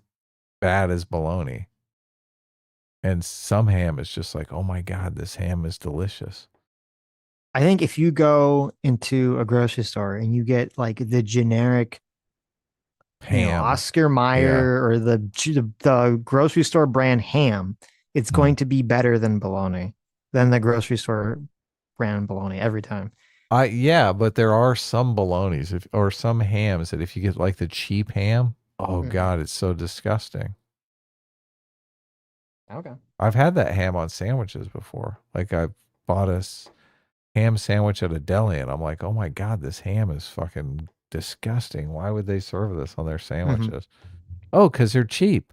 bad as bologna, and some ham is just like, oh my god, this ham is delicious. I think if you go into a grocery store and you get like the generic Ham. Oscar Mayer or the grocery store brand ham, it's going to be better than bologna, than the grocery store brand bologna every time. Yeah, but there are some bolognas or some hams that if you get like the cheap ham, oh Mhm. god, it's so disgusting. Okay. I've had that ham on sandwiches before. Like I bought ham sandwich at a deli and I'm like, oh my god, this ham is fucking disgusting. Why would they serve this on their sandwiches? Oh, because they're cheap.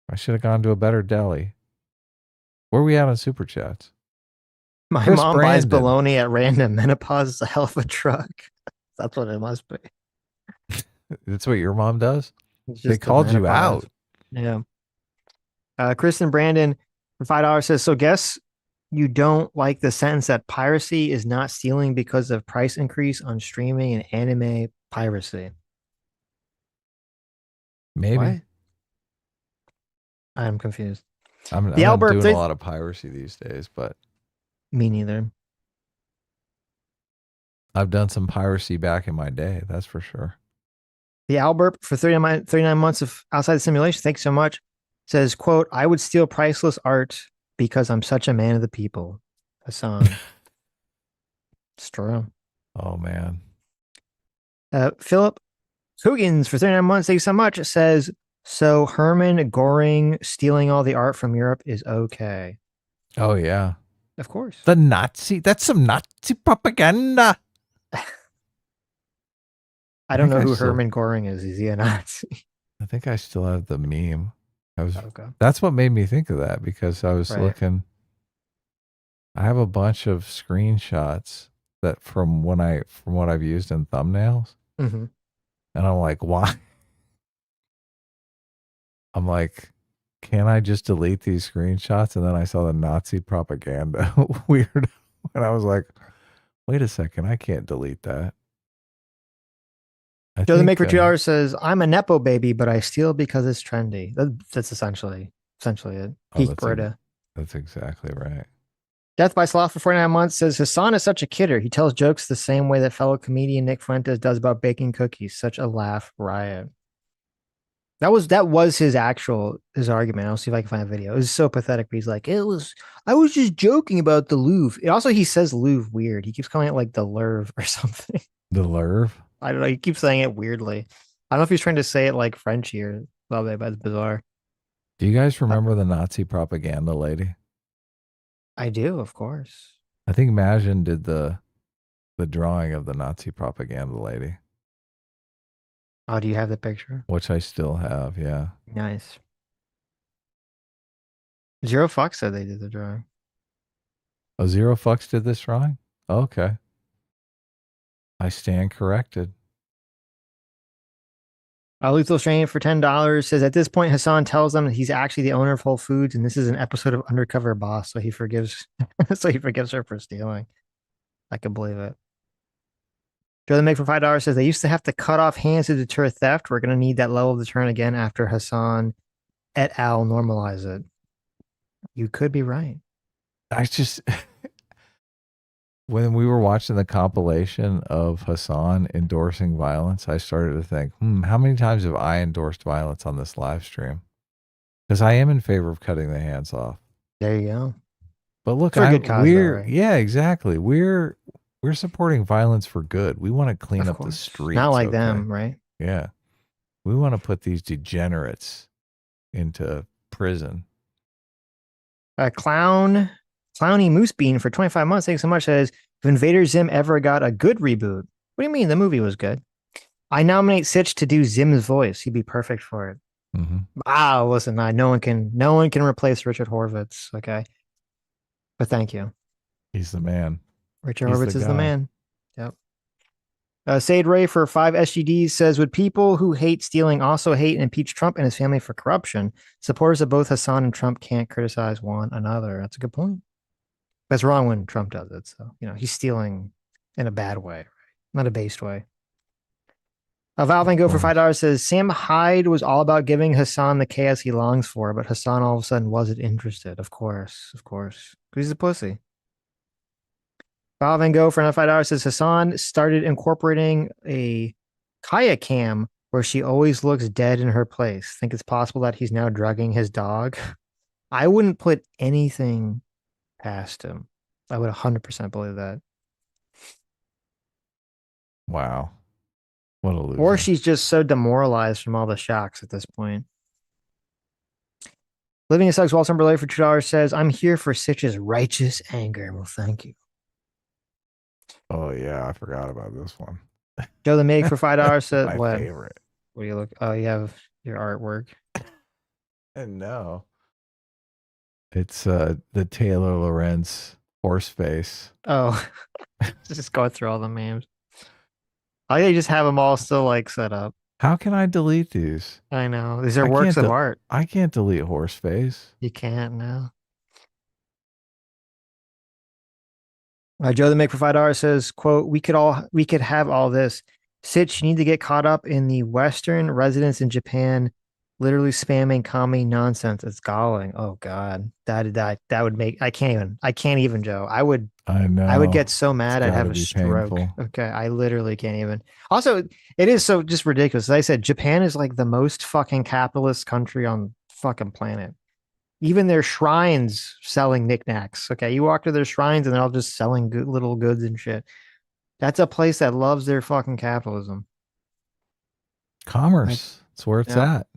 I should have gone to a better deli. Where are we at on Super Chats? My Chris mom buys Brandon. bologna at random. Menopause is a hell of a truck. That's what it must be. That's what your mom does? It's They just the called you menopause. out. Yeah. Kristen Brandon for $5 says, so guess you don't like the sentence that piracy is not stealing because of price increase on streaming and anime piracy. Maybe. What? I'm confused. I'm The not Albert doing thing- a lot of piracy these days, but Me neither. I've done some piracy back in my day. That's for sure. The Albert for 39 months of outside the simulation. Thanks so much. Says, quote, I would steal priceless art because I'm such a man of the people. Hassan. It's true. Oh, man. Philip Huggins for 39 months. Thank you so much. It says, so Herman Goring stealing all the art from Europe is okay. Oh, yeah. Of course. The Nazi. That's some Nazi propaganda. I don't know who Herman Goring is. Is he a Nazi? I think I still have the meme. That's what made me think of that, because I was looking. I have a bunch of screenshots that from what I've used in thumbnails. Mm-hmm. And I'm like, why? I'm like, can I just delete these screenshots? And then I saw the Nazi propaganda weird. And I was like, wait a second, I can't delete that. Joe the Maker $2 says, I'm a Nepo baby, but I steal because it's trendy. That's essentially it. Peak Brita. That's exactly right. Death by Sloth for 49 months says, Hassan is such a kidder. He tells jokes the same way that fellow comedian Nick Fuentes does about baking cookies. Such a laugh riot. That was his argument. I'll see if I can find a video. It was so pathetic, but he's like, I was just joking about the Louvre. Also, he says Louvre weird. He keeps calling it like the Louvre or something. The Louvre? I don't know. He keeps saying it weirdly. I don't know if he's trying to say it like Frenchy or something, but it's bizarre. Do you guys remember the Nazi propaganda lady? I do, of course. I think Majan did the drawing of the Nazi propaganda lady. Oh, do you have the picture? Which I still have, yeah. Nice. Zero Fucks said they did the drawing. Oh, Zero Fucks did this drawing? Okay. I stand corrected. Lethal Strain for $10 says, at this point, Hassan tells them that he's actually the owner of Whole Foods, and this is an episode of Undercover Boss, so he forgives her for stealing. I can believe it. Joe the Make for $5 says, they used to have to cut off hands to deter theft. We're going to need that level of deterrent again after Hassan et al. Normalize it. You could be right. I just... When we were watching the compilation of Hassan endorsing violence, I started to think, how many times have I endorsed violence on this live stream? Because I am in favor of cutting the hands off. There you go. But look, for a good cause, right? Yeah, exactly. We're supporting violence for good. We want to clean up the streets. Not like them, right? Yeah. We want to put these degenerates into prison. Clowny Moosebean for 25 months. Thanks so much. Says, if Invader Zim ever got a good reboot, what do you mean? The movie was good. I nominate Sitch to do Zim's voice. He'd be perfect for it. Mm-hmm. Listen, no one can replace Richard Horvitz. Okay. But thank you. He's the man. Richard Horvitz is the man. Yep. Sade Ray for 5 SGDs says, would people who hate stealing also hate and impeach Trump and his family for corruption? Supporters of both Hassan and Trump can't criticize one another. That's a good point. That's wrong when Trump does it. So, he's stealing in a bad way, right? Not a based way. Val Van Gogh for $5 says, Sam Hyde was all about giving Hassan the chaos he longs for, but Hassan all of a sudden wasn't interested. Of course. Because he's a pussy. Val Van Gogh for another $5 says, Hassan started incorporating a Kaya cam where she always looks dead in her place. Think it's possible that he's now drugging his dog? I wouldn't put anything past him. I would 100% believe that. Wow. What a loser. Or she's just so demoralized from all the shocks at this point. Living in Sucks, Walter Timberlake for $2 says, I'm here for Sitch's righteous anger. Well, thank you. Oh, yeah. I forgot about this one. Joe the Meg for $5 says, My what? favorite. What do you look? Oh, you have your artwork. And no. It's the Taylor Lorenz horse face. Oh, just going through all the memes. Oh, yeah, you just have them all still like set up. How can I delete these? I know. These are works of art. I can't delete horse face. You can't now. Joe the Make for $5 says, quote, we could have all this. Sitch, you need to get caught up in the Western residents in Japan literally spamming commie nonsense. It's galling. Oh God. That would make I can't even, Joe. I know. I would get so mad I'd have a stroke. Painful. Okay. I literally can't even. Also, it is so just ridiculous. As I said, Japan is like the most fucking capitalist country on fucking planet. Even their shrines selling knickknacks. Okay, you walk to their shrines and they're all just selling good little goods and shit. That's a place that loves their fucking capitalism. Commerce. That's where it's at.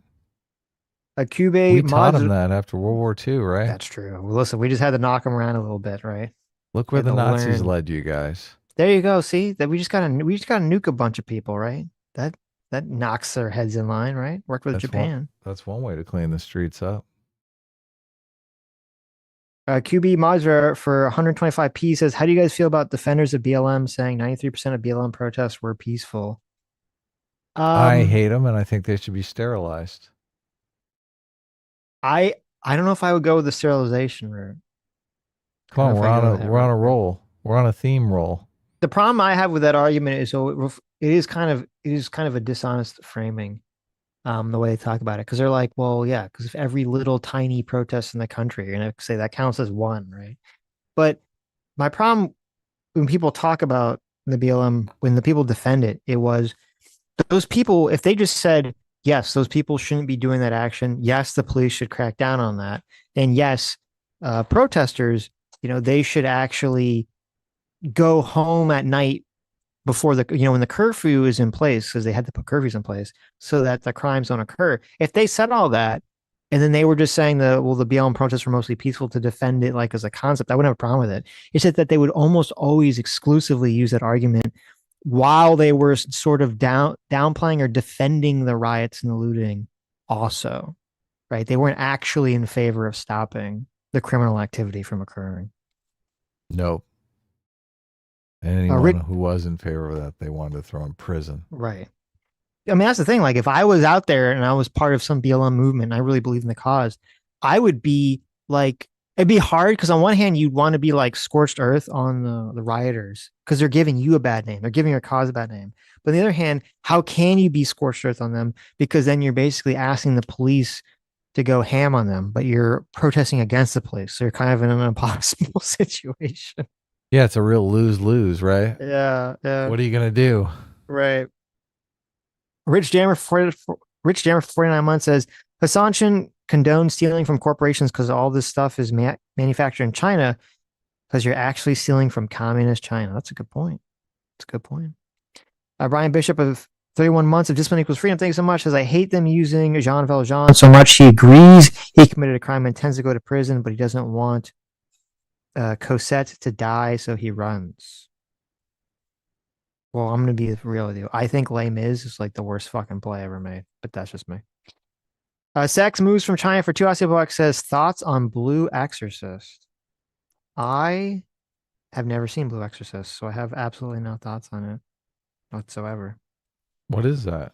A Cube We taught them that after World War II, right? That's true. Well, listen, we just had to knock them around a little bit, right? Look where the Nazis led you guys. There you go. See that we just gotta nuke a bunch of people, right? That knocks their heads in line, right? Work with Japan. That's one way to clean the streets up. QB Mazra for 125p says, how do you guys feel about defenders of BLM saying 93% of BLM protests were peaceful? I hate them, and I think they should be sterilized. I don't know if I would go with the sterilization route. Come on, we're on a roll. We're on a theme roll. The problem I have with that argument is it is kind of a dishonest framing. The way they talk about it, because they're like, well, yeah, because if every little tiny protest in the country, you're gonna say that counts as one, right? But my problem when people talk about the BLM, when the people defend it, it was those people, if they just said, yes, those people shouldn't be doing that action, yes, the police should crack down on that, and yes, protesters, they should actually go home at night before when the curfew is in place, because they had to put curfews in place so that the crimes don't occur. If they said all that, and then they were just saying the BLM protests were mostly peaceful to defend it, like as a concept, I wouldn't have a problem with it. It's just that they would almost always exclusively use that argument while they were sort of downplaying or defending the riots and the looting also, right? They weren't actually in favor of stopping the criminal activity from occurring. Nope. Anyone who was in favor of that, they wanted to throw in prison. Right. I mean, that's the thing. Like, if I was out there and I was part of some BLM movement and I really believe in the cause, I would be like, it'd be hard because on one hand, you'd want to be like scorched earth on the rioters because they're giving you a bad name. They're giving your cause a bad name. But on the other hand, how can you be scorched earth on them? Because then you're basically asking the police to go ham on them, but you're protesting against the police. So you're kind of in an impossible situation. Yeah, it's a real lose-lose, right? Yeah. What are you gonna do? Right. Rich Jammer for 49 months says Hassan condones stealing from corporations because all this stuff is manufactured in China because you're actually stealing from communist China. That's a good point. Brian Bishop of 31 months of discipline equals freedom. Thank you so much. Says I hate them using Jean Valjean so much. He agrees he committed a crime and intends to go to prison, but he doesn't want Cosette to die, so he runs. Well, I'm going to be real with you. I think Les Mis is like the worst fucking play ever made, but that's just me. Sex moves from China for 2 Aussie bucks says thoughts on Blue Exorcist. I have never seen Blue Exorcist, so I have absolutely no thoughts on it whatsoever. What is that?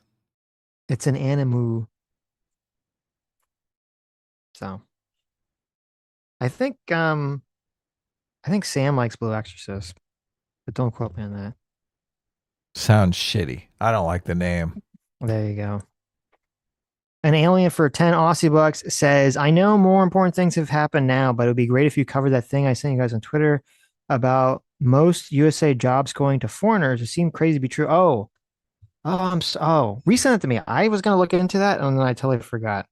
It's an anime. So I think Sam likes Blue Exorcist, but don't quote me on that. Sounds shitty. I don't like the name. There you go. An alien for 10 Aussie bucks says, I know more important things have happened now, but it would be great if you covered that thing I sent you guys on Twitter about most USA jobs going to foreigners. It seemed crazy to be true. Resend it to me. I was going to look into that, and then I totally forgot.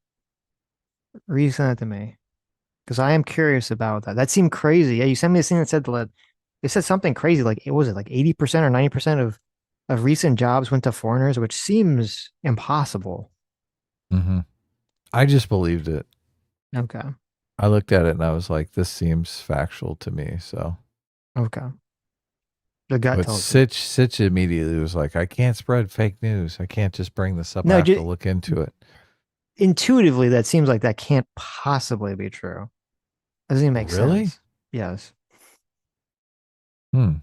Resend it to me. Because I am curious about that. That seemed crazy. Yeah, you sent me this thing that said it said something crazy. Like, was it like 80% or 90% of recent jobs went to foreigners, which seems impossible. Mm-hmm. I just believed it. Okay. I looked at it and I was like, this seems factual to me. So. Okay. The gut but tells Sitch immediately was like, I can't spread fake news. I can't just bring this up. I have to look into it. Intuitively, that seems like that can't possibly be true. Doesn't even make sense. Really? Yes. Hmm.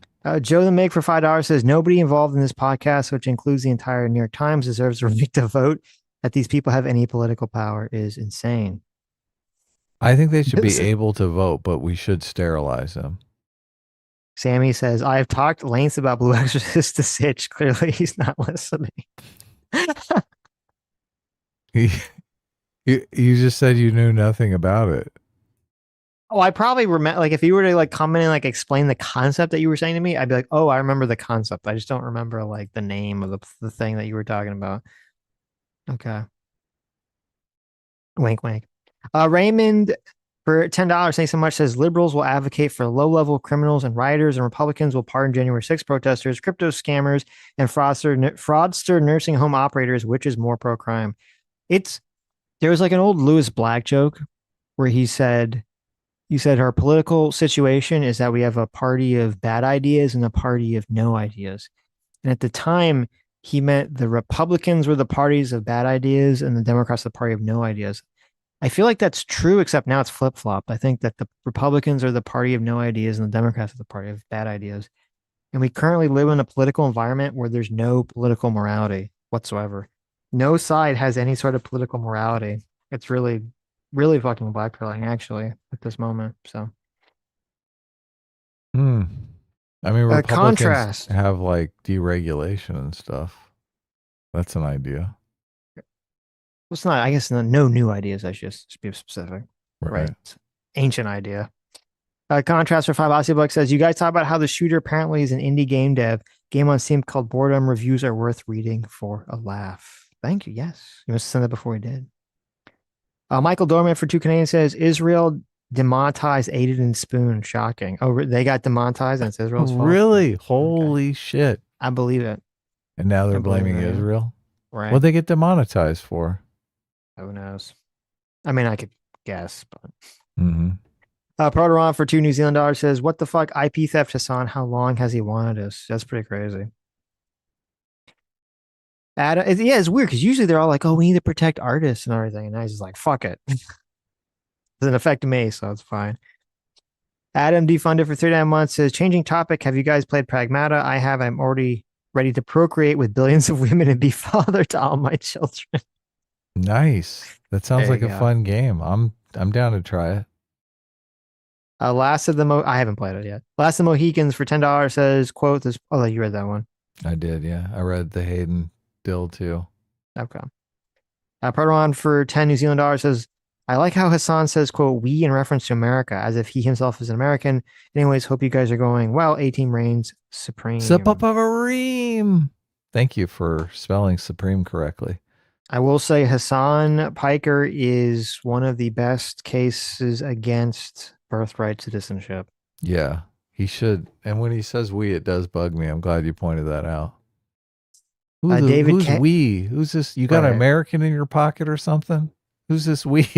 Joe the Meg for $5 says nobody involved in this podcast, which includes the entire New York Times, deserves the right to vote. That these people have any political power is insane. I think they should be able to vote, but we should sterilize them. Sammy says, I've talked lengths about Blue Exorcist to Sitch. Clearly, he's not listening. You just said you knew nothing about it. Oh, I probably remember, like, if you were to like come in and like explain the concept that you were saying to me, I'd be like, oh, I remember the concept. I just don't remember like the name of the thing that you were talking about. Okay. Wink, wink. Raymond for $10, thanks so much, says liberals will advocate for low-level criminals and rioters, and Republicans will pardon January 6 protesters, crypto scammers, and fraudster nursing home operators, which is more pro-crime. There was like an old Lewis Black joke where he said our political situation is that we have a party of bad ideas and a party of no ideas. And at the time, he meant the Republicans were the parties of bad ideas and the Democrats the party of no ideas. I feel like that's true, except now it's flip-flopped. I think that the Republicans are the party of no ideas and the Democrats are the party of bad ideas. And we currently live in a political environment where there's no political morality whatsoever. No side has any sort of political morality. It's really, really fucking blackpilling, actually, at this moment. So, I mean, Republicans contrast. have like deregulation and stuff. That's an idea. Well, it's not, I guess, no new ideas. I should just be specific. Right. It's ancient idea. Contrast for 5 Aussie says, you guys talk about how the shooter apparently is an indie game dev. Game on Steam called Boredom. Reviews are worth reading for a laugh. Thank you. Yes. You must have sent that before we did. Michael Dorman for 2 Canadian says, Israel demonetized Aided and Spoon. Shocking. Oh, they got demonetized and it's Israel's fault? Really? Holy shit. I believe it. And now they're blaming Israel? Right. What'd they get demonetized for? Who knows? I mean, I could guess, but. Mm-hmm. Proteron for $2 New Zealand dollars says, what the fuck? IP theft, Hassan. How long has he wanted us? That's pretty crazy. Adam, it's weird because usually they're all like, oh, we need to protect artists and everything. And now he's just like, fuck it. Doesn't affect me, so it's fine. Adam defunded for 39 months says, changing topic. Have you guys played Pragmata? I have. I'm already ready to procreate with billions of women and be father to all my children. Nice. That sounds like a fun game. I'm down to try it. Last of the I haven't played it yet. Last of the Mohicans for $10 says, quote, this. Oh, you read that one. I did, yeah. I read the Hayden Dill too. Okay. Proteron for 10 New Zealand dollars says, I like how Hassan says, quote, we in reference to America, as if he himself is an American. Anyways, hope you guys are going well. A-Team reigns supreme. Supreme. Thank you for spelling supreme correctly. I will say Hassan Piker is one of the best cases against birthright citizenship. Yeah, he should. And when he says we, it does bug me. I'm glad you pointed that out. Who's we? Who's this? You got an American in your pocket or something? Who's this we?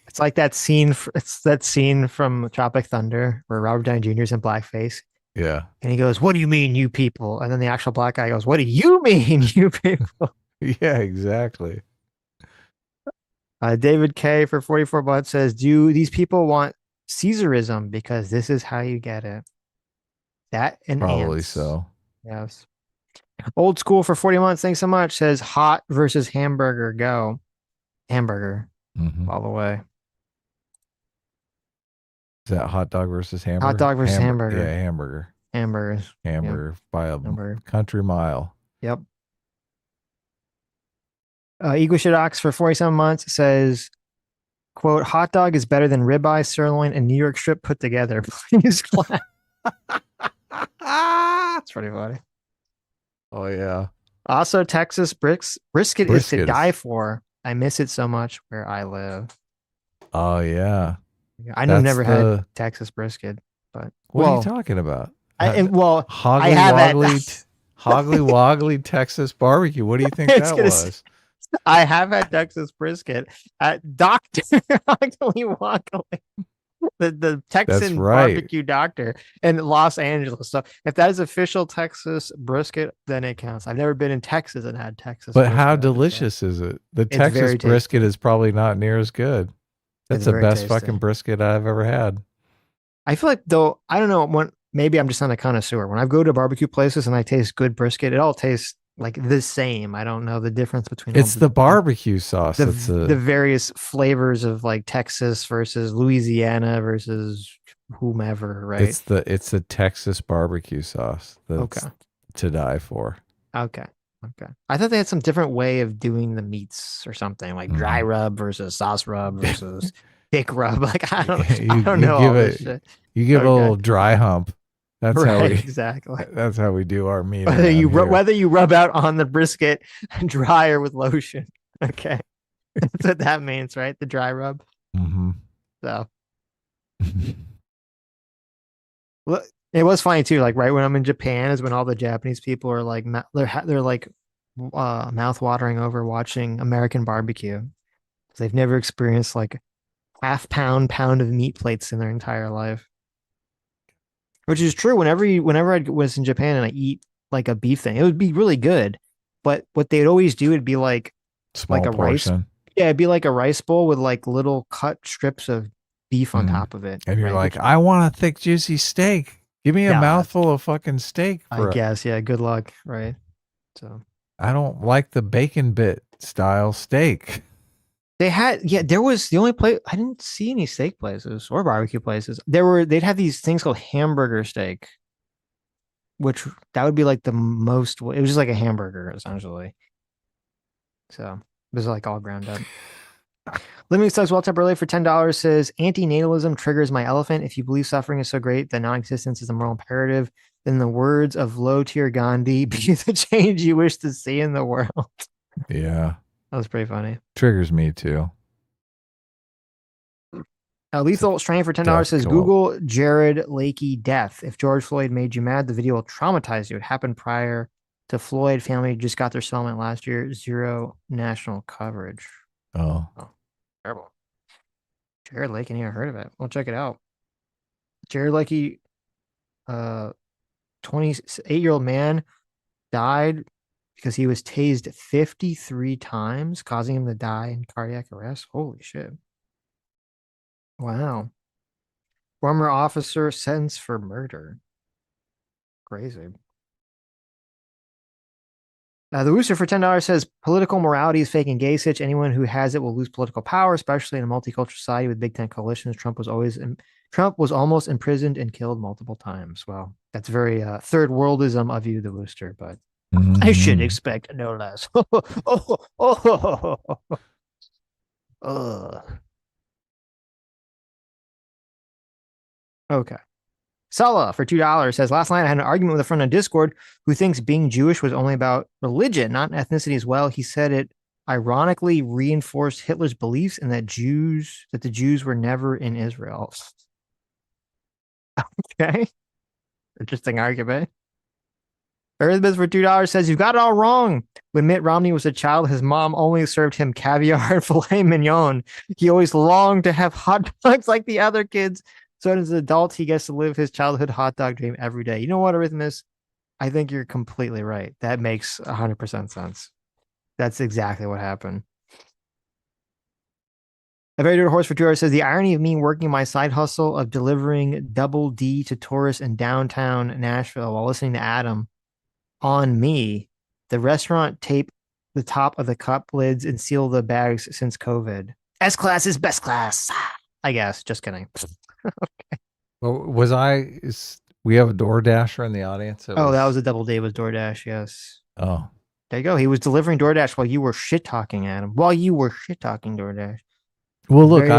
It's like that scene. It's that scene from Tropic Thunder where Robert Downey Jr. is in blackface. Yeah. And he goes, what do you mean, you people? And then the actual black guy goes, what do you mean, you people? Yeah, exactly. David K for 44 bucks says, do these people want Caesarism? Because this is how you get it. That and probably ants. So. Yes. Old School for 40 months. Thanks so much. Says hot versus hamburger. Go. Hamburger. All the way. Is that hot dog versus hamburger? Hot dog versus hamburger. Yeah, hamburger. Hamburgers. Hamburger by a country mile. Yep. Equishidox for 47 months says, quote, hot dog is better than ribeye, sirloin, and New York strip put together. Please clap. That's pretty funny. Oh, yeah. Also, Texas brisket is to die for. I miss it so much where I live. Oh, yeah. I've never had Texas brisket, but what are you talking about? I have Hoggly Woggly Texas barbecue. What do you think that was? I have had Texas brisket at Dr. Hoggly Woggly, the Texan barbecue doctor in Los Angeles. So if that is official Texas brisket, then it counts. I've never been in Texas and had Texas. But how delicious is it? The Texas brisket is probably not near as good. That's the best fucking brisket I've ever had. I feel like, though, I don't know, maybe I'm just not a connoisseur. When I go to barbecue places and I taste good brisket, it all tastes like the same. I don't know the difference between it's the barbecue sauce. The various flavors of like Texas versus Louisiana versus whomever, right? It's the Texas barbecue sauce that's to die for. Okay. I thought they had some different way of doing the meats or something, like dry rub versus sauce rub versus thick rub. Like I don't know. You give a little dry hump. That's right, how we exactly. That's how we do our meat. Whether you rub out on the brisket dry or with lotion. Okay, that's what that means, right? The dry rub. Mm-hmm. So look, it was funny too. Like right when I'm in Japan is when all the Japanese people are like they're like mouth watering over watching American barbecue. They've never experienced like pound of meat plates in their entire life, which is true. Whenever I was in Japan and I eat like a beef thing, it would be really good. But what they'd always do would be like Small a rice. portion. Yeah, it'd be like a rice bowl with like little cut strips of beef on top of it. And you're right? like, I want a thick, juicy steak. Give me a Nah. mouthful of fucking steak. I guess, yeah. Good luck, right? So I don't like the bacon bit style steak. they had, yeah. There was the only place I didn't see any steak places or barbecue places. They'd have these things called hamburger steak, which that would be like the most. It was just like a hamburger essentially. So it was like all ground up. Living Stugs Well Temporarily for $10 says antinatalism triggers my elephant. If you believe suffering is so great that non-existence is a moral imperative, then the words of low tier Gandhi be the change you wish to see in the world. Yeah. That was pretty funny. Triggers me too. Lethal Strain for $10 says Google Jared Lakey death. If George Floyd made you mad, the video will traumatize you. It happened prior to Floyd. Family just got their settlement last year. Zero national coverage. Oh. Terrible. Jared Lakey, never heard of it. We'll check it out. Jared Lakey, 28-year-old man, died because he was tased 53 times, causing him to die in cardiac arrest. Holy shit. Wow. Former officer sentenced for murder. Crazy. The Rooster for $10 says political morality is fake and gay. Sitch. Anyone who has it will lose political power, especially in a multicultural society with big tent coalitions. Trump was almost imprisoned and killed multiple times. Well, that's very third worldism of you, the Rooster, but I should expect no less. Okay. Sala for $2 says, last night I had an argument with a friend on Discord who thinks being Jewish was only about religion, not ethnicity as well. He said it ironically reinforced Hitler's beliefs and that the Jews were never in Israel. Okay. Interesting argument. Elizabeth for $2 says, you've got it all wrong. When Mitt Romney was a child, his mom only served him caviar and filet mignon. He always longed to have hot dogs like the other kids. So as an adult, he gets to live his childhood hot dog dream every day. You know what, Arrhythmus? I think you're completely right. That makes 100% sense. That's exactly what happened. A very good horse for $2 says, the irony of me working my side hustle of delivering double D to tourists in downtown Nashville while listening to Adam on me. The restaurant taped the top of the cup lids and sealed the bags since COVID. S-class is best class. I guess. Just kidding. Okay. Well, we have a DoorDasher in the audience? That was a double D with DoorDash, yes. Oh. There you go. He was delivering DoorDash while you were shit-talking at him. While you were shit-talking DoorDash. Well, look,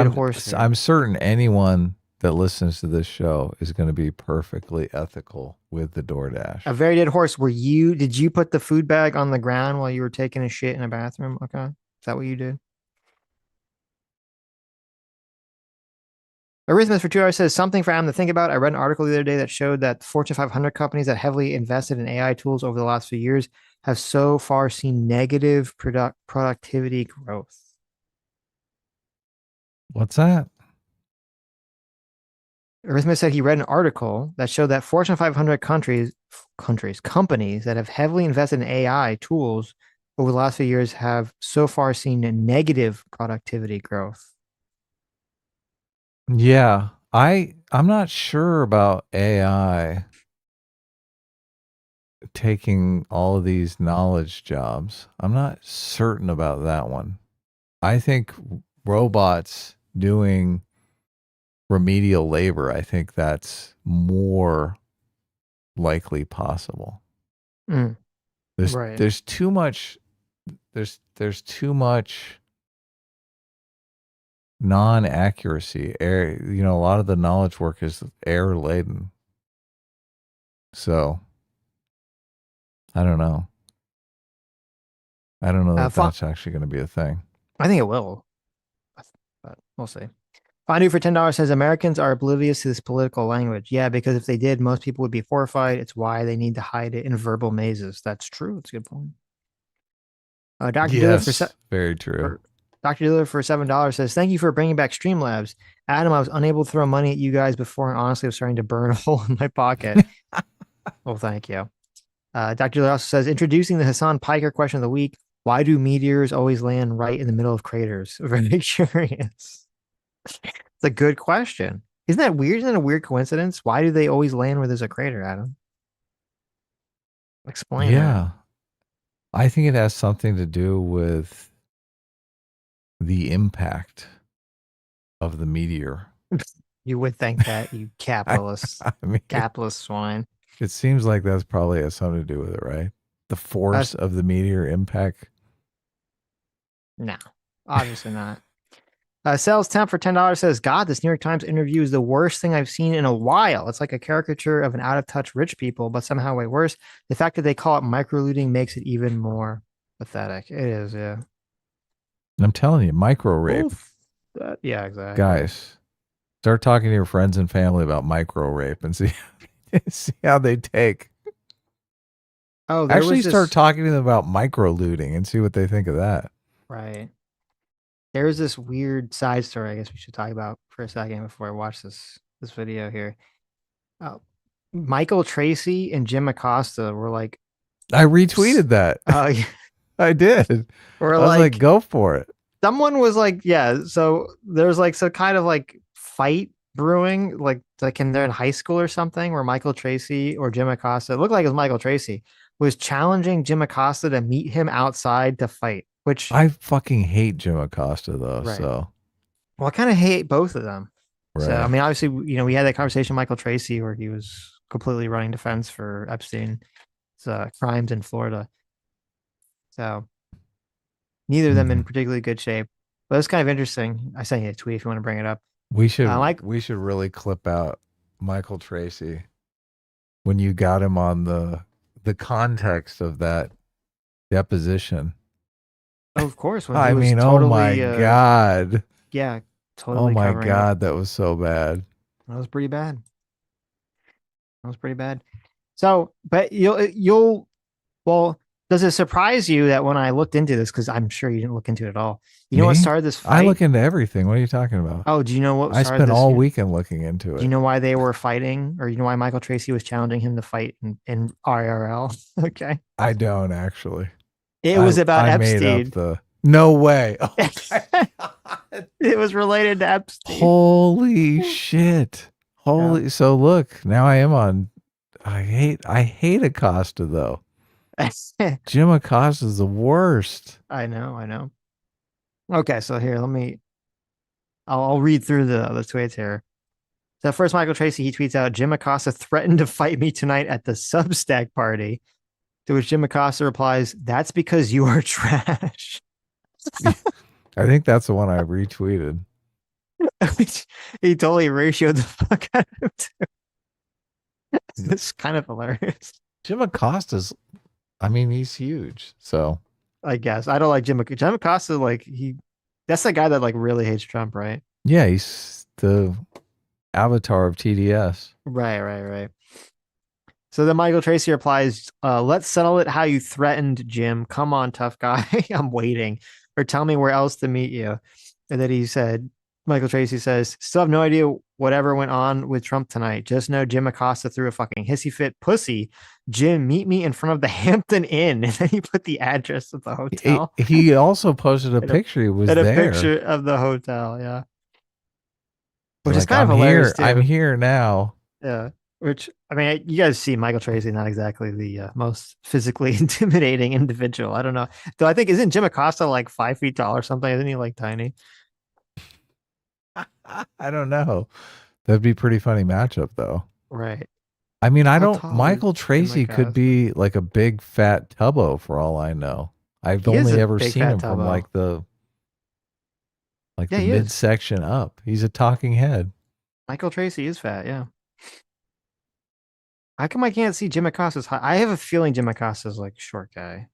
I'm certain anyone that listens to this show is going to be perfectly ethical with the DoorDash. A very dead horse. Did you put the food bag on the ground while you were taking a shit in a bathroom? Okay. Is that what you did? Arrhythmus for $2 says, something for Adam to think about. I read an article the other day that showed that Fortune 500 companies that heavily invested in AI tools over the last few years have so far seen negative productivity growth. What's that? Arrhythmus said he read an article that showed that Fortune 500 companies that have heavily invested in AI tools over the last few years have so far seen a negative productivity growth. Yeah, I'm not sure about AI taking all of these knowledge jobs. I'm not certain about that one. I think robots doing remedial labor, I think that's more likely possible. There's too much non-accuracy. A lot of the knowledge work is error laden. So I don't know if that's actually going to be a thing. I think it will, but we'll see. Fondue for $10 says Americans are oblivious to this political language. Yeah, because if they did, most people would be horrified. It's why they need to hide it in verbal mazes. That's true. It's a good point. Dr. Dealer for very true. Dr. Dealer for $7 says, thank you for bringing back Streamlabs. Adam, I was unable to throw money at you guys before, and honestly, I was starting to burn a hole in my pocket. Well, thank you. Dr. Dealer also says, introducing the Hassan Piker question of the week. Why do meteors always land right in the middle of craters? Very curious. It's a good question. Isn't that weird? Isn't it a weird coincidence? Why do they always land where there's a crater, Adam? Explain. Yeah. I think it has something to do with the impact of the meteor. You would think that, you capitalist, capitalist swine. It seems like that's probably has something to do with it, right? The force of the meteor impact. No, obviously not. Sales temp for $10 says, God, this New York Times interview is the worst thing I've seen in a while. It's like a caricature of an out-of-touch rich people, but somehow way worse. The fact that they call it micro-looting makes it even more pathetic. It is, yeah. And I'm telling you, micro rape. Yeah, exactly. Guys, start talking to your friends and family about micro rape and see how they take. Oh, actually start talking to them about micro looting and see what they think of that. Right. There's this weird side story I guess we should talk about for a second before I watch this video here. Michael Tracy and Jim Acosta were like... I retweeted that. Oh, yeah. I did. I was like, go for it. Someone was like, yeah, so there's like some kind of like fight brewing, like in they're in high school or something, where Michael Tracy or Jim Acosta, it looked like it was Michael Tracy, was challenging Jim Acosta to meet him outside to fight. Which I fucking hate Jim Acosta though. Right. So, well, I kind of hate both of them. right. So, I mean, obviously, we had that conversation with Michael Tracy where he was completely running defense for Epstein's crimes in Florida. So, neither of them in particularly good shape. But it's kind of interesting. I sent you a tweet if you want to bring it up. We should really clip out Michael Tracy when you got him on the context of that deposition. Oh, of course. I mean, totally, oh my God. Yeah, totally. Oh my God, that was so bad. That was pretty bad. So, but well, does it surprise you that when I looked into this, because I'm sure you didn't look into it at all. You know what started this fight? I look into everything. What are you talking about? Oh, do you know what I spent all weekend looking into it. Do you know why they were fighting? Or you know why Michael Tracy was challenging him to fight in IRL? Okay. I don't actually. It was about Epstein. Made up no way. Oh, it was related to Epstein. Holy shit. Holy. So look, now I am on. I hate Acosta though. Jim Acosta is the worst. I know. Okay, so here, I'll read through the tweets here. So first, Michael Tracy, he tweets out, Jim Acosta threatened to fight me tonight at the Substack party. To which Jim Acosta replies, that's because you are trash. I think that's the one I retweeted. He totally ratioed the fuck out of him too. It's kind of hilarious. Jim Acosta's, I mean, he's huge. So I guess I don't like Jim Acosta. Like that's the guy that like really hates Trump, right? Yeah, he's the avatar of TDS. Right. So then Michael Tracy replies, let's settle it how you threatened, Jim. Come on, tough guy. I'm waiting. Or tell me where else to meet you. And then he said, Michael Tracy says, still have no idea whatever went on with Trump tonight. Just know Jim Acosta threw a fucking hissy fit pussy. Jim, meet me in front of the Hampton Inn. And then he put the address of the hotel. He also posted a picture. He was there. A picture of the hotel, yeah. Which is kind of hilarious, too. I'm here now. Yeah. Which, I mean, you guys see Michael Tracy, not exactly the most physically intimidating individual. I don't know. Though I think, isn't Jim Acosta like 5 feet tall or something? Isn't he like tiny? I don't know. That'd be a pretty funny matchup, though. Right. I mean, Michael Tracy could be like a big fat tubbo for all I know. I've only ever seen him from like the midsection up. He's a talking head. Michael Tracy is fat, yeah. How come I can't see Jim Acosta's height? I have a feeling Jim Acosta's like a short guy.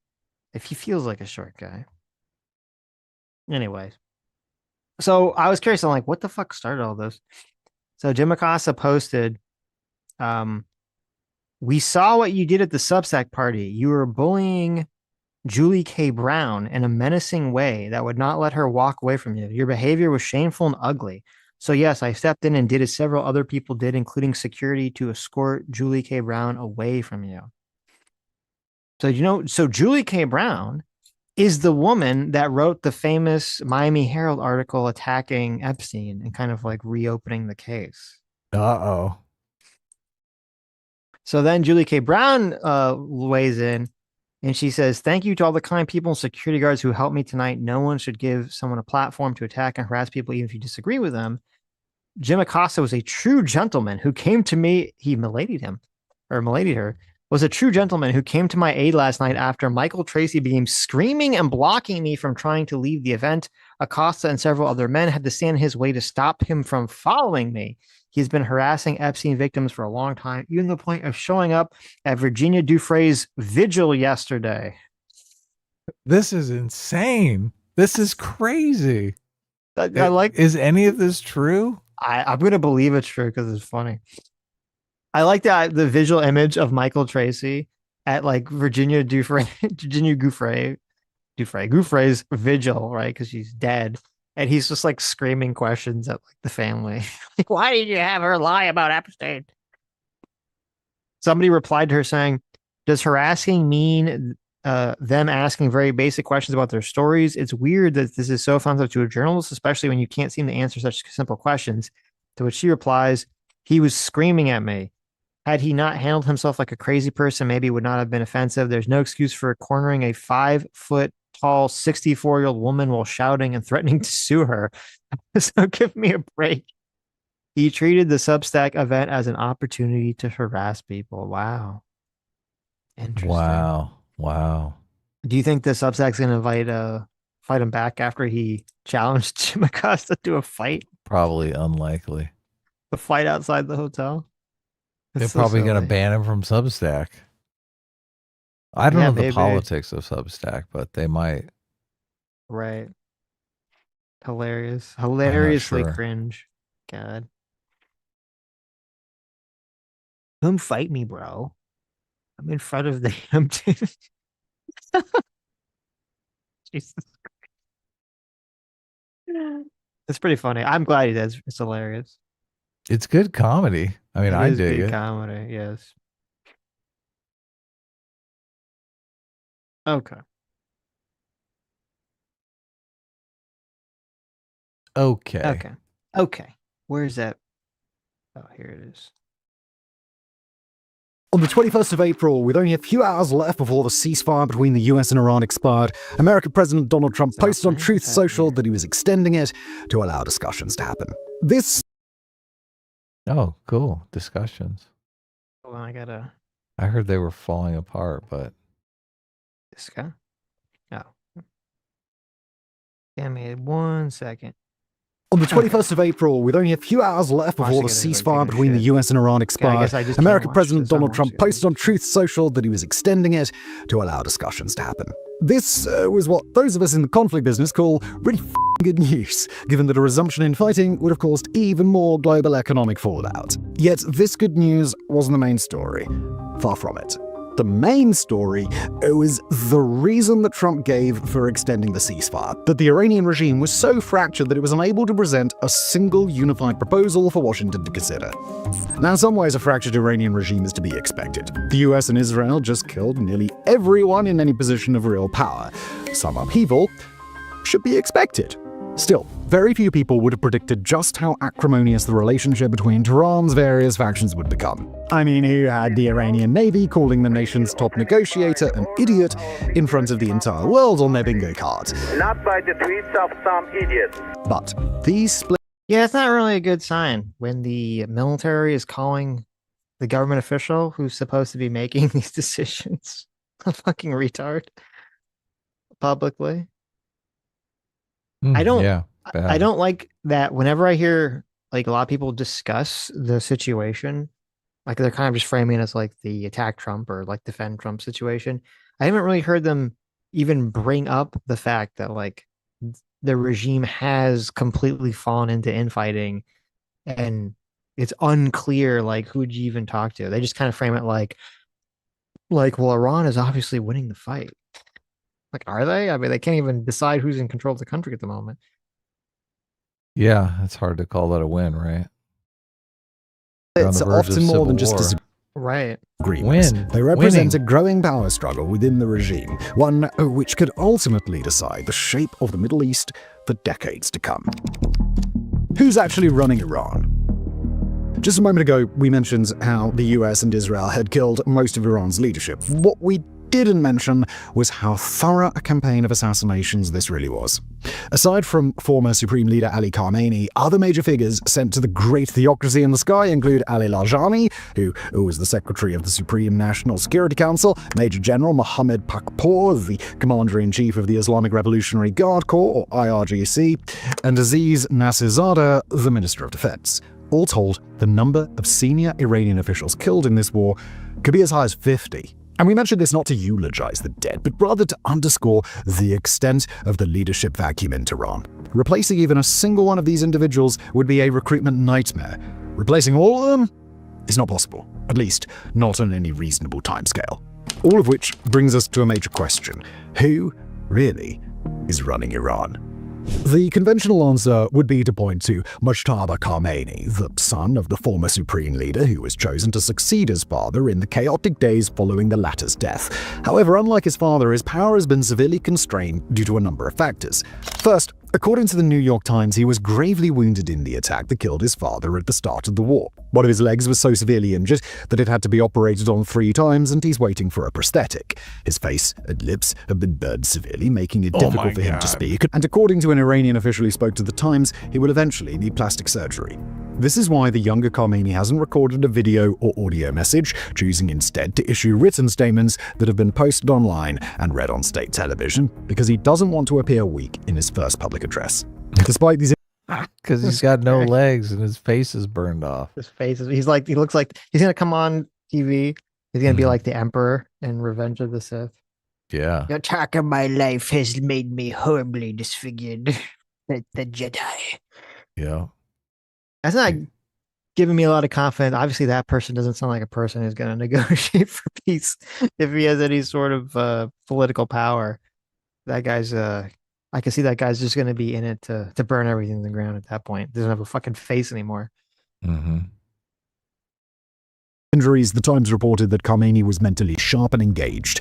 If he feels like a short guy. Anyways. So I was curious. I'm like, what the fuck started all this? So Jim Acosta posted, we saw what you did at the Substack party. You were bullying Julie K. Brown in a menacing way that would not let her walk away from you. Your behavior was shameful and ugly. So yes, I stepped in and did as several other people did, including security, to escort Julie K. Brown away from you. So Julie K. Brown is the woman that wrote the famous Miami Herald article attacking Epstein and kind of like reopening the case. Uh-oh. So then Julie K. Brown weighs in and she says, thank you to all the kind people and security guards who helped me tonight. No one should give someone a platform to attack and harass people, even if you disagree with them. Jim Acosta was a true gentleman who came to me. He miladied her, was a true gentleman who came to my aid last night after Michael Tracy began screaming and blocking me from trying to leave the event. Acosta and several other men had to stand in his way to stop him from following me. He's been harassing Epstein victims for a long time, even to the point of showing up at Virginia Giuffre's vigil yesterday. This is insane. This is crazy. I like. Is any of this true? I'm going to believe it's true because it's funny. I like that the visual image of Michael Tracy at like Virginia Giuffre's vigil, right? Because she's dead. And he's just like screaming questions at like the family. Like, why did you have her lie about Epstein? Somebody replied to her saying, does harassing mean them asking very basic questions about their stories? It's weird that this is so offensive to a journalist, especially when you can't seem to answer such simple questions. To which she replies, he was screaming at me. Had he not handled himself like a crazy person, maybe it would not have been offensive. There's no excuse for cornering a 5-foot tall 64-year-old woman while shouting and threatening to sue her. So give me a break. He treated the Substack event as an opportunity to harass people. Wow. Interesting. Wow. Do you think the Substack's going to fight him back after he challenged Jim Acosta to a fight? Probably unlikely. The fight outside the hotel? They're probably going to ban him from Substack. I don't know the politics of Substack, but they might. Right. Hilarious. Hilariously cringe. God. Come fight me, bro. I'm in front of the Hampton. Jesus. It's pretty funny. I'm glad he does. It's hilarious. It's good comedy. I mean, I dig it. Comedy, yes. Okay. Where's that? Oh, here it is. On the 21st of April, with only a few hours left before the ceasefire between the US and Iran expired, American President Donald Trump posted on Truth Social that he was extending it to allow discussions to happen. Oh, cool. Discussions. Hold on, I heard they were falling apart, but... This guy? Oh. Give me 1 second. On the 21st of April, with only a few hours left before the ceasefire between the US and Iran expired, American President Donald Trump posted on Truth Social that he was extending it to allow discussions to happen. This was what those of us in the conflict business call really good news, given that a resumption in fighting would have caused even more global economic fallout. Yet this good news wasn't the main story. Far from it. The main story was the reason that Trump gave for extending the ceasefire, that the Iranian regime was so fractured that it was unable to present a single unified proposal for Washington to consider. Now, in some ways, a fractured Iranian regime is to be expected. The US and Israel just killed nearly everyone in any position of real power. Some upheaval should be expected. Still, very few people would have predicted just how acrimonious the relationship between Tehran's various factions would become. I mean, who had the Iranian Navy calling the nation's top negotiator an idiot in front of the entire world on their bingo card? Not by the tweets of some idiot. But these split... Yeah, it's not really a good sign when the military is calling the government official who's supposed to be making these decisions a fucking retard publicly. I don't like that whenever I hear like a lot of people discuss the situation, like they're kind of just framing it as like the attack Trump or like defend Trump situation. I haven't really heard them even bring up the fact that like the regime has completely fallen into infighting, and it's unclear like who'd you even talk to. They just kind of frame it like well, Iran is obviously winning the fight. Like, are they? I mean, they can't even decide who's in control of the country at the moment. Yeah, it's hard to call that a win, right? It's often more than just disagreements. Right. They represent a growing power struggle within the regime, one which could ultimately decide the shape of the Middle East for decades to come. Who's actually running Iran? Just a moment ago, we mentioned how the US and Israel had killed most of Iran's leadership. What we didn't mention was how thorough a campaign of assassinations this really was. Aside from former Supreme Leader Ali Khamenei, other major figures sent to the great theocracy in the sky include Ali Lajani, who was the Secretary of the Supreme National Security Council, Major General Mohammed Pakpour, the Commander-in-Chief of the Islamic Revolutionary Guard Corps, or IRGC, and Aziz Nasirzadeh, the Minister of Defense. All told, the number of senior Iranian officials killed in this war could be as high as 50. And we mention this not to eulogize the dead, but rather to underscore the extent of the leadership vacuum in Tehran. Replacing even a single one of these individuals would be a recruitment nightmare. Replacing all of them is not possible, at least not on any reasonable timescale. All of which brings us to a major question. Who really is running Iran? The conventional answer would be to point to Mujtaba Khamenei, the son of the former supreme leader who was chosen to succeed his father in the chaotic days following the latter's death. However, unlike his father, his power has been severely constrained due to a number of factors. First, according to the New York Times, he was gravely wounded in the attack that killed his father at the start of the war. One of his legs was so severely injured that it had to be operated on 3 times, and he's waiting for a prosthetic. His face and lips have been burned severely, making it difficult for him to speak. And according to an Iranian official who spoke to the Times, he will eventually need plastic surgery. This is why the younger Khamenei hasn't recorded a video or audio message, choosing instead to issue written statements that have been posted online and read on state television, because he doesn't want to appear weak in his first public address. Despite these... Because he's got no legs and his face is burned off. His face is, he looks like he's going to come on TV. He's going to be like the Emperor in Revenge of the Sith. Yeah. The attack of my life has made me horribly disfigured. The Jedi. Yeah. That's not giving me a lot of confidence. Obviously, that person doesn't sound like a person who's going to negotiate for peace if he has any sort of political power. That guy's, I can see that guy's just going to be in it to burn everything to the ground at that point. Doesn't have a fucking face anymore. Mm-hmm. Injuries, the Times reported that Khamenei was mentally sharp and engaged.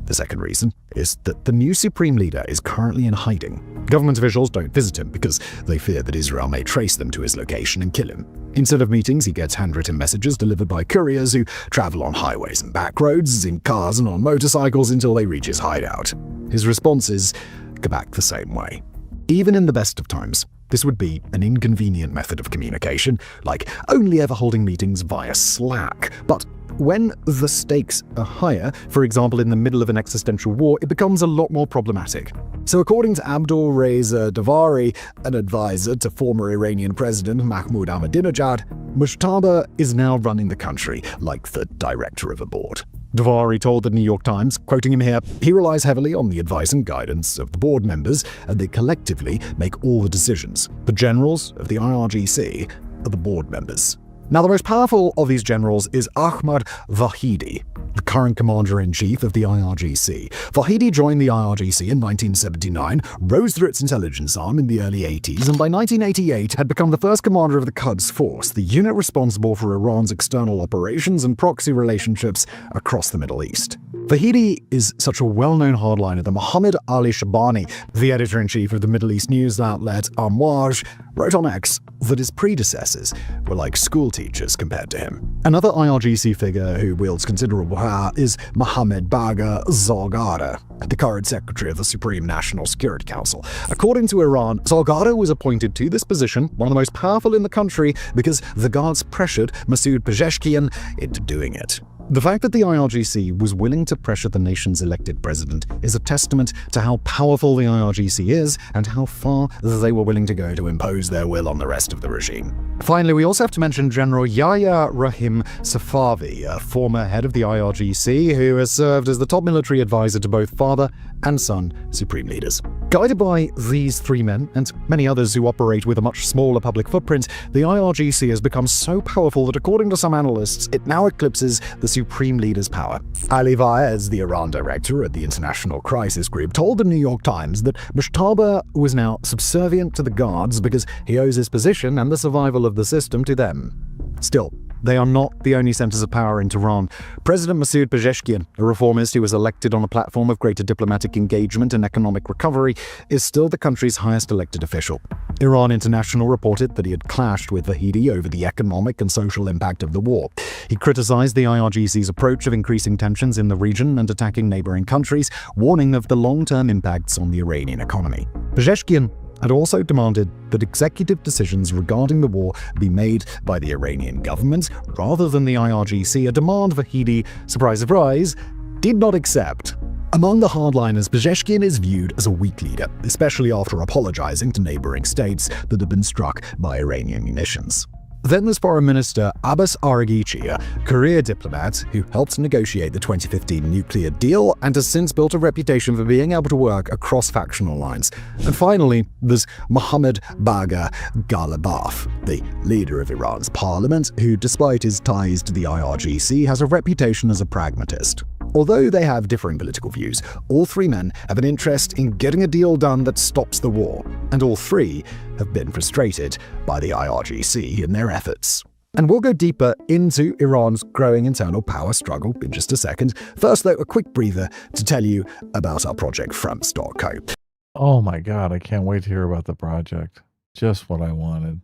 The second reason is that the new supreme leader is currently in hiding. Government officials don't visit him because they fear that Israel may trace them to his location and kill him. Instead of meetings, he gets handwritten messages delivered by couriers who travel on highways and back roads, in cars and on motorcycles until they reach his hideout. His responses go back the same way. Even in the best of times, this would be an inconvenient method of communication, like only ever holding meetings via Slack. But when the stakes are higher, for example in the middle of an existential war, it becomes a lot more problematic. So according to Abdul Reza Davari, an advisor to former Iranian President Mahmoud Ahmadinejad, Mujtaba is now running the country like the director of a board. Davari told the New York Times, quoting him here, he relies heavily on the advice and guidance of the board members, and they collectively make all the decisions. The generals of the IRGC are the board members. Now, the most powerful of these generals is Ahmad Vahidi, the current commander-in-chief of the IRGC. Vahidi joined the IRGC in 1979, rose through its intelligence arm in the early 80s, and by 1988 had become the first commander of the Quds Force, the unit responsible for Iran's external operations and proxy relationships across the Middle East. Vahidi is such a well-known hardliner that Mohammed Ali Shabani, the editor-in-chief of the Middle East news outlet Amwaj, wrote on X that his predecessors were like school teachers compared to him. Another IRGC figure who wields considerable power is Mohammed Bagher Zargada, the current secretary of the Supreme National Security Council. According to Iran, Zargada was appointed to this position, one of the most powerful in the country, because the guards pressured Masoud Pezeshkian into doing it. The fact that the IRGC was willing to pressure the nation's elected president is a testament to how powerful the IRGC is and how far they were willing to go to impose their will on the rest of the regime. Finally, we also have to mention General Yahya Rahim Safavi, a former head of the IRGC who has served as the top military advisor to both father and son supreme leaders. Guided by these three men, and many others who operate with a much smaller public footprint, the IRGC has become so powerful that according to some analysts, it now eclipses the supreme leader's power. Ali Vaez, the Iran director at the International Crisis Group, told the New York Times that Mushtaba was now subservient to the guards because he owes his position and the survival of the system to them. Still, they are not the only centers of power in Tehran. President Masoud Pezeshkian, a reformist who was elected on a platform of greater diplomatic engagement and economic recovery, is still the country's highest elected official. Iran International reported that he had clashed with Vahidi over the economic and social impact of the war. He criticized the IRGC's approach of increasing tensions in the region and attacking neighboring countries, warning of the long-term impacts on the Iranian economy. Pezeshkian had also demanded that executive decisions regarding the war be made by the Iranian government rather than the IRGC, a demand Vahidi, surprise surprise, did not accept. Among the hardliners, Pezeshkian is viewed as a weak leader, especially after apologizing to neighboring states that had been struck by Iranian munitions. Then there's Foreign Minister Abbas Araghchi, a career diplomat who helped negotiate the 2015 nuclear deal and has since built a reputation for being able to work across factional lines. And finally, there's Mohammad Bagher Ghalibaf, the leader of Iran's parliament, who, despite his ties to the IRGC, has a reputation as a pragmatist. Although they have differing political views, all three men have an interest in getting a deal done that stops the war, and all three have been frustrated by the IRGC in their efforts. And we'll go deeper into Iran's growing internal power struggle in just a second. First, though, a quick breather to tell you about our project from Stock.co. Oh my God, I can't wait to hear about the project. Just what I wanted.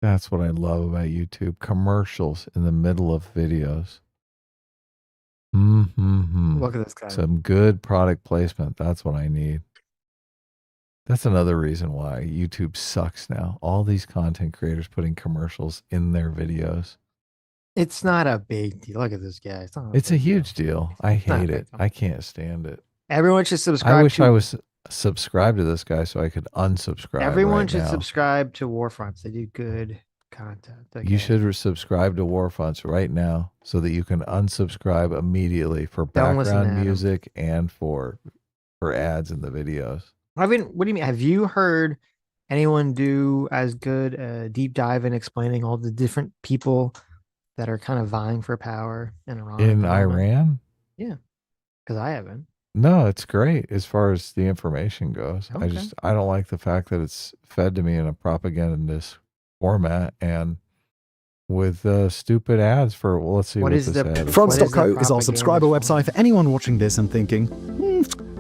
That's what I love about YouTube. Commercials in the middle of videos. Look at this guy. Some good product placement. That's what I need. That's another reason why YouTube sucks now. All these content creators putting commercials in their videos. It's not a big deal. Look at this guy. It's a huge deal. I hate it. I can't stand it. Everyone should subscribe. I wish I was subscribed to this guy so I could unsubscribe. Everyone should subscribe to Warfronts. They do good content. Okay. You should subscribe to Warfronts right now so that you can unsubscribe immediately for background music and for ads in the videos. I mean, what do you mean? Have you heard anyone do as good a deep dive in explaining all the different people that are kind of vying for power in Iran? In Iran? Yeah, because I haven't. No, it's great as far as the information goes. Okay. I don't like the fact that it's fed to me in a propagandist format and with stupid ads for, well, let's see what this ad is. From Stock.co is our subscriber website for anyone watching this and thinking,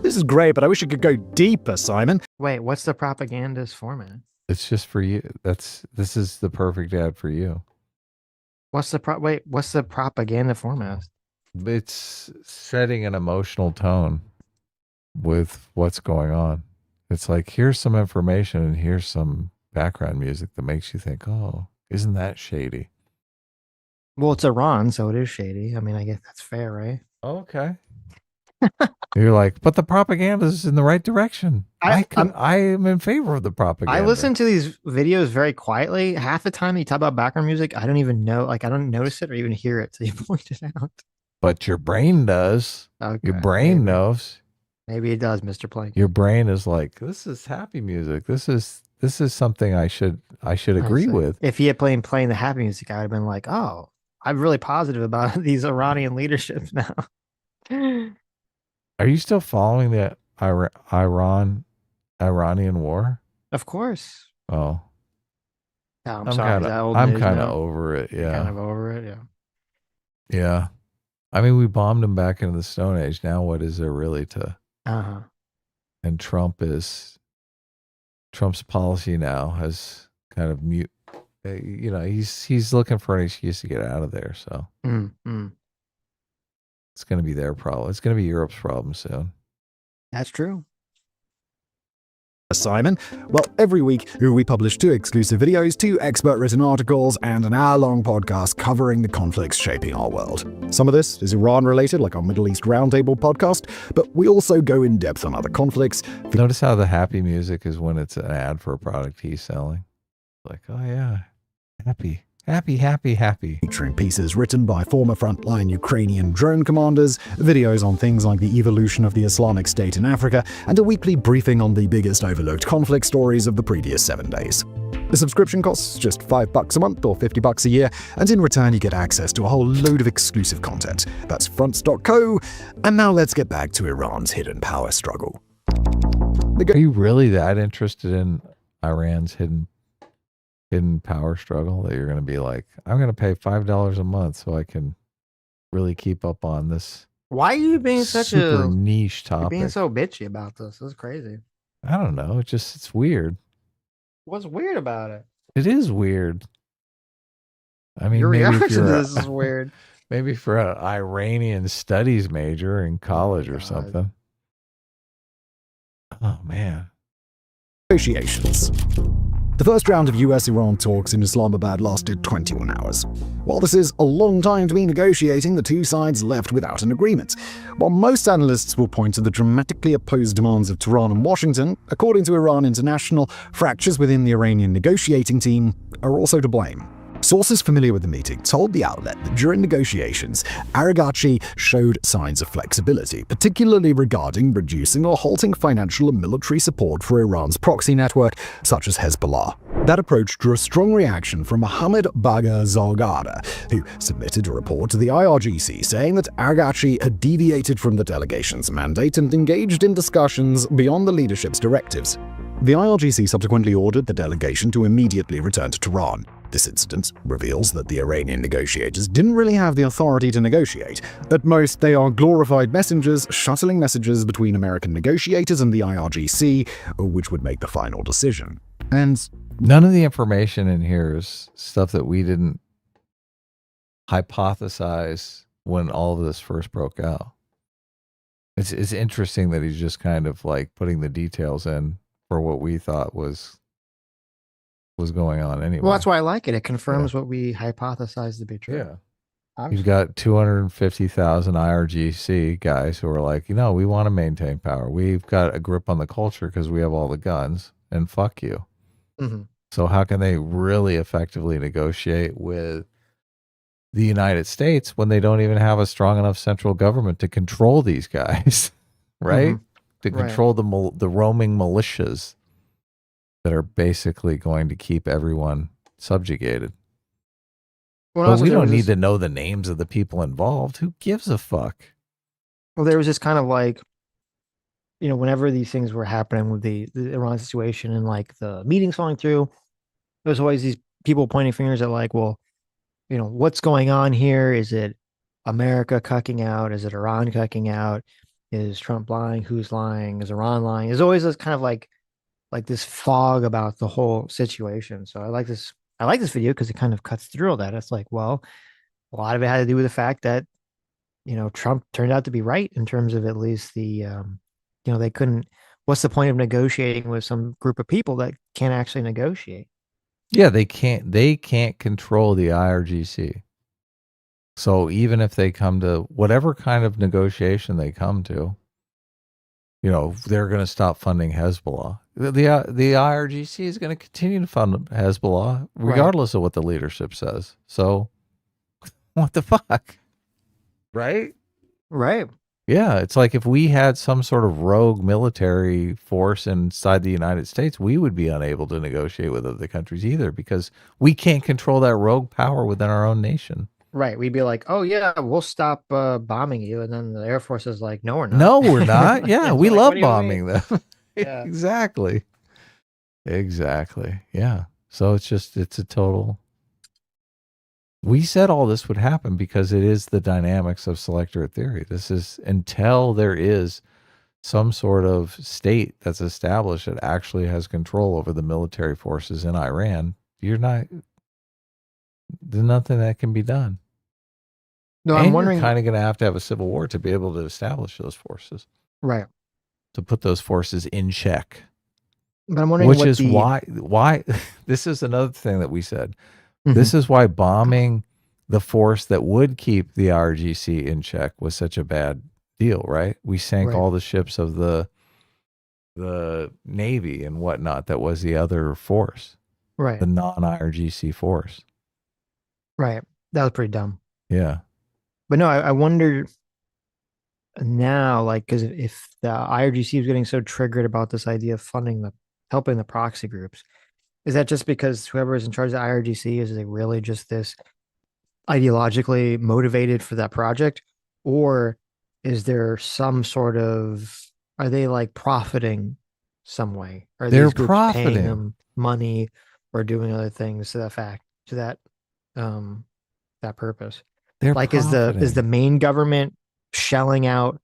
this is great, but I wish it could go deeper, Simon. Wait, what's the propagandist format? It's just for you. This is the perfect ad for you. What's the propaganda format? It's setting an emotional tone with what's going on. It's like, here's some information and here's some background music that makes you think, oh, isn't that shady? Well, it's Iran, so it is shady. I mean, I guess that's fair, right? Okay. You're like, but the propaganda is in the right direction. I am in favor of the propaganda. I listen to these videos very quietly. Half the time you talk about background music, I don't even know, I don't notice it or even hear it till you point it out. But your brain does. Okay, your brain knows. Maybe it does, Mr. Plank. Your brain is like, this is happy music. This is something I should agree with. If he had playing the happy music, I would have been like, oh, I'm really positive about these Iranian leaderships now. Are you still following the Iranian war? Of course. Oh. No, I'm sorry. I'm kind of over it. Yeah. Kind of over it. Yeah. Yeah. I mean, we bombed them back into the Stone Age. Now what is there really to? And Trump's policy now has kind of he's looking for an excuse to get out of there. So it's going to be their problem. It's going to be Europe's problem soon. That's true. Simon. Well, every week we publish 2 exclusive videos, 2 expert-written articles, and an hour-long podcast covering the conflicts shaping our world. Some of this is Iran-related, like our Middle East Roundtable podcast, but we also go in depth on other conflicts. Notice how the happy music is when it's an ad for a product he's selling. Like, oh yeah, happy Happy, happy, happy. Featuring pieces written by former frontline Ukrainian drone commanders, videos on things like the evolution of the Islamic State in Africa, and a weekly briefing on the biggest overlooked conflict stories of the previous 7 days. The subscription costs just $5 a month or $50 a year, and in return you get access to a whole load of exclusive content. That's fronts.co, and now let's get back to Iran's hidden power struggle. Are you really that interested in Iran's hidden power struggle that you're going to be like, I'm going to pay $5 a month so I can really keep up on this? Why are you being such super niche topic? You're being so bitchy about this. This is crazy. I don't know. It's weird. What's weird about it? It is weird. I mean, your maybe reaction to this is weird. Maybe for an Iranian studies major in college or something. Oh, man. Negotiations. The first round of US-Iran talks in Islamabad lasted 21 hours. While this is a long time to be negotiating, the two sides left without an agreement. While most analysts will point to the dramatically opposed demands of Tehran and Washington, according to Iran International, fractures within the Iranian negotiating team are also to blame. Sources familiar with the meeting told the outlet that during negotiations, Araghchi showed signs of flexibility, particularly regarding reducing or halting financial and military support for Iran's proxy network, such as Hezbollah. That approach drew a strong reaction from Mohammad Bagher Zalgada, who submitted a report to the IRGC saying that Araghchi had deviated from the delegation's mandate and engaged in discussions beyond the leadership's directives. The IRGC subsequently ordered the delegation to immediately return to Tehran. This incident reveals that the Iranian negotiators didn't really have the authority to negotiate. At most, they are glorified messengers shuttling messages between American negotiators and the IRGC, which would make the final decision. And none of the information in here is stuff that we didn't hypothesize when all of this first broke out. It's interesting that he's just kind of like putting the details in for what we thought was going on anyway. Well, that's why I like it. It confirms what we hypothesized to be true. Yeah. You've got 250,000 IRGC guys who are like, we want to maintain power. We've got a grip on the culture because we have all the guns, and fuck you. Mm-hmm. So how can they really effectively negotiate with the United States when they don't even have a strong enough central government to control these guys, right? Mm-hmm. To control the roaming militias that are basically going to keep everyone subjugated. Well, but we don't need to know the names of the people involved. Who gives a fuck? Well, there was this kind of like, whenever these things were happening with the Iran situation and like the meetings falling through, there's always these people pointing fingers at like, well, what's going on here? Is it America cucking out? Is it Iran cucking out? Is Trump lying? Who's lying? Is Iran lying? There's always this kind of like this fog about the whole situation. So I like this video because it kind of cuts through all that. It's like, well, a lot of it had to do with the fact that, Trump turned out to be right in terms of at least the, they couldn't, what's the point of negotiating with some group of people that can't actually negotiate? Yeah, they can't control the IRGC. So even if they come to whatever kind of negotiation they come to, they're going to stop funding Hezbollah. The IRGC is going to continue to fund Hezbollah regardless of what the leadership says. So what the fuck? Right? Right. Yeah, it's like if we had some sort of rogue military force inside the United States, we would be unable to negotiate with other countries either because we can't control that rogue power within our own nation. Right. We'd be like, oh, yeah, we'll stop bombing you. And then the Air Force is like, no, we're not. No, we're not. Yeah, we love bombing them. Yeah. Exactly. Yeah. So it's a total. We said all this would happen because it is the dynamics of selectorate theory. This is until there is some sort of state that's established that actually has control over the military forces in Iran. There's nothing that can be done. No, and I'm wondering. You're kind of going to have a civil war to be able to establish those forces. Right. To put those forces in check. But I'm wondering why this is another thing that we said. Mm-hmm. This is why bombing the force that would keep the IRGC in check was such a bad deal, right? We sank all the ships of the Navy and whatnot. That was the other force. Right. The non-IRGC force. Right. That was pretty dumb. Yeah. But no, I wonder now, like, because if the IRGC is getting so triggered about this idea of helping the proxy groups, is that just because whoever is in charge of the IRGC is they really just this ideologically motivated for that project? Or is there some sort of, are they like profiting some way? Are They're these groups paying profiting. them money or doing other things to that purpose? They're like, is the main government shelling out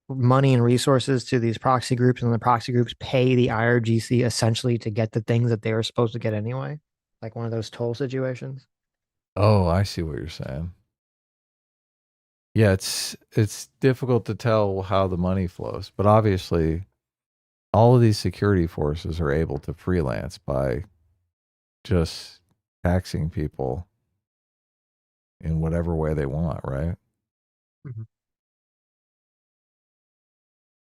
money and resources to these proxy groups, and the proxy groups pay the IRGC essentially to get the things that they were supposed to get anyway? Like one of those toll situations. Oh, I see what you're saying. Yeah, it's difficult to tell how the money flows, but obviously all of these security forces are able to freelance by just taxing people in whatever way they want, right? Mhm.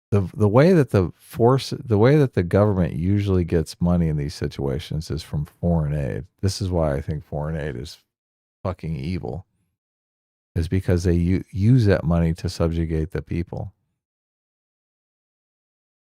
The way that the government usually gets money in these situations is from foreign aid. This is why I think foreign aid is fucking evil, is because they use that money to subjugate the people.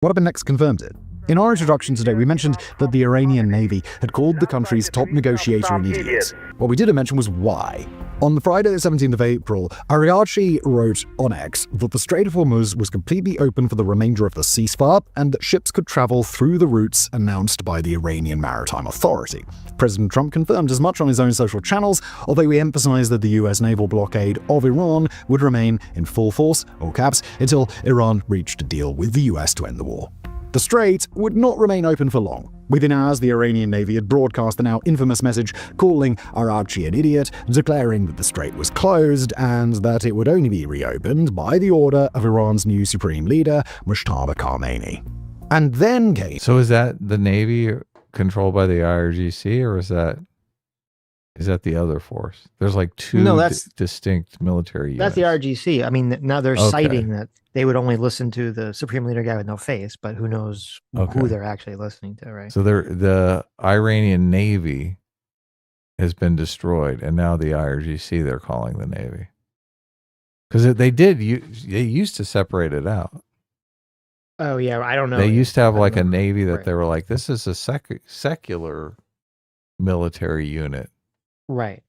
What happened next confirms it. In our introduction today, we mentioned that the Iranian Navy had called the country's top negotiator an idiot. What we didn't mention was why. On the Friday, the 17th of April, Ariachi wrote on X that the Strait of Hormuz was completely open for the remainder of the ceasefire and that ships could travel through the routes announced by the Iranian Maritime Authority. President Trump confirmed as much on his own social channels, although he emphasized that the US naval blockade of Iran would remain in full force, all caps, until Iran reached a deal with the US to end the war. The strait would not remain open for long. Within hours, the Iranian Navy had broadcast the now infamous message calling Araghchi an idiot, declaring that the strait was closed and that it would only be reopened by the order of Iran's new supreme leader, Mujtaba Khamenei. And then came... So is that the Navy controlled by the IRGC, or is that the other force? There's like two distinct military units. That's the RGC. I mean, now they're citing that they would only listen to the Supreme Leader guy with no face, but who knows who they're actually listening to, right? So the Iranian Navy has been destroyed, and now the IRGC they're calling the Navy. Because they used to separate it out. Oh, yeah, I don't know. They used to have like a Navy that they were like, this is a secular military unit. Right.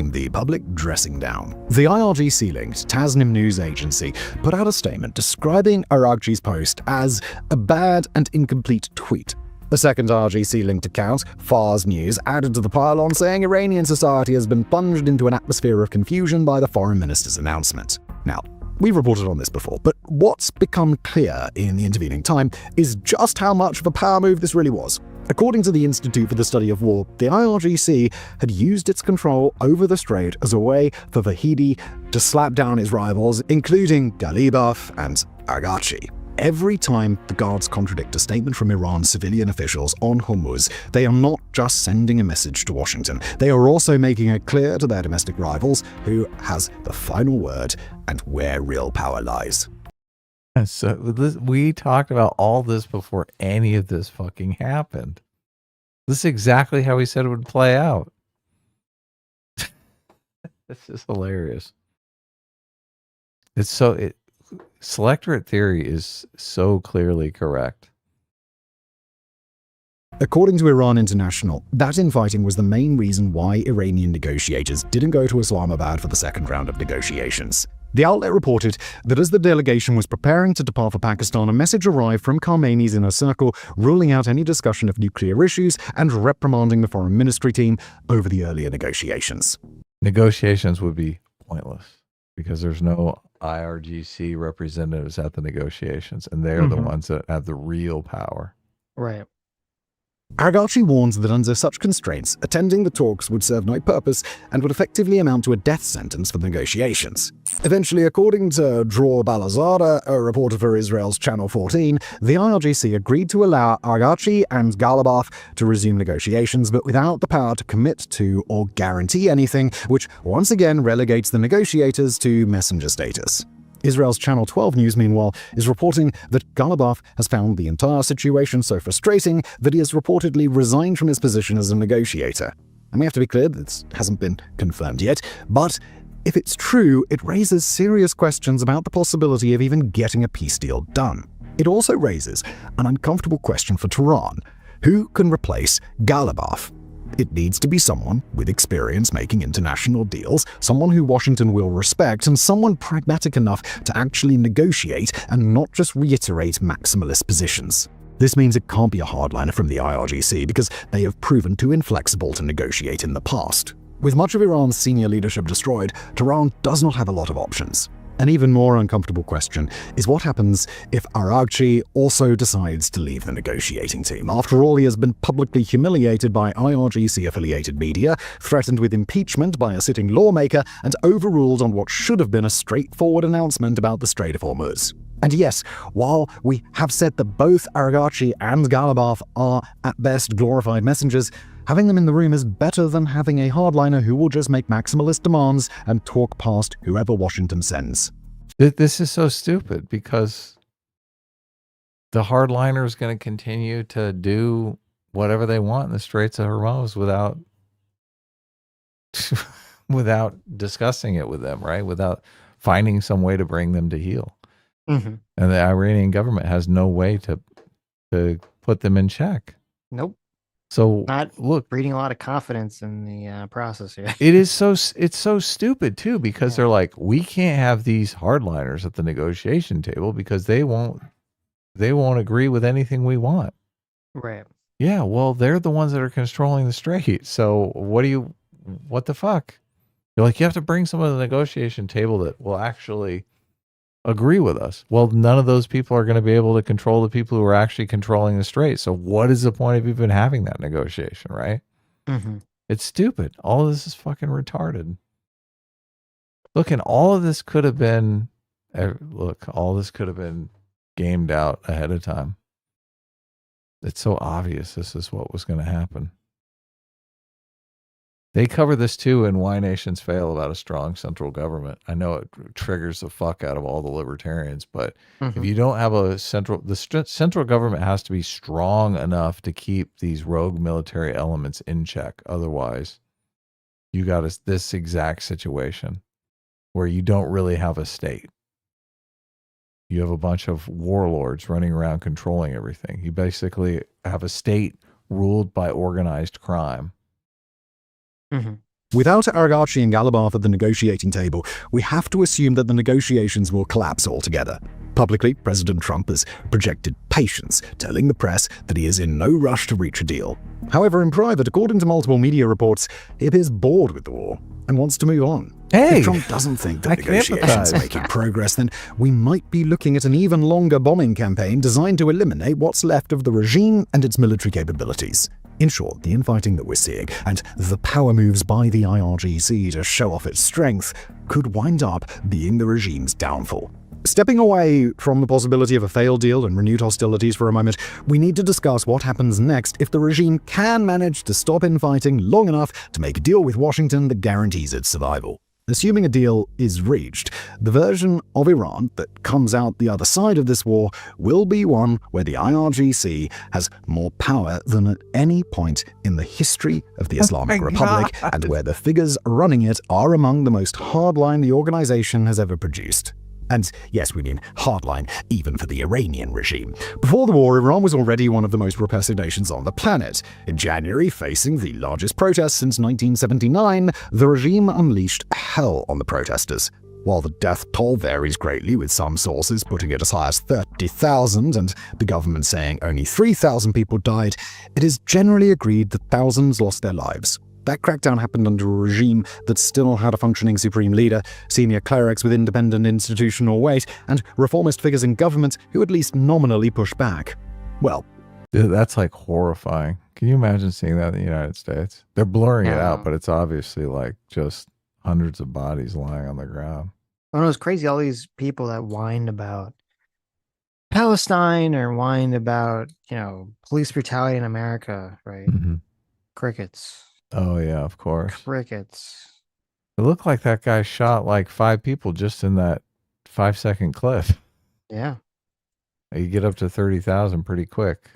The public dressing down. The IRGC-linked Tasnim news agency put out a statement describing Araghchi's post as a bad and incomplete tweet. The second IRGC-linked account, Fars News, added to the pile-on saying Iranian society has been plunged into an atmosphere of confusion by the foreign minister's announcement. Now, we've reported on this before, but what's become clear in the intervening time is just how much of a power move this really was. According to the Institute for the Study of War, the IRGC had used its control over the strait as a way for Vahidi to slap down his rivals, including Ghalibaf and Araghchi. Every time the guards contradict a statement from Iran's civilian officials on Hormuz, they are not just sending a message to Washington. They are also making it clear to their domestic rivals who has the final word and where real power lies. So we talked about all this before any of this fucking happened. This is exactly how we said it would play out. This is hilarious. Selectorate theory is so clearly correct. According to Iran International, that infighting was the main reason why Iranian negotiators didn't go to Islamabad for the second round of negotiations. The outlet reported that as the delegation was preparing to depart for Pakistan, a message arrived from Khamenei's inner circle ruling out any discussion of nuclear issues and reprimanding the foreign ministry team over the earlier negotiations. Negotiations would be pointless because there's no IRGC representatives at the negotiations, and they're the ones that have the real power. Right. Araghchi warns that under such constraints, attending the talks would serve no purpose and would effectively amount to a death sentence for the negotiations. Eventually, according to Dror Balazada, a reporter for Israel's Channel 14, the IRGC agreed to allow Araghchi and Ghalibaf to resume negotiations, but without the power to commit to or guarantee anything, which once again relegates the negotiators to messenger status. Israel's Channel 12 News, meanwhile, is reporting that Ghalibaf has found the entire situation so frustrating that he has reportedly resigned from his position as a negotiator. And we have to be clear, this hasn't been confirmed yet, but if it's true, it raises serious questions about the possibility of even getting a peace deal done. It also raises an uncomfortable question for Tehran. Who can replace Ghalibaf? It needs to be someone with experience making international deals, someone who Washington will respect, and someone pragmatic enough to actually negotiate and not just reiterate maximalist positions. This means it can't be a hardliner from the IRGC because they have proven too inflexible to negotiate in the past. With much of Iran's senior leadership destroyed, Tehran does not have a lot of options. An even more uncomfortable question is what happens if Araghchi also decides to leave the negotiating team. After all, he has been publicly humiliated by IRGC-affiliated media, threatened with impeachment by a sitting lawmaker, and overruled on what should have been a straightforward announcement about the Strait of Hormuz. And yes, while we have said that both Araghchi and Ghalibaf are at best glorified messengers, having them in the room is better than having a hardliner who will just make maximalist demands and talk past whoever Washington sends. This is so stupid because the hardliner is going to continue to do whatever they want in the Straits of Hormuz without discussing it with them, right? Without finding some way to bring them to heel. Mm-hmm. And the Iranian government has no way to put them in check. Nope. So look, breeding a lot of confidence in the process here. It's so stupid too, because they're like, we can't have these hardliners at the negotiation table because they won't agree with anything we want. Right. Yeah, well, they're the ones that are controlling the strait. So what the fuck? You're like, you have to bring someone to the negotiation table that will actually agree with us. Well, none of those people are going to be able to control the people who are actually controlling the strait. So what is the point of even having that negotiation, right? Mm-hmm. It's stupid. All of this is fucking retarded. Look, and all of this could have been, gamed out ahead of time. It's so obvious this is what was going to happen. They cover this too in Why Nations Fail about a strong central government. I know it triggers the fuck out of all the libertarians, but if you don't have the central government has to be strong enough to keep these rogue military elements in check. Otherwise, you got this exact situation where you don't really have a state. You have a bunch of warlords running around controlling everything. You basically have a state ruled by organized crime. Mm-hmm. Without Araghchi and Ghalibaf at the negotiating table, we have to assume that the negotiations will collapse altogether. Publicly, President Trump has projected patience, telling the press that he is in no rush to reach a deal. However, in private, according to multiple media reports, he appears bored with the war and wants to move on. Hey, if Trump doesn't think that negotiations are making progress, then we might be looking at an even longer bombing campaign designed to eliminate what's left of the regime and its military capabilities. In short, the infighting that we're seeing and the power moves by the IRGC to show off its strength could wind up being the regime's downfall. Stepping away from the possibility of a failed deal and renewed hostilities for a moment, we need to discuss what happens next if the regime can manage to stop infighting long enough to make a deal with Washington that guarantees its survival. Assuming a deal is reached, the version of Iran that comes out the other side of this war will be one where the IRGC has more power than at any point in the history of the Islamic Republic, and where the figures running it are among the most hardline the organization has ever produced. And yes, we mean hardline, even for the Iranian regime. Before the war, Iran was already one of the most repressive nations on the planet. In January, facing the largest protests since 1979, the regime unleashed hell on the protesters. While the death toll varies greatly, with some sources putting it as high as 30,000 and the government saying only 3,000 people died, it is generally agreed that thousands lost their lives. That crackdown happened under a regime that still had a functioning supreme leader, senior clerics with independent institutional weight, and reformist figures in government who at least nominally pushed back. Well, dude, that's like horrifying. Can you imagine seeing that in the United States? They're blurring it out, but it's obviously like just hundreds of bodies lying on the ground. Oh, no, it's crazy. All these people that whined about Palestine or whined about, police brutality in America, right? Mm-hmm. Crickets. Oh, yeah, of course. Crickets. It looked like that guy shot like 5 people just in that 5-second clip. Yeah. You get up to 30,000 pretty quick.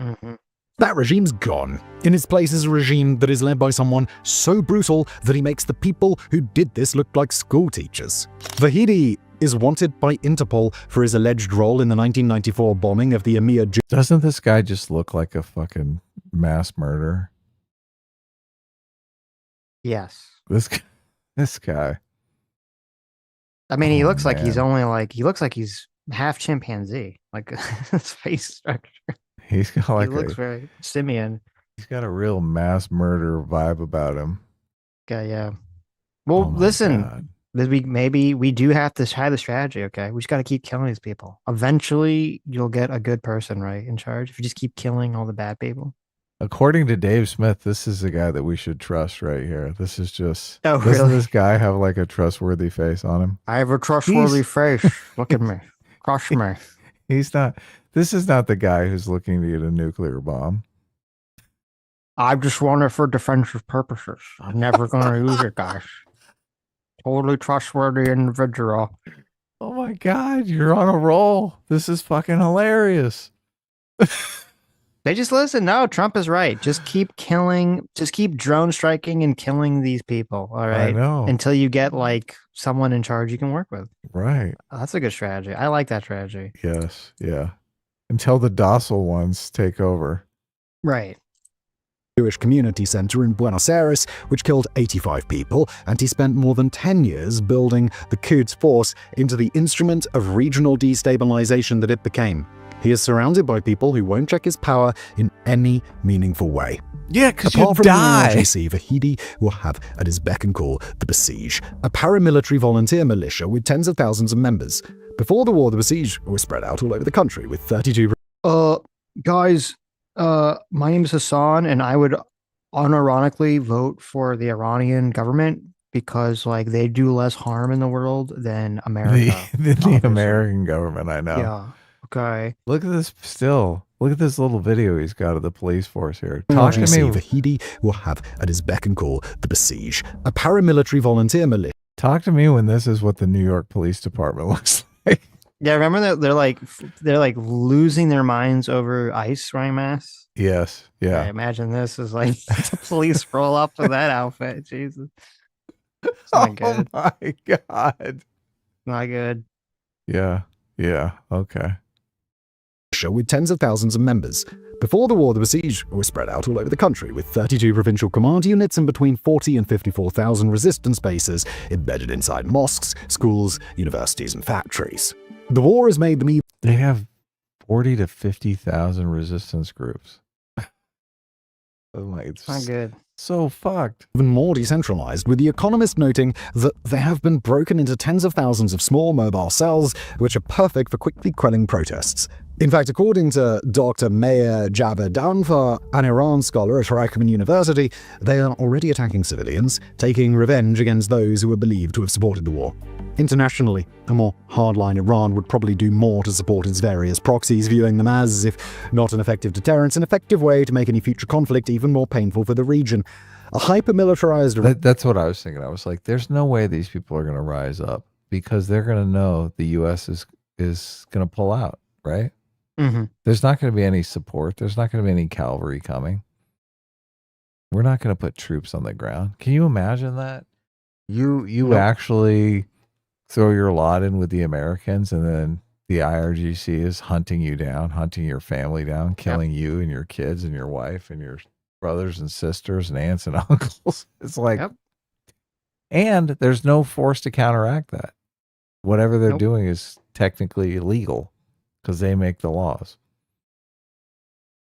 Mm-hmm. That regime's gone. In its place is a regime that is led by someone so brutal that he makes the people who did this look like school teachers. Vahidi is wanted by Interpol for his alleged role in the 1994 bombing of the Emir. Doesn't this guy just look like a fucking mass murderer? Yes. This guy. I mean, he looks like he's only like, he looks like he's half chimpanzee, like his face structure. He looks very simian. He's got a real mass murder vibe about him. Okay, yeah. Well, listen, maybe we do have to try the strategy, okay? We just got to keep killing these people. Eventually, you'll get a good person, right, in charge if you just keep killing all the bad people. According to Dave Smith, this is the guy that we should trust right here. This is just... Oh, doesn't really? this guy have like a trustworthy face on him? I have a trustworthy face. Look at me. Crush me. He's not... This is not the guy who's looking to get a nuclear bomb. I just want it for defensive purposes. I'm never going to use it, guys. Totally trustworthy individual. Oh my God, you're on a roll. This is fucking hilarious. They just listen. No, Trump is right. Just keep killing, just keep drone striking and killing these people. All right. I know. Until you get like someone in charge you can work with. Right. Oh, that's a good strategy. I like that strategy. Yes. Yeah. Until the docile ones take over. Right. Jewish community center in Buenos Aires, which killed 85 people, and he spent more than 10 years building the Quds Force into the instrument of regional destabilization that it became. He is surrounded by people who won't check his power in any meaningful way. Yeah, because you Apart from die. the RGC, Vahidi will have at his beck and call the Besiege, a paramilitary volunteer militia with tens of thousands of members. Before the war, the Besiege were spread out all over the country with 32... Guys, my name is Hasan, and I would unironically vote for the Iranian government because, like, they do less harm in the world than America. The American government, I know. Yeah. Okay. Look at this still. Look at this little video he's got of the police force here. Talk to me. Vahidi will have at his beck and call the Besiege, a paramilitary volunteer militia. Talk to me when this is what the New York Police Department looks like. Yeah, remember that they're like losing their minds over ICE wearing masks? Yes. Yeah. I imagine this is like the police roll up to that outfit. Jesus. It's not good. Oh my God. Not good. Yeah. Yeah. Okay. With tens of thousands of members. Before the war, the Besiege were spread out all over the country with 32 provincial command units and between 40 and 54,000 resistance bases embedded inside mosques, schools, universities, and factories. The war has made them even... They have 40 to 50,000 resistance groups. Oh my, it's not good. So fucked. Even more decentralized, with The Economist noting that they have been broken into tens of thousands of small mobile cells, which are perfect for quickly quelling protests. In fact, according to Dr. Meir Javedanfar, an Iran scholar at Radicalization University, they are already attacking civilians, taking revenge against those who are believed to have supported the war. Internationally, a more hardline Iran would probably do more to support its various proxies, viewing them as, if not an effective deterrent, an effective way to make any future conflict even more painful for the region. A hyper-militarized... That's what I was thinking. I was like, there's no way these people are going to rise up because they're going to know the U.S. is going to pull out, right? Mm-hmm. There's not going to be any support. There's not going to be any cavalry coming. We're not going to put troops on the ground. Can you imagine that? You actually throw your lot in with the Americans, and then the IRGC is hunting you down, hunting your family down, killing you and your kids and your wife and your brothers and sisters and aunts and uncles. It's like, and there's no force to counteract that. Whatever they're doing is technically illegal because they make the laws.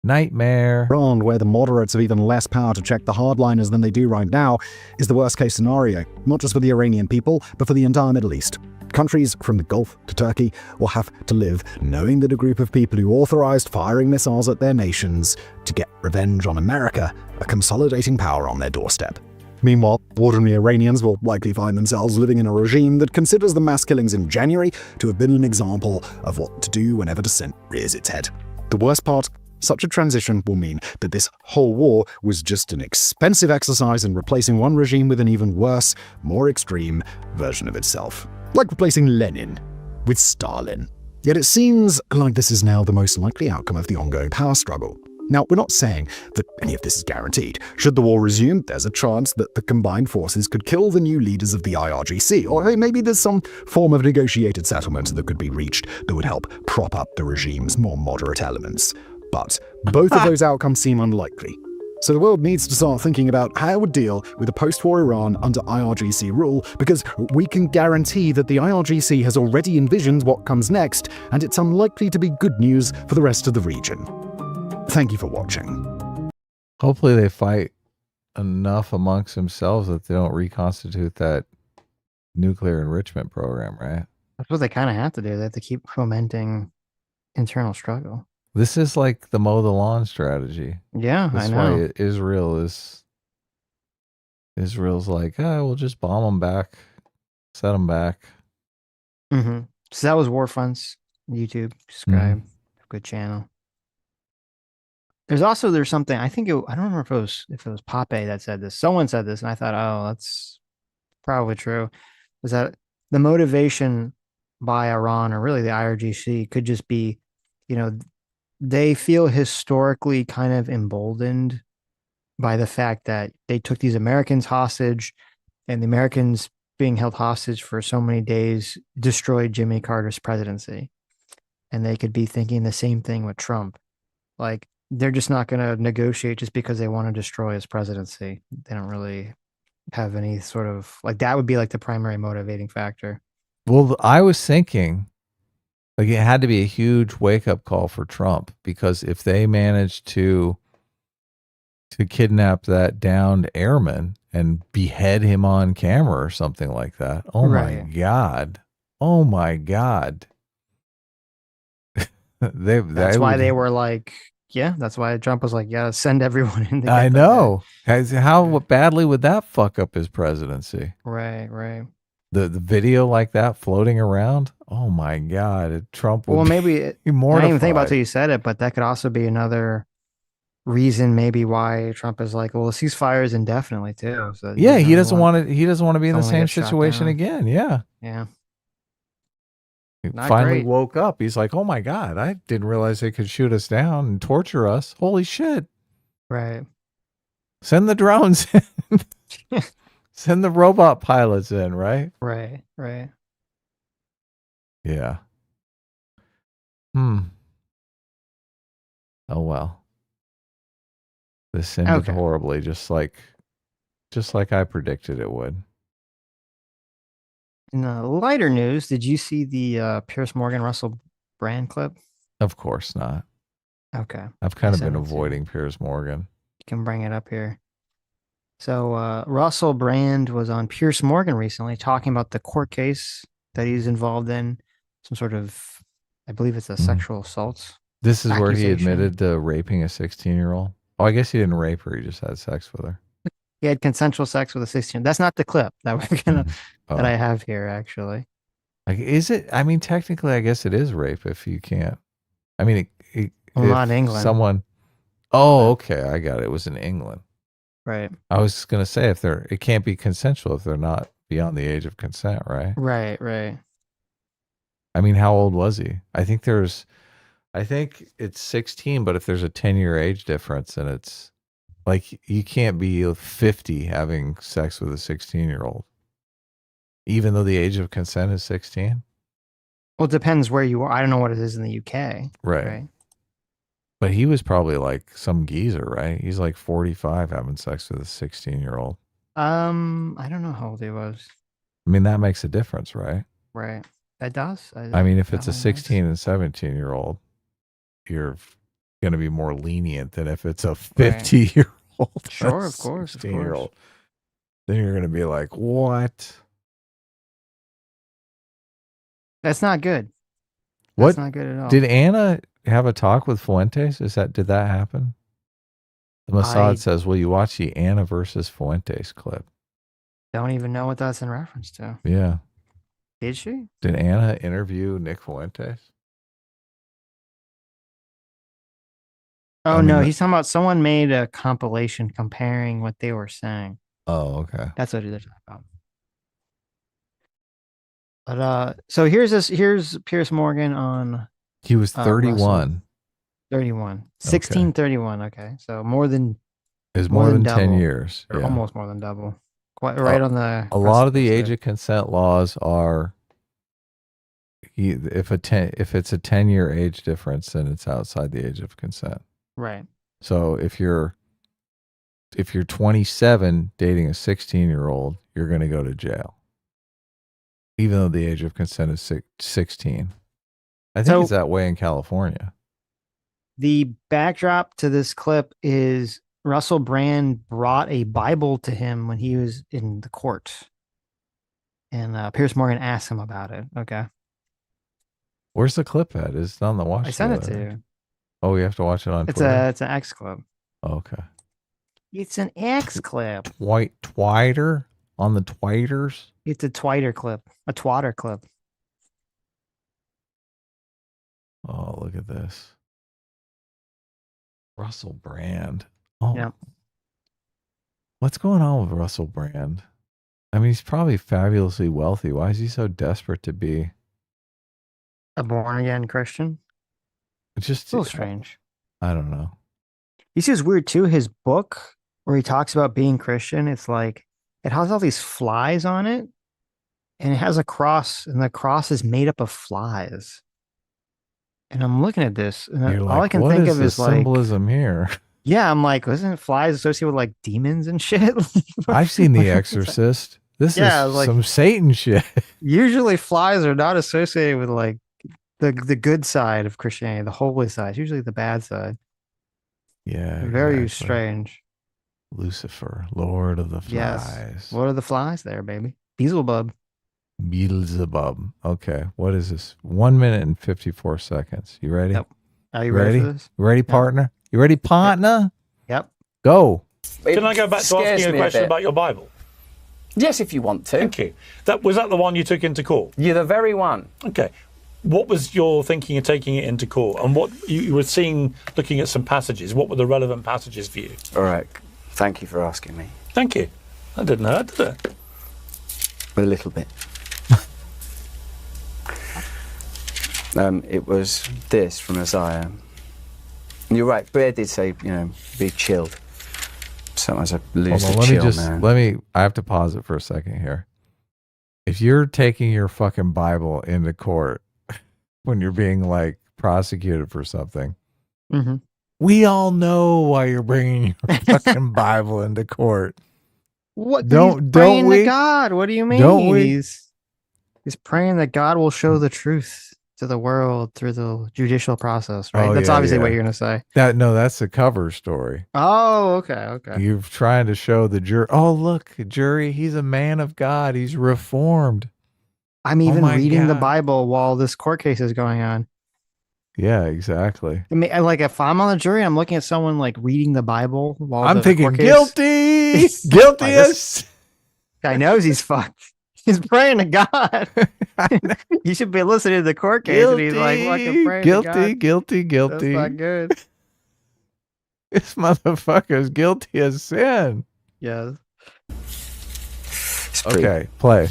Nightmare. Iran, where the moderates have even less power to check the hardliners than they do right now, is the worst case scenario, not just for the Iranian people, but for the entire Middle East. Countries from the Gulf to Turkey will have to live knowing that a group of people who authorized firing missiles at their nations to get revenge on America are consolidating power on their doorstep. Meanwhile, ordinary Iranians will likely find themselves living in a regime that considers the mass killings in January to have been an example of what to do whenever dissent rears its head. The worst part, such a transition will mean that this whole war was just an expensive exercise in replacing one regime with an even worse, more extreme version of itself. Like replacing Lenin with Stalin. Yet it seems like this is now the most likely outcome of the ongoing power struggle. Now, we're not saying that any of this is guaranteed. Should the war resume, there's a chance that the combined forces could kill the new leaders of the IRGC, or hey, maybe there's some form of negotiated settlement that could be reached that would help prop up the regime's more moderate elements. But both of those outcomes seem unlikely. So the world needs to start thinking about how it would deal with a post-war Iran under IRGC rule, because we can guarantee that the IRGC has already envisioned what comes next, and it's unlikely to be good news for the rest of the region. Thank you for watching. Hopefully they fight enough amongst themselves that they don't reconstitute that nuclear enrichment program, right? That's what they kind of have to do. They have to keep fomenting internal struggle. This is like the mow the lawn strategy. Yeah, That's I know. why Israel's like, we'll just bomb them back, set them back. Mm-hmm. So that was Warfronts YouTube. Subscribe. Good channel. There's something, I don't remember if it was Pape that said this. Someone said this, and I thought, oh, that's probably true. Was that the motivation by Iran, or really the IRGC, could just be, they feel historically kind of emboldened by the fact that they took these Americans hostage, and the Americans being held hostage for so many days destroyed Jimmy Carter's presidency. And they could be thinking the same thing with Trump. Like, they're just not going to negotiate just because they want to destroy his presidency. They don't really have any sort of, like, that would be like the primary motivating factor. Well, I was thinking, like, it had to be a huge wake-up call for Trump, because if they managed to kidnap that downed airman and behead him on camera or something like that, my God. Oh my God. That's why they were like, yeah, that's why Trump was like, yeah, send everyone in. I know. How badly would that fuck up his presidency? Right. The video like that floating around. Oh my God, Trump would maybe be mortified. I didn't even think about it till you said it, but that could also be another reason maybe why Trump is like, well, the ceasefire is indefinitely too. So yeah, he doesn't want to. He doesn't want to be in the same situation again. Yeah. He finally woke up. He's like, oh my God, I didn't realize they could shoot us down and torture us. Holy shit. Right. Send the drones in. Send the robot pilots in, right? Right. Yeah. Oh well. This ended horribly, just like I predicted it would. In the lighter news, did you see the Piers Morgan Russell Brand clip? Of course not. Okay. I've kind of been avoiding Piers Morgan. You can bring it up here. So Russell Brand was on Piers Morgan recently talking about the court case that he's involved in. Some sort of, I believe it's a sexual assault. This is where he admitted to raping a 16-year-old. Oh, I guess he didn't rape her. He just had sex with her. He had consensual sex with a 16. That's not the clip that we're gonna that I have here, actually. Like, is it? I mean, technically, I guess it is rape if you can't. I mean, not in England. Someone. Oh, okay, I got it. It was in England. Right. I was gonna say it can't be consensual if they're not beyond the age of consent, right? Right. I mean, how old was he? I think it's 16, but if there's a 10-year age difference, and it's like you can't be 50 having sex with a 16-year-old, even though the age of consent is 16. Well, it depends where you are. I don't know what it is in the UK. Right. But he was probably like some geezer, right? He's like 45 having sex with a 16-year-old. I don't know how old he was. I mean, that makes a difference, right? Right. That does. I mean, if it's a 16 and 17-year-old, you're going to be more lenient than if it's a 50-year-old. Sure, of course. 16-year-old. Then you're going to be like, what? That's not good. What? That's not good at all. Did Anna have a talk with Fuentes? Did that happen? The Mossad says, will you watch the Anna versus Fuentes clip? Don't even know what that's in reference to. Yeah. Did she? Did Anna interview Nick Fuentes? Oh, no. He's talking about someone made a compilation comparing what they were saying. Oh, okay. That's what they're talking about. But so here's Piers Morgan on. He was 31. 31. 1631. Okay. So more than more than 10 double, years. Or Yeah. almost more than double. Quite right on the a lot of the age of consent laws are if it's a 10-year age difference, then it's outside the age of consent. Right. So if you're 27 dating a 16-year-old, you're going to go to jail, even though the age of consent is 16. I think it's that way in California. The backdrop to this clip is Russell Brand brought a Bible to him when he was in the court, and Piers Morgan asked him about it. Okay. Where's the clip at? It's on the watch. I sent it to you. Oh, we have to watch it on Twitter? It's an X clip. Oh, okay. It's an X clip. White Twiter on the Twiters? It's a Twiter clip. A Twatter clip. Oh, look at this. Russell Brand. Oh. Yeah. What's going on with Russell Brand? I mean, he's probably fabulously wealthy. Why is he so desperate to be a born-again Christian? It's just a little strange. I don't know. He says weird too. His book where he talks about being Christian, it's like it has all these flies on it, and it has a cross, and the cross is made up of flies. And I'm looking at this, and all I can think of is like symbolism here. Yeah, I'm like, wasn't flies associated with like demons and shit? I've seen The Exorcist. This is like some Satan shit. Usually flies are not associated with like the good side of Christianity, the holy side. It's usually the bad side. Yeah. Very strange. Lucifer, Lord of the Flies. Yes. What are the flies there, baby? Beelzebub. Beelzebub. Okay. What is this? 1 minute and 54 seconds. You ready? Yep. Are you ready for this? You ready, partner? You ready, partner? Yep. Go. Can I go back to asking you a question about your Bible? Yes, if you want to. Thank you. Was that the one you took into court? You're the very one. Okay. What was your thinking of taking it into court? And what you were seeing, looking at some passages, what were the relevant passages for you? All right. Thank you for asking me. Thank you. That didn't hurt, did it? A little bit. It was this from Isaiah. You're right. Bear did say, be chilled. Sometimes I lose the chill, man. I have to pause it for a second here. If you're taking your fucking Bible into court when you're being like prosecuted for something, we all know why you're bringing your fucking Bible into court. What? Don't praying to God. What do you mean? Don't we? He's praying that God will show the truth to the world through the judicial process, right? That's obviously what you're going to say. That's the cover story. Oh, okay. You're trying to show the jury. Oh, look, jury, he's a man of God. He's reformed. I'm even reading the Bible while this court case is going on. Yeah, exactly. I mean, like if I'm on the jury, I'm looking at someone like reading the Bible while I'm thinking guilty, guilty. Guy knows he's fucked. He's praying to God. You should be listening to the court case, and he's like fucking praying to God. Guilty. That's not good. This motherfucker's guilty as sin. Yes. Okay, play.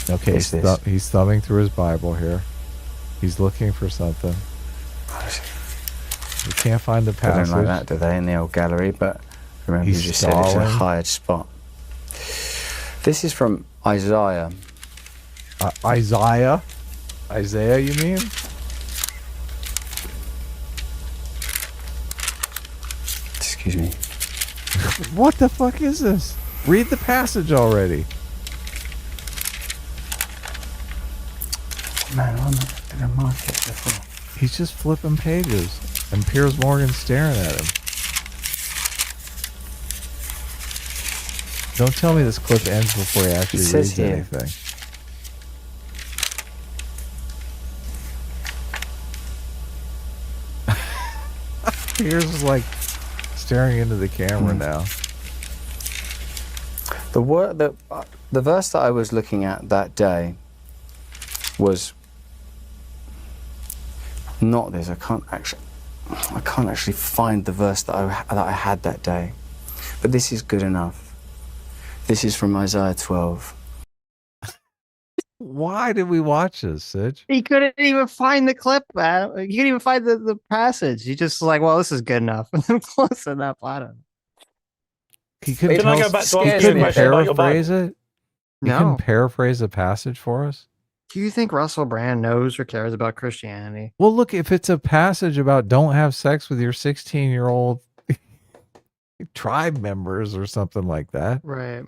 Okay, he's thumbing through his Bible here. He's looking for something. You can't find the passage. They don't like that, do they, in the old gallery? But remember, you just said it's a hired spot. This is from Isaiah. Isaiah, you mean? Excuse me. What the fuck is this? Read the passage already. Man, I'm not going to mark it before. He's just flipping pages, and Piers Morgan's staring at him. Don't tell me this clip ends before he actually reads anything. Piers is like staring into the camera now. The verse that I was looking at that day was not this. I can't actually find the verse that I had that day, but this is good enough. This is from Isaiah 12. Why did we watch this, Sitch? He couldn't even find the clip. He couldn't even find the passage. He just was like, well, this is good enough. Close enough. I don't know. He couldn't Can I go back to he ask you a couldn't question about your paraphrase Bible? it? He No. couldn't paraphrase a passage for us? Do you think Russell Brand knows or cares about Christianity? Well, look, if it's a passage about don't have sex with your 16-year-old tribe members or something like that. Right.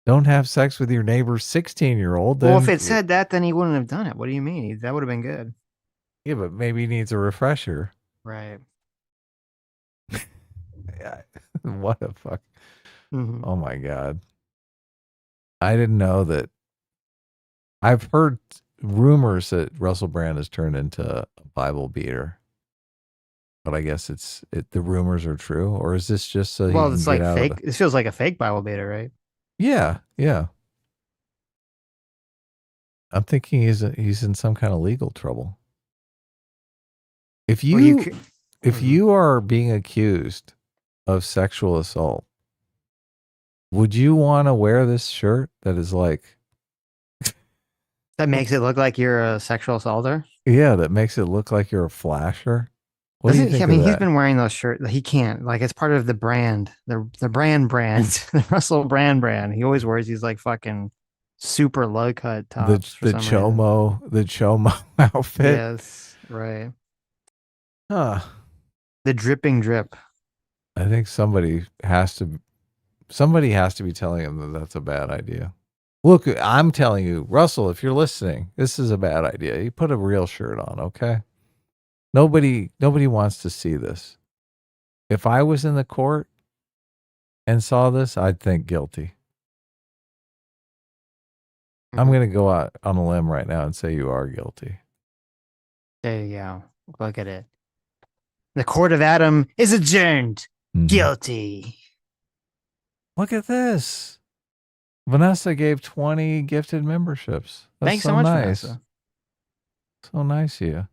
Don't have sex with your neighbor's 16-year-old. Well, if it said that, then he wouldn't have done it. What do you mean? That would have been good. Yeah, but maybe he needs a refresher. Right. Yeah. What the fuck? Mhm. Oh my God. I didn't know that. I've heard rumors that Russell Brand has turned into a Bible beater. But I guess the rumors are true, or is this just so? Well, he it's can like get out fake. of the... This feels like a fake Bible beater, right? Yeah, yeah. I'm thinking he's in some kind of legal trouble. If you are being accused of sexual assault, would you want to wear this shirt that is like that makes it look like you're a sexual assaulter? Yeah, that makes it look like you're a flasher. What do you think I mean, of he's that? been wearing those shirts. He can't. Like, it's part of the brand, the brand, the Russell Brand. He always wears these like fucking super low cut tops. the chomo outfit. Yes, right. Huh. The dripping drip. I think somebody has to be telling him that that's a bad idea. Look, I'm telling you, Russell, if you're listening, this is a bad idea. You put a real shirt on, okay? Nobody wants to see this. If I was in the court and saw this, I'd think guilty. I'm going to go out on a limb right now and say you are guilty. There you go. Look at it. The court of Adam is adjourned. Guilty. Look at this. Vanessa gave 20 gifted memberships. That's Thanks so much, nice. Vanessa. So nice of you.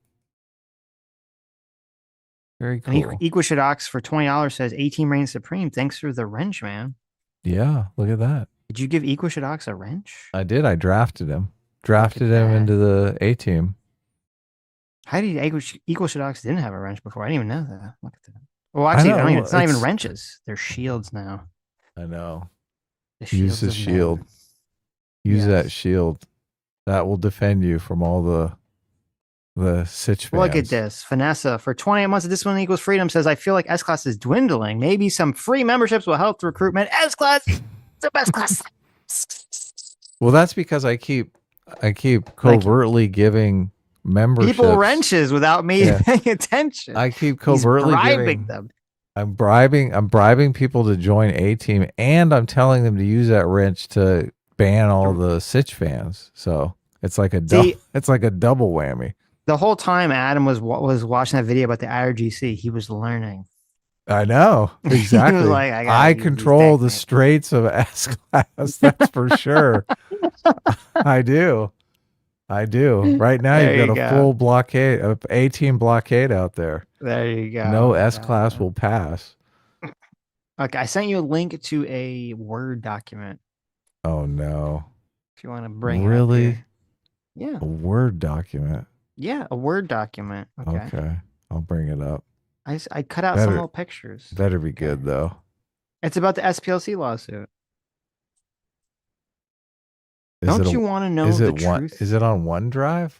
Very cool. And Equishadox for $20 says A-Team reigns supreme. Thanks for the wrench, man. Yeah, look at that. Did you give Equishadox a wrench? I did. I drafted him. Drafted him into the A-Team. How did Equishadox didn't have a wrench before? I didn't even know that. Look at that. Well, actually, it's not even wrenches. They're shields now. I know. Use the shield. Use that shield. That will defend you from all the Sitch fans. Look at this. Vanessa, for 28 months of Discipline Equals Freedom, says, I feel like S-Class is dwindling. Maybe some free memberships will help the recruitment. S-Class, the best class. Well, that's because I keep covertly giving memberships. People wrenches without me paying attention. I keep covertly bribing them. I'm bribing people to join A-Team, and I'm telling them to use that wrench to ban all the Sitch fans. So it's like a double whammy. The whole time Adam was watching that video about the IRGC, he was learning. I know exactly. He was like, I control the straits of S-Class. That's for sure. I do. Right now, you've got a full blockade, A-Team blockade out there. There you go. No S-Class will pass. Okay, I sent you a link to a Word document. Oh no! If you want to bring really, it up here. Yeah, a Word document. Yeah, a Word document. Okay, I'll bring it up. I cut out some little pictures. Better be good though. It's about the SPLC lawsuit. Don't you want to know the truth? Is it on OneDrive?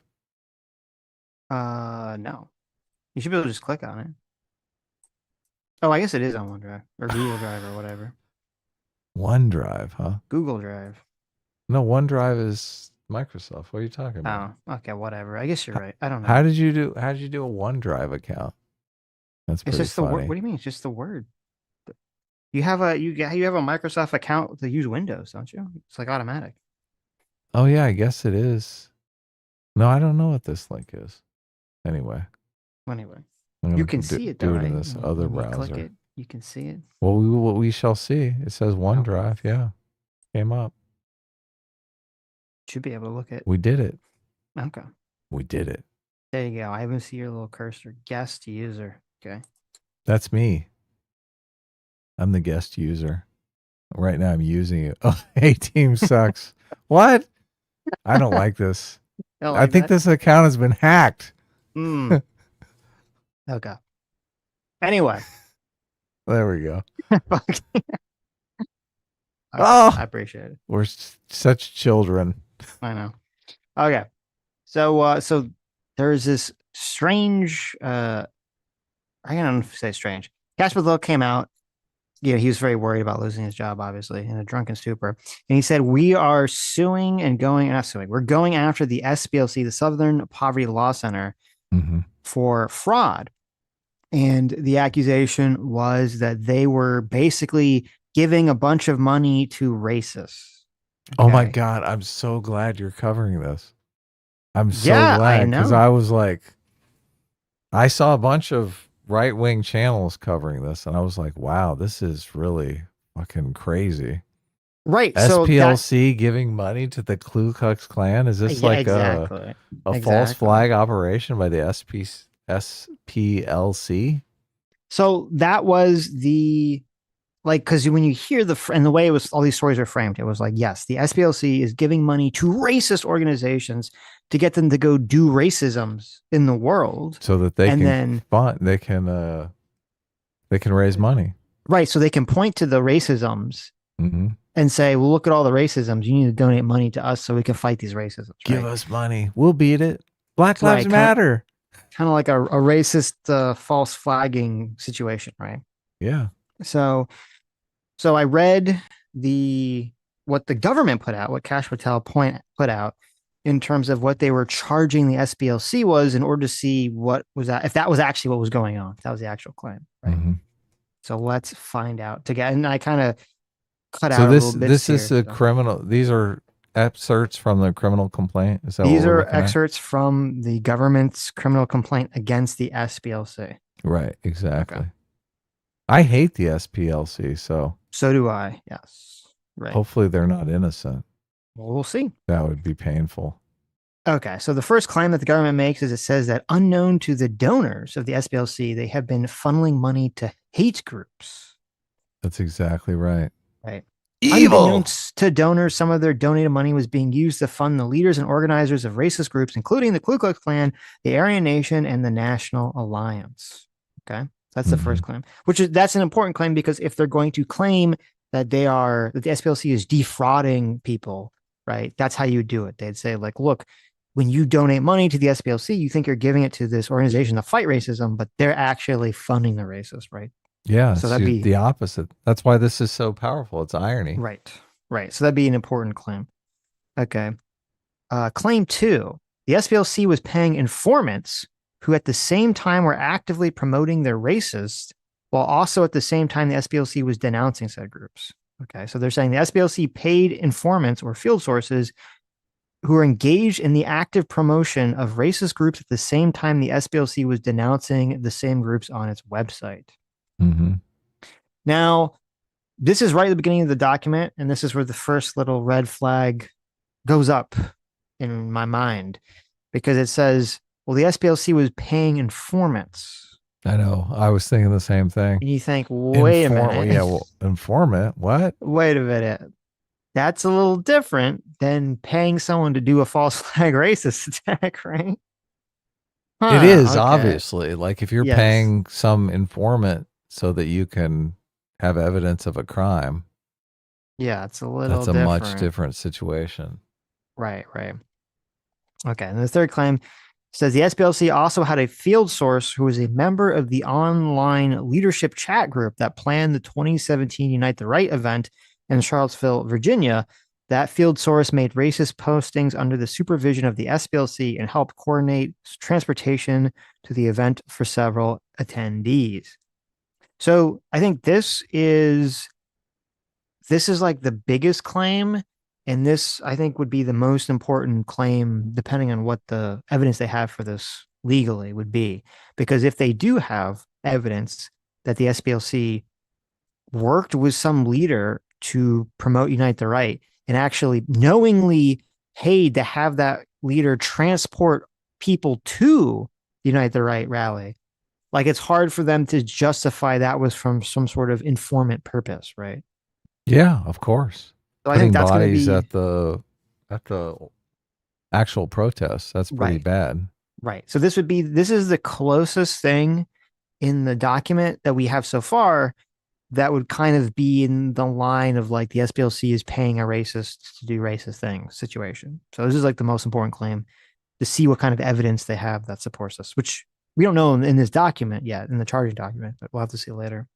No. You should be able to just click on it. Oh, I guess it is on OneDrive or Google Drive or whatever. OneDrive, huh? Google Drive. No, OneDrive is Microsoft. What are you talking about? Oh, okay, whatever. I guess you're right. I don't know. How did you do a OneDrive account? That's pretty just funny. The word. What do you mean? It's just the Word. You have a Microsoft account to use Windows, don't you? It's like automatic. Oh yeah, I guess it is. No, I don't know what this link is. Anyway, you can see it though. Do it in this other browser. Click it. You can see it. Well, we shall see. It says OneDrive. Yeah, came up. Should be able to look at. We did it. Okay. We did it. There you go. I even see your little cursor. Guest user. Okay. That's me. I'm the guest user. Right now I'm using it. Oh, A-Team sucks. What? I don't like this. Like I think this account has been hacked. Okay. Anyway. There we go. I appreciate it. We're such children. I know. Okay. So there's this strange, I don't say strange. Cash Patel came out. He was very worried about losing his job, obviously, in a drunken stupor. And he said, we are suing and we're going after the SPLC, the Southern Poverty Law Center, for fraud. And the accusation was that they were basically giving a bunch of money to racists. Okay? Oh my God. I'm so glad you're covering this. I'm so glad, because I was like, I saw a bunch of right-wing channels covering this, and I was like, wow, this is really fucking crazy. Right. SPLC giving money to the Ku Klux Klan? Is this like a false flag operation by the SPLC? So that was because when you hear and the way all these stories are framed, it was like, yes, the SPLC is giving money to racist organizations to get them to go do racisms in the world, so that they can raise money, right? So they can point to the racisms and say, "Well, look at all the racisms. You need to donate money to us so we can fight these racisms. Give us money, we'll beat it. Black Lives Matter." Kind of like a racist false flagging situation, right? Yeah. So I read what the government put out, what Cash Patel put out in terms of what they were charging the SPLC was, in order to see if that was actually what was going on. If that was the actual claim, right? So let's find out together. And I kind of cut out a little bit. This is a criminal. These are excerpts from the criminal complaint. Is that these are excerpts from the government's criminal complaint against the SPLC? Right. Exactly. Okay. I hate the SPLC. So do I. Yes. Right. Hopefully they're not innocent. Well, we'll see. That would be painful. Okay, so the first claim that the government makes is it says that unknown to the donors of the SPLC, they have been funneling money to hate groups. That's exactly right. Right. Evil. Unbeknownst to donors, some of their donated money was being used to fund the leaders and organizers of racist groups, including the Ku Klux Klan, the Aryan Nation, and the National Alliance. Okay, that's the first claim. That's an important claim, because if they're going to claim that the SPLC is defrauding people, right? That's how you do it. They'd say, like, look, when you donate money to the SPLC, you think you're giving it to this organization to fight racism, but they're actually funding the racist, right? Yeah, so that'd be the opposite. That's why this is so powerful. It's irony. Right. So that'd be an important claim. Okay. Claim 2. The SPLC was paying informants who at the same time were actively promoting their racists, while also at the same time the SPLC was denouncing said groups. Okay, so they're saying the SPLC paid informants or field sources who are engaged in the active promotion of racist groups at the same time the SPLC was denouncing the same groups on its website. Now, this is right at the beginning of the document, and this is where the first little red flag goes up in my mind, because it says, well, the SPLC was paying informants. I know. I was thinking the same thing. And you think, wait a minute. Yeah, well, informant? What? Wait a minute. That's a little different than paying someone to do a false flag racist attack, right? It is, obviously. Like, if you're paying some informant so that you can have evidence of a crime. Yeah, it's a little That's a much different situation. Right. Okay, and the third claim says the SPLC also had a field source who was a member of the online leadership chat group that planned the 2017 Unite the Right event in Charlottesville, Virginia. That field source made racist postings under the supervision of the SPLC and helped coordinate transportation to the event for several attendees. So I think this is like the biggest claim. And this, I think, would be the most important claim, depending on what the evidence they have for this legally would be. Because if they do have evidence that the SPLC worked with some leader to promote Unite the Right and actually knowingly paid to have that leader transport people to the Unite the Right rally, like, it's hard for them to justify that was from some sort of informant purpose, right? Yeah, of course. So I think that's going to be at the actual protests. That's pretty bad. Right. So this is the closest thing in the document that we have so far that would kind of be in the line of like the SPLC is paying a racist to do racist things situation. So this is like the most important claim to see what kind of evidence they have that supports this, which we don't know in this document yet, in the charging document, but we'll have to see later.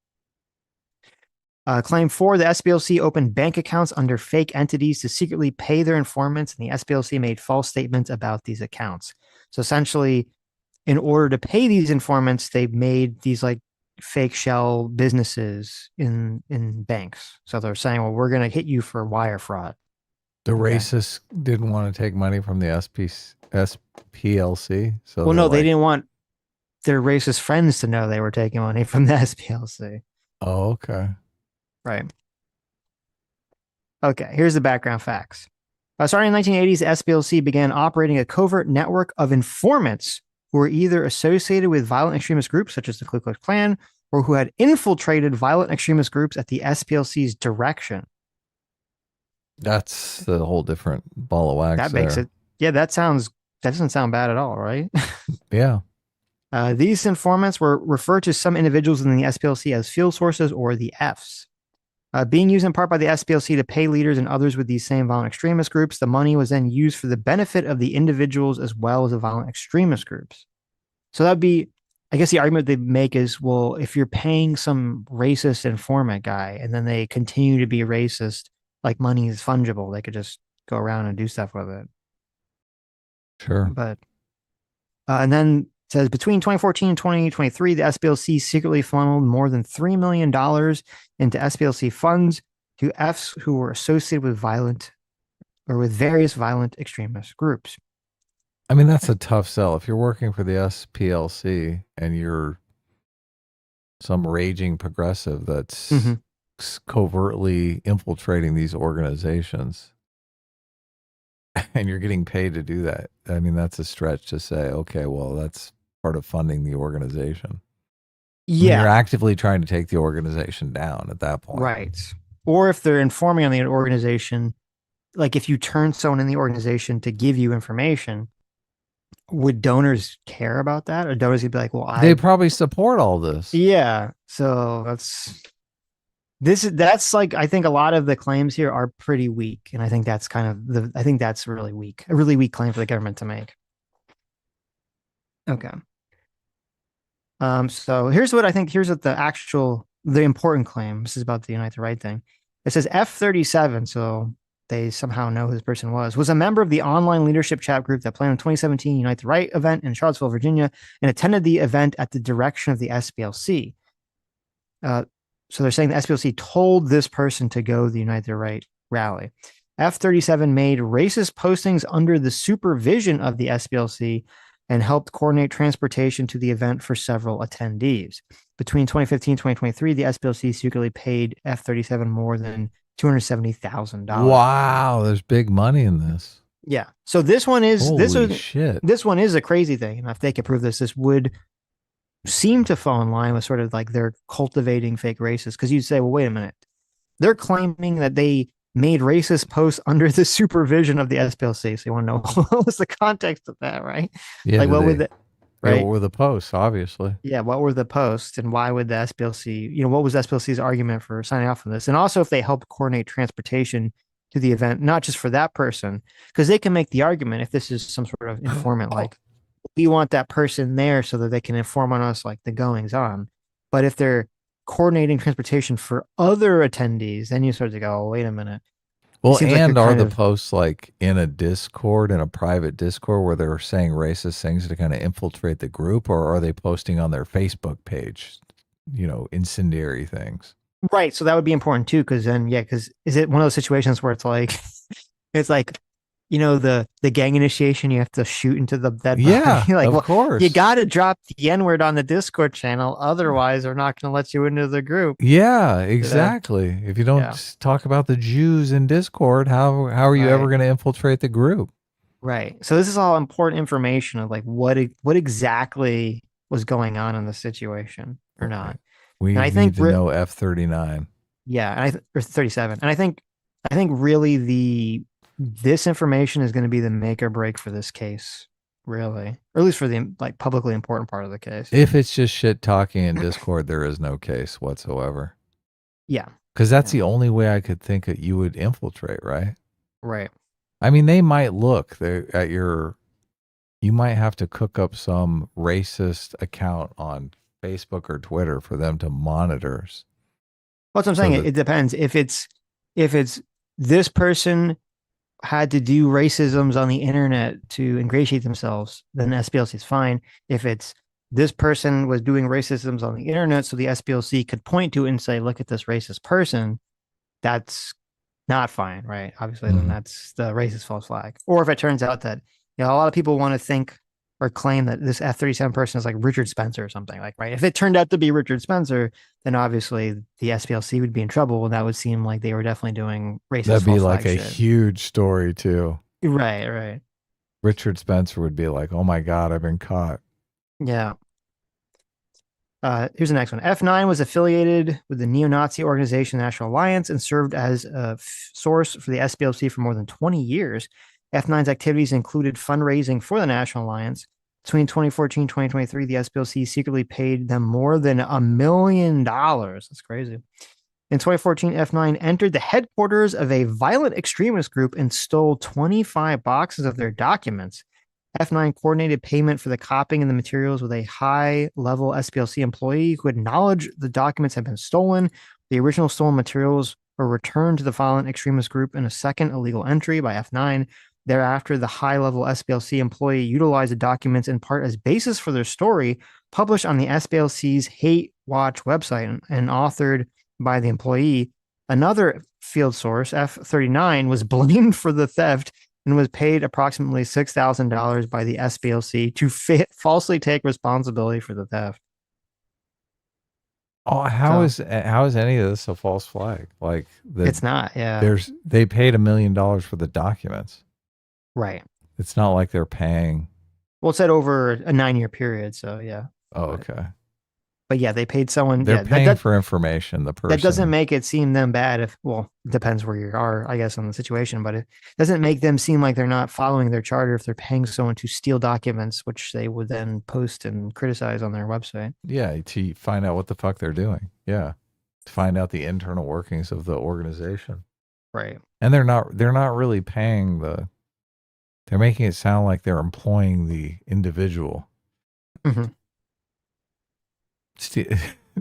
Claim 4, the SPLC opened bank accounts under fake entities to secretly pay their informants, and the SPLC made false statements about these accounts. So essentially, in order to pay these informants, they made these like fake shell businesses in banks. So they're saying, well, we're going to hit you for wire fraud. The racists didn't want to take money from the SPLC. So well, no, they didn't want their racist friends to know they were taking money from the SPLC. Oh, okay. Right. Okay, here's the background facts. Starting in the 1980s, the SPLC began operating a covert network of informants who were either associated with violent extremist groups such as the Ku Klux Klan or who had infiltrated violent extremist groups at the SPLC's direction. That's the whole different ball of wax. That makes it. Yeah, that doesn't sound bad at all, right? Yeah. These informants were referred to some individuals in the SPLC as field sources or the Fs. Being used in part by the SPLC to pay leaders and others with these same violent extremist groups, the money was then used for the benefit of the individuals as well as the violent extremist groups. So that'd be, I guess the argument they make is, well, if you're paying some racist informant guy and then they continue to be racist, like money is fungible, they could just go around and do stuff with it. Sure. But, and then it says between 2014 and 2023, the SPLC secretly funneled more than $3 million into SPLC funds to Fs who were associated with violent or with various violent extremist groups. I mean, that's a tough sell. If you're working for the SPLC and you're some raging progressive that's covertly infiltrating these organizations and you're getting paid to do that, I mean, that's a stretch to say, okay, well, that's part of funding the organization. Yeah. You're actively trying to take the organization down at that point. Right. Or if they're informing on the organization, like if you turn someone in the organization to give you information, would donors care about that? Or donors would be like, well, they probably support all this. Yeah. So that's like, I think a lot of the claims here are pretty weak. And I think that's I think that's really weak, a really weak claim for the government to make. Okay. So here's what the important claim. This is about the Unite the Right thing. It says F37. So they somehow know who this person was a member of the online leadership chat group that planned the 2017 Unite the Right event in Charlottesville, Virginia, and attended the event at the direction of the SPLC. So they're saying the SPLC told this person to go to the Unite the Right rally. F37 made racist postings under the supervision of the SPLC and helped coordinate transportation to the event for several attendees. Between 2015 and 2023, the SPLC secretly paid F37 more than $270,000. Wow, there's big money in this. Yeah. So this one is shit. This one is a crazy thing. And if they could prove this would seem to fall in line with sort of like they're cultivating fake racists. Because you'd say, well, wait a minute. They're claiming that they made racist posts under the supervision of the SPLC. So you want to know what was the context of that, right? Yeah. Like what were the posts, obviously? Yeah. What were the posts and why would the SPLC, what was SPLC's argument for signing off on this? And also if they helped coordinate transportation to the event, not just for that person, because they can make the argument if this is some sort of informant, like we want that person there so that they can inform on us like the goings on. But if they're coordinating transportation for other attendees, then you start to go, oh, wait a minute. Well, and are the posts like in a Discord, in a private Discord where they're saying racist things to kind of infiltrate the group, or are they posting on their Facebook page, incendiary things? Right. So that would be important too. Cause then, because is it one of those situations where it's like, the gang initiation, you have to shoot into the dead body. Yeah, of course. You got to drop the N-word on the Discord channel. Otherwise, they're not going to let you into the group. Yeah, exactly. If you don't talk about the Jews in Discord, how are you ever going to infiltrate the group? Right. So this is all important information of like what exactly was going on in the situation or not. We need to know F39. Yeah, or 37. And I think really this information is going to be the make or break for this case, really, or at least for the like publicly important part of the case. If it's just shit talking in Discord, there is no case whatsoever. Yeah. Because that's the only way I could think that you would infiltrate, right? Right. I mean, they might look at your, you might have to cook up some racist account on Facebook or Twitter for them to monitor. Well, that's what I'm saying. It depends. If it's this person had to do racisms on the internet to ingratiate themselves, then SPLC is fine. If it's this person was doing racisms on the internet so the SPLC could point to it and say, look at this racist person, that's not fine, right? Obviously, then that's the racist false flag. Or if it turns out that, you know, a lot of people want to think or claim that this F-37 person is like Richard Spencer or something, like, right? If it turned out to be Richard Spencer, then obviously the SPLC would be in trouble, and that would seem like they were definitely doing racist. That'd be like a huge story too. Right. Richard Spencer would be like, "Oh my God, I've been caught." Yeah. Here's the next one. F9 was affiliated with the neo-Nazi organization National Alliance and served as a source for the SPLC for more than 20 years. F9's activities included fundraising for the National Alliance. Between 2014 and 2023, the SPLC secretly paid them more than $1 million. That's crazy. In 2014, F9 entered the headquarters of a violent extremist group and stole 25 boxes of their documents. F9 coordinated payment for the copying of the materials with a high-level SPLC employee who acknowledged the documents had been stolen. The original stolen materials were returned to the violent extremist group in a second illegal entry by F9. Thereafter, the high-level SPLC employee utilized the documents in part as basis for their story, published on the SPLC's Hate Watch website and authored by the employee. Another field source, F39, was blamed for the theft and was paid approximately $6,000 by the SPLC to falsely take responsibility for the theft. Oh, how is any of this a false flag? Like, it's not. Yeah, they paid $1 million for the documents. Right. It's not like they're paying. Well, it said over a 9-year period, so yeah. Oh, okay. But yeah, they paid someone. They're paying for information. The person. That doesn't make it seem them bad. It depends where you are, I guess, on the situation. But it doesn't make them seem like they're not following their charter if they're paying someone to steal documents, which they would then post and criticize on their website. Yeah, to find out what the fuck they're doing. Yeah, to find out the internal workings of the organization. Right. And they're not really paying the. They're making it sound like they're employing the individual. Mm-hmm.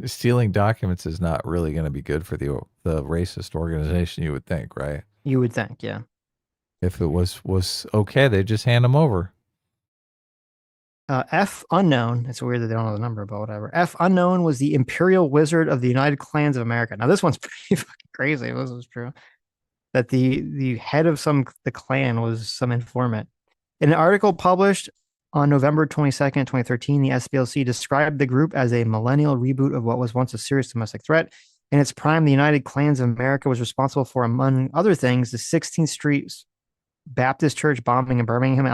Stealing documents is not really going to be good for the racist organization, you would think, right? You would think, yeah. If it was okay, they just hand them over. F unknown. It's weird that they don't know the number, but whatever. F unknown was the Imperial Wizard of the United Clans of America. Now this one's pretty fucking crazy. If this is true. That the head of the clan was some informant. In an article published on November 22nd, 2013, the SPLC described the group as a millennial reboot of what was once a serious domestic threat. In its prime, the United Clans of America was responsible for, among other things, the 16th Street Baptist Church bombing in Birmingham,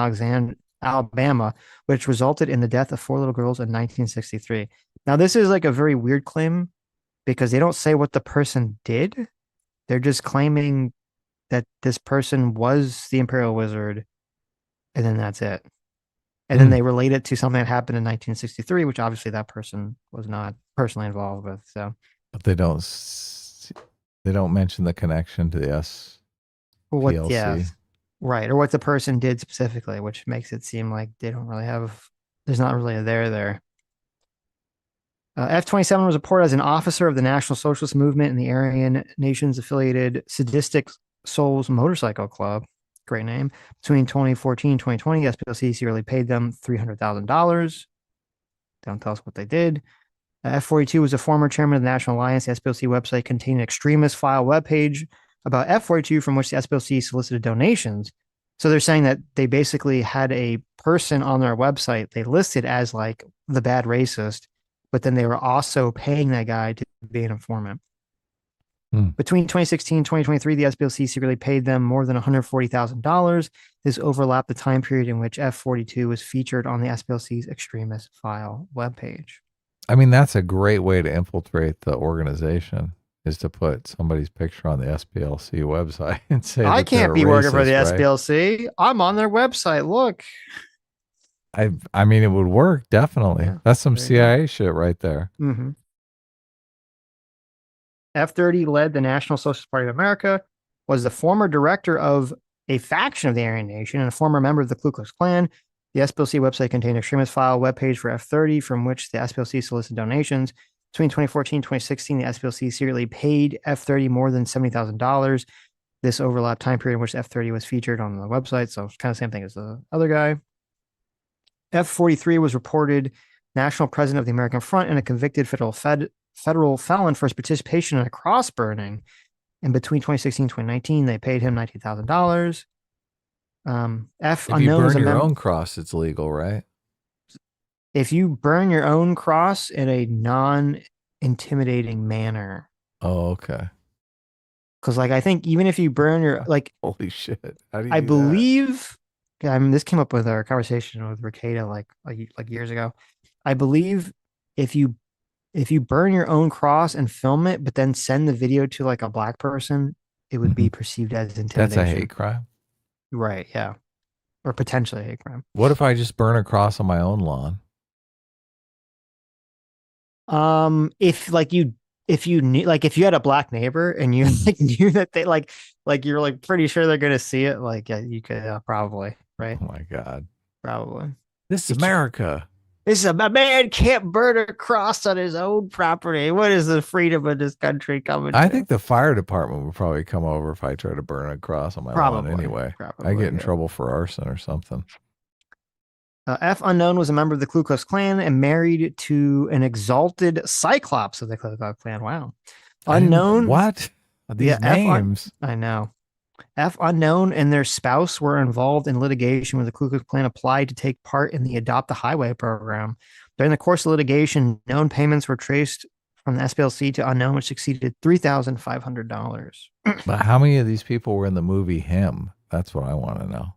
Alabama, which resulted in the death of 4 little girls in 1963. Now, this is like a very weird claim because they don't say what the person did. They're just claiming that this person was the Imperial Wizard, and then that's it. And then they relate it to something that happened in 1963, which obviously that person was not personally involved with. So, but they don't mention the connection to the SPLC. Yeah, right, or what the person did specifically, which makes it seem like they don't really have. There's not really a there. F-27 was reported as an officer of the National Socialist Movement and the Aryan Nations affiliated Sadistic Souls Motorcycle Club. Great name. Between 2014 and 2020, SPLC secretly paid them $300,000. Don't tell us what they did. F-42 was a former chairman of the National Alliance. The SPLC website contained an extremist file webpage about F-42 from which the SPLC solicited donations. So they're saying that they basically had a person on their website they listed as like the bad racist, but then they were also paying that guy to be an informant. Between 2016 and 2023, the SPLC secretly paid them more than $140,000. This overlapped the time period in which F-42 was featured on the SPLC's extremist file webpage. I mean, that's a great way to infiltrate the organization. is to put somebody's picture on the SPLC website and say I can't be working for the right? SPLC. I'm on their website. Look. I mean, it would work, definitely. Yeah, that's some CIA shit right there. Mm-hmm. F-30 led the National Socialist Party of America, was the former director of a faction of the Aryan Nation, and a former member of the Ku Klux Klan. The SPLC website contained an extremist file webpage for F-30, from which the SPLC solicited donations. Between 2014 and 2016, the SPLC secretly paid F-30 more than $70,000. This overlapped time period in which F-30 was featured on the website, so it's kind of the same thing as the other guy. F-43 was reported national president of the American Front and a convicted federal felon for his participation in a cross burning. And between 2016 and 2019, they paid him $19,000. If you burn your own cross, it's legal, right? If you burn your own cross in a non-intimidating manner. Oh, okay. Because, like, I think even if you burn your, like, holy shit, how do you I do believe, I mean, this came up with our conversation with Ricada like years ago. I believe if you burn your own cross and film it, but then send the video to like a black person, it would be perceived as intimidation. That's a hate crime. Right. Yeah. Or potentially a hate crime. What if I just burn a cross on my own lawn? If you knew, like, if you had a black neighbor and you like knew that they like you're like pretty sure they're gonna see it, like, yeah, you could probably, right? Oh my God. Probably. This is America. This is a man can't burn a cross on his own property. What is the freedom of this country coming to? I think the fire department would probably come over if I try to burn a cross on my lawn anyway. I get in trouble for arson or something. F. Unknown was a member of the Ku Klux Klan and married to an exalted Cyclops of the Ku Klux Klan. Wow. Unknown. What? These names. I know. F. Unknown and their spouse were involved in litigation when the Ku Klux Klan applied to take part in the Adopt a Highway program. During the course of litigation, known payments were traced from the SPLC to Unknown, which exceeded $3,500. But how many of these people were in the movie Him? That's what I want to know.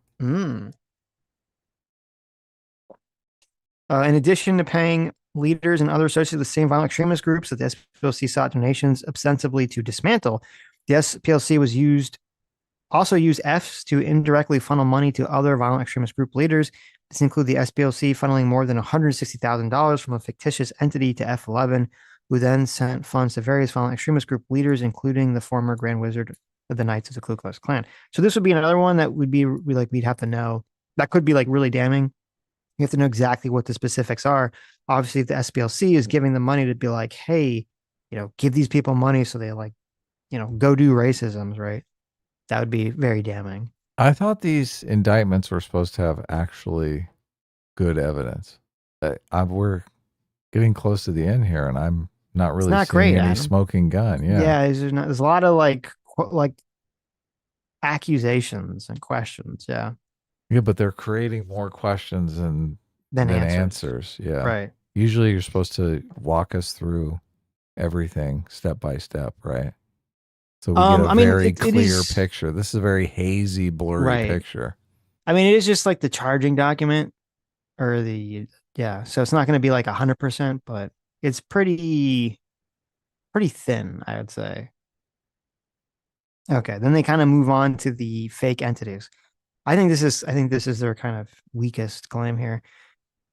In addition to paying leaders and other associates of the same violent extremist groups that the SPLC sought donations ostensibly to dismantle, the SPLC also used Fs to indirectly funnel money to other violent extremist group leaders. This included the SPLC funneling more than $160,000 from a fictitious entity to F11, who then sent funds to various violent extremist group leaders, including the former Grand Wizard of the Knights of the Ku Klux Klan. So this would be another one that would be like, we'd have to know. That could be like really damning. You have to know exactly what the specifics are. Obviously, if the SPLC is giving the money to be like, hey, give these people money so they like, go do racisms, right? That would be very damning. I thought these indictments were supposed to have actually good evidence. We're getting close to the end here, and I'm not really seeing any smoking gun. Yeah, there's a lot of like accusations and questions. Yeah. Yeah, but they're creating more questions than answers. Yeah. Right. Usually you're supposed to walk us through everything step by step, right? So we get a very clear picture. This is a very hazy, blurry picture. I mean, it is just like the charging document or so it's not going to be like 100%, but it's pretty thin, I would say. Okay. Then they kind of move on to the fake entities. I think this is their kind of weakest claim here.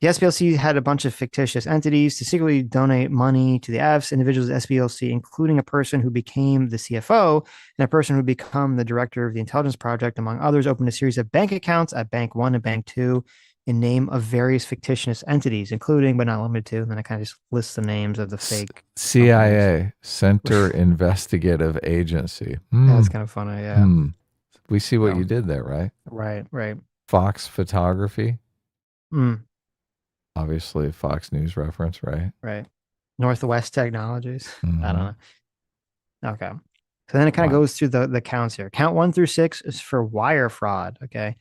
The SPLC had a bunch of fictitious entities to secretly donate money to the Fs, individuals at SPLC, including a person who became the CFO and a person who became the director of the intelligence project, among others, opened a series of bank accounts at Bank 1 and Bank 2 in name of various fictitious entities, including but not limited to, and then I kind of just list the names of the fake CIA, Center Investigative Agency. That's kind of funny, yeah. We see what you did there, right? Right. Fox Photography. Obviously, Fox News reference, right? Right. Northwest Technologies. I don't know. Okay. So then it kind of goes through the counts here. Count 1 through 6 is for wire fraud. Okay.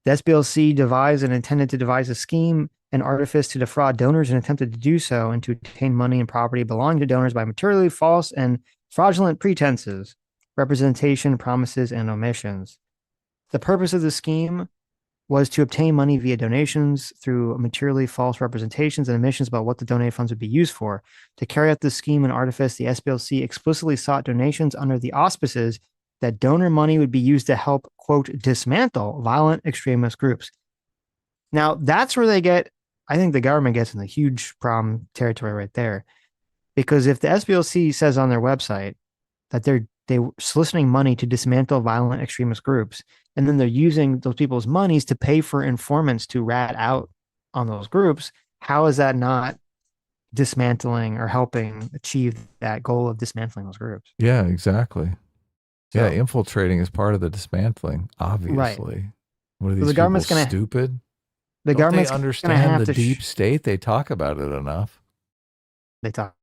The SPLC devised and intended to devise a scheme and artifice to defraud donors and attempted to do so and to obtain money and property belonging to donors by materially false and fraudulent pretenses, representation, promises, and omissions. The purpose of the scheme was to obtain money via donations through materially false representations and omissions about what the donated funds would be used for. To carry out this scheme and artifice, the SPLC explicitly sought donations under the auspices that donor money would be used to help, quote, dismantle violent extremist groups. Now, that's where they get, I think the government gets in the huge problem territory right there. Because if the SPLC says on their website that they're soliciting money to dismantle violent extremist groups, and then they're using those people's monies to pay for informants to rat out on those groups, how is that not dismantling or helping achieve that goal of dismantling those groups? Yeah, exactly. So, yeah, infiltrating is part of the dismantling, obviously. Right. What are these people, stupid? The government's understand the deep state. They talk about it enough. They talk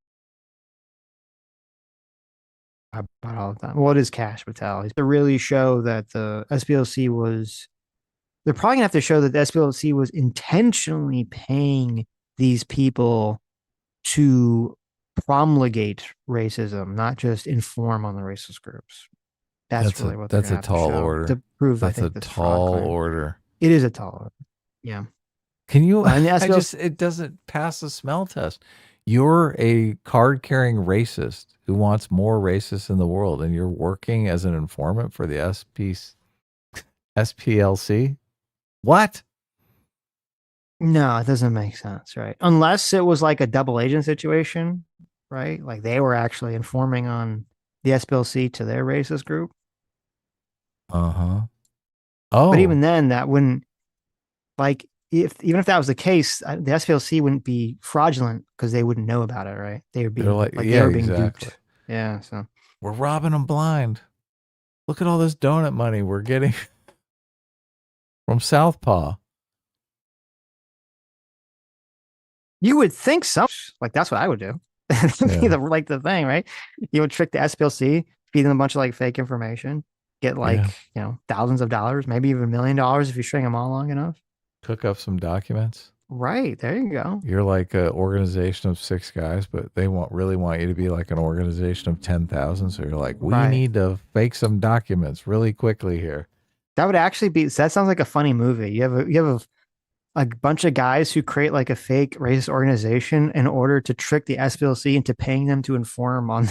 about all the time. What is Cash Patel? To really show that the SPLC was, they're probably gonna have to show that the SPLC was intentionally paying these people to promulgate racism, not just inform on the racist groups. That's really what that's a tall order. To prove that's a tall order. It is a tall order. Yeah. Can you? It doesn't pass the smell test. You're a card-carrying racist who wants more racists in the world, and you're working as an informant for the SPLC? What? No, it doesn't make sense, right? Unless it was like a double agent situation, right? Like they were actually informing on the SPLC to their racist group. Uh-huh. Oh. But even then, that wouldn't, like, even if that was the case, the SPLC wouldn't be fraudulent because they wouldn't know about it, right? They would be they were being duped. Yeah, so we're robbing them blind. Look at all this donut money we're getting from Southpaw. You would think so. Like that's what I would do. Be the thing, right? You would trick the SPLC, feed them a bunch of like fake information, get thousands of dollars, maybe even $1 million if you string them all long enough. Cook up some documents. Right. There you go. You're like an organization of 6 guys, but they really want you to be like an organization of 10,000. So you're like, we need to fake some documents really quickly here. That would actually be, that sounds like a funny movie. You have a bunch of guys who create like a fake racist organization in order to trick the SPLC into paying them to inform on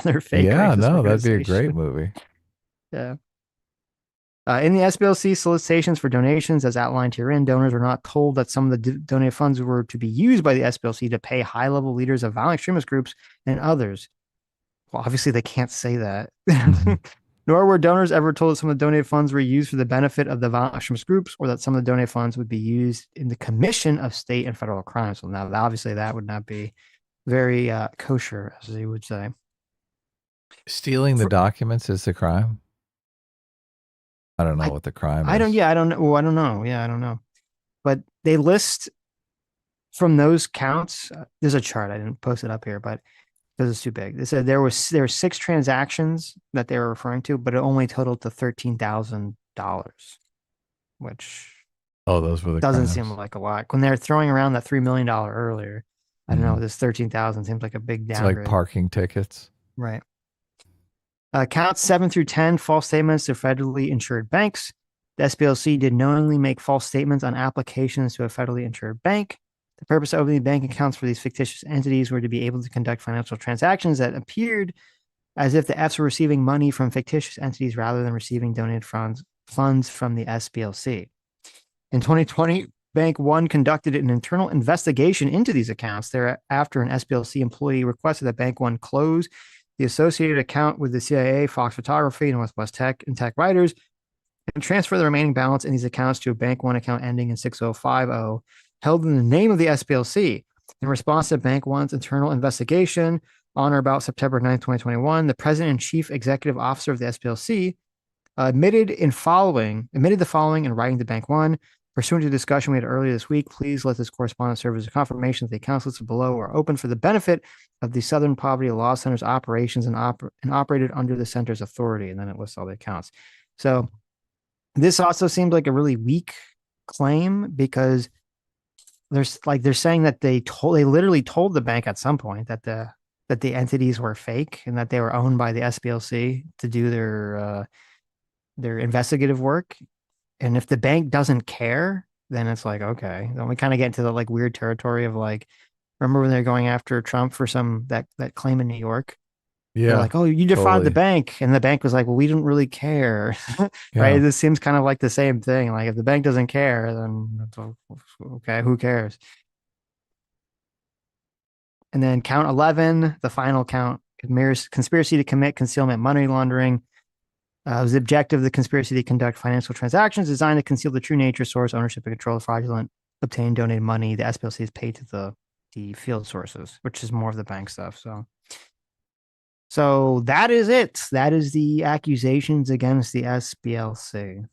their fake. Yeah, no, that'd be a great movie. Yeah. In the SPLC solicitations for donations, as outlined herein, donors were not told that some of the donated funds were to be used by the SPLC to pay high-level leaders of violent extremist groups and others. Well, obviously they can't say that. Nor were donors ever told that some of the donated funds were used for the benefit of the violent extremist groups, or that some of the donated funds would be used in the commission of state and federal crimes. So now, obviously, that would not be very kosher, as they would say. Stealing the documents is the crime. I don't know what the crime is. I don't know. Well, I don't know. Yeah, I don't know. But they list from those counts. There's a chart. I didn't post it up here, but because it's too big. They said there were 6 transactions that they were referring to, but it only totaled to $13,000, which those were the doesn't crimes. seem like a lot. When they're throwing around that $3 million earlier, I don't know. This 13,000 seems like a big downgrade. It's like parking tickets, right? Counts 7 through 10, false statements to federally insured banks. The SPLC did knowingly make false statements on applications to a federally insured bank. The purpose of opening bank accounts for these fictitious entities were to be able to conduct financial transactions that appeared as if the Fs were receiving money from fictitious entities rather than receiving donated funds from the SPLC. In 2020, Bank One conducted an internal investigation into these accounts. Thereafter, an SPLC employee requested that Bank One close the associated account with the CIA, Fox Photography, Northwest Tech, and Tech Writers, and transfer the remaining balance in these accounts to a Bank One account ending in 6050, held in the name of the SPLC. In response to Bank One's internal investigation on or about September 9, 2021, the president and chief executive officer of the SPLC admitted the following in writing to Bank One. Pursuant to the discussion we had earlier this week, please let this correspondence serve as a confirmation that the accounts listed below are open for the benefit of the Southern Poverty Law Center's operations and operated under the center's authority. And then it lists all the accounts. So this also seemed like a really weak claim because they're saying that they literally told the bank at some point that the entities were fake and that they were owned by the SPLC to do their investigative work. And if the bank doesn't care, then it's like, okay, then we kind of get into the like weird territory of like, remember when they're going after Trump for that claim in New York? Yeah. They're like, oh, you defrauded the bank. And the bank was like, well, we don't really care. Right. This seems kind of like the same thing. Like if the bank doesn't care, then okay, who cares? And then count 11, the final count, conspiracy to commit concealment money laundering. Was the objective of the conspiracy to conduct financial transactions designed to conceal the true nature, source, ownership, and control of fraudulent obtained donated money. The SPLC is paid to the field sources, which is more of the bank stuff. So that is it. That is the accusations against the SPLC.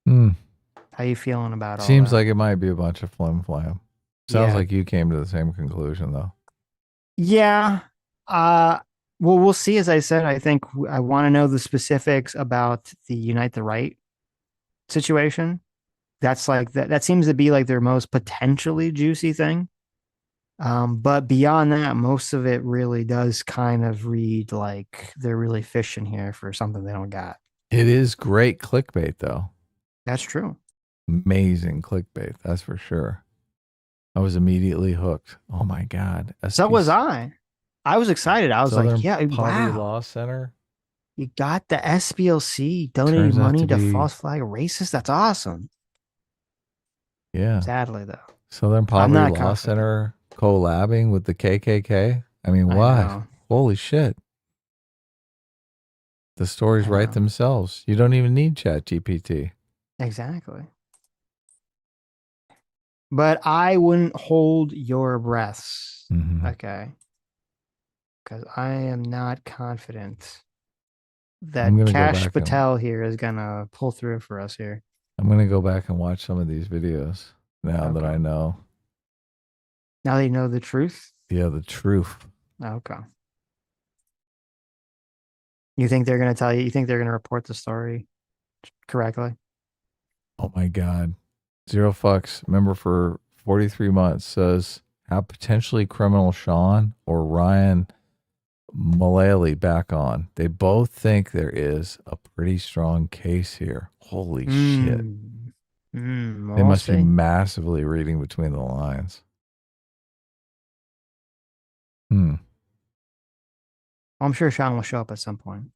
How you feeling about all that? Seems like it might be a bunch of flim flam. Sounds like you came to the same conclusion, though. Yeah. Well, we'll see. As I said, I think I want to know the specifics about the Unite the Right situation. That's like that seems to be like their most potentially juicy thing. But beyond that, most of it really does kind of read like they're really fishing here for something they don't got. It is great clickbait, though. That's true. Amazing clickbait. That's for sure. I was immediately hooked. Oh my God. So was I. I was excited. I was like, yeah, Poverty wow. Law Center. You got the SPLC donating money to false flag racists. That's awesome. Yeah. Sadly, though. Southern Poverty Law Center collabing with the KKK. I mean, why? Holy shit. The stories write themselves. You don't even need ChatGPT. Exactly. But I wouldn't hold your breaths. Okay. Because I am not confident that Kash Patel here is going to pull through for us here. I'm going to go back and watch some of these videos now that I know. Now that you know the truth? Yeah, the truth. Okay. You think they're going to tell you? You think they're going to report the story correctly? Oh my God. Zero Fucks, member for 43 months, says, have potentially criminal Sean or Ryan Mullally back on. They both think there is a pretty strong case here. Holy shit. They must be massively reading between the lines. I'm sure Sean will show up at some point.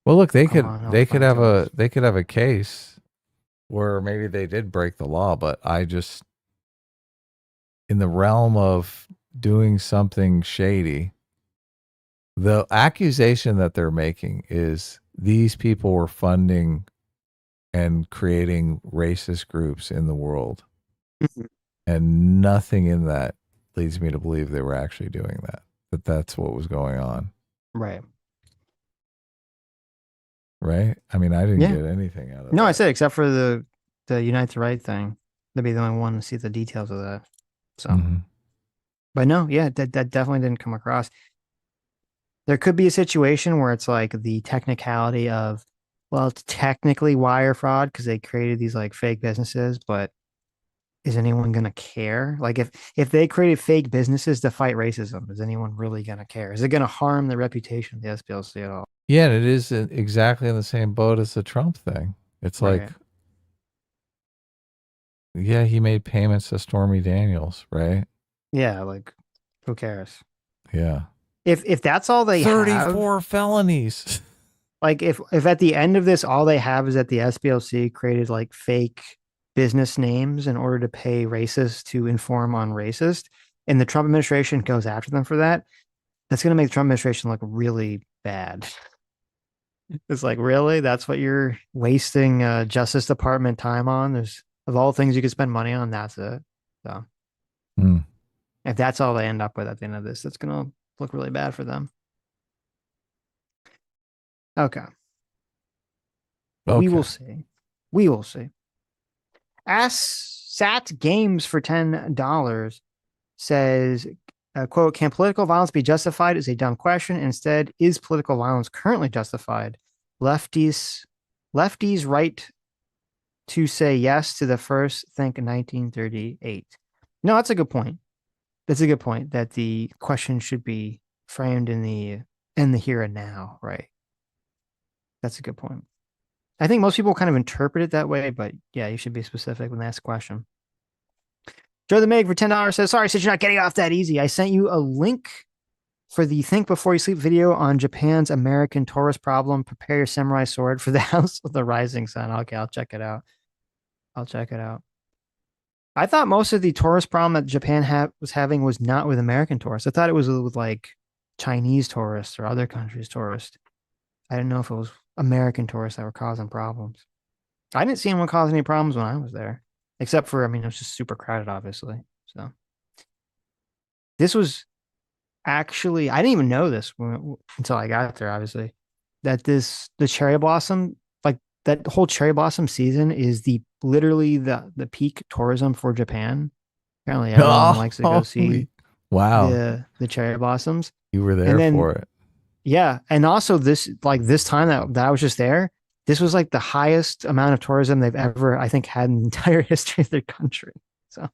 Well, look, they could have a case where maybe they did break the law, but I just, in the realm of doing something shady, the accusation that they're making is these people were funding and creating racist groups in the world. And nothing in that leads me to believe they were actually doing that, but that's what was going on. Right. Right? I mean, I didn't get anything out of it. No, I said except for the Unite the Right thing. They'd be the only one to see the details of that. So, but no, yeah, that definitely didn't come across. There could be a situation where it's like the technicality of, well, it's technically wire fraud because they created these like fake businesses, but is anyone going to care? Like if they created fake businesses to fight racism, is anyone really going to care? Is it going to harm the reputation of the SPLC at all? Yeah, and it is exactly in the same boat as the Trump thing. It's like, yeah, he made payments to Stormy Daniels, right? Yeah, like who cares? Yeah. If that's all they 34 felonies. Like if at the end of this, all they have is that the SPLC created like fake business names in order to pay racists to inform on racist, and the Trump administration goes after them for that, that's going to make the Trump administration look really bad. It's like, really? That's what you're wasting Justice Department time on? There's, of all things you could spend money on, that's it. So if that's all they end up with at the end of this, that's going to look really bad for them. Okay. We will see. We will see. Sat Games for $10 says, quote, can political violence be justified is a dumb question. Instead, is political violence currently justified? Lefties right to say yes to the first think 1938. No, that's a good point. That's a good point that the question should be framed in the here and now, right? That's a good point. I think most people kind of interpret it that way, but yeah, you should be specific when they ask a question. Joe the Meg for $10 says, sorry, Sitch, you're not getting off that easy. I sent you a link for the Think Before You Sleep video on Japan's American tourist problem. Prepare your samurai sword for the House of the Rising Sun. Okay, I'll check it out. I thought most of the tourist problem that Japan was having was not with American tourists. I thought it was with like Chinese tourists or other countries' tourists. I didn't know if it was American tourists that were causing problems. I didn't see anyone cause any problems when I was there, except for, I mean, it was just super crowded, obviously. So this was actually, I didn't even know this until I got there, obviously, that the cherry blossom, like that whole cherry blossom season is literally the peak tourism for Japan. Apparently everyone likes to go see the cherry blossoms. You were there for it. Yeah. And also this time that I was just there, this was like the highest amount of tourism they've ever, I think, had in the entire history of their country. So,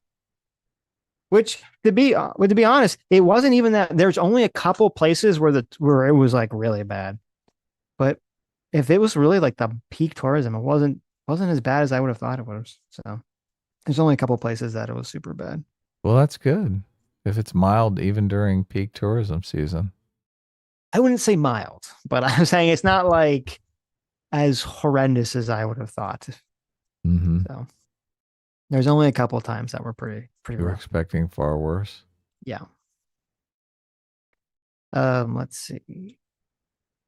which to be honest, it wasn't even that. There's only a couple places where it was like really bad. But if it was really like the peak tourism, it wasn't as bad as I would have thought it was. So there's only a couple places that it was super bad. Well, that's good. If it's mild even during peak tourism season. I wouldn't say mild, but I'm saying it's not like as horrendous as I would have thought. Mm-hmm. So there's only a couple of times that were pretty You were rough. expecting far worse. Yeah. Let's see.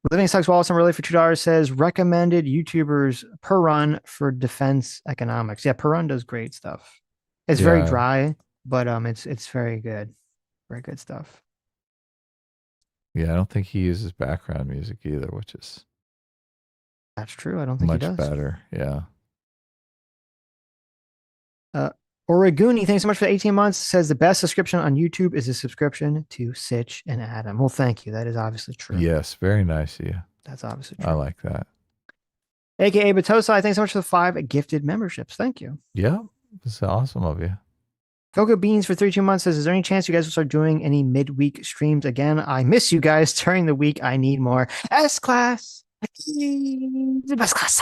Living Sucks Wallace really for $2 says recommended YouTubers per run for defense economics. Yeah, per run does great stuff. It's very dry, but it's very good. Very good stuff. Yeah, I don't think he uses background music either, which is that's true. I don't think much he does. Better. Yeah. Origuni, thanks so much for the 18 months. Says the best subscription on YouTube is a subscription to Sitch and Adam. Well, thank you. That is obviously true. Yes, very nice of you. That's obviously true. I like that. AKA Batosai, thanks so much for the 5 gifted memberships. Thank you. Yeah, it's awesome of you. Coco Beans for 32 months says, is there any chance you guys will start doing any midweek streams again? I miss you guys during the week. I need more S-Class. The best class.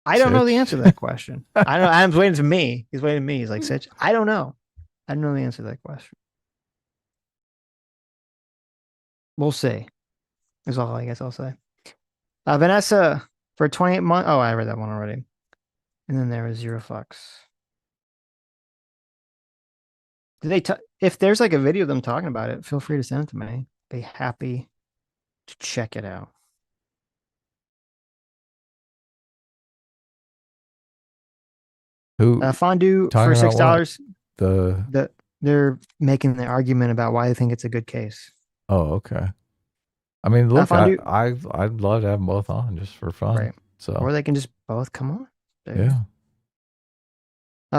I don't know the answer to that question. I don't know. Adam's waiting to me. He's waiting to me. He's like, Sitch, I don't know. I don't know the answer to that question. We'll see. Is all I guess I'll say. Vanessa for 28 months. Oh, I read that one already. And then there was Zero Fucks. If there's like a video of them talking about it, feel free to send it to me. Be happy to check it out. Who Fondue for $6. They're making the argument about why they think it's a good case. Oh, okay. I mean, look, I'd love to have them both on just for fun. Right. So, or they can just both come on. Yeah.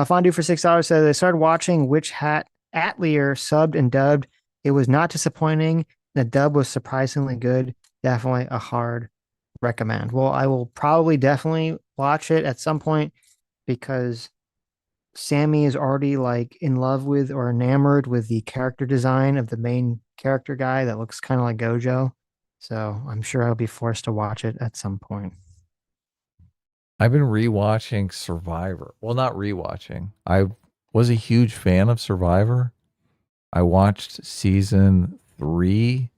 Fondue for $6 says they started watching Witch Hat Atlier subbed and dubbed. It was not disappointing. The dub was surprisingly good. Definitely a hard recommend. Well, I will probably definitely watch it at some point because Sammy is already like in love with or enamored with the character design of the main character guy that looks kind of like Gojo. So I'm sure I'll be forced to watch it at some point. I've been rewatching Survivor. Well, not rewatching. I was a huge fan of Survivor. I watched season 3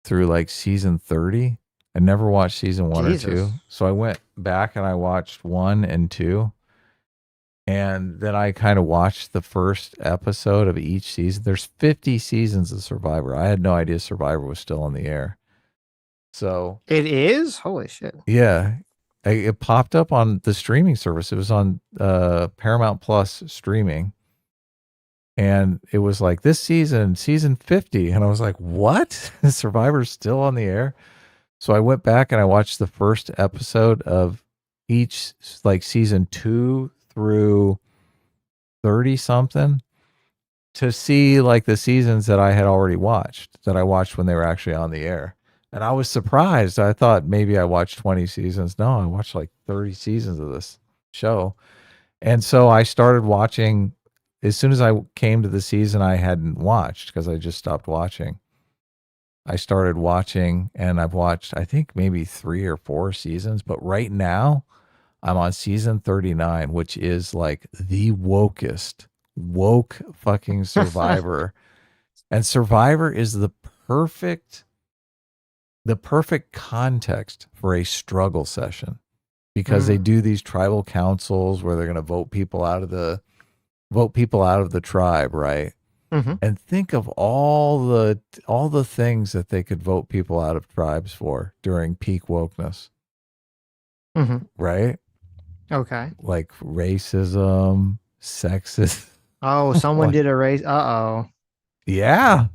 through like season 30. I never watched season 1 or 2. So I went back and I watched 1 and 2. And then I kind of watched the first episode of each season. There's 50 seasons of Survivor. I had no idea Survivor was still on the air. So it is? Holy shit. Yeah. It popped up on the streaming service. It was on Paramount Plus streaming. And it was like this season 50. And I was like, what? Survivor's still on the air? So I went back and I watched the first episode of each, like season 2 through 30 something, to see like the seasons that I had already watched, that I watched when they were actually on the air. And I was surprised. I thought maybe I watched 20 seasons. No, I watched like 30 seasons of this show. And so I started watching as soon as I came to the season I hadn't watched because I just stopped watching. I started watching, and I've watched, I think, maybe 3 or 4 seasons, but right now I'm on season 39, which is like the woke fucking Survivor. And Survivor is the perfect context for a struggle session, because they do these tribal councils where they're going to vote people out of the tribe, right? And think of all the things that they could vote people out of tribes for during peak wokeness. Right? Okay. Like racism, sexism. Oh, someone did a race. Yeah,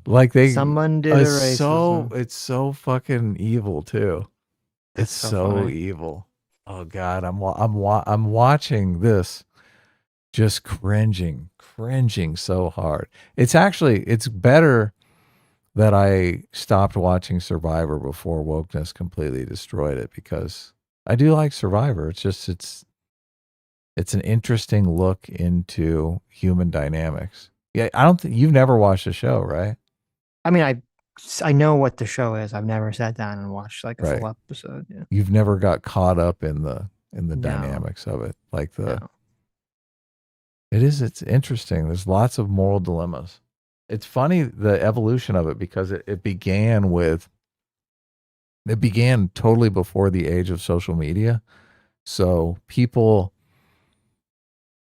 someone did a racism. It's so fucking evil too. It's so funny. evil. Oh God, I'm watching this, just cringing so hard. It's better that I stopped watching Survivor before wokeness completely destroyed it, because I do like Survivor. It's an interesting look into human dynamics. Yeah, I don't think you've never watched the show, right? I mean, I know what the show is. I've never sat down and watched like a full episode. Yeah. You've never got caught up in the dynamics of it, like it's interesting. There's lots of moral dilemmas. It's funny, the evolution of it, because it began totally before the age of social media. So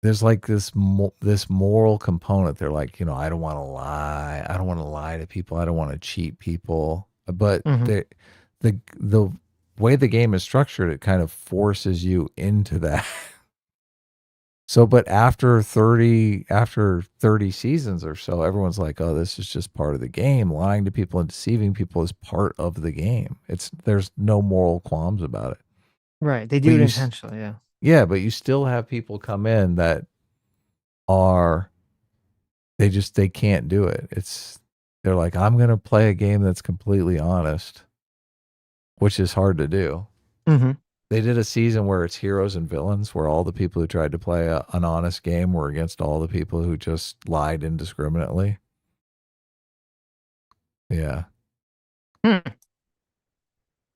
there's like this moral component. They're like, I don't want to lie. I don't want to lie to people. I don't want to cheat people. But the way the game is structured, it kind of forces you into that. So, but after 30 seasons or so, everyone's like, oh, this is just part of the game. Lying to people and deceiving people is part of the game. There's no moral qualms about it. Right. They do it intentionally. Yeah. Yeah, but you still have people come in that they can't do it. They're like, I'm going to play a game that's completely honest, which is hard to do. They did a season where it's heroes and villains, where all the people who tried to play an honest game were against all the people who just lied indiscriminately. Yeah.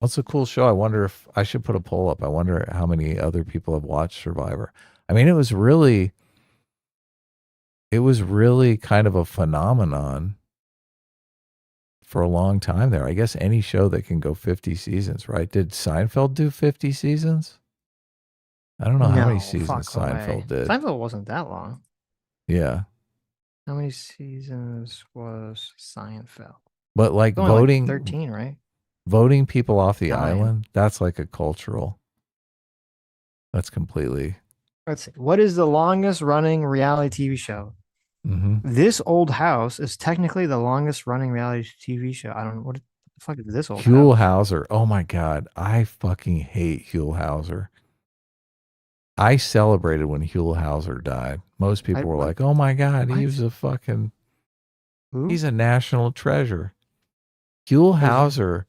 That's a cool show. I wonder if I should put a poll up. I wonder how many other people have watched Survivor. I mean, it was really kind of a phenomenon for a long time there. I guess any show that can go 50 seasons, right? Did Seinfeld do 50 seasons? I don't know how many seasons Seinfeld did. Seinfeld wasn't that long. Yeah. How many seasons was Seinfeld? But like voting, like 13, right? Voting people off the island, that's like a cultural. That's completely. Let's see. What is the longest running reality TV show? This Old House is technically the longest running reality TV show. I don't know what the fuck is This Old Huell House? Hauser. Oh my God. I fucking hate Huell Hauser. I celebrated when Huell Hauser died. Most people were like, oh my God, he was a fucking, he's a national treasure. Huell Hauser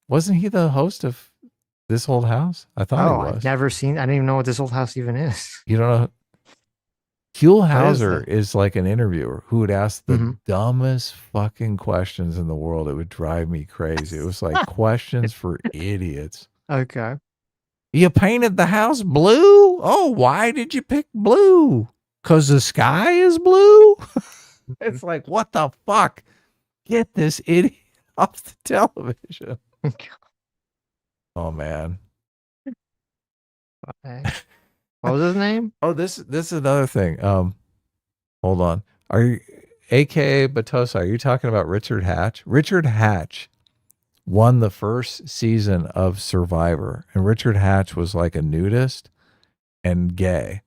wasn't he the host of This Old House? I thought he was. I've never seen, I don't even know what This Old House even is. You don't know? Huell Hauser is like an interviewer who would ask the dumbest fucking questions in the world. It would drive me crazy. It was like questions for idiots. Okay. You painted the house blue? Oh, why did you pick blue? Because the sky is blue? It's like, what the fuck? Get this idiot off the television. Oh, man. What was his name? Oh, this is another thing. Hold on. Are you, AKA Batosa, are you talking about Richard Hatch? Richard Hatch won the first season of Survivor, and Richard Hatch was like a nudist and gay.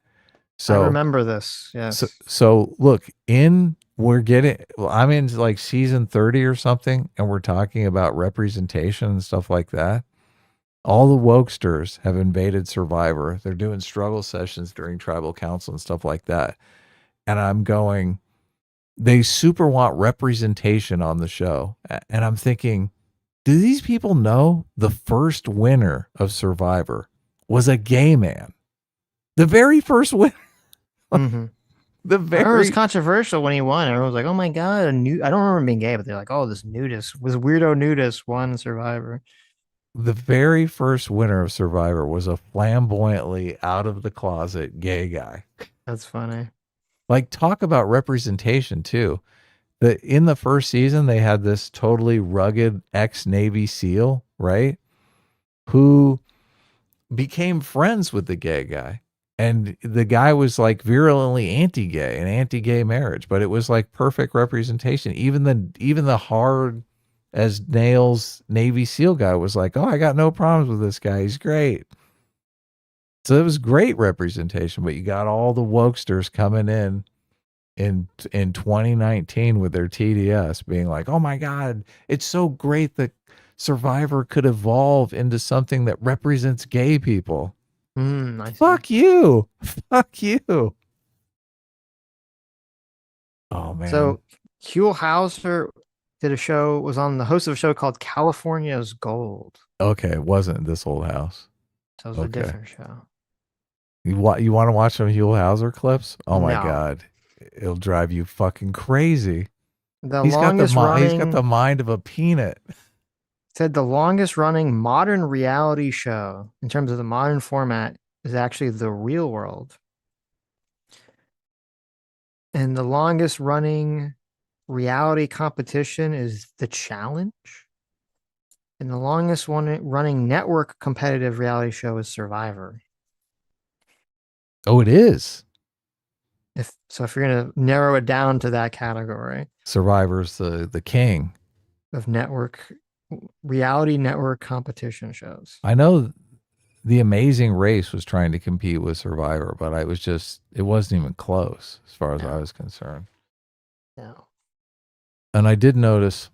So I remember this. Yes. So look, I'm in like season 30 or something, and we're talking about representation and stuff like that. All the wokesters have invaded Survivor. They're doing struggle sessions during tribal council and stuff like that. And I'm going, they super want representation on the show. And I'm thinking, do these people know the first winner of Survivor was a gay man? The very first winner. I remember it was controversial when he won. Everyone was like, "Oh my god, a new." I don't remember him being gay, but they're like, "Oh, this nudist was weirdo nudist won Survivor." The very first winner of Survivor was a flamboyantly out of the closet gay guy. That's funny. Like, talk about representation too. In the first season, they had this totally rugged ex-Navy SEAL, right? Who became friends with the gay guy. And the guy was like virulently anti-gay and anti-gay marriage, but it was like perfect representation. Even the hard as nails Navy SEAL guy was like, "Oh, I got no problems with this guy. He's great." So it was great representation, but you got all the wokesters coming in 2019 with their TDS being like, "Oh my God, it's so great that Survivor could evolve into something that represents gay people." Fuck you. Fuck you. Oh man. So Huell Hauser did was the host of a show called California's Gold. Okay, it wasn't This Old House. So it was a different show. You want to watch some Huell Hauser clips? Oh my God. It'll drive you fucking crazy. He's got the mind of a peanut. Said the longest running modern reality show in terms of the modern format is actually The Real World. And the longest running reality competition is The Challenge. And the longest running network competitive reality show is Survivor. Oh, it is. If you're going to narrow it down to that category, Survivor's the king of reality network competition shows. I know The Amazing Race was trying to compete with Survivor, but it wasn't even close as far as I was concerned. No. And I did notice,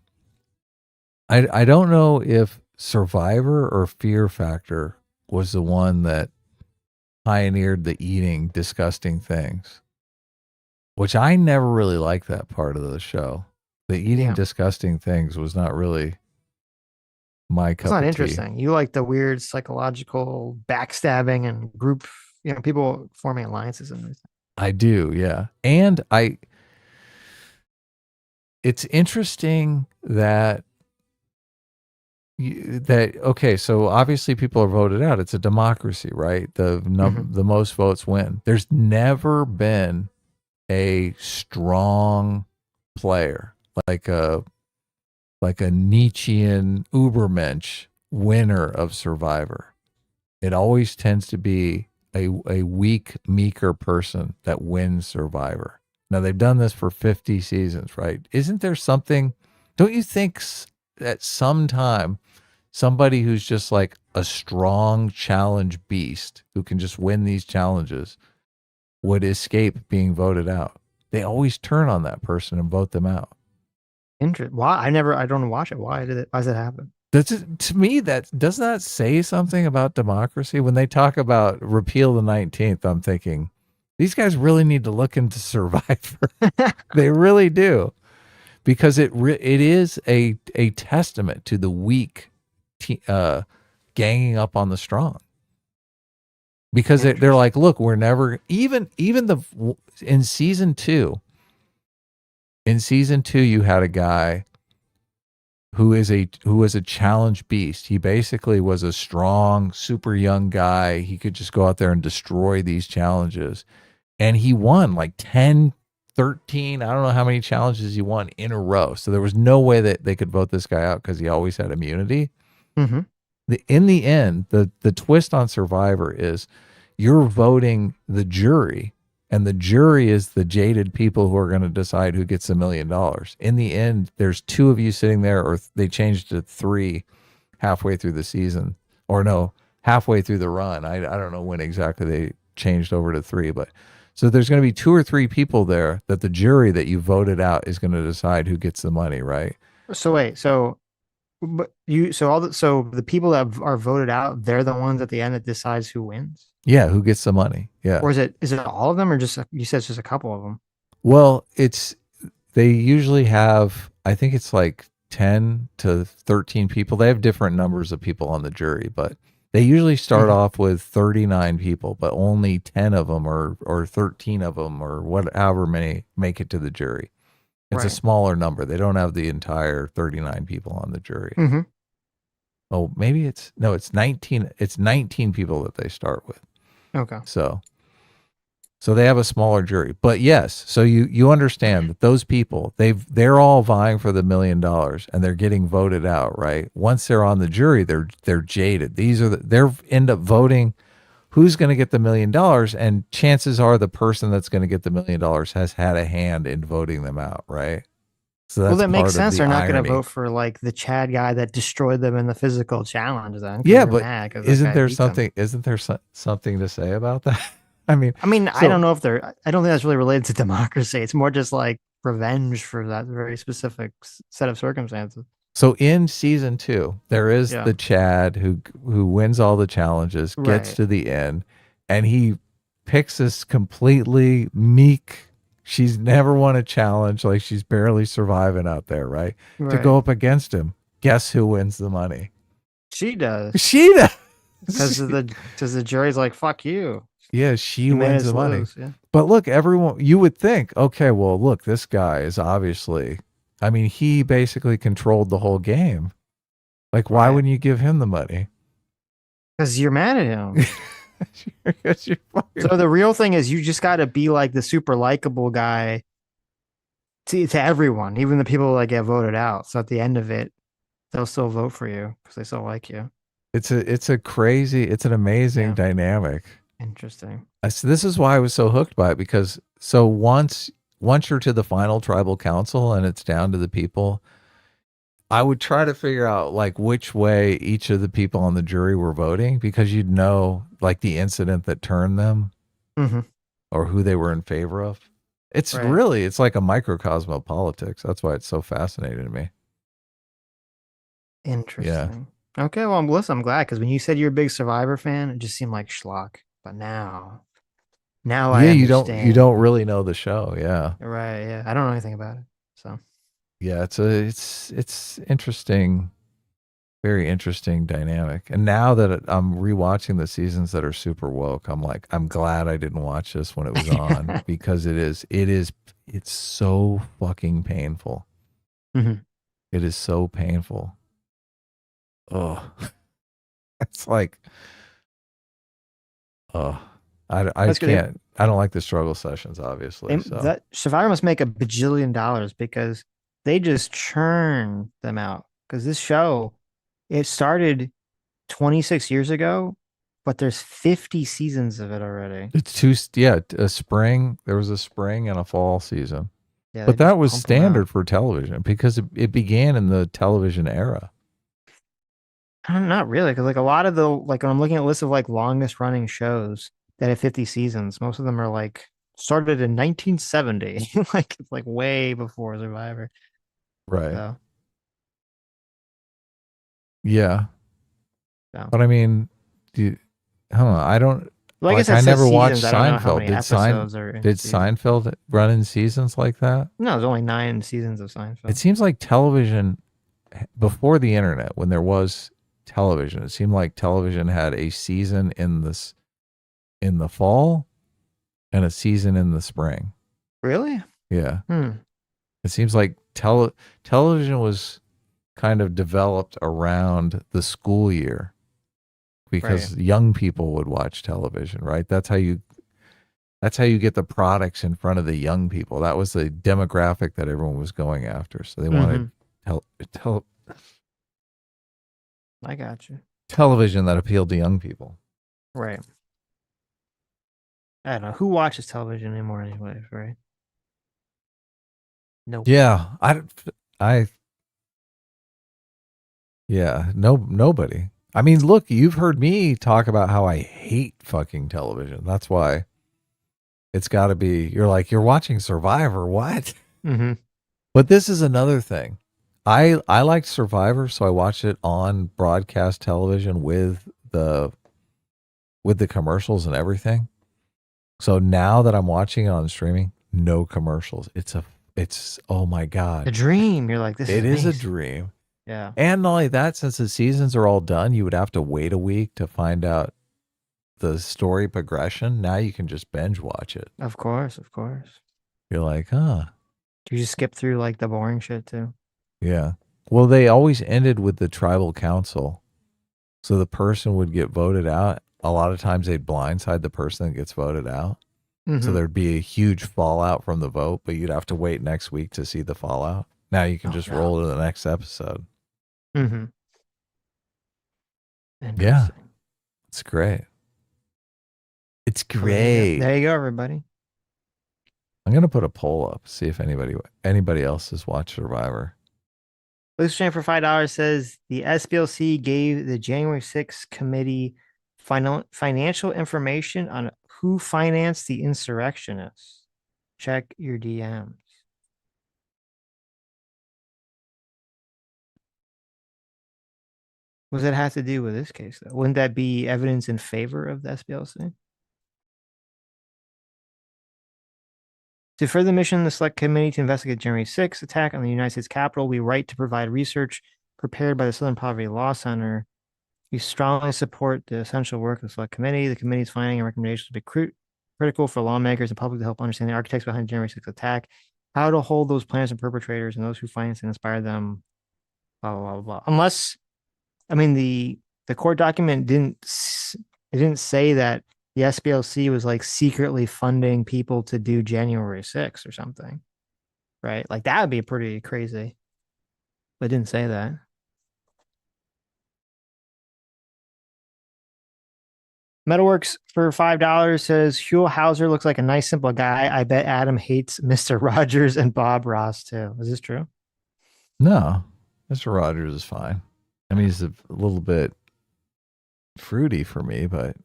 I don't know if Survivor or Fear Factor was the one that pioneered the eating disgusting things, which I never really liked that part of the show. The eating disgusting things was not really my cup of tea. It's not interesting. You like the weird psychological backstabbing and group, people forming alliances and everything. I do, yeah. And it's interesting that okay, so obviously people are voted out. It's a democracy, right? The most votes win. There's never been a strong player like a Nietzschean Ubermensch winner of Survivor. It always tends to be a weak, meeker person that wins Survivor. Now they've done this for 50 seasons, right? Isn't there something? Don't you think at some time somebody who's just like a strong challenge beast who can just win these challenges would escape being voted out? They always turn on that person and vote them out. Why? I don't watch it. Why does it happen? To me, doesn't that say something about democracy? When they talk about repeal the 19th, I'm thinking these guys really need to look into Survivor. They really do, because it is a testament to the weak ganging up on the strong. Because they're like, look, we're never in season 2. In season 2, you had a guy who was a challenge beast. He basically was a strong, super young guy. He could just go out there and destroy these challenges. And he won like 10, 13, I don't know how many challenges he won in a row. So there was no way that they could vote this guy out because he always had immunity. Mm-hmm. In the end, the twist on Survivor is you're voting the jury, and the jury is the jaded people who are going to decide who gets $1 million. In the end, there's 2 of you sitting there, or they changed to 3 halfway through the season, or no, halfway through the run. I don't know when exactly they changed over to 3, but so there's going to be 2 or 3 people there that the jury that you voted out is going to decide who gets the money, right? So wait, so the people that are voted out, they're the ones at the end that decides who wins? Yeah, who gets the money? Yeah. Or is it all of them, or just you said it's just a couple of them? Well, they usually have, I think it's like 10 to 13 people. They have different numbers of people on the jury, but They usually start off with 39 people, but only 10 of them or 13 of them or however many make it to the jury. It's a smaller number. They don't have the entire 39 people on the jury. Oh, maybe it's 19. It's 19 people that they start with. Okay. So they have a smaller jury. But yes, so you understand that those people, they're all vying for the $1 million and they're getting voted out, right? Once they're on the jury, they're jaded. They're end up voting who's going to get the $1 million, and chances are the person that's going to get the $1 million has had a hand in voting them out, right? So that's well, that makes part of sense. the They're not going irony. to vote for like the Chad guy that destroyed them in the physical challenge. Then, Yeah, but isn't there something to say about that? I mean, I don't know if I don't think that's really related to democracy. It's more just like revenge for that very specific set of circumstances. So in season 2, there is the Chad who wins all the challenges, gets to the end, and he picks this completely meek. She's never won a challenge, like she's barely surviving out there, right? To go up against him. Guess who wins the money? She does. She does. Because the jury's like, fuck you. Yeah, she wins the money. Yeah. But look, everyone, you would think, okay, well, look, this guy is obviously, I mean, he basically controlled the whole game. Like, why wouldn't you give him the money? Because you're mad at him. So the real thing is you just got to be like the super likable guy to everyone, even the people that get voted out. So at the end of it, they'll still vote for you because they still like you. It's an amazing dynamic. Interesting. So this is why I was so hooked by it, because so once you're to the final tribal council and it's down to the people, I would try to figure out like which way each of the people on the jury were voting, because you'd know like the incident that turned them or who they were in favor of. It's really, it's like a microcosm of politics. That's why it's so fascinating to me. Interesting. Yeah. Okay, well, listen, I'm glad, because when you said you're a big Survivor fan, it just seemed like schlock. But now I understand. you don't really know the show, yeah. Right, yeah. I don't know anything about it. So yeah, it's interesting, very interesting dynamic. And now that I'm rewatching the seasons that are super woke, I'm like, I'm glad I didn't watch this when it was on because it's so fucking painful. It is so painful. Oh, it's like, oh, I can't. I don't like the struggle sessions, obviously. So. That Survivor must make $1 bajillion because they just churn them out. Because this show, it started 26 years ago, but there's 50 seasons of it already. It's a spring. There was a spring and a fall season. Yeah, but that was standard for television because it began in the television era. Not really, because like a lot of the when I'm looking at a list of like longest running shows that have 50 seasons, most of them are like started in 1970, like it's like way before Survivor. Right. So. Yeah. So. But I mean, I don't. Well, I never watched Seinfeld. Did Seinfeld run in seasons like that? No, there's only 9 seasons of Seinfeld. It seems like television before the internet, when there was television, it seemed like television had a season in the fall and a season in the spring. Really? Yeah. It seems like television was kind of developed around the school year because young people would watch television, right? That's how you get the products in front of the young people. That was the demographic that everyone was going after. So they wanted I got you. Television that appealed to young people. Right. I don't know. Who watches television anymore anyways, right? No. Yeah. Nobody. I mean, look, you've heard me talk about how I hate fucking television. That's why it's got to be, you're like, you're watching Survivor. What? But this is another thing. I liked Survivor, so I watched it on broadcast television with the commercials and everything. So now that I'm watching it on streaming, no commercials. It's oh my God. A dream. You're like, this is a dream. Yeah. And not only that, since the seasons are all done, you would have to wait a week to find out the story progression. Now you can just binge watch it. Of course. You're like, huh. You just skip through like the boring shit too. Yeah. Well, they always ended with the tribal council. So the person would get voted out. A lot of times they'd blindside the person that gets voted out. So there'd be a huge fallout from the vote, but you'd have to wait next week to see the fallout. Now you can just roll to the next episode. Yeah. It's great. It's great. There you go, everybody. I'm going to put a poll up, see if anybody else has watched Survivor. Luke Strand for $5 says the SPLC gave the January 6th committee financial information on who financed the insurrectionists. Check your DMs. What does that have to do with this case, though? Wouldn't that be evidence in favor of the SPLC? To further mission the Select Committee to investigate January 6th attack on the United States Capitol, we write to provide research prepared by the Southern Poverty Law Center. We strongly support the essential work of the Select Committee. The committee's finding and recommendations will be critical for lawmakers and public to help understand the architects behind the January 6th attack, how to hold those planners and perpetrators and those who finance and inspire them, blah, blah, blah, blah. Unless, I mean, the court document didn't say that the SPLC was like secretly funding people to do January 6th or something, right? Like that would be pretty crazy. But it didn't say that. Metalworks for $5 says Huell Hauser looks like a nice, simple guy. I bet Adam hates Mr. Rogers and Bob Ross too. Is this true? No, Mr. Rogers is fine. I mean, he's a little bit fruity for me, but.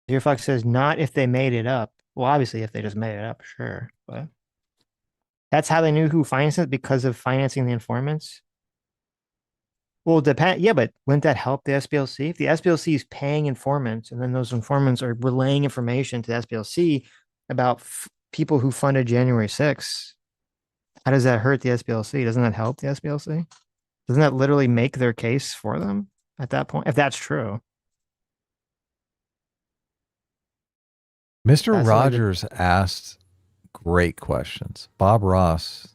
Dear Fox says not if they made it up. Well, obviously, if they just made it up, sure. But that's how they knew who financed it, because of financing the informants. Well, depend. Yeah, but wouldn't that help the SPLC? If the SPLC is paying informants and then those informants are relaying information to the SPLC about people who funded January 6th, how does that hurt the SPLC? Doesn't that help the SPLC? Doesn't that literally make their case for them at that point? If that's true. Mr. Rogers asked great questions. Bob Ross.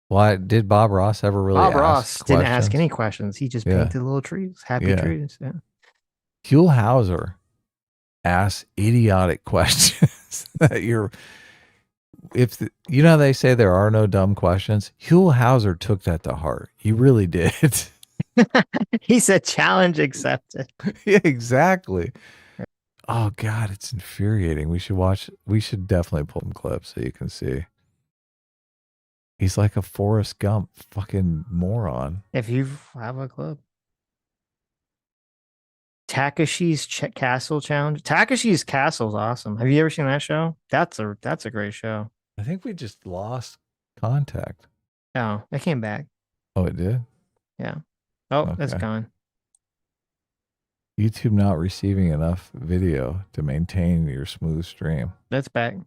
Why did Bob Ross ever really ask Ross didn't questions? ask any questions. He just painted little trees, happy trees. Yeah. Huell Hauser asks idiotic questions that you know how they say there are no dumb questions? Huell Hauser took that to heart. He really did. He said challenge accepted. Yeah, exactly. Oh God, it's infuriating. We should definitely pull some clips so you can see. He's like a Forrest Gump fucking moron. If you have a club. Takashi's Castle Challenge. Takashi's Castle's awesome. Have you ever seen that show? That's a great show. I think we just lost contact. Oh, it came back. Oh, it did? Yeah. Oh, That's gone. YouTube not receiving enough video to maintain your smooth stream. That's back.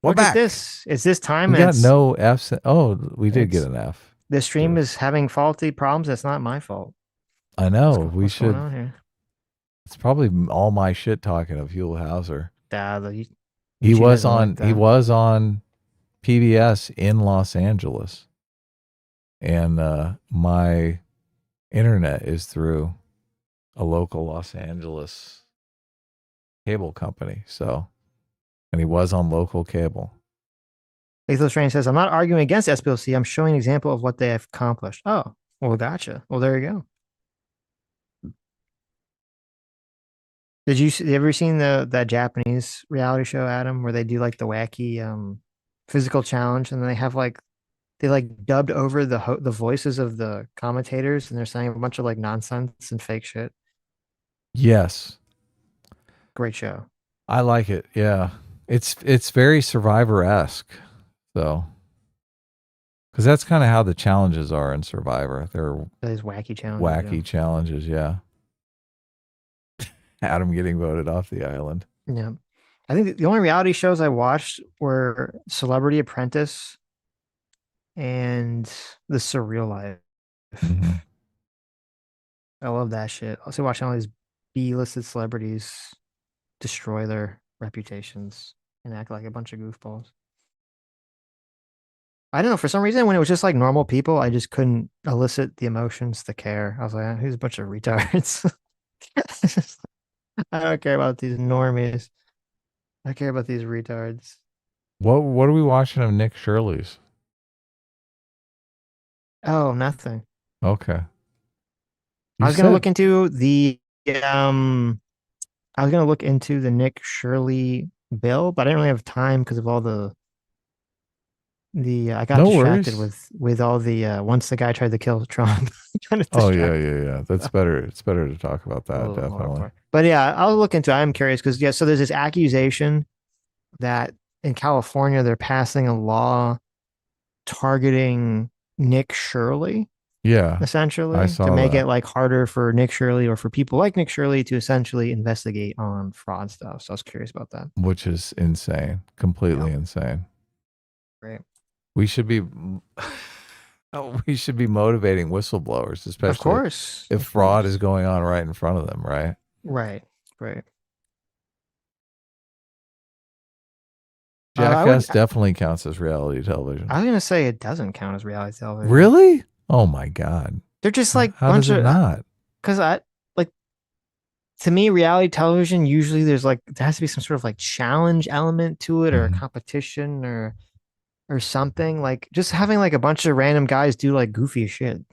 We're Look back. at this. Is this time? We got no F's. Oh, we did get an F. The stream is having faulty problems. That's not my fault. I know. What's going on here? It's probably all my shit talking of Huell Hauser. He was on PBS in Los Angeles, and my internet is through a local Los Angeles cable company. So, and he was on local cable. Lethal Strain says, I'm not arguing against SPLC. I'm showing an example of what they have accomplished. Oh, well, gotcha. Well, there you go. Did you ever seen that Japanese reality show, Adam, where they do like the wacky physical challenge, and then they dubbed over the voices of the commentators, and they're saying a bunch of like nonsense and fake shit. Yes. Great show. I like it. Yeah. It's very Survivor-esque, though. Because that's kind of how the challenges are in Survivor. They're those wacky challenges. Challenges, yeah. Adam getting voted off the island. Yeah. I think the only reality shows I watched were Celebrity Apprentice and The Surreal Life. I love that shit. Also watching all these B-listed celebrities destroy their reputations and act like a bunch of goofballs. I don't know. For some reason, when it was just like normal people, I just couldn't elicit the emotions, the care. I was like, who's a bunch of retards? I don't care about these normies. I care about these retards. What are we watching of Nick Shirley's? Oh, nothing. Okay. I was gonna look into the Nick Shirley bill, but I didn't really have time because of all the I got distracted with all the once the guy tried to kill Trump. Oh yeah. That's better. It's better to talk about that, definitely. But yeah, I'll look into it. I'm curious because so there's this accusation that in California they're passing a law targeting Nick Shirley. Yeah. Essentially I saw to make that. it like harder for Nick Shirley or for people like Nick Shirley to essentially investigate on fraud stuff. So I was curious about that. Which is insane. Completely insane. Right. We should be motivating whistleblowers, especially of course if fraud is going on right in front of them, right? Right. Jackass definitely counts as reality television. I was gonna say it doesn't count as reality television. Really? Oh my god. They're just like How does it not? Because to me, reality television usually there has to be some sort of like challenge element to it, or a competition, or something. Like just having like a bunch of random guys do like goofy shit.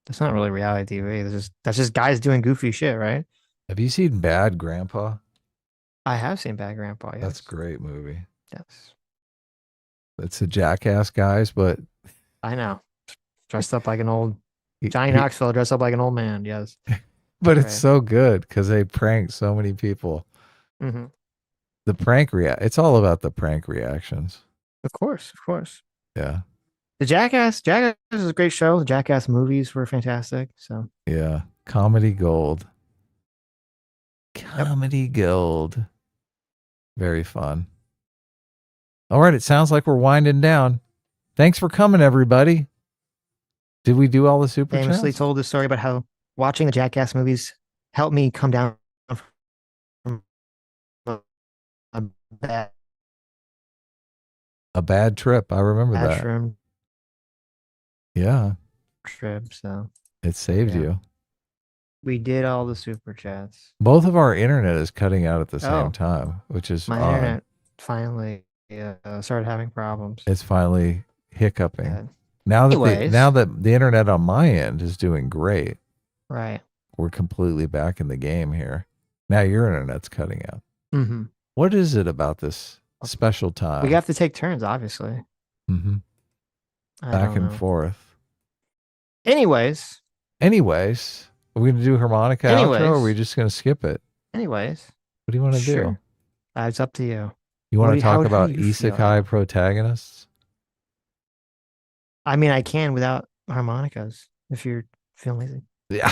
That's not really reality TV. That's just guys doing goofy shit, right? Have you seen Bad Grandpa? I have seen Bad Grandpa. Yes. That's a great movie. Yes. It's a Jackass guys, but I know. Dressed up like an old Johnny Knoxville, dressed up like an old man. Yes. But it's so good because they prank so many people. Mm-hmm. The prank it's all about the prank reactions. Of course. Yeah. The Jackass is a great show. The Jackass movies were fantastic. So yeah, comedy gold. Comedy gold. Very fun. All right, it sounds like we're winding down. Thanks for coming, everybody. Did we do all the super chats? Famously told the story about how watching the Jackass movies helped me come down from a bad trip. I remember that. Yeah. Trip. So it saved you. We did all the super chats. Both of our internet is cutting out at the same time, which is my internet finally started having problems. It's finally hiccuping. Yeah. Now that the internet on my end is doing great. Right. We're completely back in the game here. Now your internet's cutting out. Mm-hmm. What is it about this special time? We have to take turns, obviously. Mm-hmm. Back and forth. Anyways, are we going to do harmonica outro, or are we just going to skip it? Anyways. What do you want to do? It's up to you. You want to talk about isekai protagonists? I mean, I can without harmonicas if you're feeling lazy. Yeah.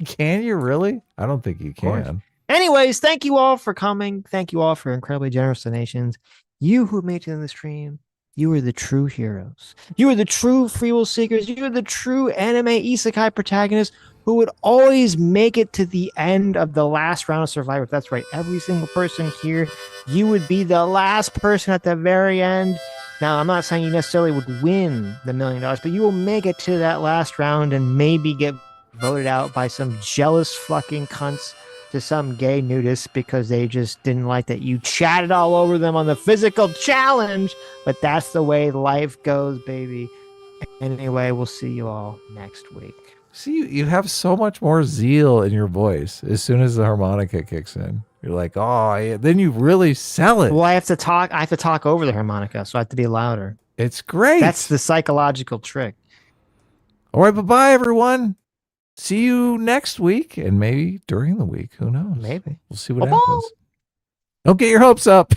Can you really? I don't think you can. Anyways, thank you all for coming. Thank you all for incredibly generous donations. You who made it in the stream, you are the true heroes. You are the true free will seekers. You are the true anime isekai protagonists who would always make it to the end of the last round of Survivor. That's right. Every single person here, you would be the last person at the very end. Now, I'm not saying you necessarily would win the $1 million, but you will make it to that last round and maybe get voted out by some jealous fucking cunts to some gay nudist because they just didn't like that you chatted all over them on the physical challenge. But that's the way life goes, baby. Anyway, we'll see you all next week. See, you have so much more zeal in your voice as soon as the harmonica kicks in. You're like, oh, yeah. Then you really sell it. Well, I have to talk over the harmonica, so I have to be louder. It's great. That's the psychological trick. All right, bye-bye, everyone. See you next week, and maybe during the week. Who knows? Maybe. We'll see what happens. Don't get your hopes up.